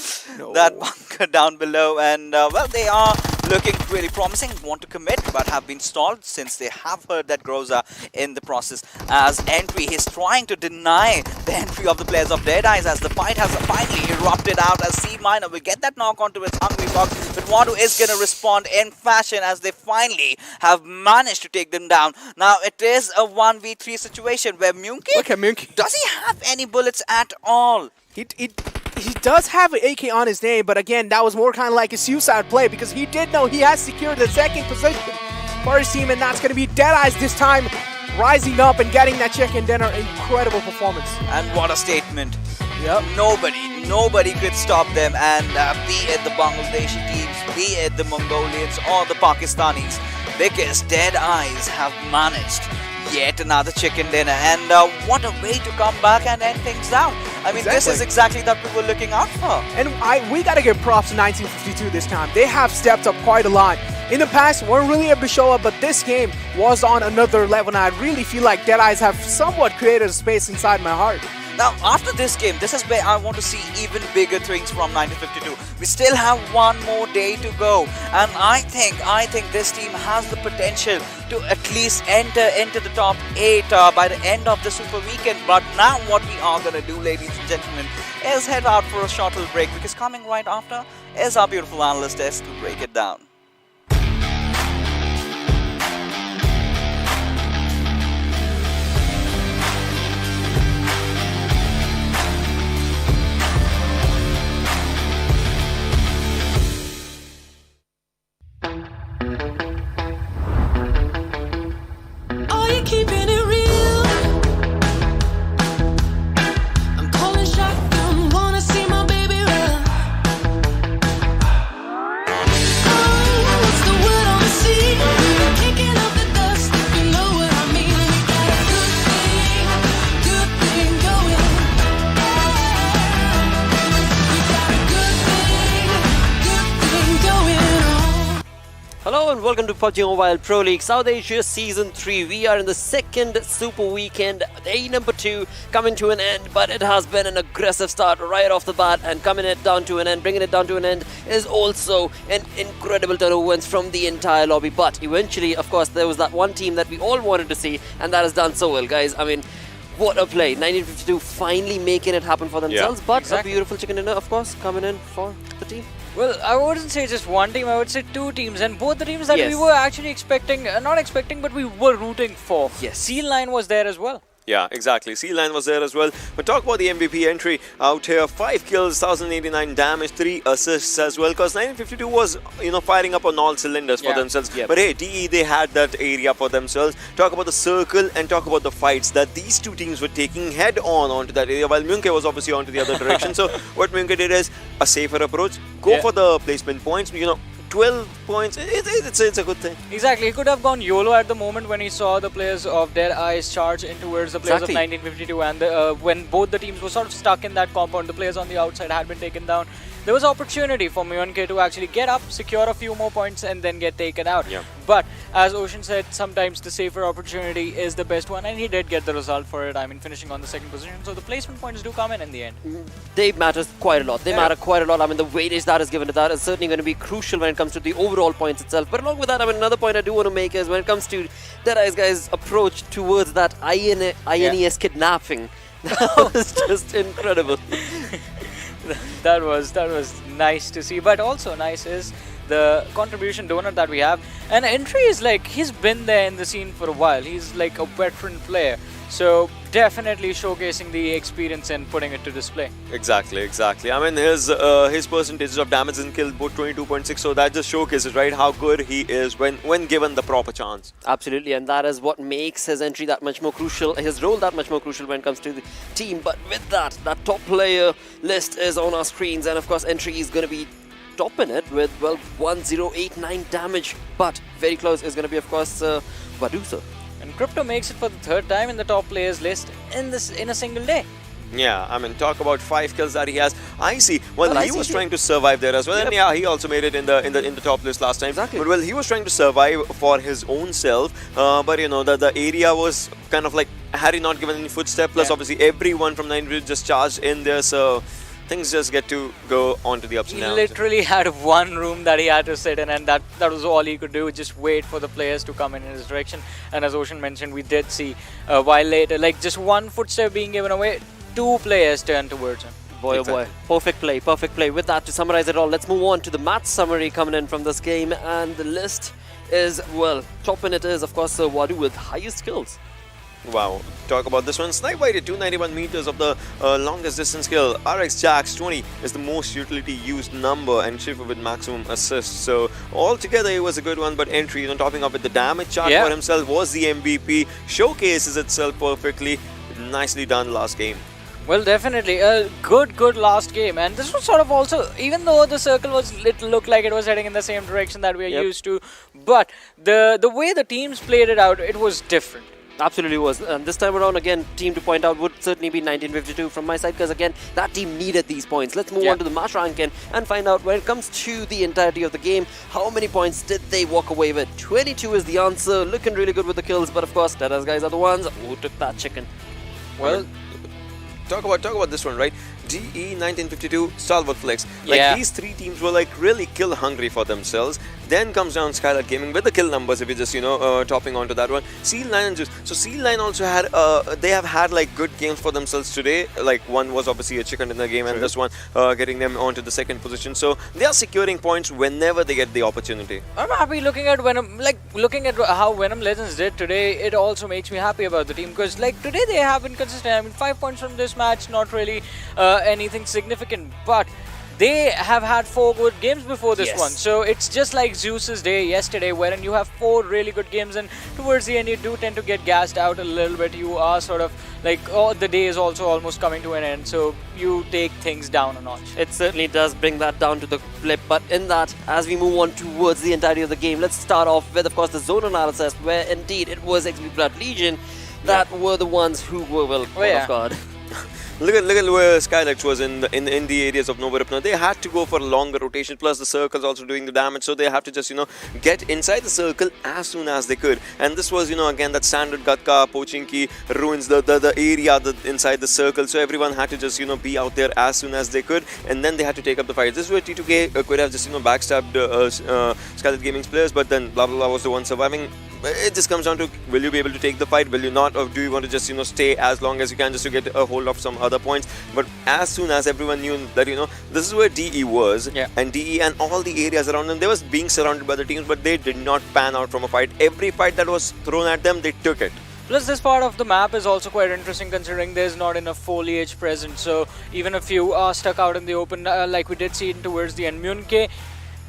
that bunker down below, and well, they are looking really promising, want to commit, but have been stalled since they have heard that Groza in the process. As Entry, he's trying to deny the entry of the players of Deadeyes, as the fight has finally erupted out, as C Minor will get that knock onto its hungry box, but Wadu is going to respond in fashion, as they finally have managed to take them down. Now it is a 1v3 situation where Munki, look at Munki. Does he have any bullets at all? He does have an AK on his name, but again, that was more kind of like a suicide play, because he did know he has secured the 2nd position for his team, and that's going to be Deadeyes this time, rising up and getting that chicken dinner. Incredible performance. And what a statement. Nobody could stop them. And be it the Bangladeshi teams, be it the Mongolians or the Pakistanis, because Dead Eyes have managed yet another chicken dinner. And what a way to come back and end things down. I mean, this is exactly that we were looking out for. And we got to give props to 1952 this time. They have stepped up quite a lot. In the past, weren't really able to show up, but this game was on another level, and I really feel like Dead Eyes have somewhat created a space inside my heart. Now, after this game, this is where I want to see even bigger things from 1952. We still have one more day to go, and I think this team has the potential to at least enter into the top 8 by the end of the Super Weekend. But now what we are going to do, ladies and gentlemen, is head out for a short little break, because coming right after is our beautiful analyst S to break it down. Are you keeping it real? I'm calling shotgun, wanna see my baby run. Oh, what's the word on the sea? Kicking up the dust, if you know what I mean. We got a good thing going. We got a good thing going on. Hello and welcome to PUBG Mobile Pro League South Asia Season 3. We are in the second Super Weekend, day number 2, coming to an end, but it has been an aggressive start right off the bat, and coming it down to an end, bringing it down to an end is also an incredible turn of wins from the entire lobby. But eventually, of course, there was that one team that we all wanted to see, and that has done so well, guys. I mean, what a play. 1952 finally making it happen for themselves, but a beautiful chicken dinner, of course, coming in for the team. Well, I wouldn't say just one team, I would say two teams, and both the teams that we were actually expecting, not expecting, but we were rooting for. Yes. Seal Line was there as well. Yeah, exactly. Sea-Line was there as well. But talk about the MVP entry out here. 5 kills, 1089 damage, 3 assists as well. Because 1952 was, firing up on all cylinders for themselves. Yep. But hey, DE, they had that area for themselves. Talk about the circle and talk about the fights that these two teams were taking head-on onto that area, while Münke was obviously onto the other direction. So what Münke did is a safer approach. Go for the placement points. 12 points, it's a good thing. Exactly, he could have gone YOLO at the moment when he saw the players of Dead Eyes charge in towards the players of 1952, and when both the teams were sort of stuck in that compound, the players on the outside had been taken down. There was opportunity for Myeonke to actually get up, secure a few more points, and then get taken out. Yeah. But as Ocean said, sometimes the safer opportunity is the best one, and he did get the result for it. I mean, finishing on the second position. So the placement points do come in the end. They matter quite a lot. They matter quite a lot. I mean, the weightage that is given to that is certainly going to be crucial when it comes to the overall points itself. But along with that, I mean, another point I do want to make is when it comes to Dead Eyes guys' approach towards that INES kidnapping. That was just incredible. That was nice to see, but also nice is the contribution donor that we have. And Entry is like, he's been there in the scene for a while. He's like a veteran player, so definitely showcasing the experience and putting it to display. Exactly. I mean, his percentage of damage and kill both 22.6, so that just showcases, right, how good he is when given the proper chance. Absolutely, and that is what makes his entry that much more crucial, his role that much more crucial when it comes to the team. But with that top player list is on our screens, and of course Entry is going to be topping it with, well, 1089 damage, but very close is going to be, of course, Vadusa. And Crypto makes it for the third time in the top players list in a single day. Yeah, I mean, talk about 5 kills that he has. I see. Well, he was trying to survive there as well, and yeah, he also made it in the top list last time. Exactly. But well, he was trying to survive for his own self. But the area was kind of like, had he not given any footstep. Plus, obviously, everyone from 9 just charged in there, so things just get to go on to the ups and downs. He literally had one room that he had to sit in, and that was all he could do, just wait for the players to come in his direction. And as Ocean mentioned, we did see a while later, like just one footstep being given away, 2 players turned towards him. Boy, oh boy. Perfect play. With that, to summarize it all, let's move on to the match summary coming in from this game. And the list is, well, topping it is, of course, Wadu with highest kills. Wow, talk about this one. Snipe White at 291 meters of the longest distance kill. RX Jax 20 is the most utility used number, and Shifu with maximum assists. So altogether it was a good one, but Entry, topping up with the damage chart for himself, was the MVP. Showcases itself perfectly. Nicely done last game. Well, definitely a good last game, and this was sort of also, even though the circle was, it looked like it was heading in the same direction that we are used to, but the way the teams played it out, it was different. Absolutely was. And this time around, again, team to point out would certainly be 1952 from my side, because again, that team needed these points. Let's move on to the match ranking and find out, when it comes to the entirety of the game, how many points did they walk away with? 22 is the answer. Looking really good with the kills, but of course, Tata's guys are the ones who took that chicken. Well, talk about this one, right? DE 1952, Stalwart Flex. Like these three teams were like really kill hungry for themselves. Then comes down Skylight Gaming with the kill numbers, if you're just topping onto that one. Seal9 and Juice. So Seal9 also had they have had like good games for themselves today. Like one was obviously a chicken in the game, and this one getting them onto the second position. So they are securing points whenever they get the opportunity. I'm happy looking at Venom, looking at how Venom Legends did today. It also makes me happy about the team, because like today they have been consistent. I mean, 5 points from this match, not really anything significant, but they have had 4 good games before this one. So it's just like Zeus's day yesterday, wherein you have 4 really good games, and towards the end you do tend to get gassed out a little bit. You are sort of like, oh, the day is also almost coming to an end, so you take things down a notch. It certainly does bring that down to the flip, but in that, as we move on towards the entirety of the game, let's start off with, of course, the zone analysis, where indeed it was XP Blood Legion that were the ones who were, well, of God. Look at where Skylex was in the areas of Nova Ripna. They had to go for longer rotation, plus the circles also doing the damage, so they have to just get inside the circle as soon as they could. And this was again that standard Gatka, Pochinki ruins the area inside the circle, so everyone had to just be out there as soon as they could, and then they had to take up the fight. This is where T2K could have just backstabbed Skylight Gaming's players, but then blah blah blah was the one surviving. It just comes down to, will you be able to take the fight, will you not, or do you want to just stay as long as you can just to get a hold of some other points. But as soon as everyone knew that this is where DE was, and DE and all the areas around them, they was being surrounded by the teams, but they did not pan out from a fight. Every fight that was thrown at them, they took it. Plus, this part of the map is also quite interesting, considering there's not enough foliage present, so even if you are stuck out in the open, like we did see towards the end, Munke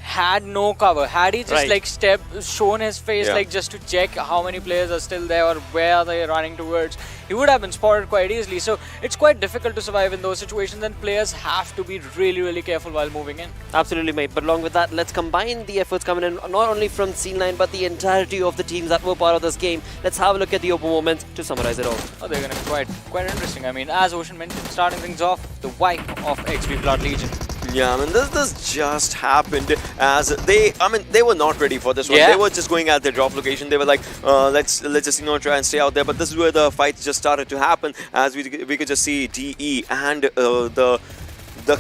had no cover. Had he just shown his face just to check how many players are still there or where are they running towards, he would have been spotted quite easily. So it's quite difficult to survive in those situations, and players have to be really careful while moving in. Absolutely, mate. But along with that, let's combine the efforts coming in not only from Seal9 but the entirety of the teams that were part of this game. Let's have a look at the open moments to summarize it all. Oh, they're going to be quite interesting. I mean, as Ocean mentioned, starting things off, the wipe of XP Blood Legion. Yeah, I mean, this just happened as they were not ready for this one. They were just going at their drop location. They were like, let's just try and stay out there. But this is where the fight just started to happen, as we could just see DE and the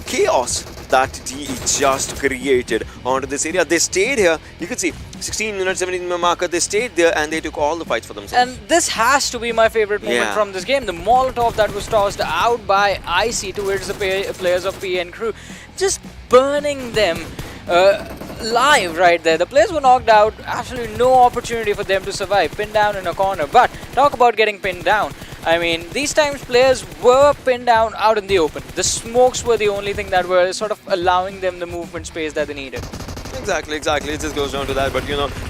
chaos that DE just created onto this area. They stayed here. You could see 16 minutes, 17 minute marker. They stayed there and they took all the fights for themselves. And this has to be my favorite moment from this game. The Molotov that was tossed out by Icy towards the players of PN Crew, just burning them live right there. The players were knocked out. Absolutely no opportunity for them to survive. Pinned down in a corner. But talk about getting pinned down. I mean, these times players were pinned down out in the open. The smokes were the only thing that were sort of allowing them the movement space that they needed. Exactly. It just goes down to that. But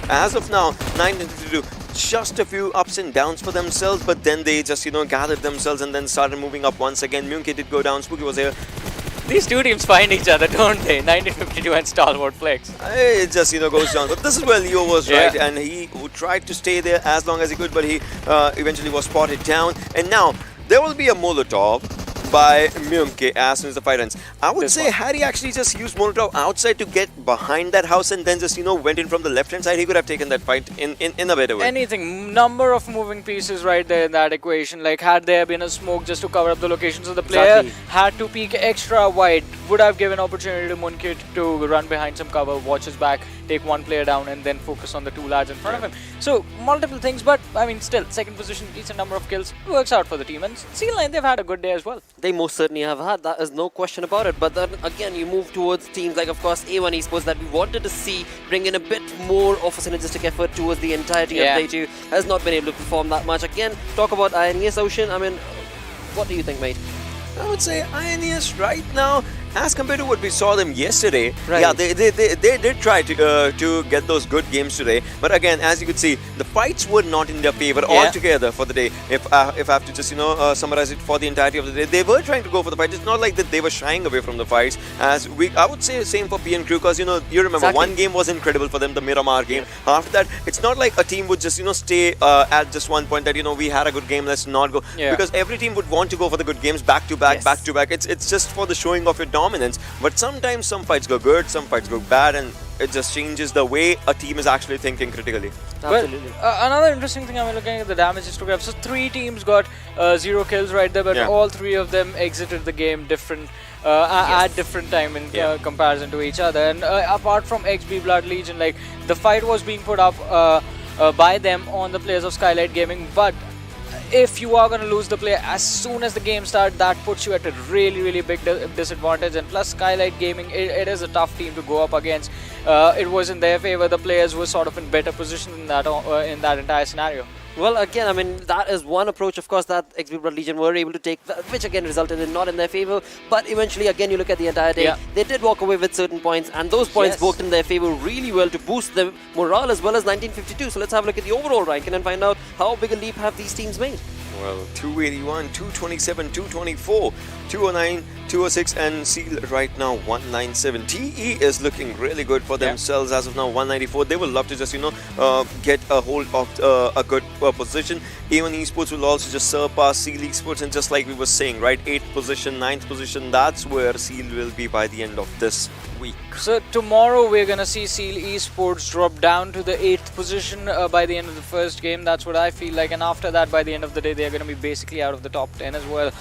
as of now, 1952, just a few ups and downs for themselves. But then they just gathered themselves and then started moving up once again. Munke did go down. Spooky was here. These two teams find each other, don't they? 1952 and Stalwart Flex. It just goes down. But this is where Leo was right, and he tried to stay there as long as he could, but he eventually was spotted down. And now there will be a Molotov by Myumke as soon as the fight ends. I would say had he actually just used Molotov outside to get behind that house and then just went in from the left hand side, he could have taken that fight in a better way. Anything, number of moving pieces right there in that equation. Like, had there been a smoke just to cover up the location, so the player had to peek extra wide, would have given opportunity to Munke to run behind some cover, watch his back, take one player down, and then focus on the two lads in front of him. So multiple things, but I mean, still second position, decent number of kills, works out for the team. And Seal9, they've had a good day as well. They most certainly have had, that is no question about it. But then again, you move towards teams like, of course, A1 Esports that we wanted to see bring in a bit more of a synergistic effort towards the entirety of Day 2. Has not been able to perform that much. Again, talk about INES Ocean. I mean, what do you think, mate? I would say INES right now as compared to what we saw them yesterday, Right. yeah, they did try to get those good games today. But again, as you could see, the fights were not in their favor altogether for the day. If I have to just summarize it for the entirety of the day, they were trying to go for the fight. It's not like that they were shying away from the fights. I would say same for PN Crew, because you remember Exactly. one game was incredible for them, the Miramar game. After that, it's not like a team would just stay at just one point that we had a good game, let's not go, because every team would want to go for the good games back to back, back to back. It's just for the showing of your dominance. But sometimes some fights go good, some fights go bad, and it just changes the way a team is actually thinking critically. Absolutely. Another interesting thing, I'm looking at the damage histogram. So 3 teams got 0 kills right there, but all 3 of them exited the game different at different time in comparison to each other. And apart from XB Blood Legion, like the fight was being put up by them on the players of Skylight Gaming, but if you are going to lose the play as soon as the game starts, that puts you at a really big disadvantage. And plus Skylight Gaming, it is a tough team to go up against. It was in their favor. The players were sort of in better position in that entire scenario. Well, again, I mean, that is one approach, of course, that XB Blood Legion were able to take, which again resulted in not in their favor. But eventually, again, you look at the entire day, they did walk away with certain points, and those points worked in their favor really well to boost their morale as well as 1952. So let's have a look at the overall ranking and find out how big a leap have these teams made. Well, 281, 227, 224, 209, 206, and Seal right now 197. TE is looking really good for themselves as of now, 194. They will love to just get a hold of a good position. Even Esports will also just surpass Seal Esports, and just like we were saying, right, 8th position, 9th position, that's where Seal will be by the end of this week. So tomorrow we're gonna see Seal Esports drop down to the 8th position by the end of the first game. That's what I feel like, and after that, by the end of the day, they're gonna be basically out of the top 10 as well.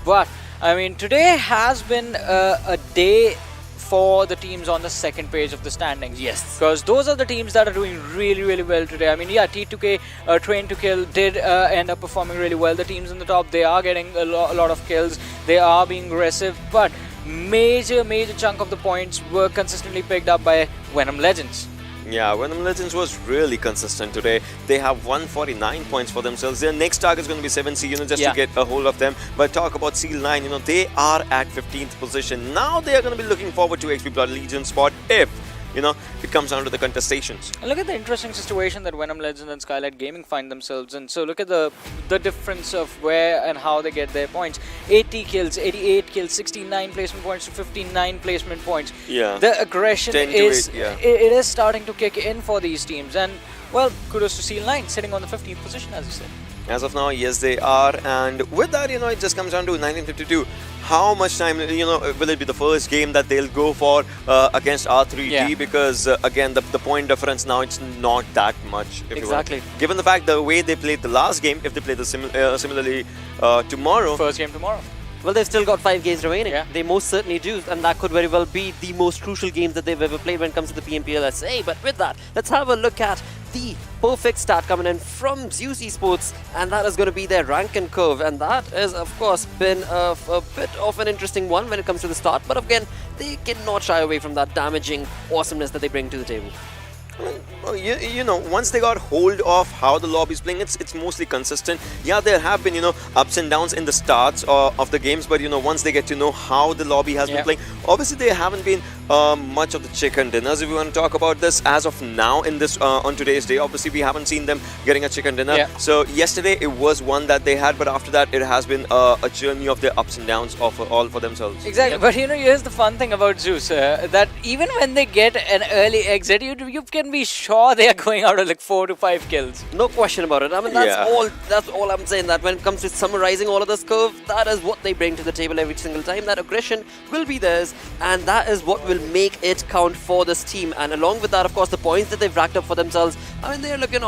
But I mean, today has been a day for the teams on the second page of the standings. Yes. Because those are the teams that are doing really well today. I mean, yeah, T2K, Train to Kill did end up performing really well. The teams in the top, they are getting a lot of kills. They are being aggressive, but major chunk of the points were consistently picked up by Venom Legends. Yeah, Venom Legends was really consistent today. They have 149 points for themselves. Their next target is going to be 7C, just to get a hold of them. But talk about Seal 9, they are at 15th position. Now they are going to be looking forward to XP Blood Legion spot if it comes down to the contestations. And look at the interesting situation that Venom Legends and Skylight Gaming find themselves in. So look at the difference of where and how they get their points. 80 kills, 88 kills, 69 placement points to 59 placement points. Yeah. The aggression 10 to is 8, yeah. it is starting to kick in for these teams. And well, kudos to Seal 9 sitting on the 15th position, as you said. As of now, yes, they are. And with that, it just comes down to 1952. How much time, will it be the first game that they'll go for against R3D? Yeah. Because, again, the point difference now, it's not that much. If Exactly. You want. Given the fact the way they played the last game, if they play the similarly tomorrow. First game tomorrow. Well, they've still got 5 games remaining. They most certainly do, and that could very well be the most crucial games that they've ever played when it comes to the PMPL SA. But with that, let's have a look at the perfect start coming in from Zeus Esports, and that is going to be their rank and curve, and that has, of course, been a bit of an interesting one when it comes to the start. But again, they cannot shy away from that damaging awesomeness that they bring to the table. Well, once they got hold of how the lobby is playing, it's mostly consistent. Yeah, there have been, ups and downs in the starts of the games, but, once they get to know how the lobby has been playing, obviously there haven't been much of the chicken dinners. If we want to talk about this as of now in this on today's day, obviously we haven't seen them getting a chicken dinner. So yesterday it was one that they had, but after that it has been a journey of their ups and downs of all for themselves. Exactly, but here's the fun thing about Zeus, that even when they get an early exit, you can be sure they are going out of like 4 to 5 kills. No question about it. I mean, that's all I'm saying, that when it comes to summarizing all of this curve, that is what they bring to the table every single time. That aggression will be theirs, and that is what will make it count for this team. And along with that, of course, the points that they've racked up for themselves, I mean, they're looking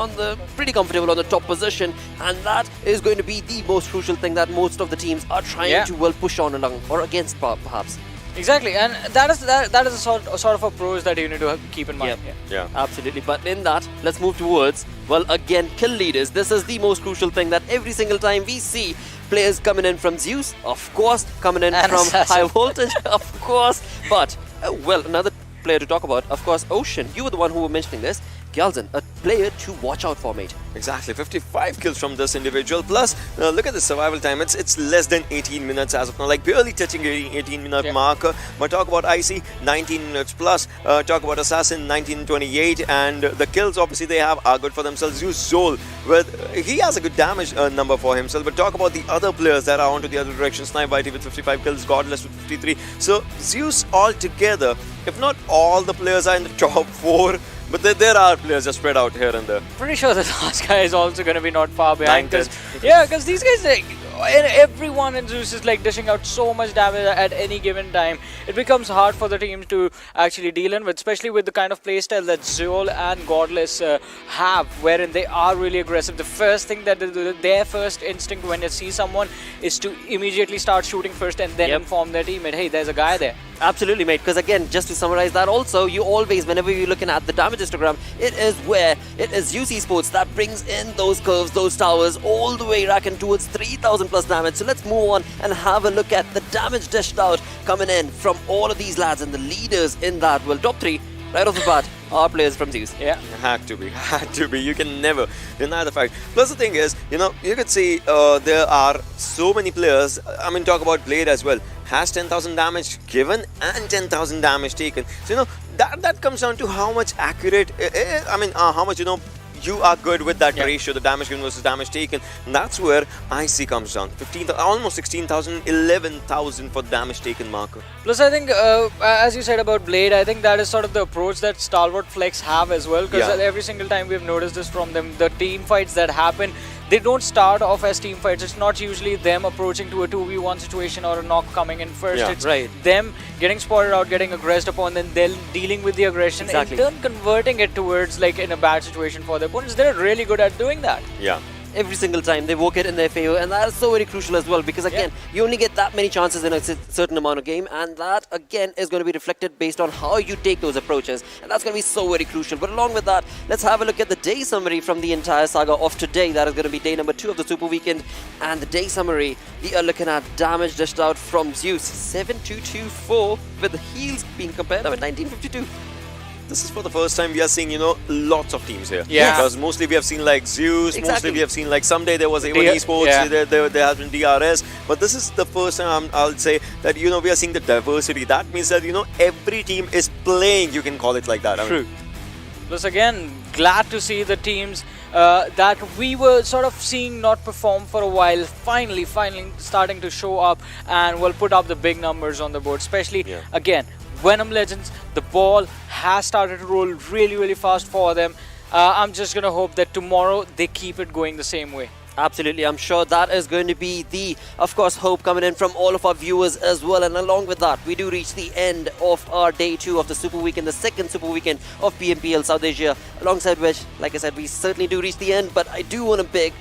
pretty comfortable on the top position, and that is going to be the most crucial thing that most of the teams are trying to push on along or against, perhaps. Exactly, and that is a sort of approach that you need to keep in mind. Yeah, absolutely. But in that, let's move towards, well, again, kill leaders. This is the most crucial thing that every single time we see players coming in from Zeus, of course, coming in and from Assassin. High Voltage, of course. But, well, another player to talk about, of course, Ocean. You were the one who were mentioning this. Gyalzen, a player to watch out for, mate. Exactly, 55 kills from this individual. Plus, look at the survival time. It's less than 18 minutes as of now, like barely touching 18-minute marker. But talk about Icy, 19 minutes plus. Talk about Assassin, 19:28, and the kills obviously they have are good for themselves. Zeus Zol, he has a good damage number for himself. But talk about the other players that are onto the other direction. Snipe Whitey with 55 kills, Godless with 53. So Zeus altogether, if not all the players are in the top 4. But there are players just spread out here and there. Pretty sure the last guy is also going to be not far behind. Because these guys, like, everyone in Zeus is like dishing out so much damage at any given time. It becomes hard for the team to actually deal in with, especially with the kind of playstyle that Zol and Godless have, wherein they are really aggressive. The first thing that they do, their first instinct when they see someone is to immediately start shooting first and then inform their teammate, hey, there's a guy there. Absolutely, mate, because again, just to summarize that also, you always, whenever you're looking at the damage histogram, it is Zeus Esports that brings in those curves, those towers, all the way racking towards 3,000 plus damage. So let's move on and have a look at the damage dished out coming in from all of these lads and the leaders in that. Well, top 3, right off the bat, are players from Zeus. Yeah. Had to be. You can never deny the fact. Plus the thing is, you could see there are so many players. I mean, talk about Blade as well. Has 10,000 damage given and 10,000 damage taken. So, that comes down to how much accurate, how much, you are good with that ratio, the damage given versus damage taken. And that's where IC comes down. 15, almost 16,000, 11,000 for the damage taken marker. Plus, I think, as you said about Blade, I think that is sort of the approach that Stalwart Flex have as well. Because every single time we've noticed this from them, the team fights that happen, they don't start off as team fights. It's not usually them approaching to a 2v1 situation or a knock coming in first. It's them getting spotted out, getting aggressed upon, then they're dealing with the aggression and then converting it towards like in a bad situation for their opponents. They're really good at doing that. Yeah. Every single time they work it in their favor, and that is so very crucial as well, because again, you only get that many chances in a certain amount of game, and that again is going to be reflected based on how you take those approaches, and that's going to be so very crucial. But along with that, let's have a look at the day summary from the entire saga of today. That is going to be day number 2 of the Super Weekend, and the day summary, we are looking at damage dished out from Zeus, 7224, with the heals being compared with 1952. This is for the first time we are seeing, lots of teams here. Yeah. Because mostly we have seen like Zeus, mostly we have seen like someday there was A1 Esports, there has been DRS. But this is the first time I'll say that, we are seeing the diversity. That means that, every team is playing, you can call it like that. True. Plus again, glad to see the teams that we were sort of seeing not perform for a while, finally starting to show up and will put up the big numbers on the board. Especially, again, Venom Legends, the ball has started to roll really fast for them. I'm just going to hope that tomorrow they keep it going the same way. Absolutely, I'm sure that is going to be the, of course, hope coming in from all of our viewers as well. And along with that, we do reach the end of our day 2 of the Super Weekend, the second Super Weekend of PMPL South Asia. Alongside which, like I said, we certainly do reach the end. But I do want to big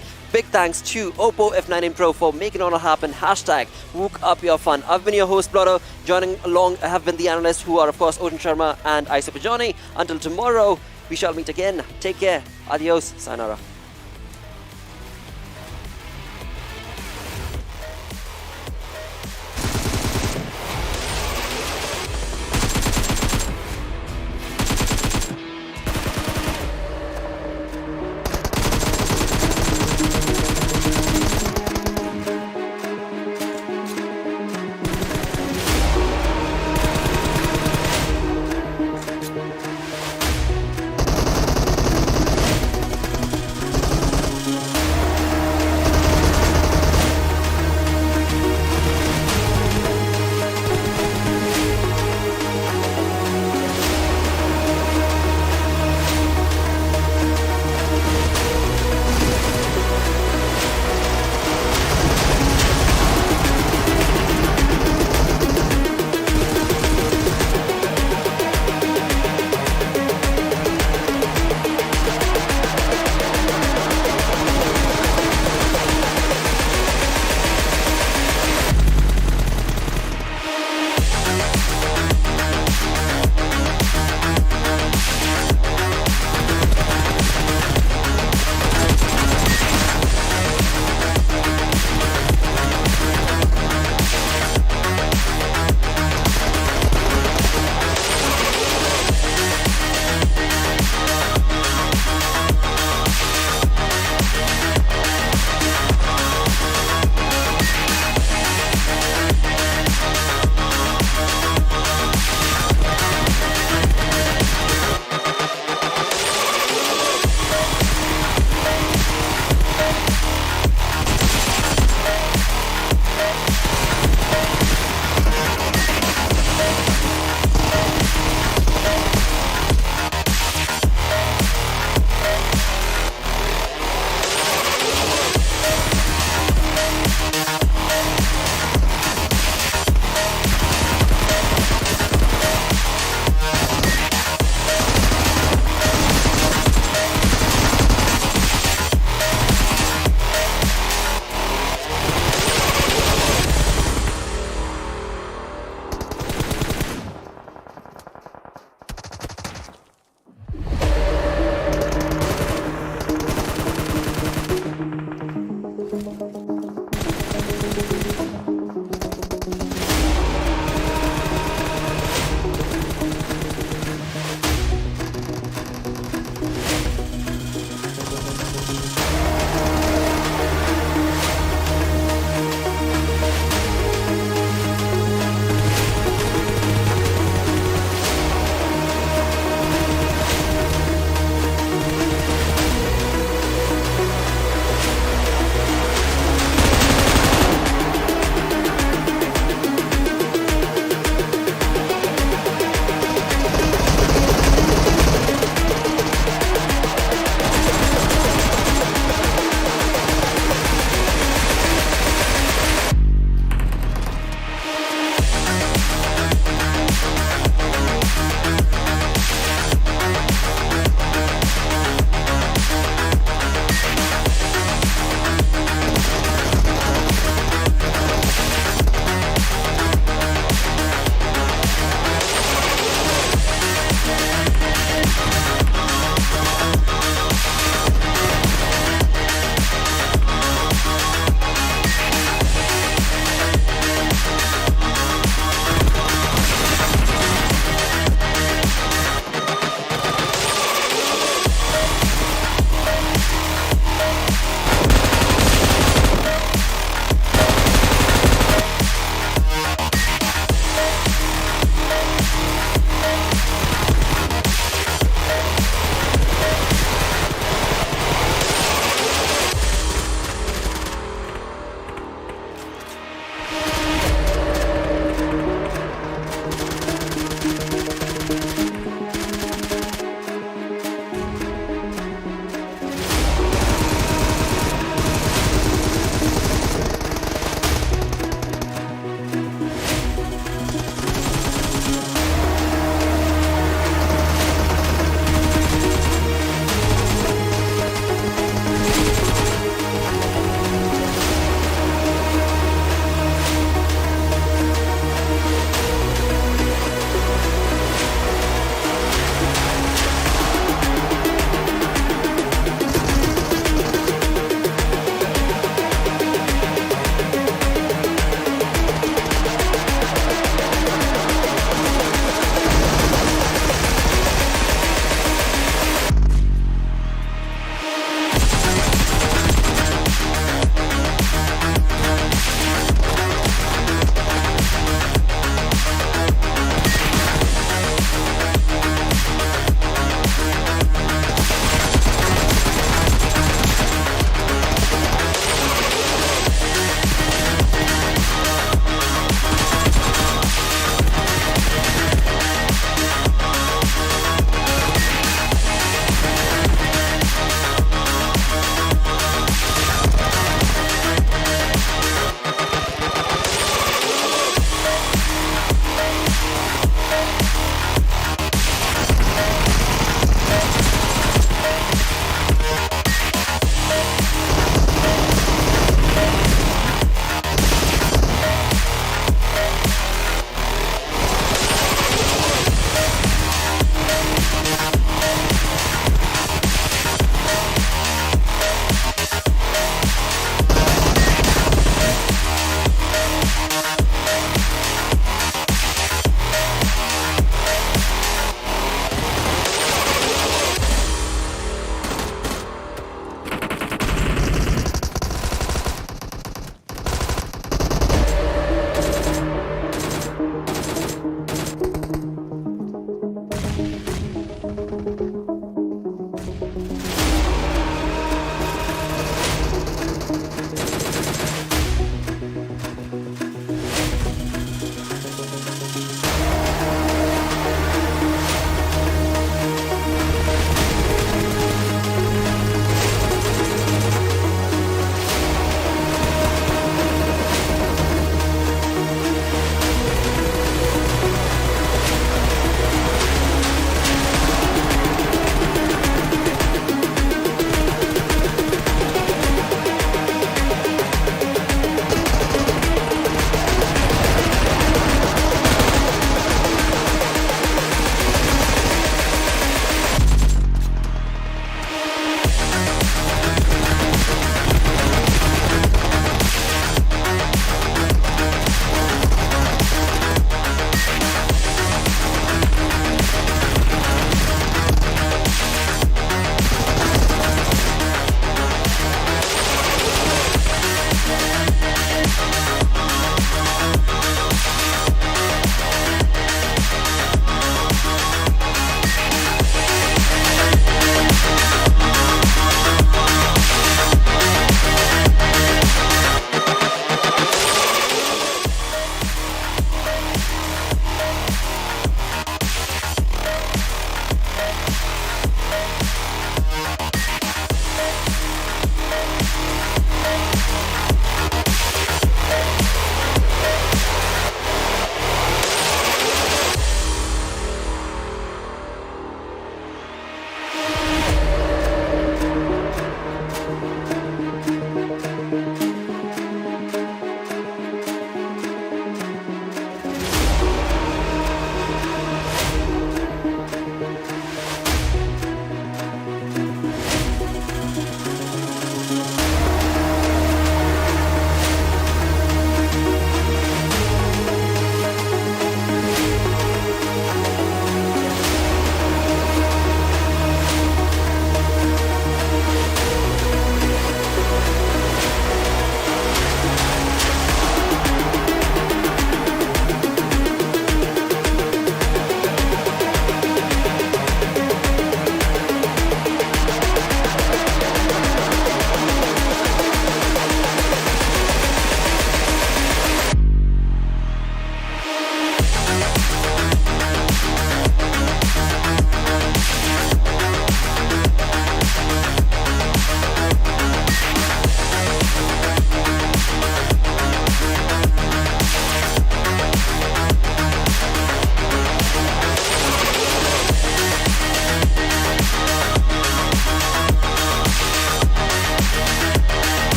thanks to Oppo F19 Pro for making it all happen. Hashtag Wook Up Your Fun. I've been your host, Blotto. Joining along have been the analysts who are, of course, Odin Sharma and I Super Johnny. Until tomorrow, we shall meet again. Take care. Adios. Sayonara. you.